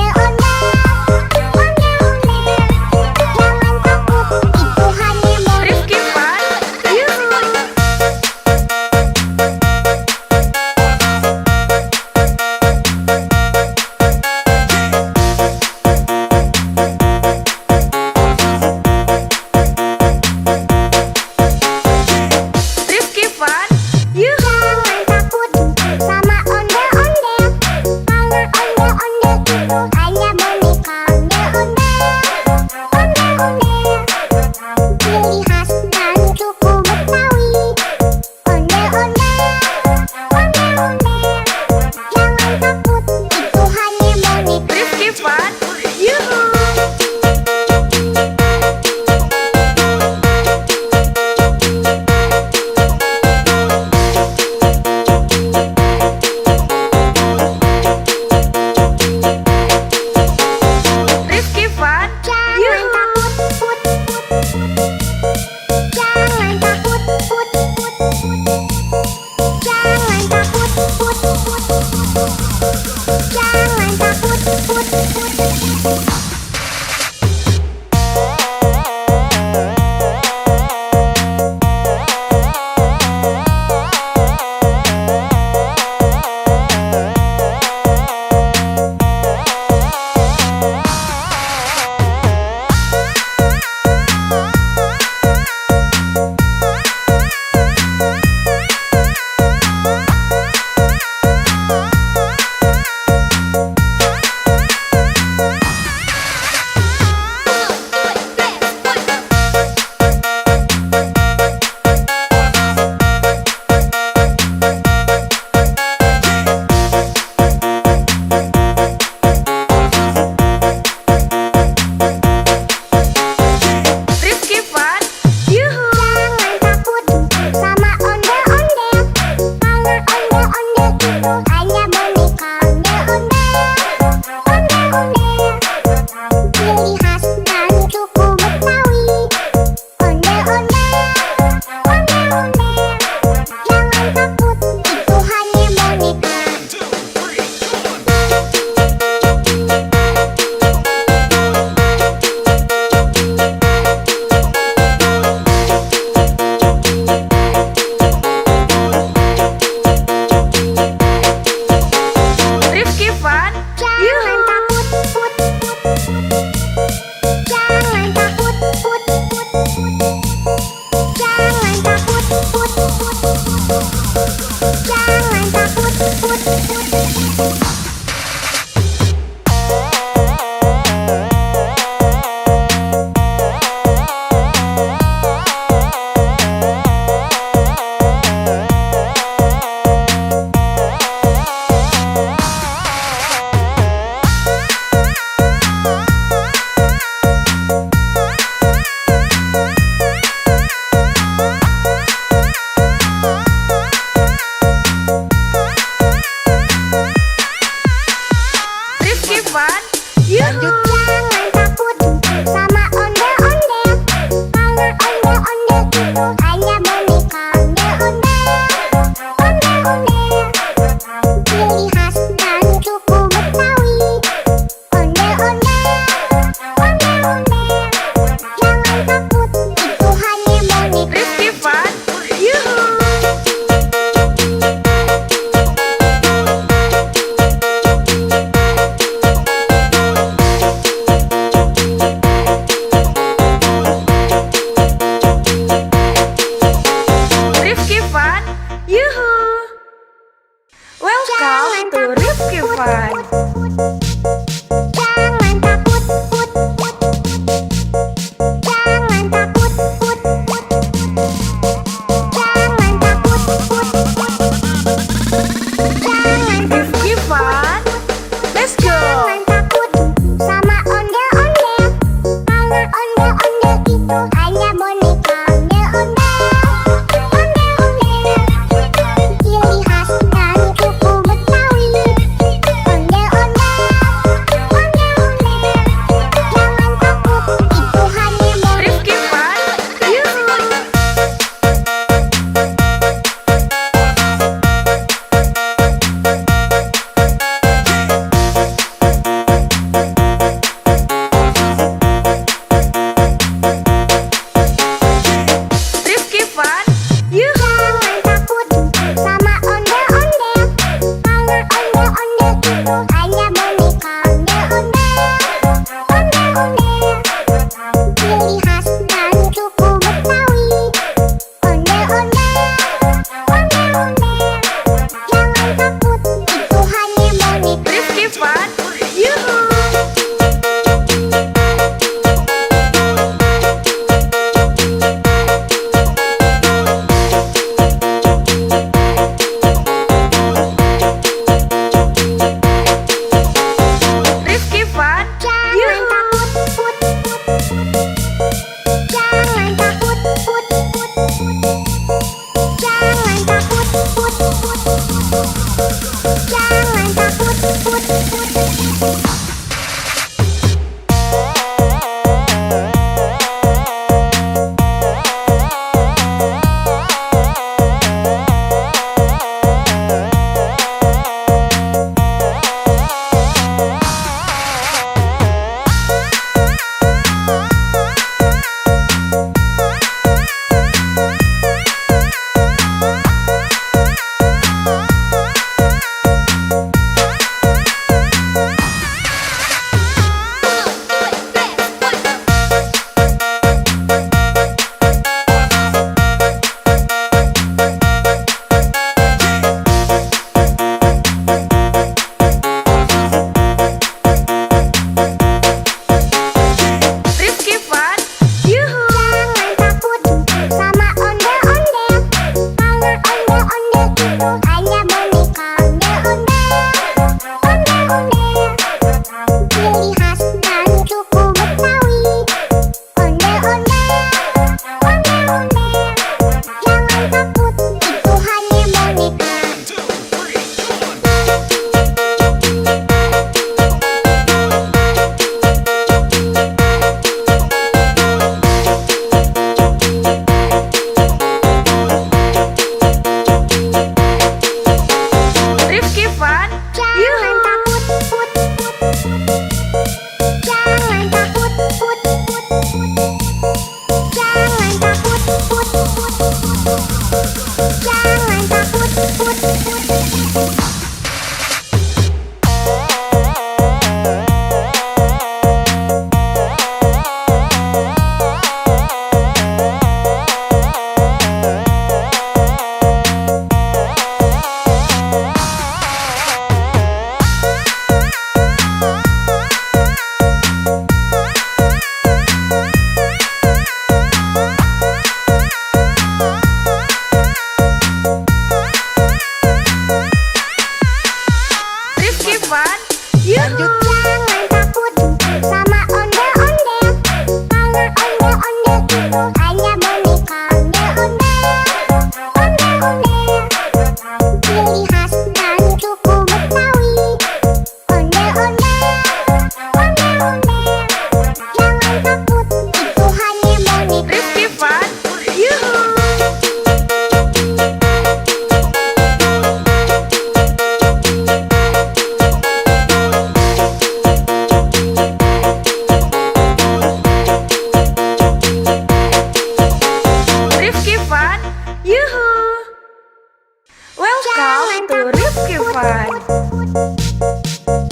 to Rifki Fun.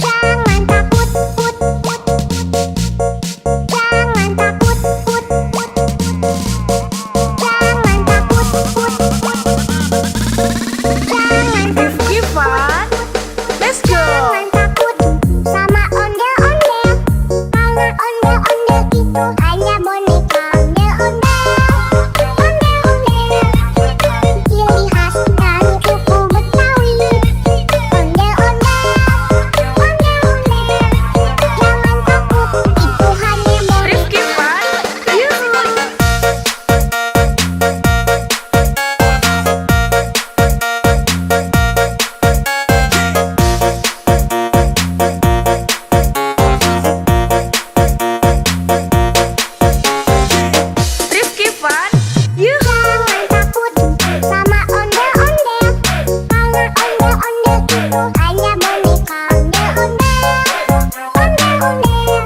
Jangan takut, put, put. Jangan takut, put, put. Jangan takut, put, put. Jangan Rifki Fun, let's go. Jangan takut sama ondel-ondel. Karena ondel-ondel itu hanya boneka. Ondel-ondel, ondel-ondel. Ciri khas dari suku Betawi. Ondel-ondel, ondel-ondel. Jangan takut, itu hanya boneka. Rifki Fun, yuhu. Rifki Fun, yuhu. Jangan takut sama ondel-ondel. Karena ondel-ondel itu hanya boneka. Ondel-ondel, ondel-ondel.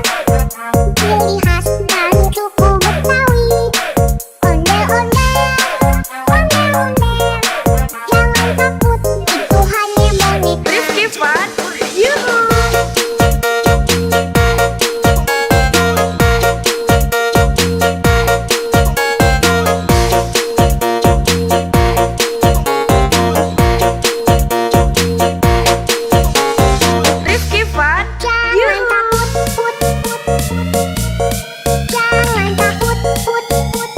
Ciri khas dari suku Betawi. Ondel-ondel, ondel-ondel. Jangan takut, itu hanya boneka. Rifki Fun, yuhu. Rifki Fun, Jangan yuhu. takut, put, put, put. Jangan takut, put, put, put.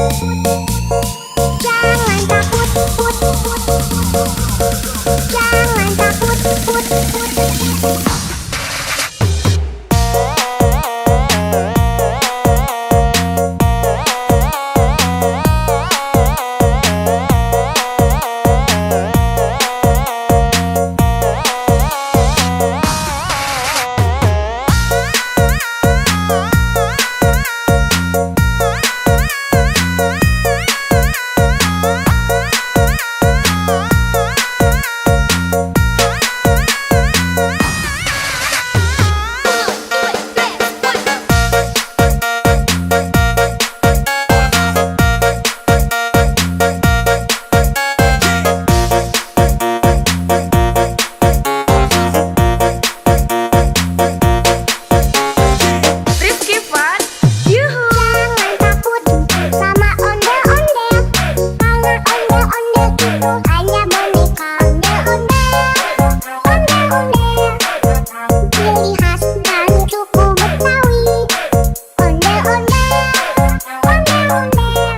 Jangan takut, put, put. Jangan takut, put, put. Rifki Fun, yuhu. Jangan takut sama ondel-ondel. Karena ondel-ondel itu hanya boneka. Ondel-ondel, ondel-ondel. Ciri khas dari suku Betawi. Ondel-ondel, ondel-ondel.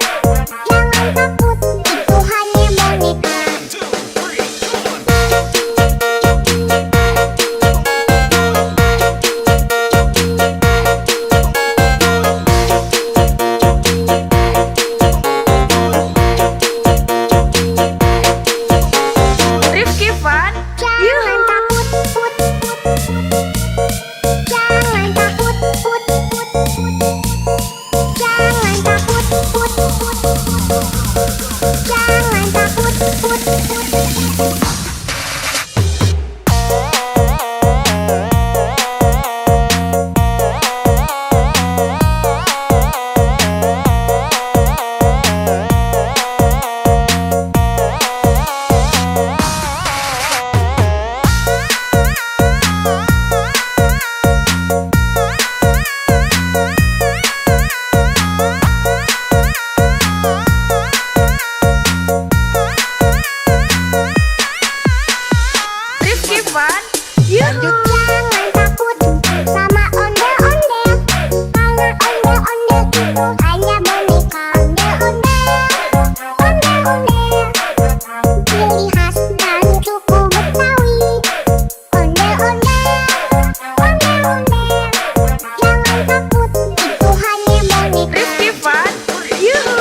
Jangan takut, itu hanya boneka. Rifki Fun, Jangan yuhu. takut, put, put, put. Jangan takut, put, put, put. Jangan takut, put, put, put. Jangan takut, put, put. Rifki Fun, yuhu. Jangan takut sama ondel-ondel. Karena ondel-ondel itu hanya boneka. Ondel-ondel, ondel-ondel. Ciri khas dari suku Betawi. Ondel-ondel, ondel-ondel. Jangan takut, itu hanya boneka. Rifki Fun, yuhu.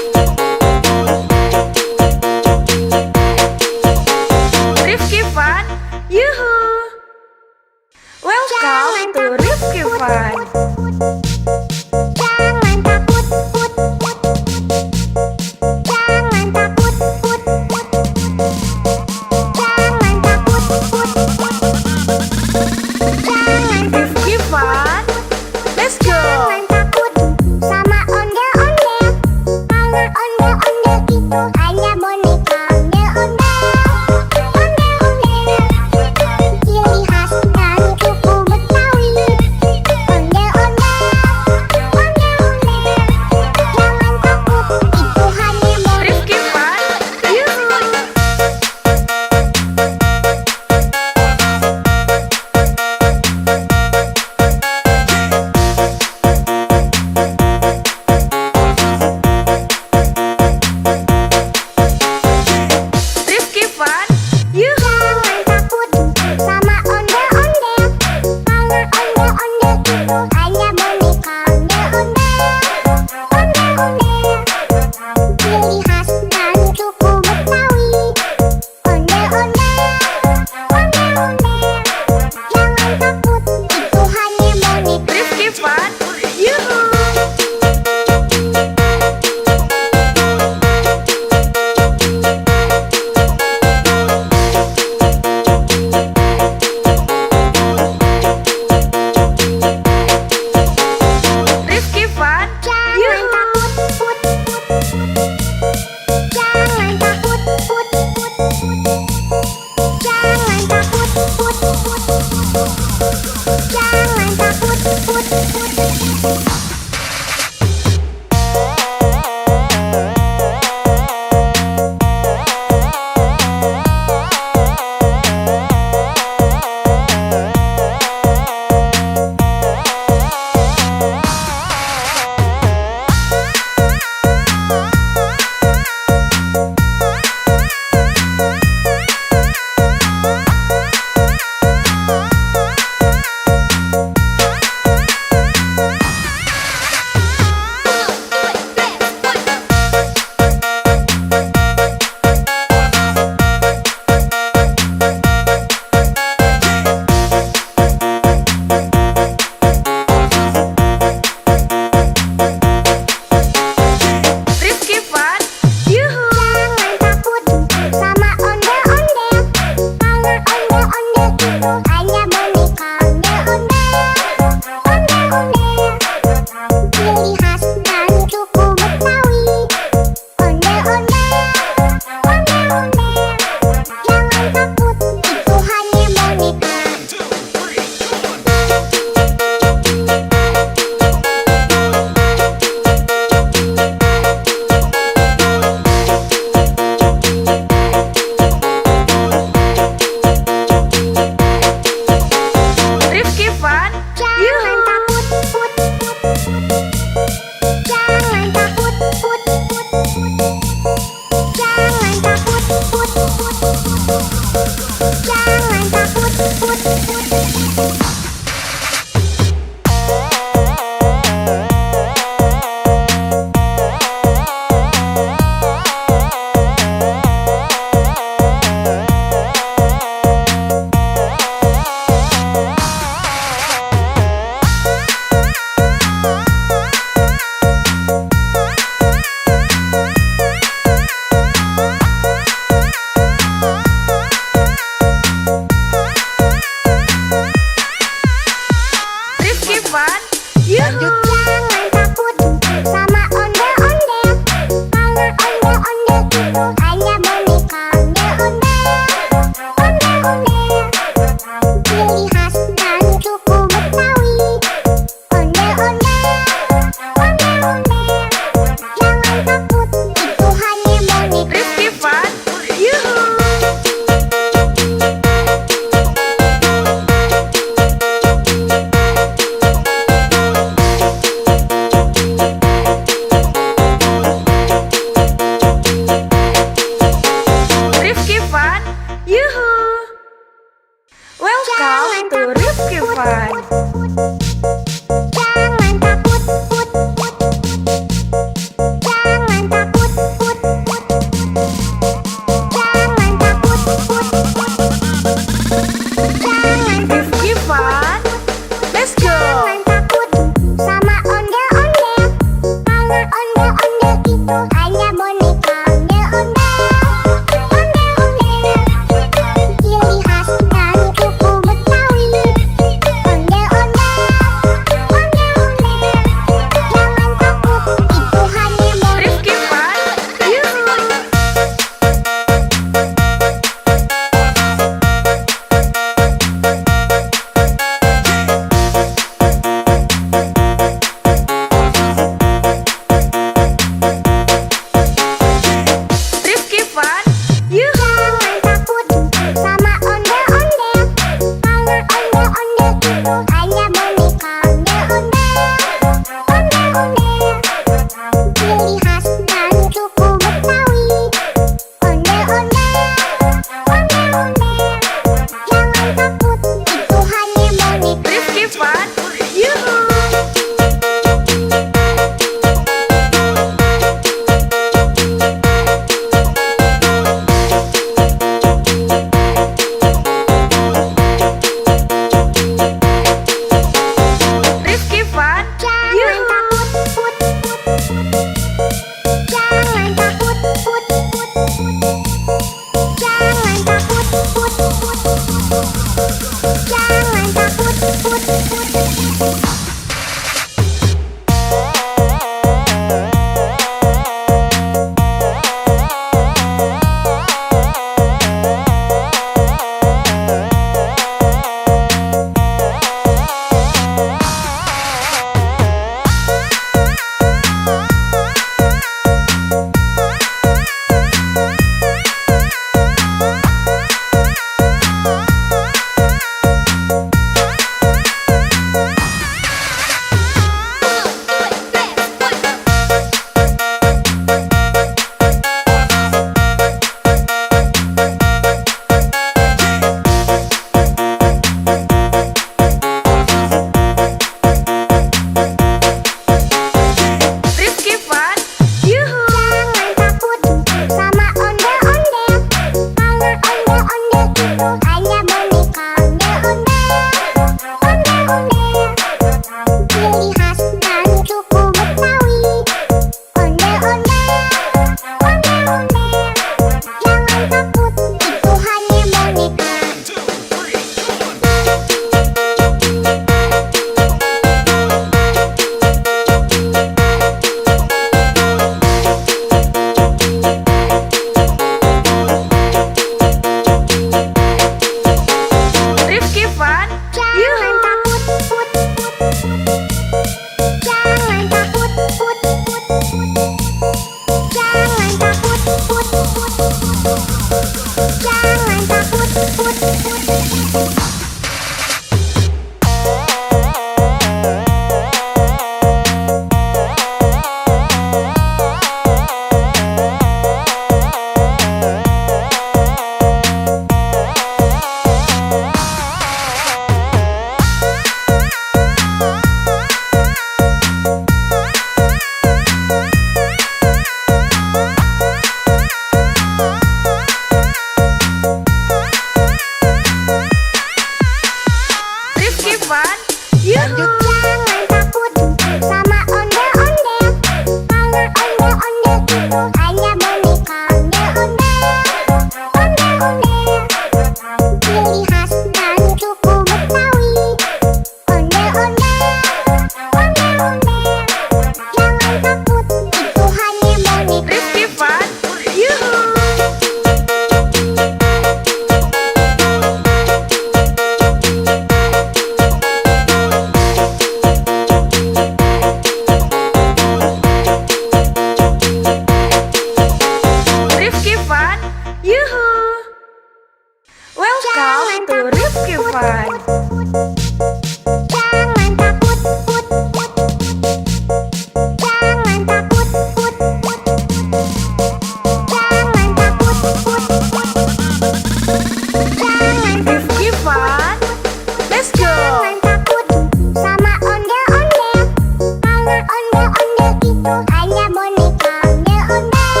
hanya boneka ondel-ondel.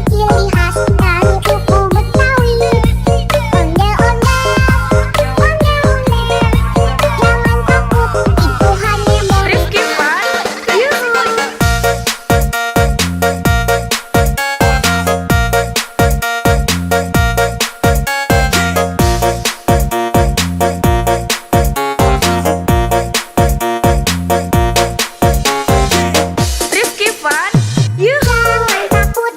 Ciri khas dari suku Betawi. Ondel-ondel, ondel-ondel. Jangan takut, itu hanya boneka. Rifki Fun, yuhu. Rifki Fun, yuhu. Jangan takut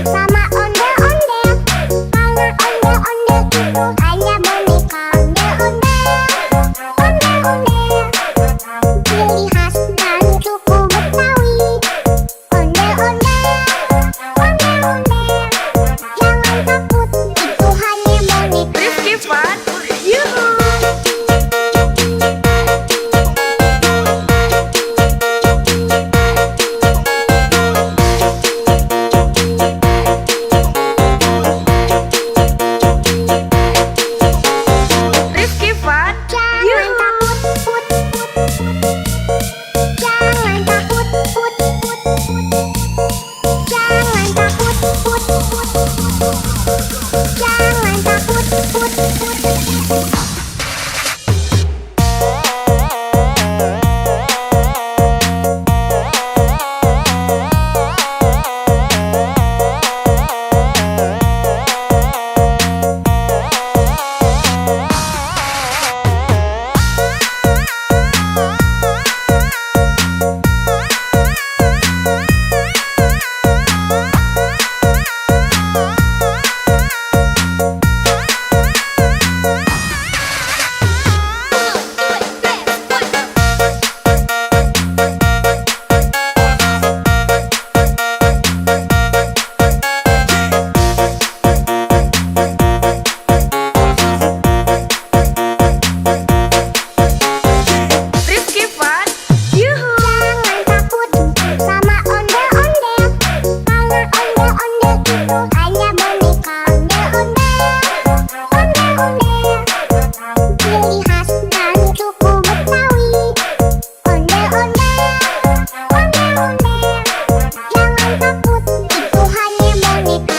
sama ondel-ondel. Karena ondel-ondel itu hanya boneka ondel-ondel. Ondel-ondel. Ciri khas dari suku Betawi. Ondel-ondel, ondel-ondel. Jangan takut, itu hanya boneka. Rifki Fun, yuhu. Rifki Fun, Jangan yuhu. takut, put, put, put. Jangan takut, put, put, put. Jangan takut, put, put, put. Jangan takut, put, put. Rifki Fun, yuhu. Jangan takut sama ondel-ondel. Karena ondel-ondel itu hanya boneka ondel-ondel. Ondel-ondel. Ciri khas dari suku Betawi. Ondel-ondel, ondel-ondel. Jangan takut, itu hanya boneka.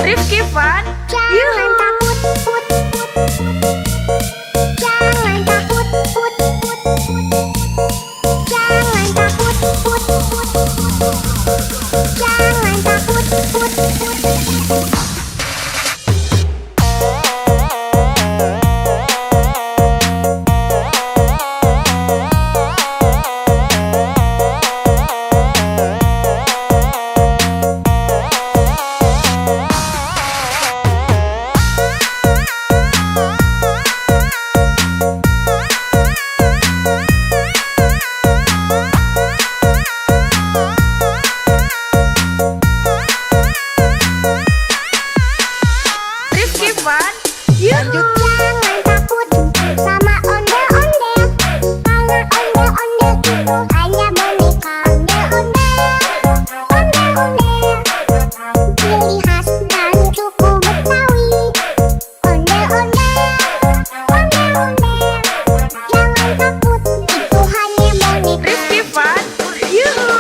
Rifki Fun, Jangan yuhu. takut, put, put, put. Jangan takut, put, put, put. Jangan takut, put, put, put. Jangan takut, put, put. Rifki Fun, yuhu. Jangan takut sama ondel-ondel. Karena ondel-ondel itu hanya boneka ondel-ondel. Ondel-ondel. Ciri khas dari suku Betawi. Ondel-ondel, ondel-ondel. Jangan takut, itu hanya boneka. Rifki Fun, yuhu.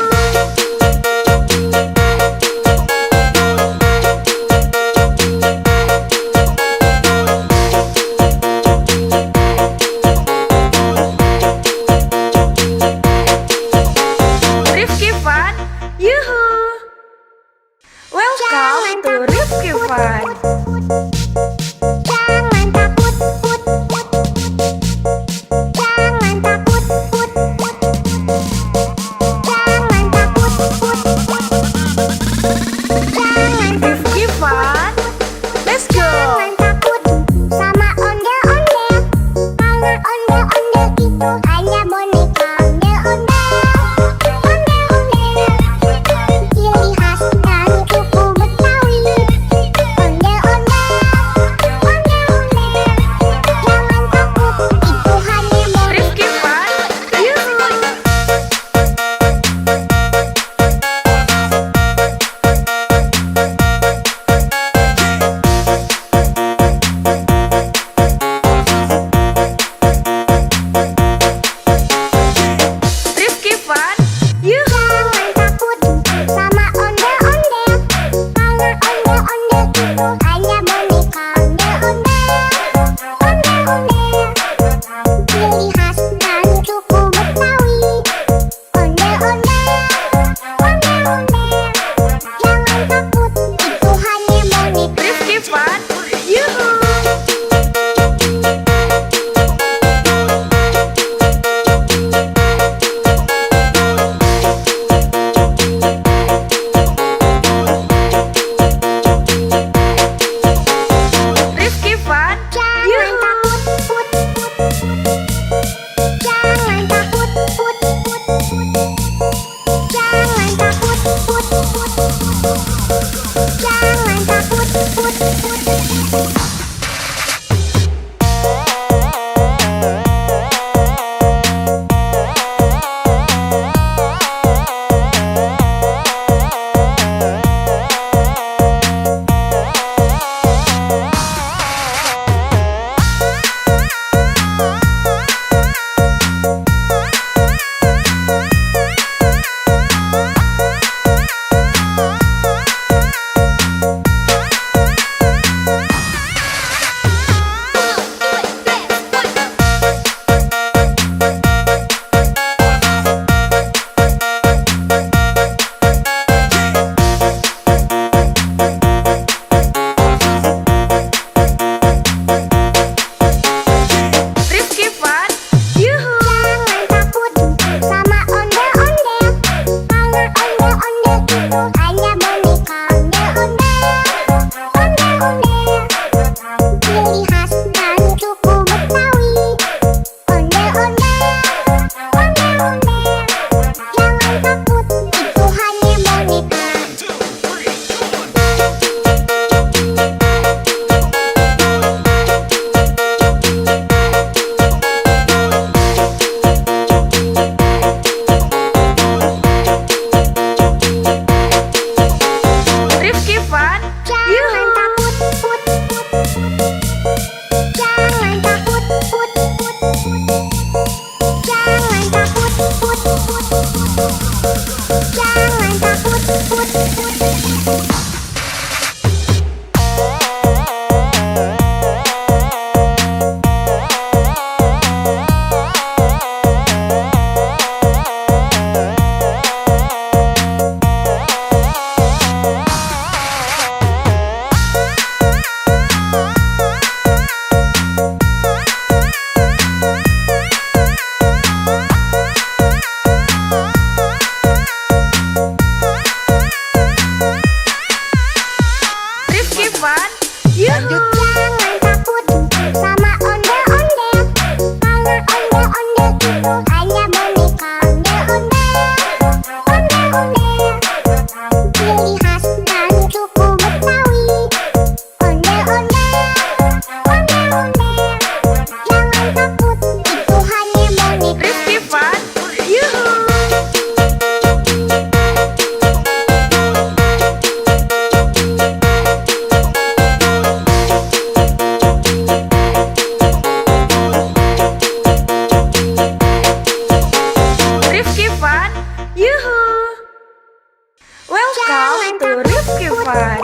Welcome to Rifki Fun.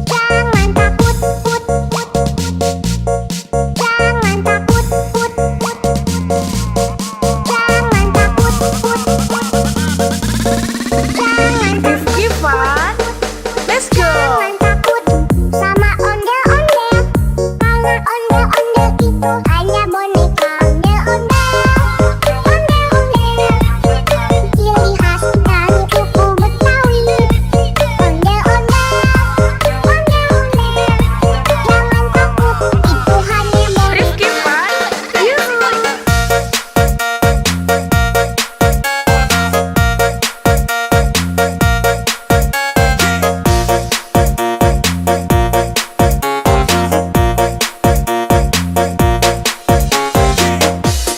Jangan takut, put, put. Jangan takut, put, put. Jangan takut, put, put. Jangan Rifki Fun. Let's go. Jangan takut sama ondel-ondel. Karena ondel-ondel itu hanya boneka. Ondel-ondel, ondel-ondel. Ciri khas dari suku Betawi. Ondel-ondel, ondel-ondel. Jangan takut, itu hanya boneka. Rifki Fun. Yuhu.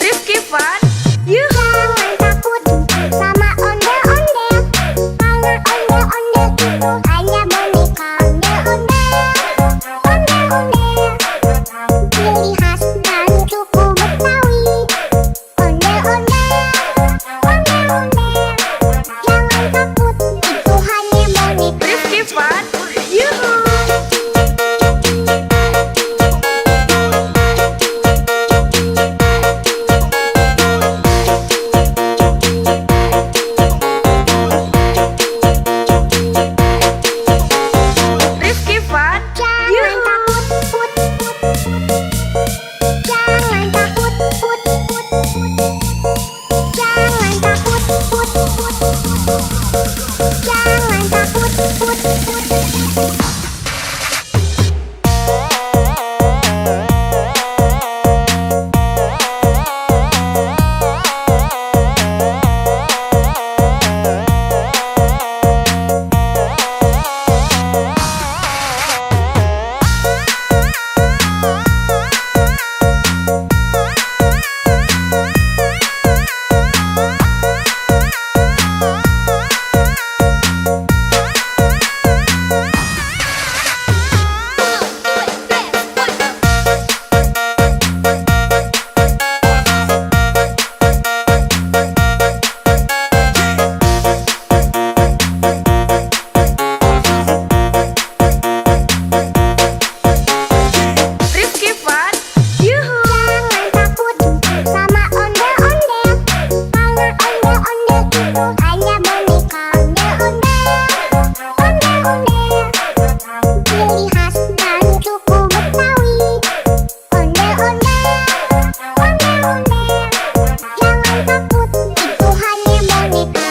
Rifki Fun. Yuhu. Jangan takut sama ondel-ondel. Karena ondel-ondel itu hanya boneka. Ondel-ondel, ondel-ondel. Ciri khas dari suku Betawi. Ondel-ondel, ondel-ondel. Jangan takut, itu hanya boneka. Rifki Fun. Yuhu. Rifki Fun. Jangan Yuhu. takut, put, put. Jangan takut, put, put. Jangan takut, put, put. Jangan takut, put, put. Rifki Fun. Yuhu. Jangan takut sama ondel-ondel. Karena ondel-ondel itu hanya boneka. Ondel-ondel, ondel-ondel. Ciri khas dari suku Betawi. Ondel-ondel, ondel-ondel. Jangan takut, itu hanya boneka.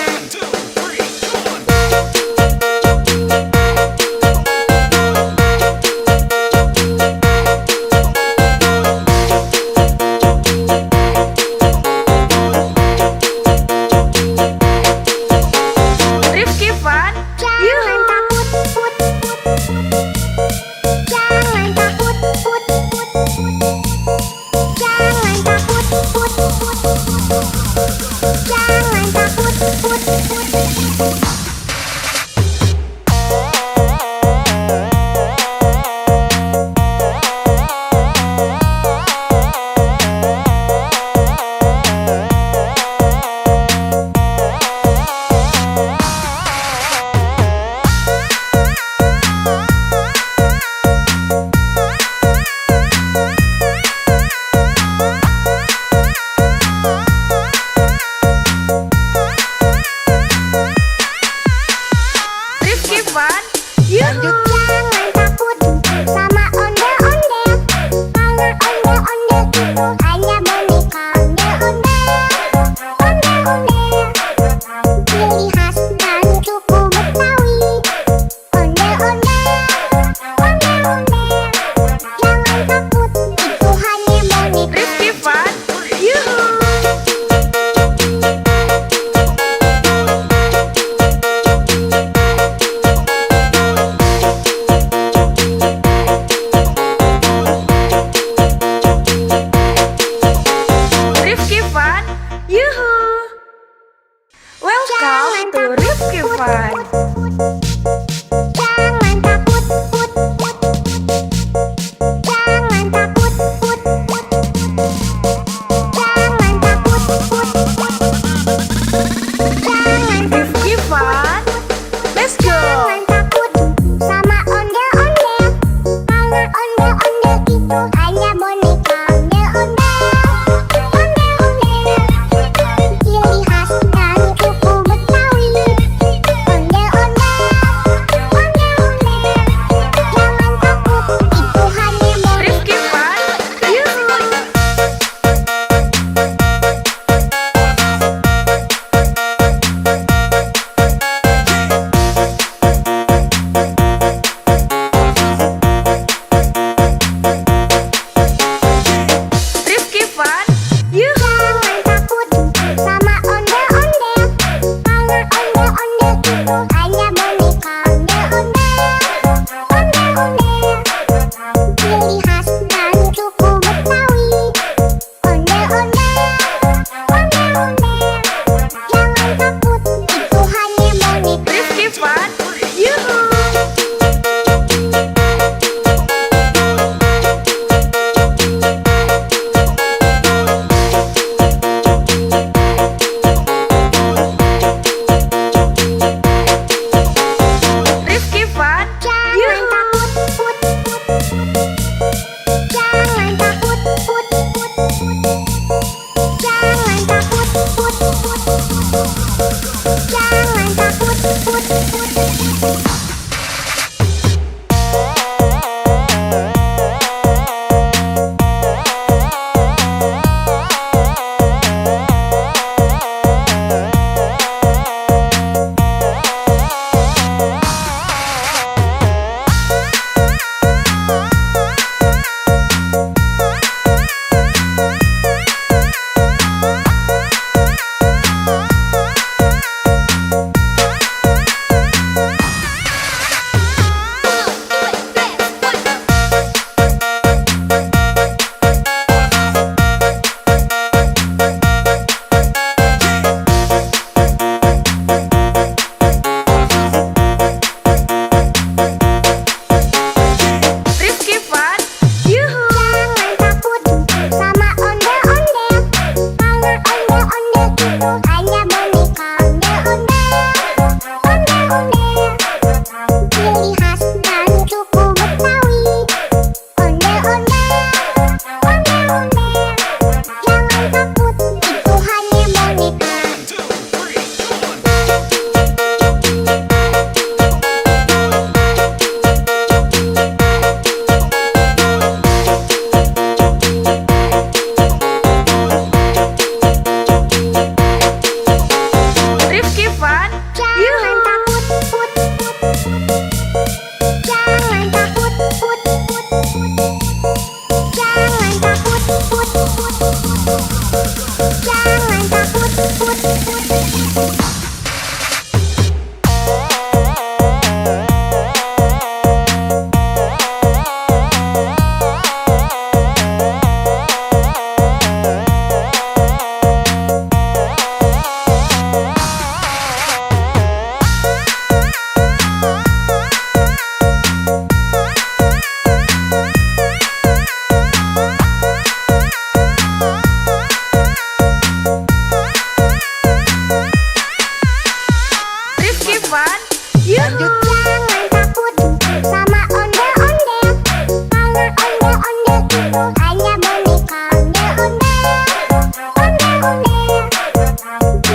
Rifki Fun. Jangan Yuhu. takut, put, put. Jangan takut, put, put. Jangan takut, put, put. Jangan takut, put, put. Rifki Fun. Yuhu. Jangan takut sama ondel-ondel. Karena ondel-ondel itu hanya boneka. Ondel-ondel, ondel-ondel. Ciri khas dari suku Betawi. Ondel-ondel, ondel-ondel. Jangan takut, itu hanya boneka. Rifki Fun. Yuhu. Rifki Fun. Yuhu. Welcome to Rifki Fun. Jangan takut, put, put. Jangan takut, put, put. Jangan takut, put, put. Jangan Rifki Fun.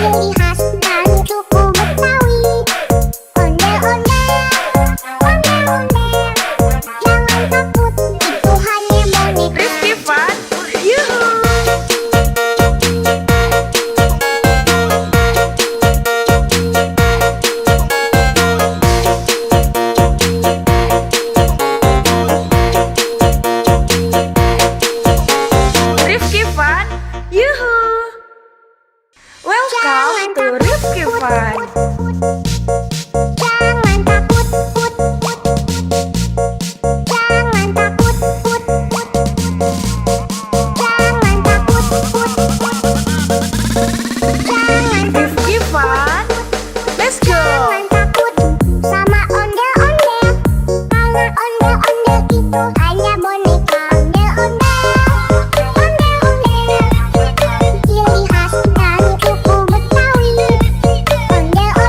ciri khas dari suku Betawi. Ondel-ondel, ondel-ondel, jangan takut, itu hanya boneka. Rifki Fun, yuhu. Rifki Fun, yuhu. Welcome to Rifki Fun. Jangan takut, put, put. Jangan takut, put, put. Jangan takut, put, put. Jangan Rifki Fun, let's go. Jangan takut sama ondel-ondel, karena ondel-ondel itu hanya boneka. Ondel-ondel, ondel-ondel, ciri khas dari suku Betawi. Ondel-ondel,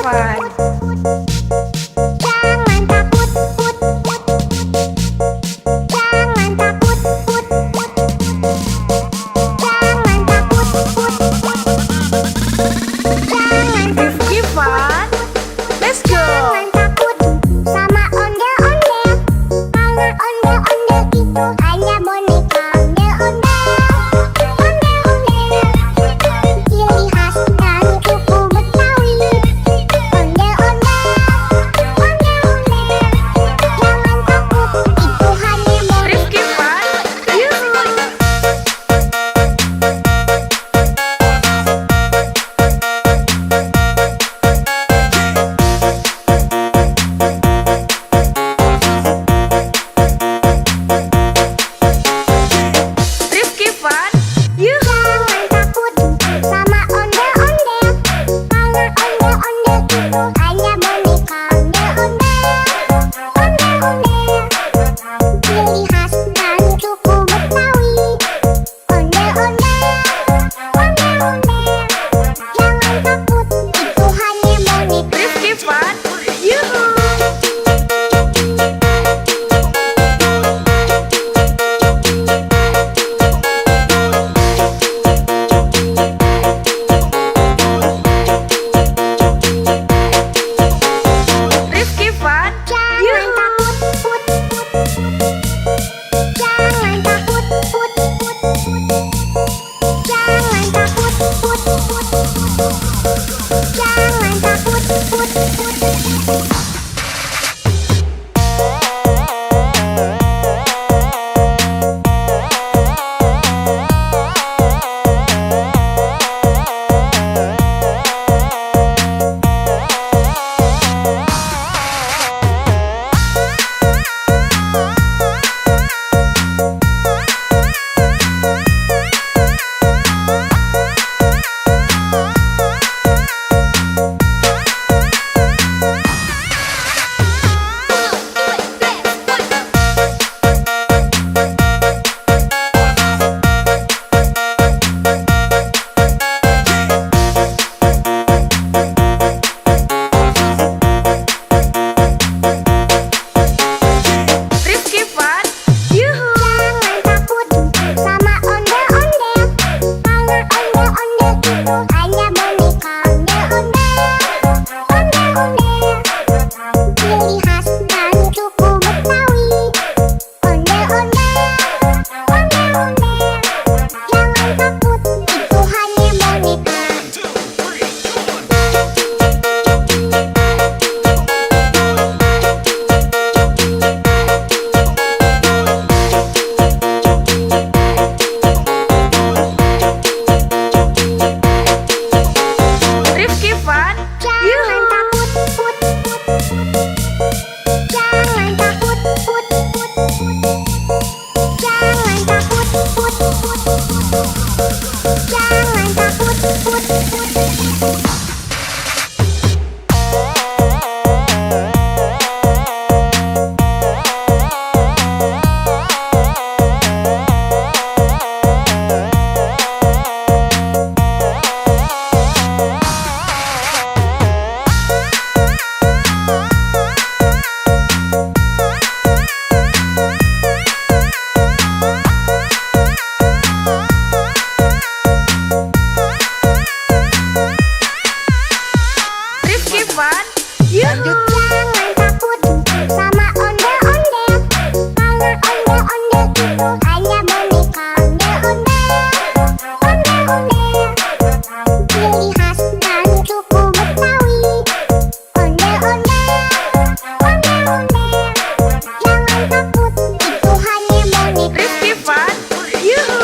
Fun. Jangan takut, put, put. Jangan takut, put, put. Jangan takut, put, put. Jangan Rifki Fun. Let's go. Jangan takut sama ondel-ondel. Karena ondel-ondel itu hanya boneka. Ondel-ondel, ondel-ondel. Ciri khas dari suku Betawi. Ondel-ondel, ondel-ondel. Jangan takut, itu hanya boneka. Rifki Fun. Yuhu. Rifki Fun. Yuhu. Jangan takut sama ondel-ondel. Karena ondel-ondel itu hanya boneka. Ondel-ondel, ondel-ondel. Ciri khas dari suku Betawi. Ondel-ondel, ondel-ondel. Jangan takut, itu hanya boneka. Rifki Fun. Yuhu. Rifki Fun. Jangan Yuhu. takut, put, put. Jangan takut, put, put. Jangan takut, put, put. Jangan takut, put, put. Rifki Fun. Yuhu. Jangan takut sama ondel-ondel. Karena ondel-ondel itu hanya boneka. Ondel-ondel, ondel-ondel. Ciri khas dari suku Betawi. Ondel-ondel, ondel-ondel. Jangan takut, itu hanya boneka. Rifki Fun. Jangan Yuhu. takut, put, put. Jangan takut, put, put. Jangan takut, put, put. Jangan takut, put, put. Rifki Fun. Yuhu. Jangan takut sama ondel-ondel. Karena ondel-ondel itu hanya boneka. Ondel-ondel, ondel-ondel. Ciri khas dari suku Betawi. Ondel-ondel, ondel-ondel. Jangan takut, itu hanya boneka. Rifki Fun. Yuhu.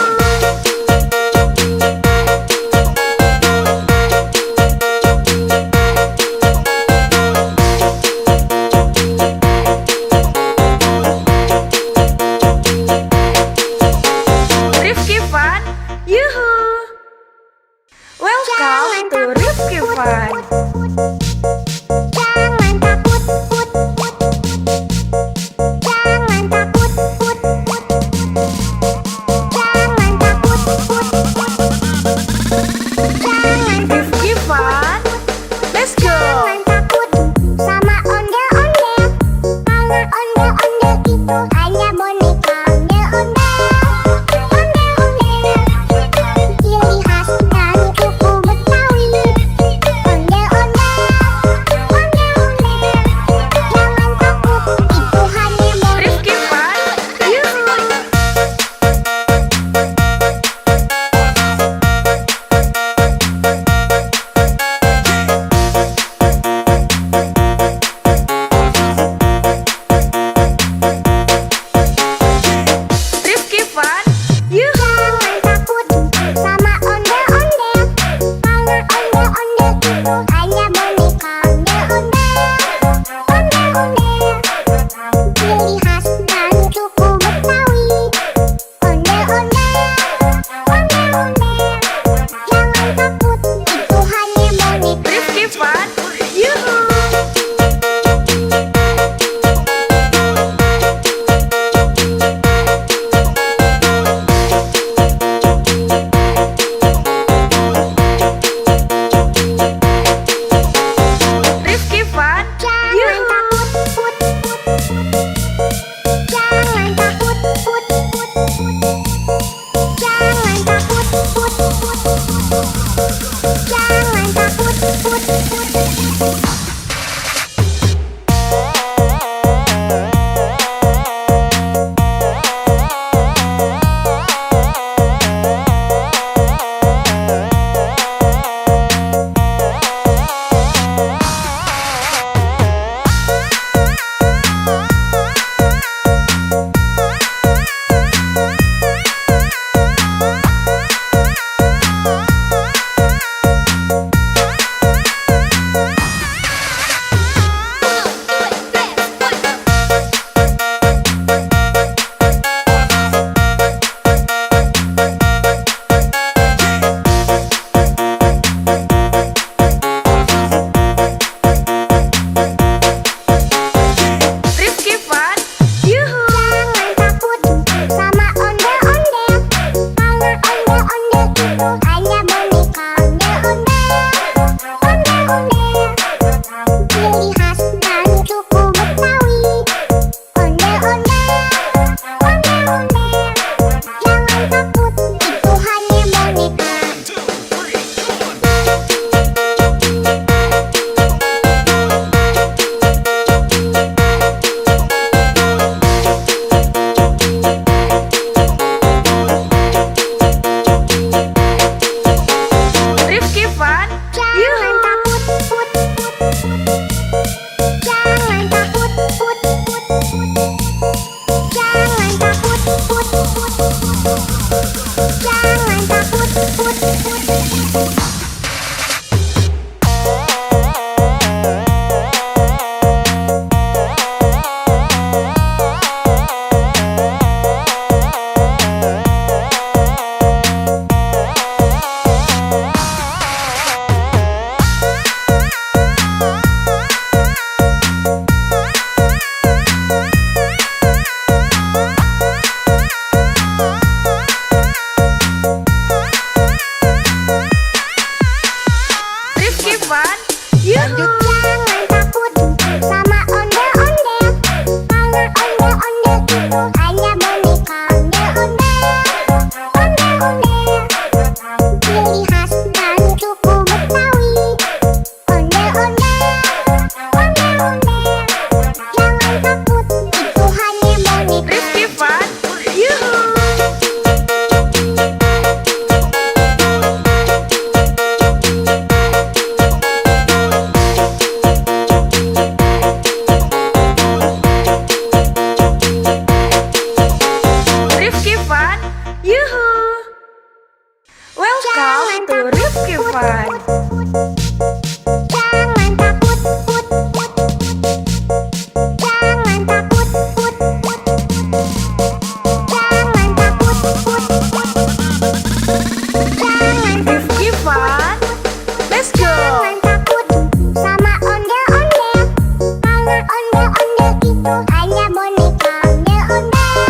ondel-ondel itu hanya boneka ondel-ondel.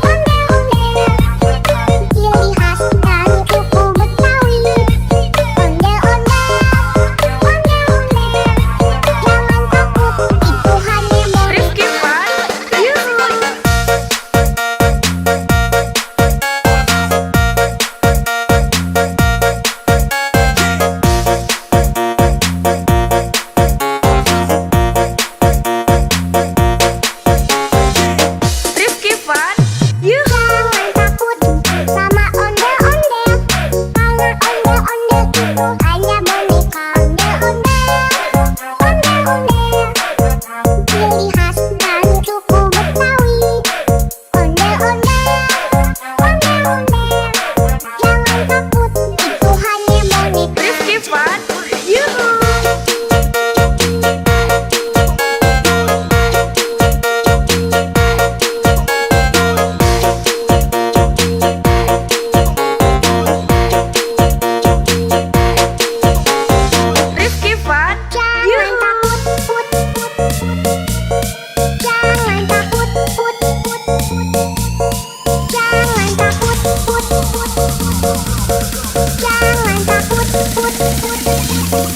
Ondel-ondel, ciri khas dari suku Betawi. Ondel-ondel, ondel-ondel, jangan takut, itu hanya Rifki boneka. Fun, yuhu. Rifki Fun, yuhu. Jangan takut sama ondel-ondel, karena ondel-ondel itu hanya boneka ondel-ondel. Ondel-ondel, ciri khas dari suku Betawi. Ondel-ondel, ondel-ondel, jangan takut, itu hanya boneka. Rifki Fun, yuhu. Rifki Fun, Jangan yuhu. takut, put, put, put. Jangan takut, put, put, put. Jangan takut, put, put, put. Jangan takut, put, put, put.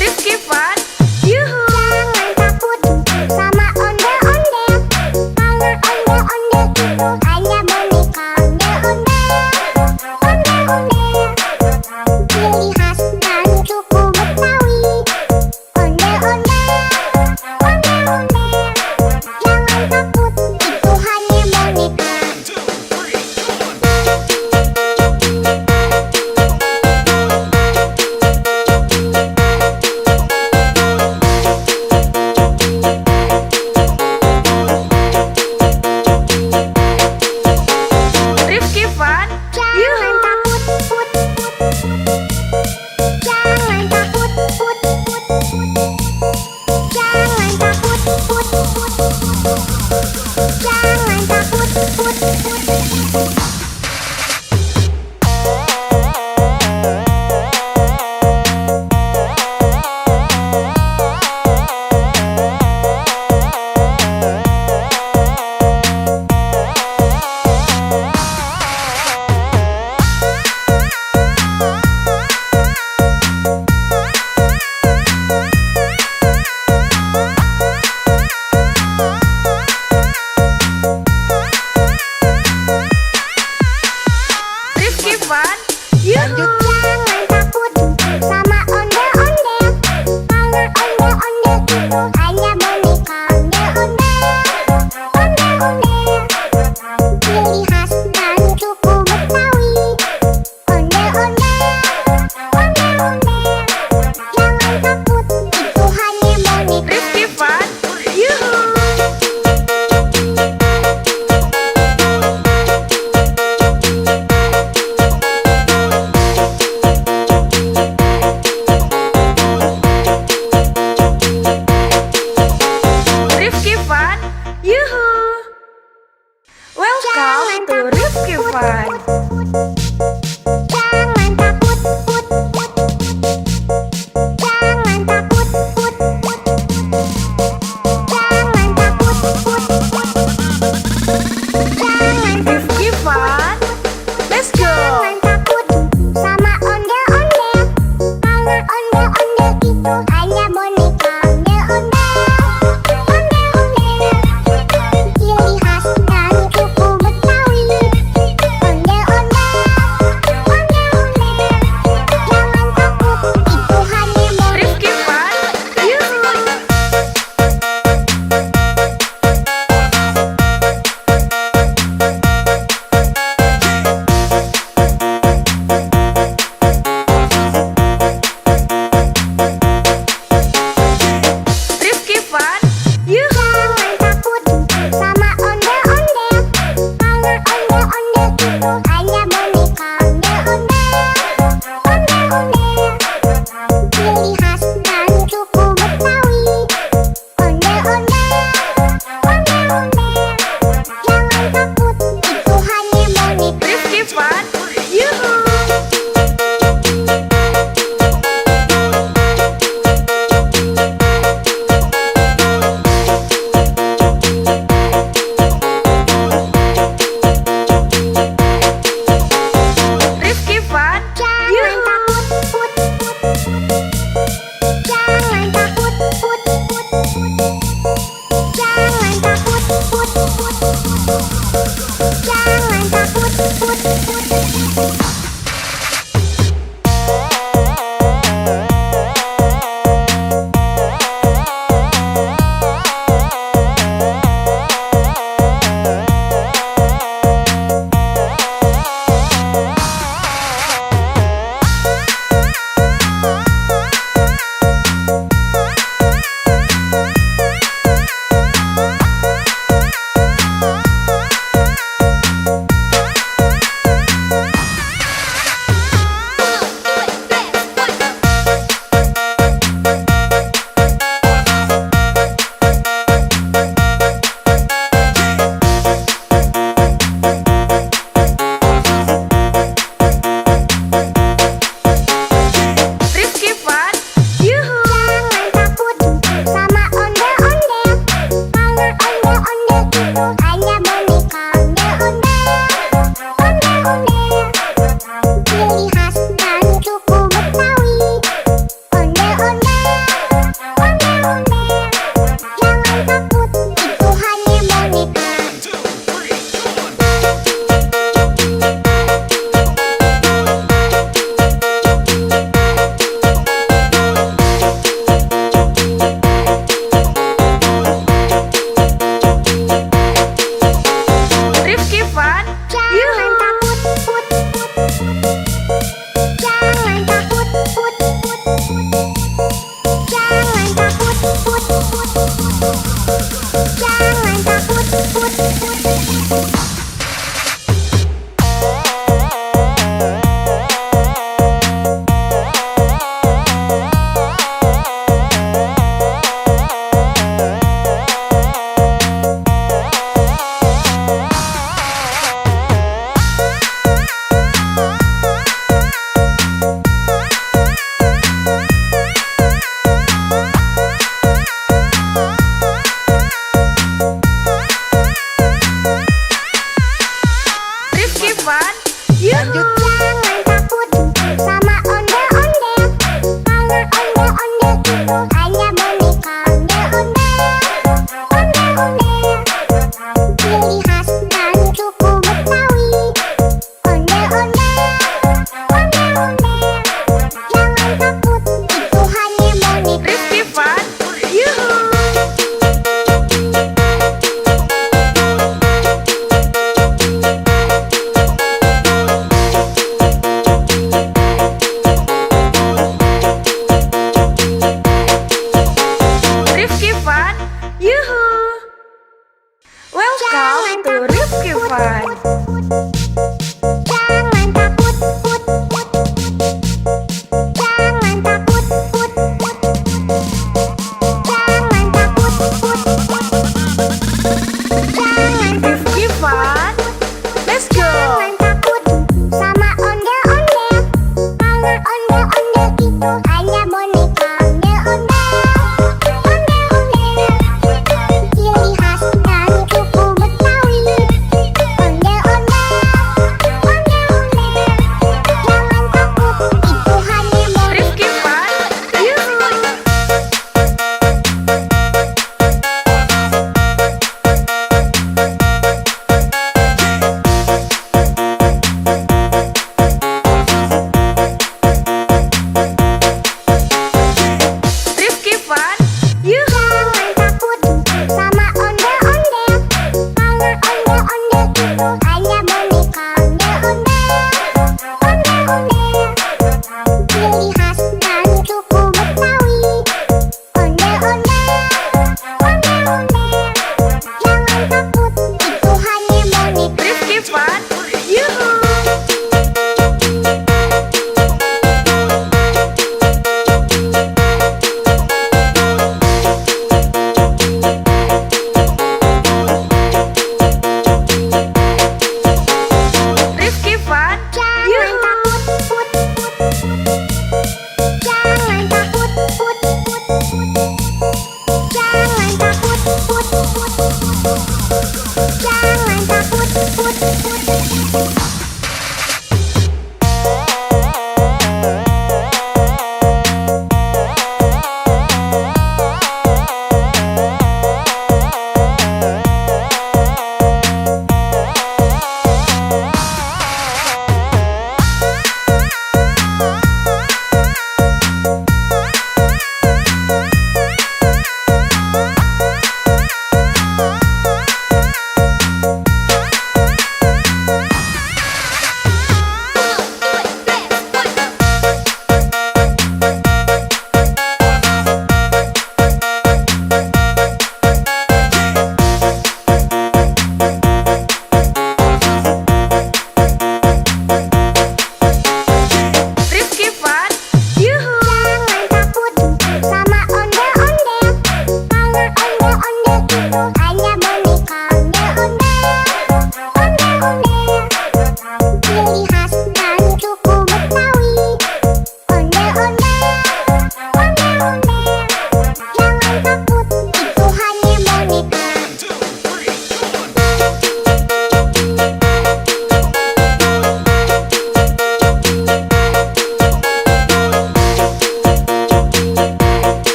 Rifki Fun, yuhu. Jangan takut sama ondel-ondel, karena ondel-ondel itu hanya boneka ondel-ondel. Ondel-ondel, ciri khas dari suku Betawi. Ondel-ondel, ondel-ondel, jangan takut, itu hanya boneka. Rifki Fun, Jangan yuhu. takut, put, put, put. Jangan takut, put, put, put. Jangan takut, put, put, put. Jangan takut, put, put, put. Rifki Fun, yuhu. Jangan takut sama ondel-ondel, karena ondel-ondel itu hanya boneka ondel-ondel. Ondel-ondel, ciri khas dari suku Betawi. Ondel-ondel, ondel-ondel, jangan takut, itu hanya boneka. Rifki Fun, yuhu. Rifki Fun, yuhu. Welcome to Rifki Fun. Jangan takut, put, put, put. Jangan takut, put, put, put. Jangan takut, put, put, put. Jangan Rifki Fun, let's go. Jangan takut sama ondel-ondel, karena ondel-ondel itu hanya boneka ondel-ondel. Ondel-ondel, ciri khas dari suku Betawi. Ondel-ondel, ondel-ondel, jangan takut, itu hanya boneka. Rifki Fun,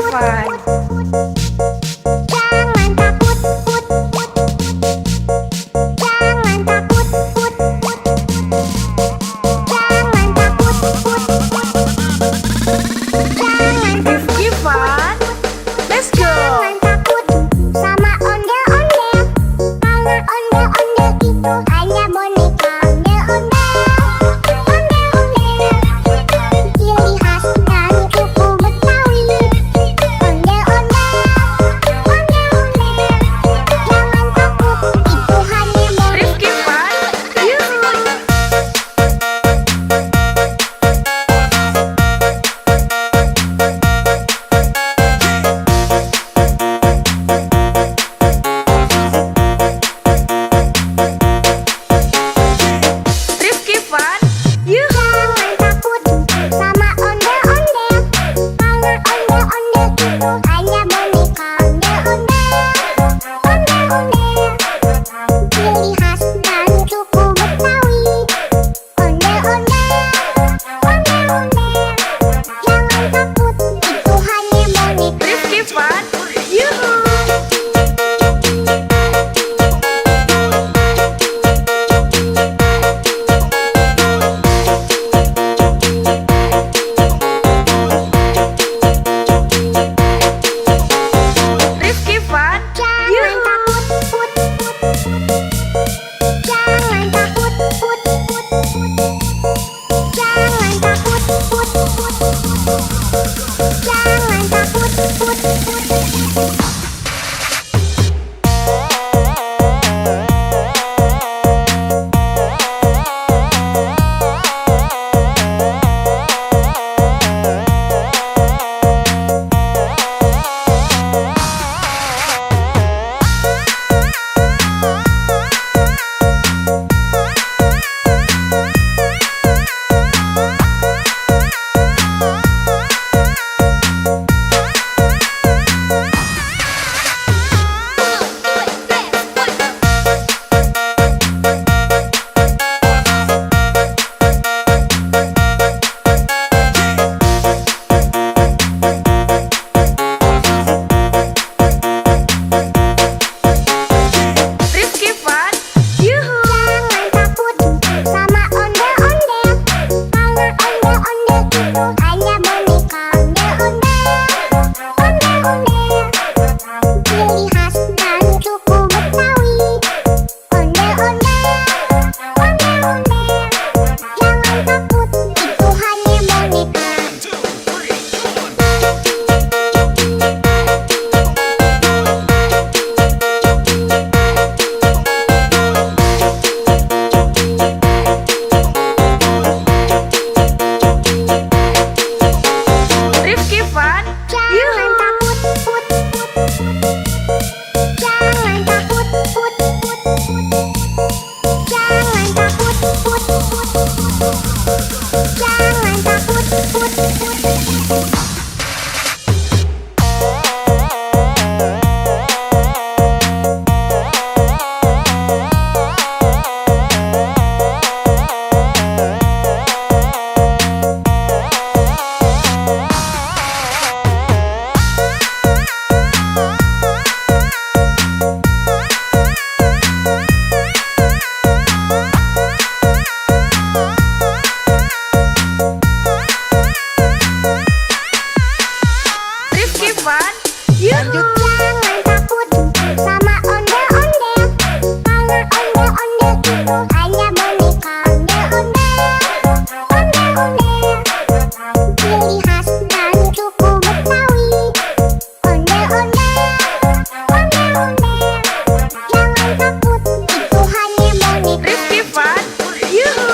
Fun. Jangan takut, put, put. Jangan takut, put, put. Jangan takut, put, put. Jangan Rifki Fun. Let's go. Jangan takut sama ondel-ondel. Karena ondel-ondel itu hanya boneka. Ondel-ondel, ondel-ondel. Ciri khas dari suku Betawi. Ondel-ondel, ondel-ondel. Jangan takut, itu hanya boneka. Rifki Fun. Yuhu. Rifki Fun. Yuhu. Jangan takut sama ondel-ondel. Karena ondel-ondel itu hanya boneka. Ondel-ondel, ondel-ondel. Ciri khas dari suku Betawi. Ondel-ondel, ondel-ondel. Jangan takut, itu hanya boneka. Rifki Fun. Yuhu. Rifki Fun. Jangan Yuhu. takut, put, put. Jangan takut, put, put. Jangan takut, put, put. Jangan takut, put, put. Rifki Fun. Yuhu. Jangan takut sama ondel-ondel. Karena ondel-ondel itu hanya boneka. Ondel-ondel, ondel-ondel. Ciri khas dari suku Betawi. Ondel-ondel, ondel-ondel. Jangan takut, itu hanya boneka. Rifki Fun. Jangan Yuhu. takut, put, put. Jangan takut, put, put. Jangan takut, put, put. Jangan takut, put, put. Rifki Fun. Yuhu. Jangan takut sama ondel-ondel. Karena ondel-ondel itu hanya boneka. Ondel-ondel, ondel-ondel. Ciri khas dari suku Betawi. Ondel-ondel, ondel-ondel. Jangan takut, itu hanya boneka. Rifki Fun. Yuhu.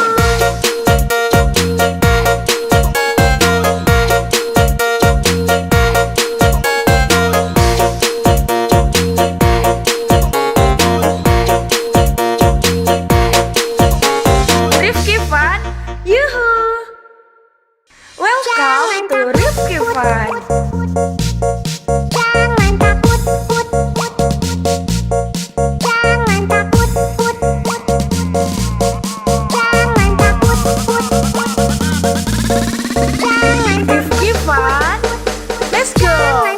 Rifki Fun. Yuhu. Welcome to Rifki Fun. Jangan takut, put, put. Jangan takut, put, put. Jangan takut, put, put. Jangan Rifki Fun. Let's go. Jangan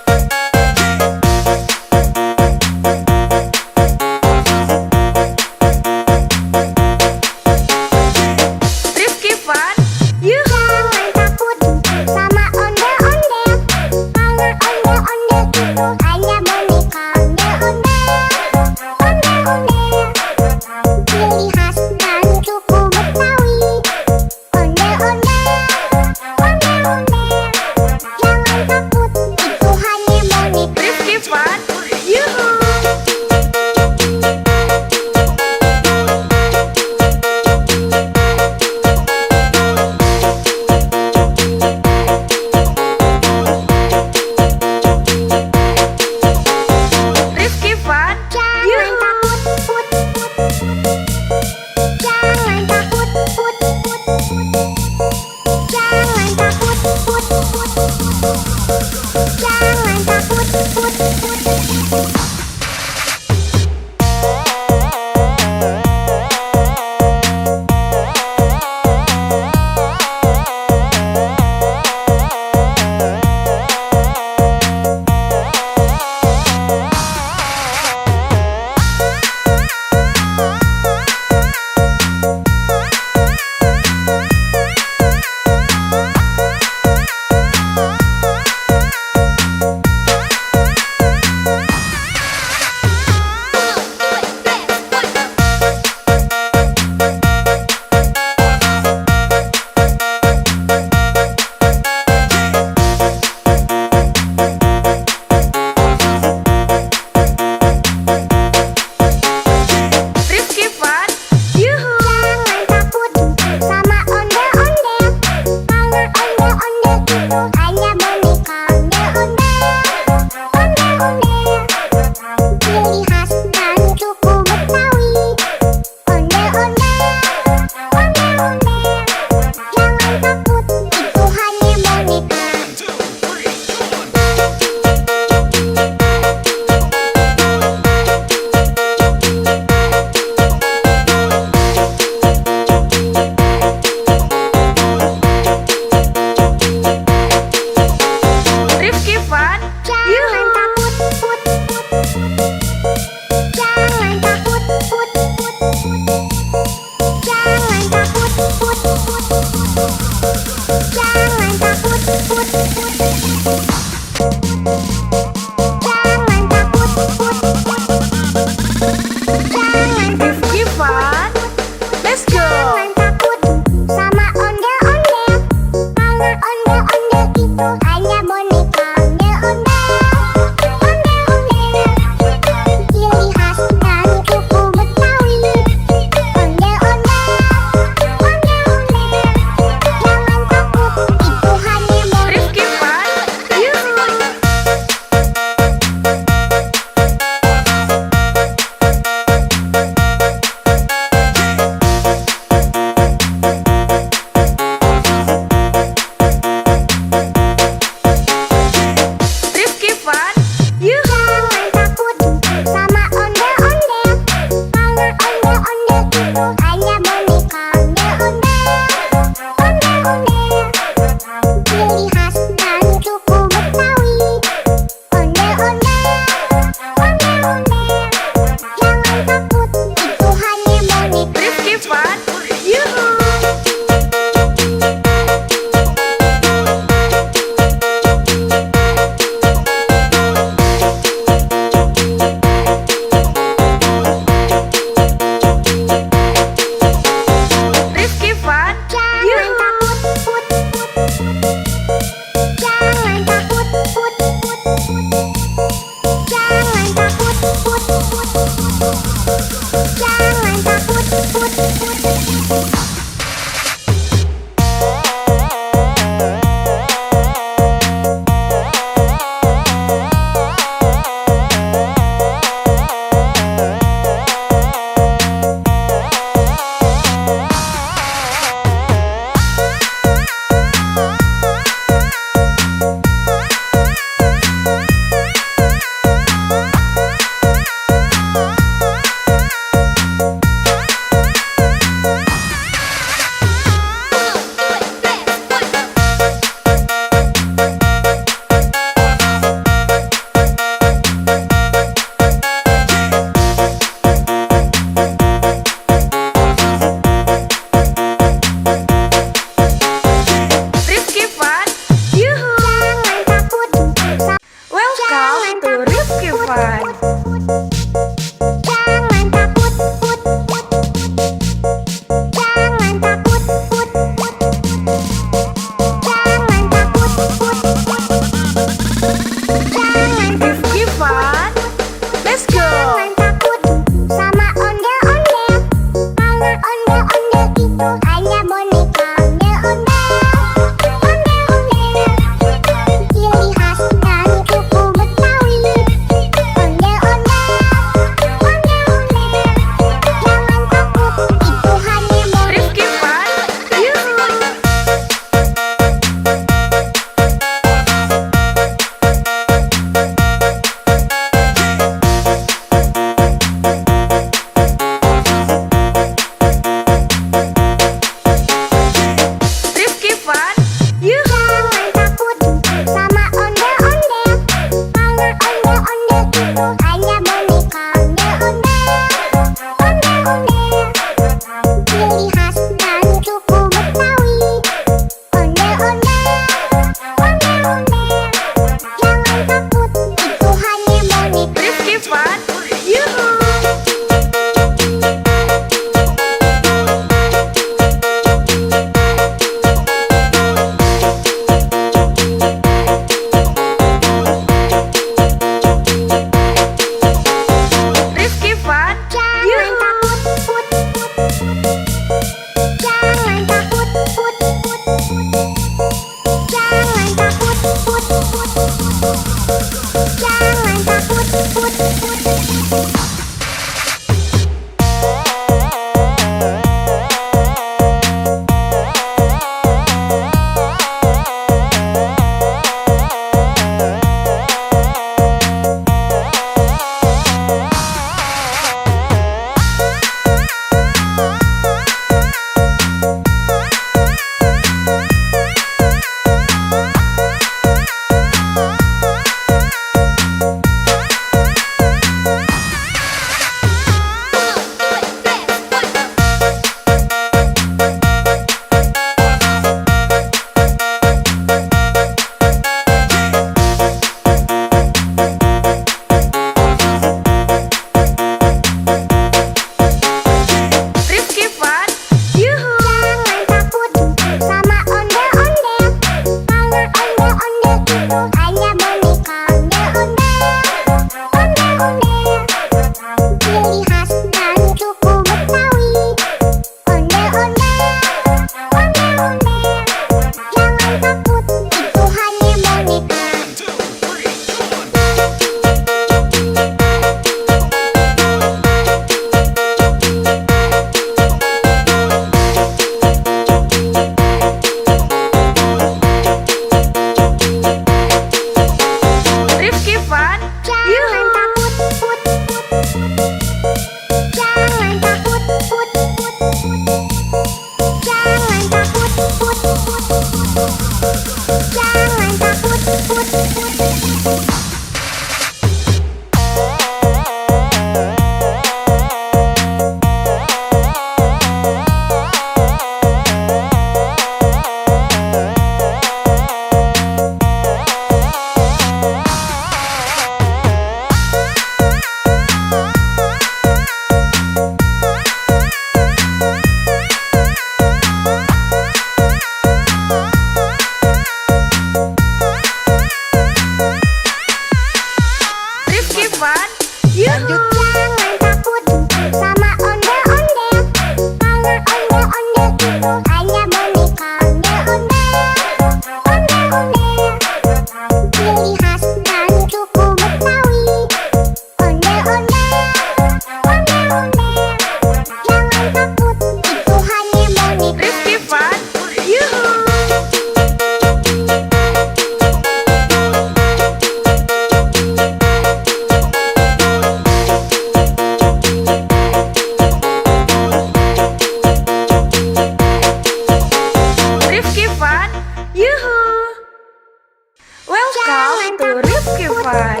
Fun.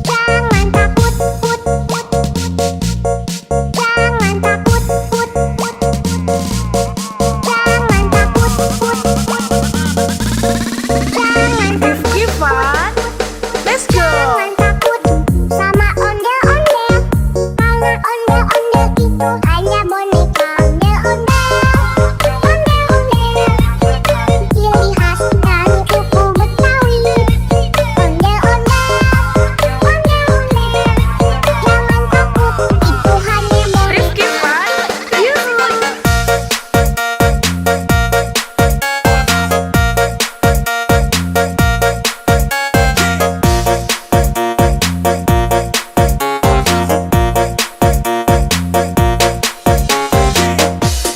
Jangan takut, put, put. Jangan takut, put, put. Jangan takut, put, put. Jangan Rifki Fun. Let's go. Jangan takut sama ondel-ondel. Karena ondel-ondel itu hanya boneka. Ondel-ondel, ondel-ondel. Ciri khas dari suku Betawi. Ondel-ondel, ondel-ondel. Jangan takut, itu hanya boneka. Rifki Fun. Yuhu.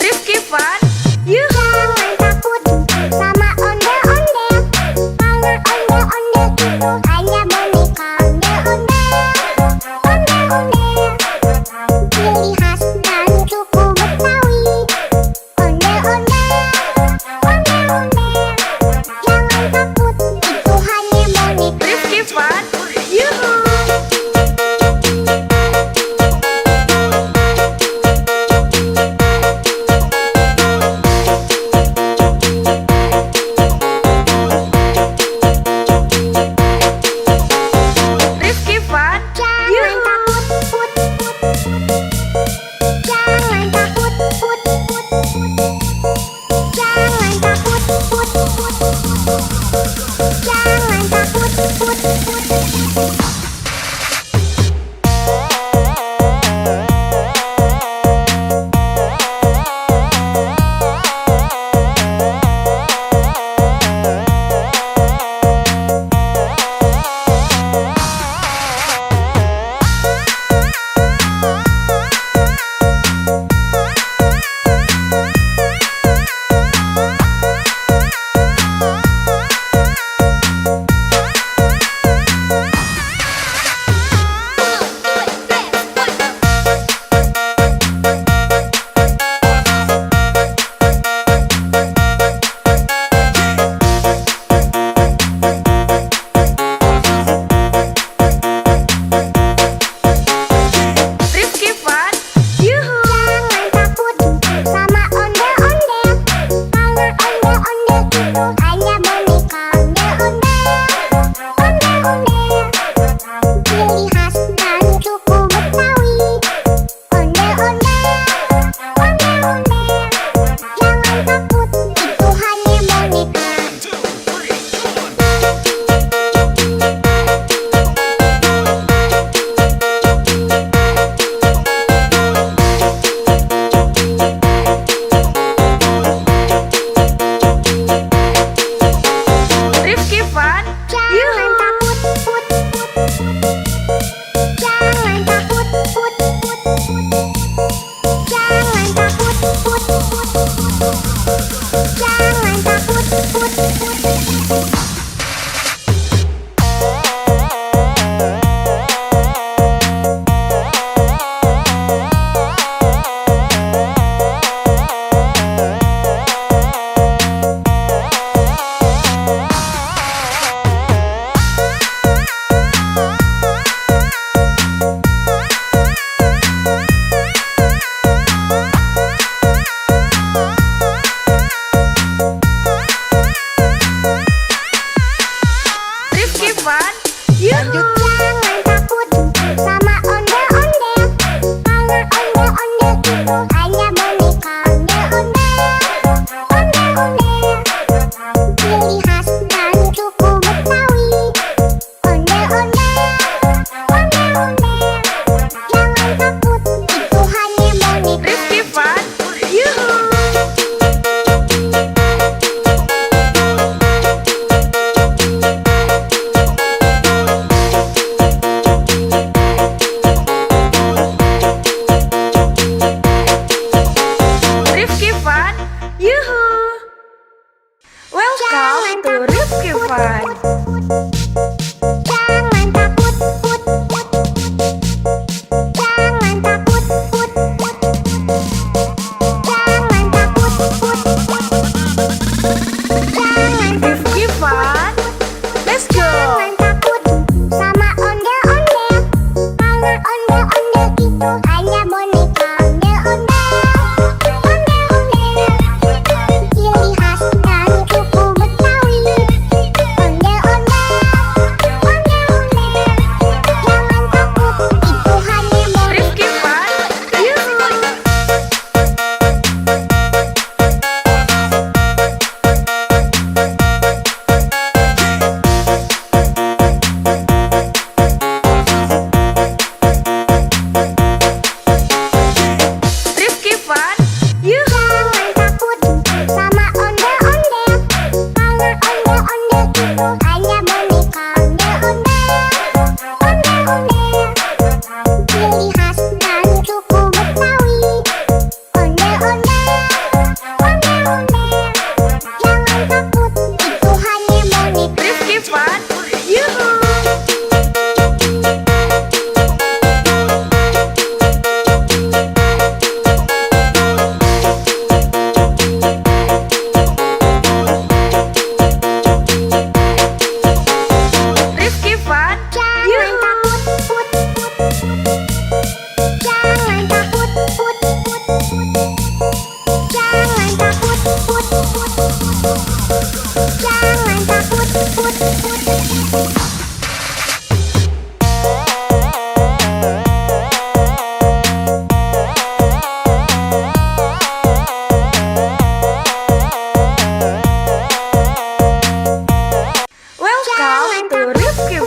Rifki Fun. Yuhu. Jangan takut sama ondel-ondel. Karena ondel-ondel itu hanya boneka. Ondel-ondel, ondel-ondel. Ciri khas dari suku Betawi. Ondel-ondel, ondel-ondel. Jangan takut, itu hanya boneka. Rifki Fun. Yuhu. Rifki Fun. Jangan Yuhu. takut, put, put, put. Jangan takut, put, put, put. Jangan takut, put, put, put. Jangan takut, put, put. Rifki Fun. Yuhu. Jangan takut sama ondel-ondel. Karena ondel-ondel itu hanya boneka. Ondel-ondel, ondel-ondel. Ciri khas dari suku Betawi. Ondel-ondel, ondel-ondel. Jangan takut, itu hanya boneka. Rifki Fun. Jangan Yuhu. takut, put, put, put. Jangan takut, put, put, put. Jangan takut, put, put, put. Jangan takut, put, put. Rifki Fun. Yuhu. Jangan takut sama ondel-ondel. Karena ondel-ondel itu hanya boneka. Ondel-ondel, ondel-ondel. Ciri khas dari suku Betawi. Ondel-ondel, ondel-ondel. Jangan takut, itu hanya boneka. Rifki Fun. Yuhu.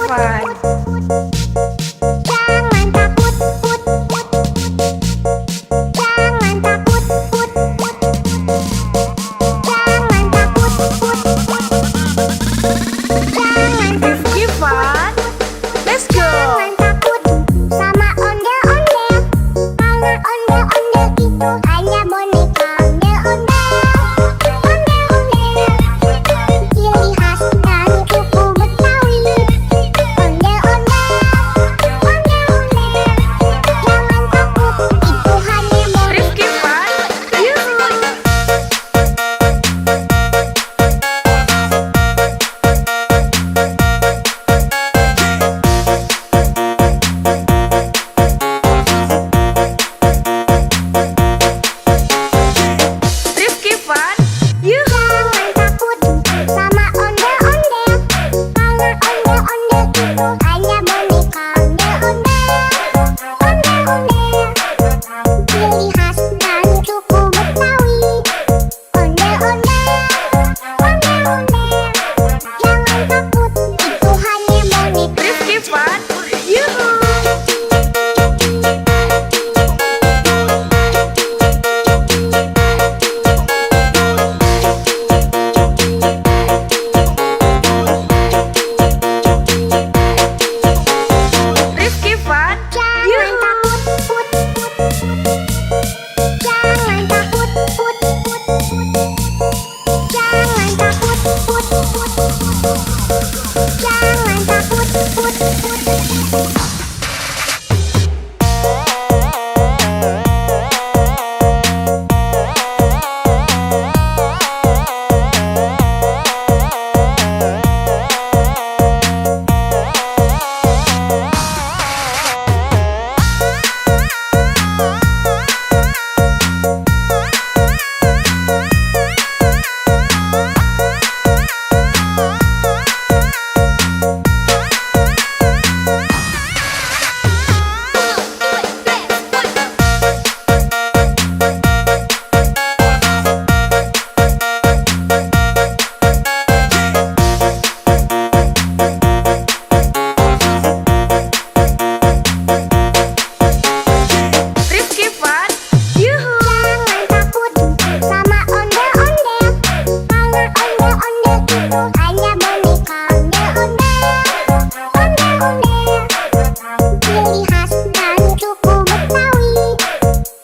Fun. Jangan takut, put, put. Jangan takut, put, put. Jangan takut, put, put. Jangan Rifki Fun. Let's go. Jangan takut sama ondel-ondel. Karena ondel-ondel itu hanya boneka. Ondel-ondel, ondel-ondel. Ciri khas dari suku Betawi. Ondel-ondel, ondel-ondel. Jangan takut, itu hanya boneka. Rifki Fun. Yuhu. Rifki Fun. Yuhu. Jangan takut sama ondel-ondel. Karena ondel-ondel itu hanya boneka. Ondel-ondel, ondel-ondel. Ciri khas dari suku Betawi. Ondel-ondel, ondel-ondel. Jangan takut, itu hanya boneka. Rifki Fun. Yuhu. Rifki Fun. Jangan Yuhu. takut, put, put. Jangan takut, put, put. Jangan takut, put, put. Jangan takut, put, put. Rifki Fun. Yuhu. Jangan takut sama ondel-ondel. Karena ondel-ondel itu hanya boneka. Ondel-ondel, ondel-ondel. Ciri khas dari suku Betawi.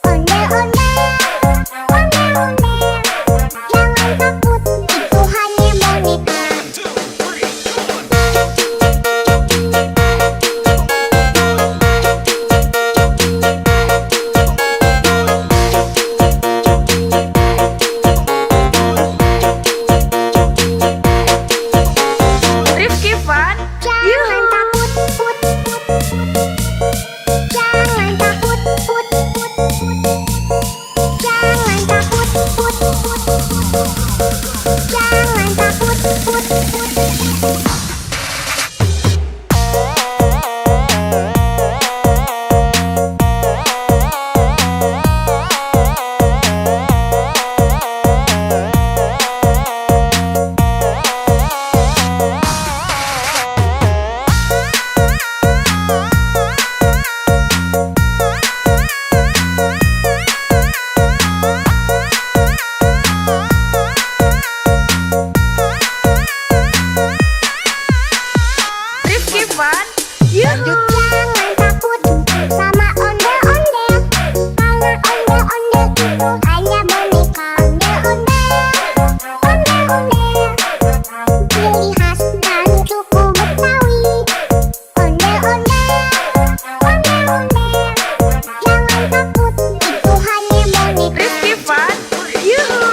Ondel-ondel, ondel-ondel. Jangan takut, itu hanya boneka. Rifki Fun. Jangan Yuhu. takut, put, put. Jangan takut, put, put. Jangan takut, put, put. Jangan takut, put, put. Rifki Fun. Yuhu. Jangan takut sama ondel-ondel. Karena ondel-ondel itu hanya boneka. Ondel-ondel, ondel-ondel. Ciri khas dari suku Betawi. Ondel-ondel, ondel-ondel. Jangan takut, itu hanya boneka. Rifki Fun. Yuhu.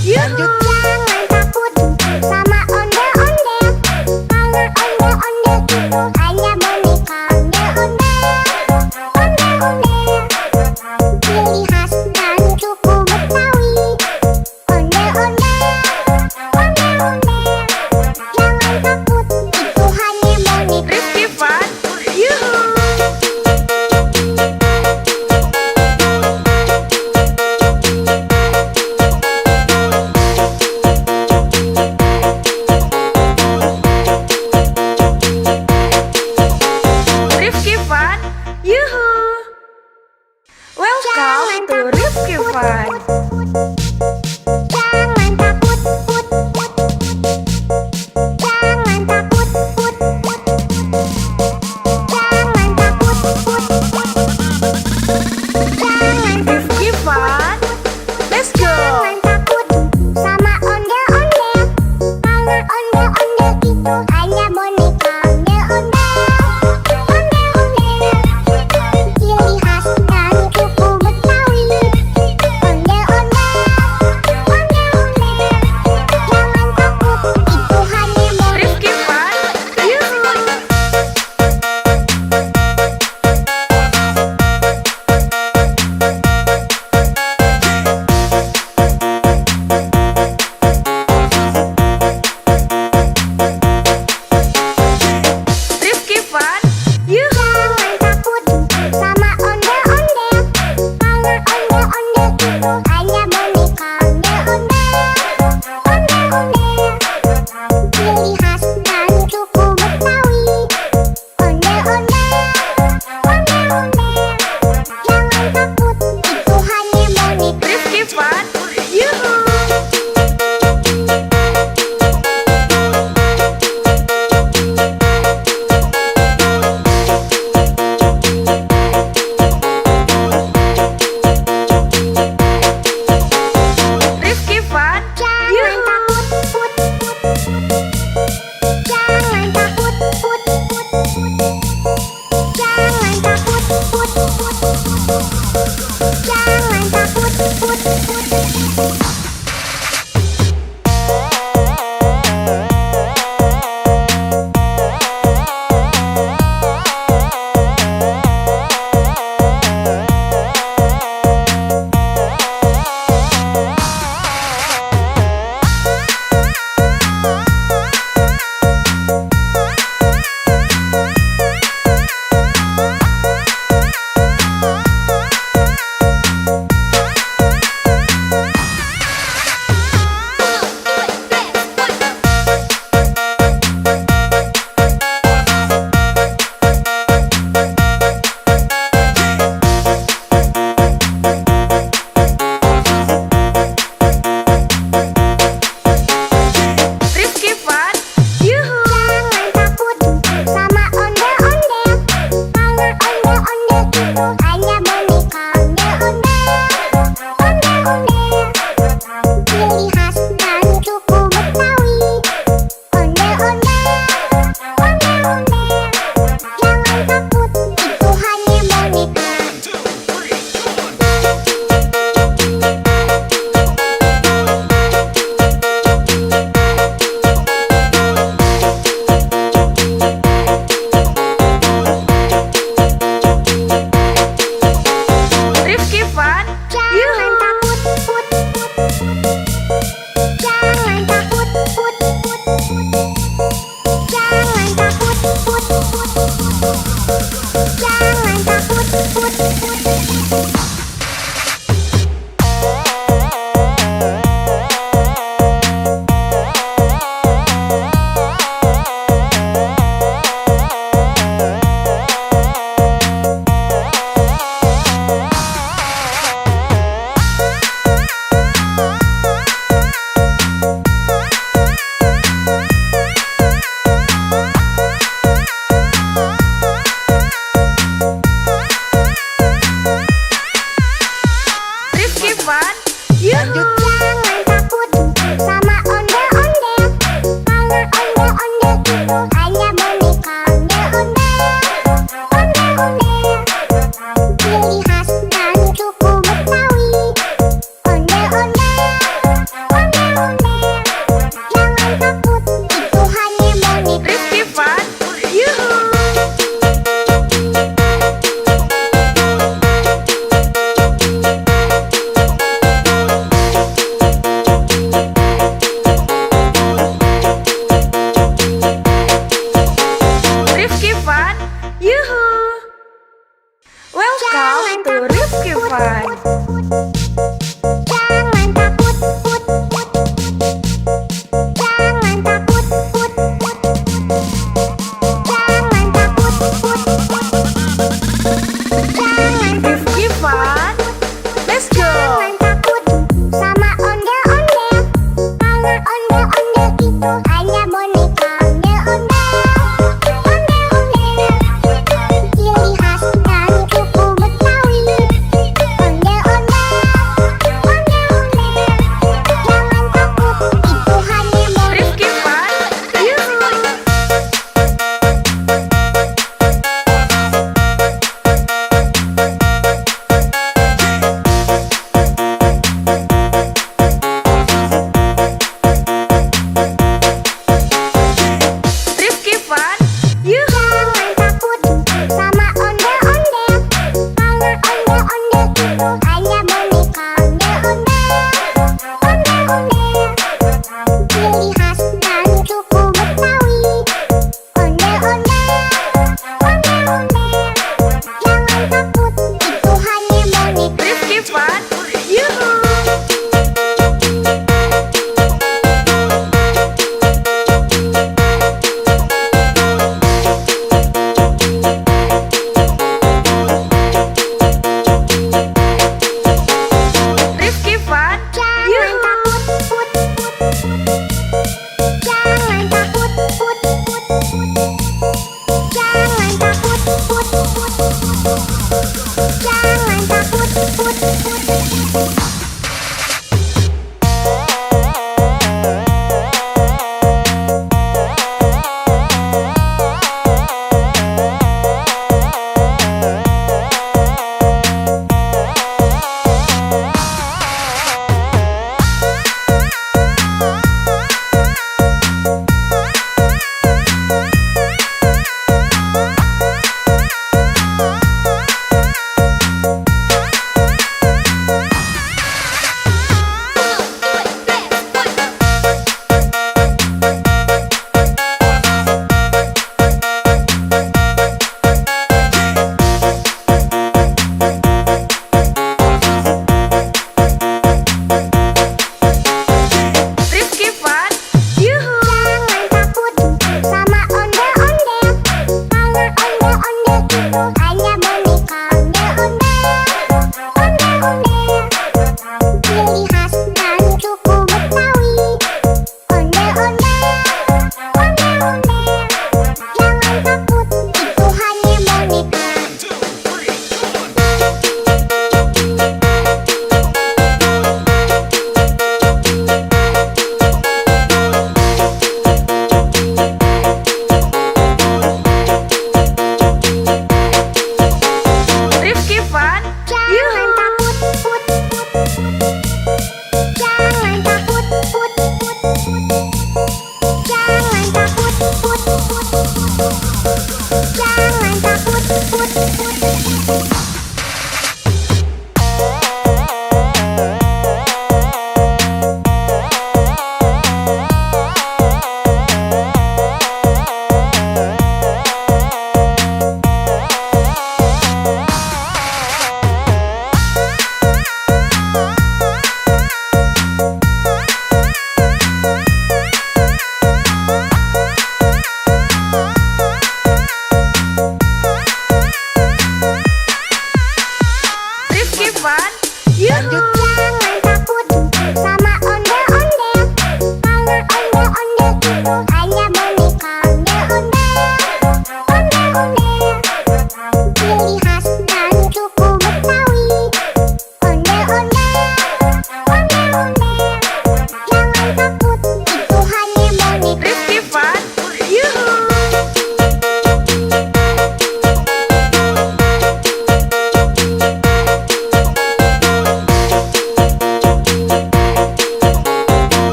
Yuhu. Jangan takut sama ondel-ondel, karena ondel-ondel itu hanya boneka. Ondel-ondel, ciri khas dan suku Betawi. Ondel-ondel, jangan takut, itu hanya boneka. Rifki Fun, yuhu.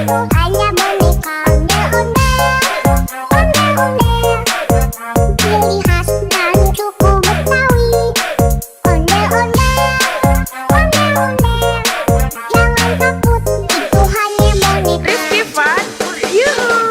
hanya boneka ondel-ondel. Ciri khas dan suku Betawi. Ondel-ondel, ondel-ondel. Jangan takut, itu hanya boneka. Rizky Fun, yuhu.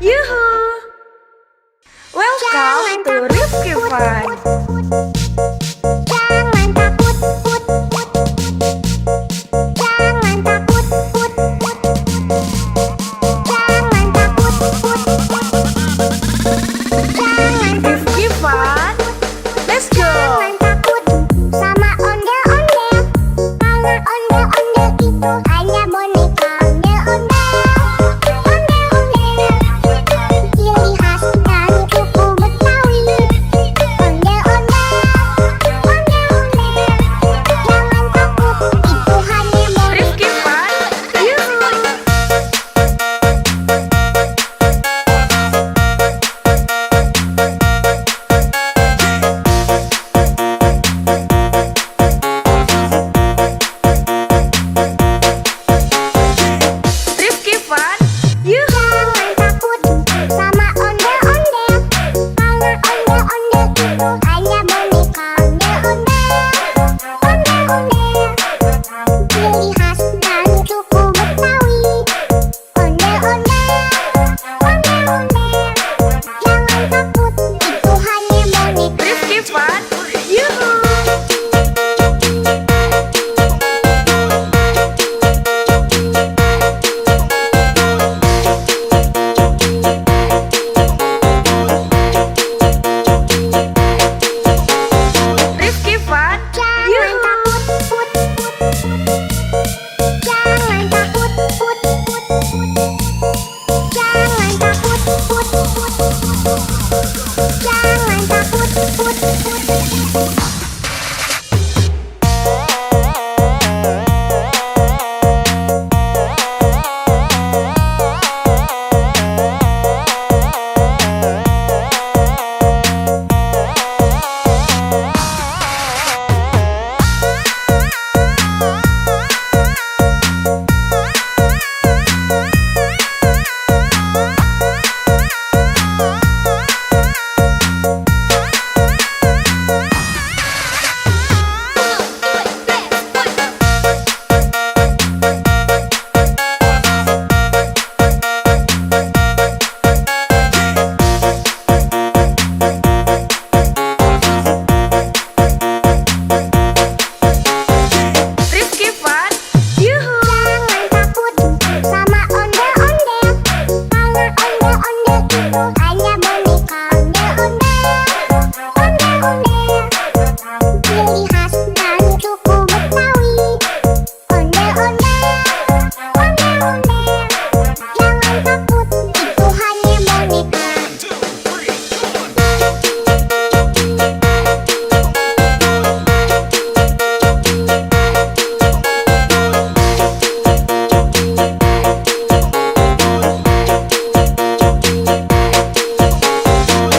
Yuhu! Welcome to Rifki Fun. Jangan takut, put, put. Jangan takut, put, put. Jangan takut, put, put. Jangan Rifki Fun. Let's go! Jangan takut sama ondel-ondel. Karena ondel-ondel itu hanya boneka ondel-ondel. Ondel-ondel, ciri khas dari suku Betawi. Ondel-ondel, ondel-ondel. Jangan takut, itu hanya boneka. Rifki Fun. Yuhu! Rifki Fun. Yuhu! Jangan takut sama ondel-ondel. Karena ondel-ondel itu hanya boneka ondel-ondel. Ondel-ondel, ciri khas dari suku Betawi. Ondel-ondel, ondel-ondel. Jangan takut, itu hanya boneka. Rifki Fun. Yuhu! Rifki Fun. Jangan Yuhu! takut, put, put. Jangan takut, put, put. Jangan takut, put, put. Jangan takut, put, put. Rifki Fun. Yuhu! Jangan takut sama ondel-ondel. Karena ondel-ondel itu hanya boneka ondel-ondel. Ondel-ondel, ciri khas dari suku Betawi. Ondel-ondel, ondel-ondel. Jangan takut, itu hanya boneka.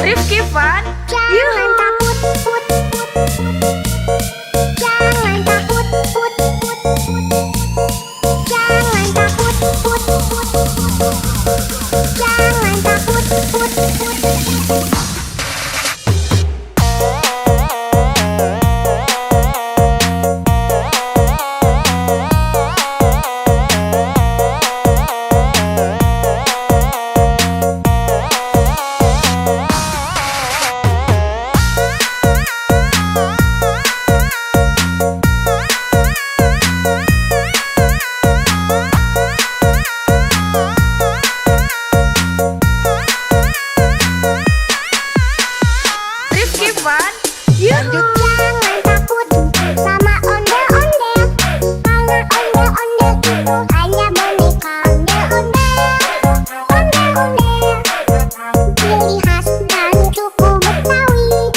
Rifki Fun. Jangan Yuhu! takut, put, put. Jangan takut, put, put. Jangan takut, put, put. Jangan takut, put, put. Rifki Fun. Yuhu! Jangan takut sama ondel-ondel. Karena ondel-ondel itu hanya boneka ondel-ondel. Ondel-ondel, ciri khas dari suku Betawi.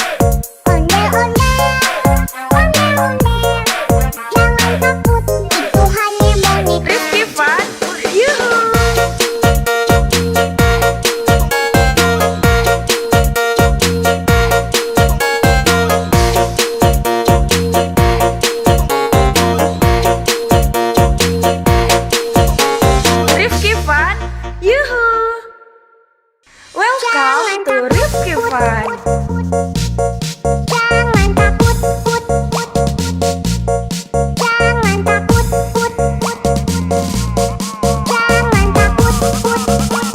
Ondel-ondel, ondel-ondel. Jangan takut, itu hanya boneka. Rifki Fun. Yuhu! Rifki Fun. Yuhu! Welcome to Rifki Fun. Jangan takut, put, put. Jangan takut, put, put. Jangan takut, put, put.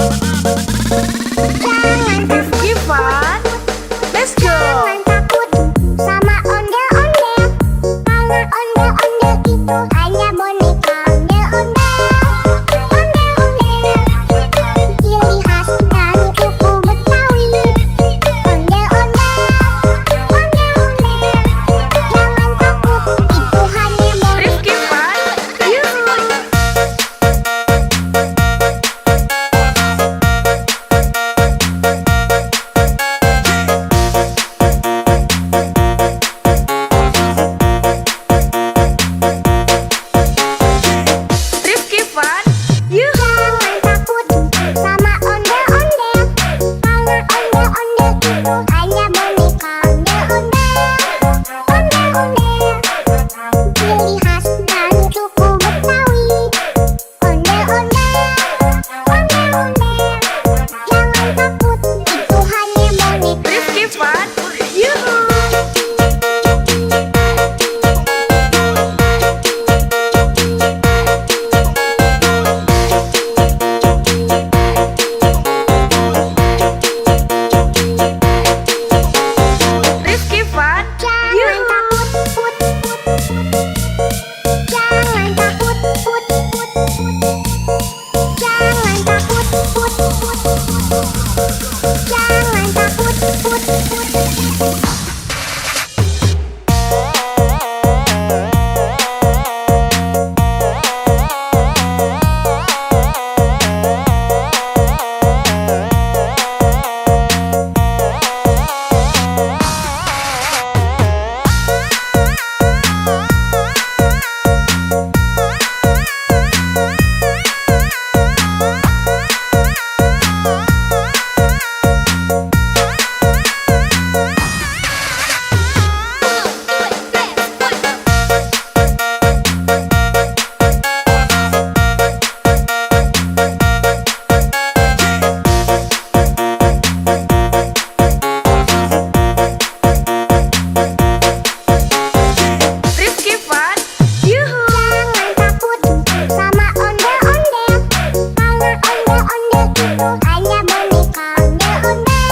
hanya boneka ondel-ondel.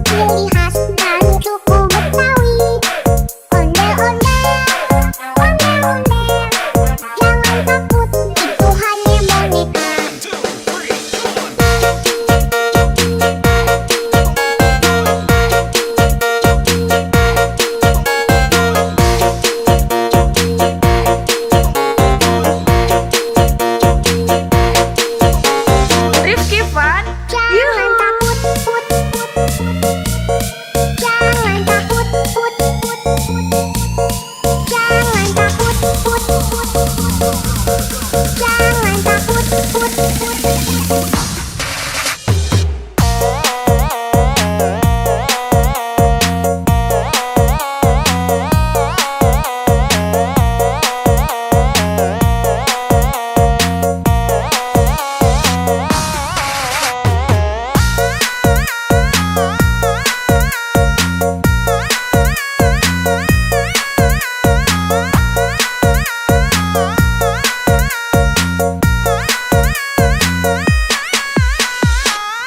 Ciri khas dan suku Betawi. Ondel-ondel, ondel-ondel. Jangan takut, itu hanya boneka. Rifki Fun, Jangan takut, put. Jangan takut, put. Jangan takut, put. Jangan takut, put.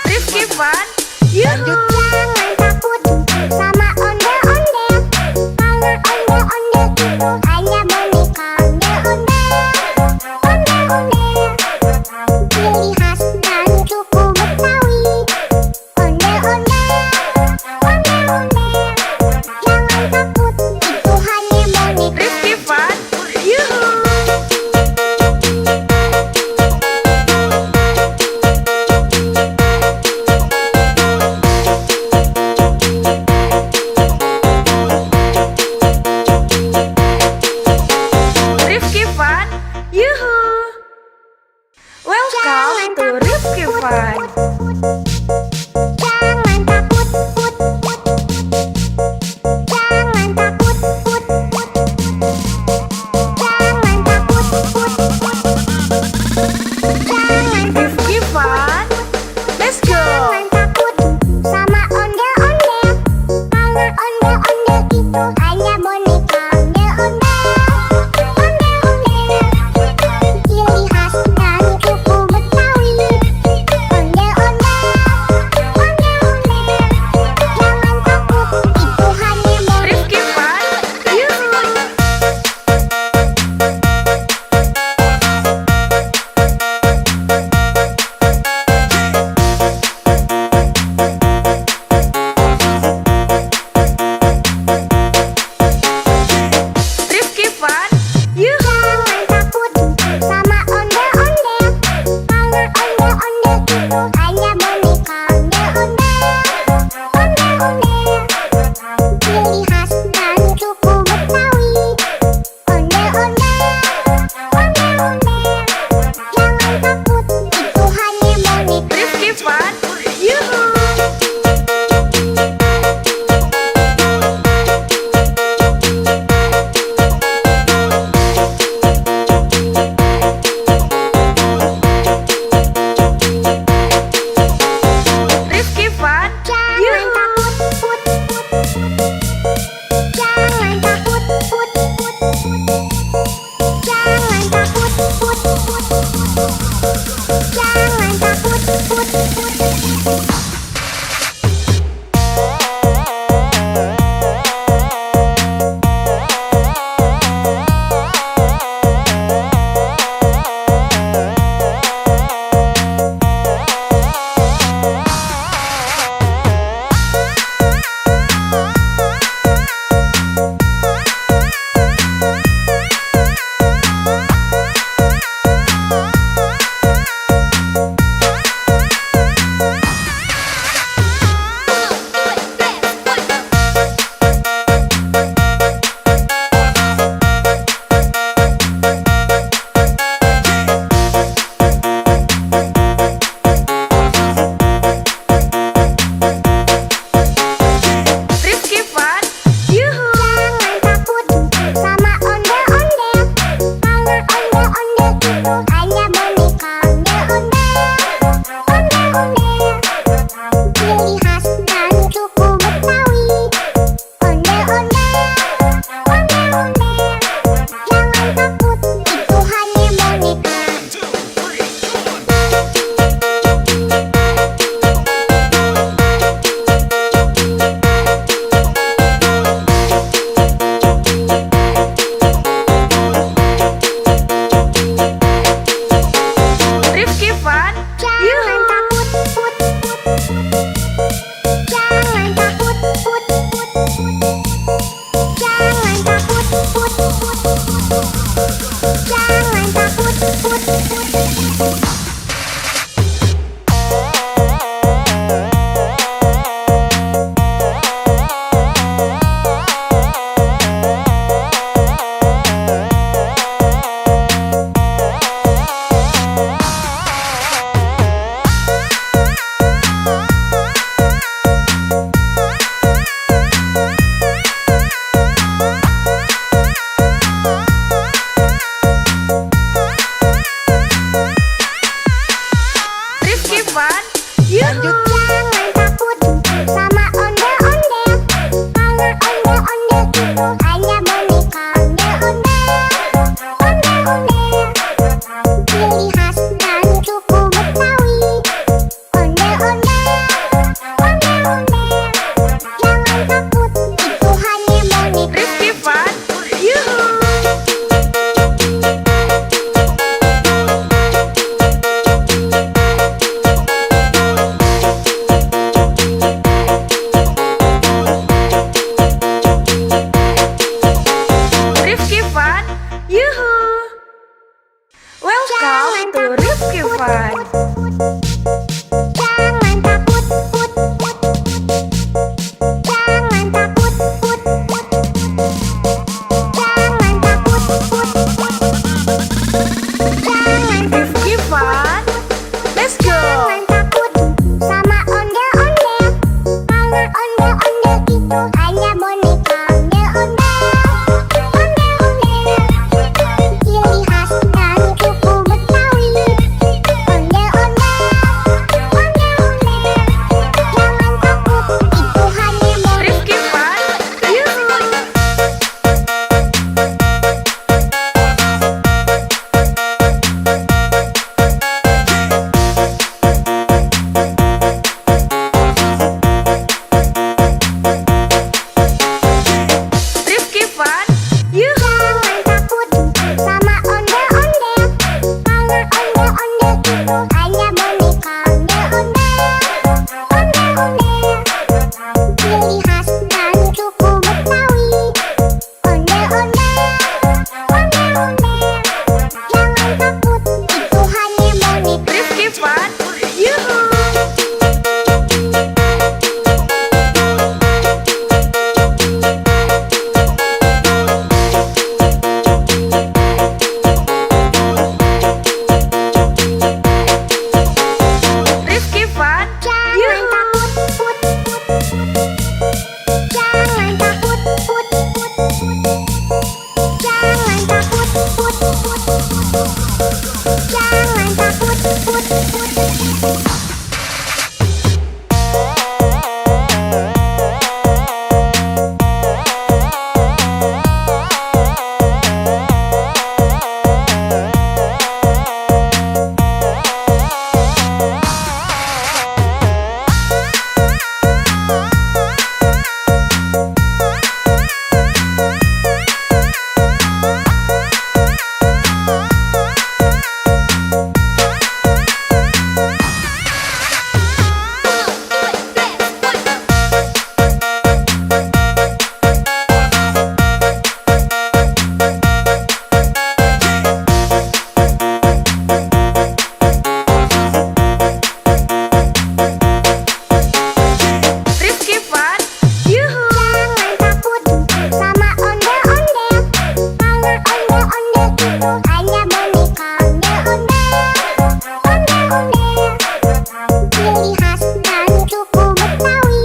Rifki Fun, Yuhu. Jangan takut sama ondel-ondel. Karena ondel-ondel itu hanya boneka ondel-ondel. Ondel-ondel. Ciri khas dan suku Betawi. Ondel-ondel, ondel-ondel. Jangan takut, itu hanya boneka. Rifki Fun, Yuhu. Rifki Fun, Yuhu. Welcome to Rifki Fun. Jangan takut, put. Jangan takut, put. Jangan takut, put. Jangan Rifki Fun, let's go. Jangan takut sama ondel-ondel. Karena ondel-ondel itu hanya boneka ondel-ondel. Ondel-ondel. Ciri khas dan suku Betawi. Ondel-ondel, ondel-ondel. Jangan takut, itu hanya boneka. Rifki Fun, Yuhu. Rifki Fun, Yuhu. Jangan takut sama ondel-ondel. Karena ondel-ondel itu hanya boneka ondel-ondel. Ondel-ondel. Ciri khas dan suku Betawi. Ondel-ondel, ondel-ondel. Jangan takut, itu hanya boneka. Rifki Fun, Yuhu. Rifki Fun, Jangan Yuhu. takut, put. Jangan takut, put. Jangan takut, put. Jangan takut, put. Yuhu. Jangan takut sama ondel-ondel, karena ondel-ondel itu hanya boneka ondel-ondel. Ondel-ondel ciri khas dan suku Betawi. Ondel-ondel, ondel-ondel, jangan takut, itu hanya boneka. Rifki Fun, yuhu. Rifki Fun, yuhu. Welcome to Rifki Fun. Jangan takut, put, put. Jangan takut, put, put. Jangan takut, put, put. Jangan Rifki Fun, let's go. Jangan takut sama ondel-ondel, karena ondel-ondel itu hanya boneka ondel-ondel. Ondel-ondel ciri khas dan suku Betawi. Ondel-ondel, ondel-ondel, jangan takut, itu hanya boneka. Rifki Fun, yuhu. Rifki Fun, yuhu. Jangan takut sama ondel-ondel, karena ondel-ondel itu hanya boneka ondel-ondel. Ondel-ondel ciri khas dan suku Betawi. Ondel-ondel, ondel-ondel, jangan takut, itu hanya boneka. Rifki Fun, yuhu. Rifki Fun, Jangan yuhu. takut, put, put. Jangan takut, put, put. Jangan takut, put, put. Jangan takut, put, put. Rifki Fun, yuhu. Jangan takut sama ondel-ondel, karena ondel-ondel itu hanya boneka ondel-ondel. Ondel-ondel ciri khas dan suku Betawi.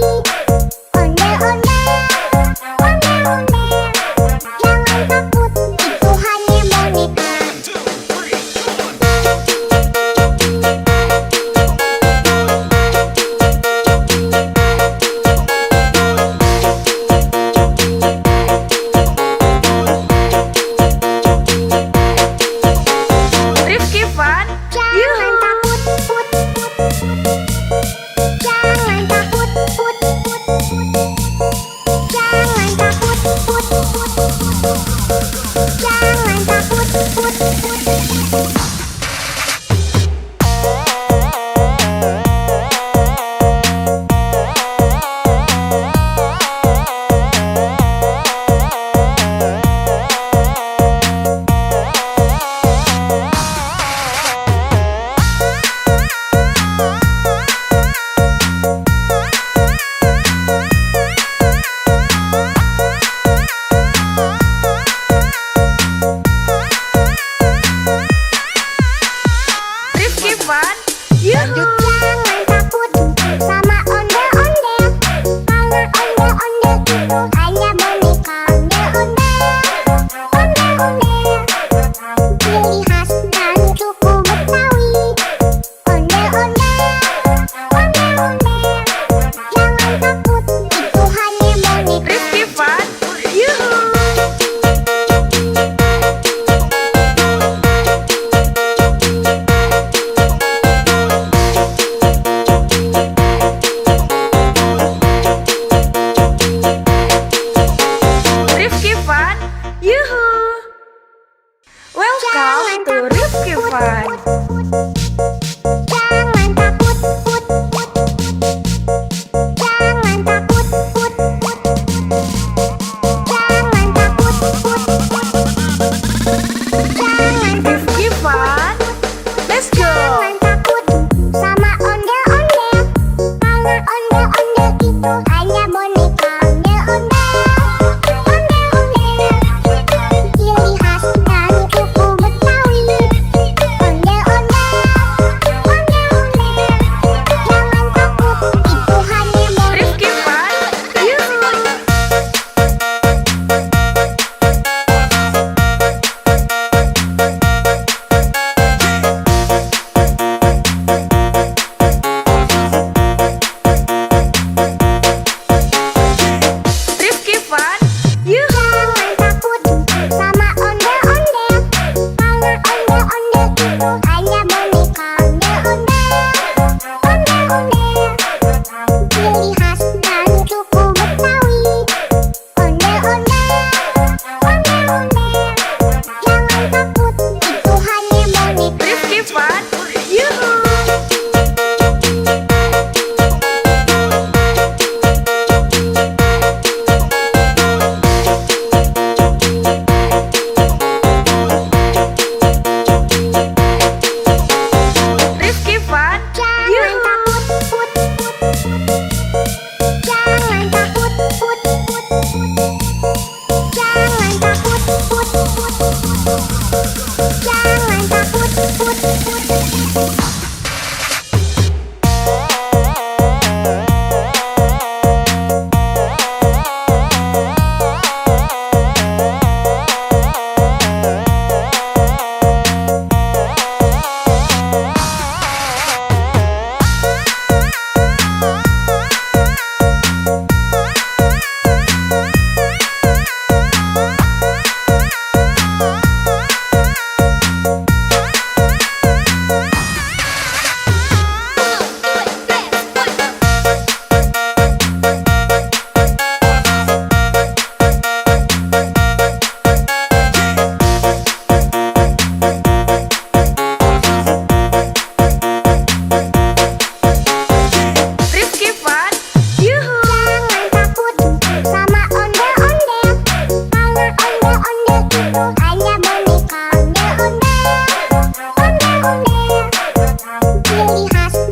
Ondel-ondel, ondel-ondel, jangan takut, itu hanya boneka. Rifki Fun, Jangan yuhu. takut, put, put. Jangan takut, put, put. Jangan takut, put, put. Jangan takut, put, put. khas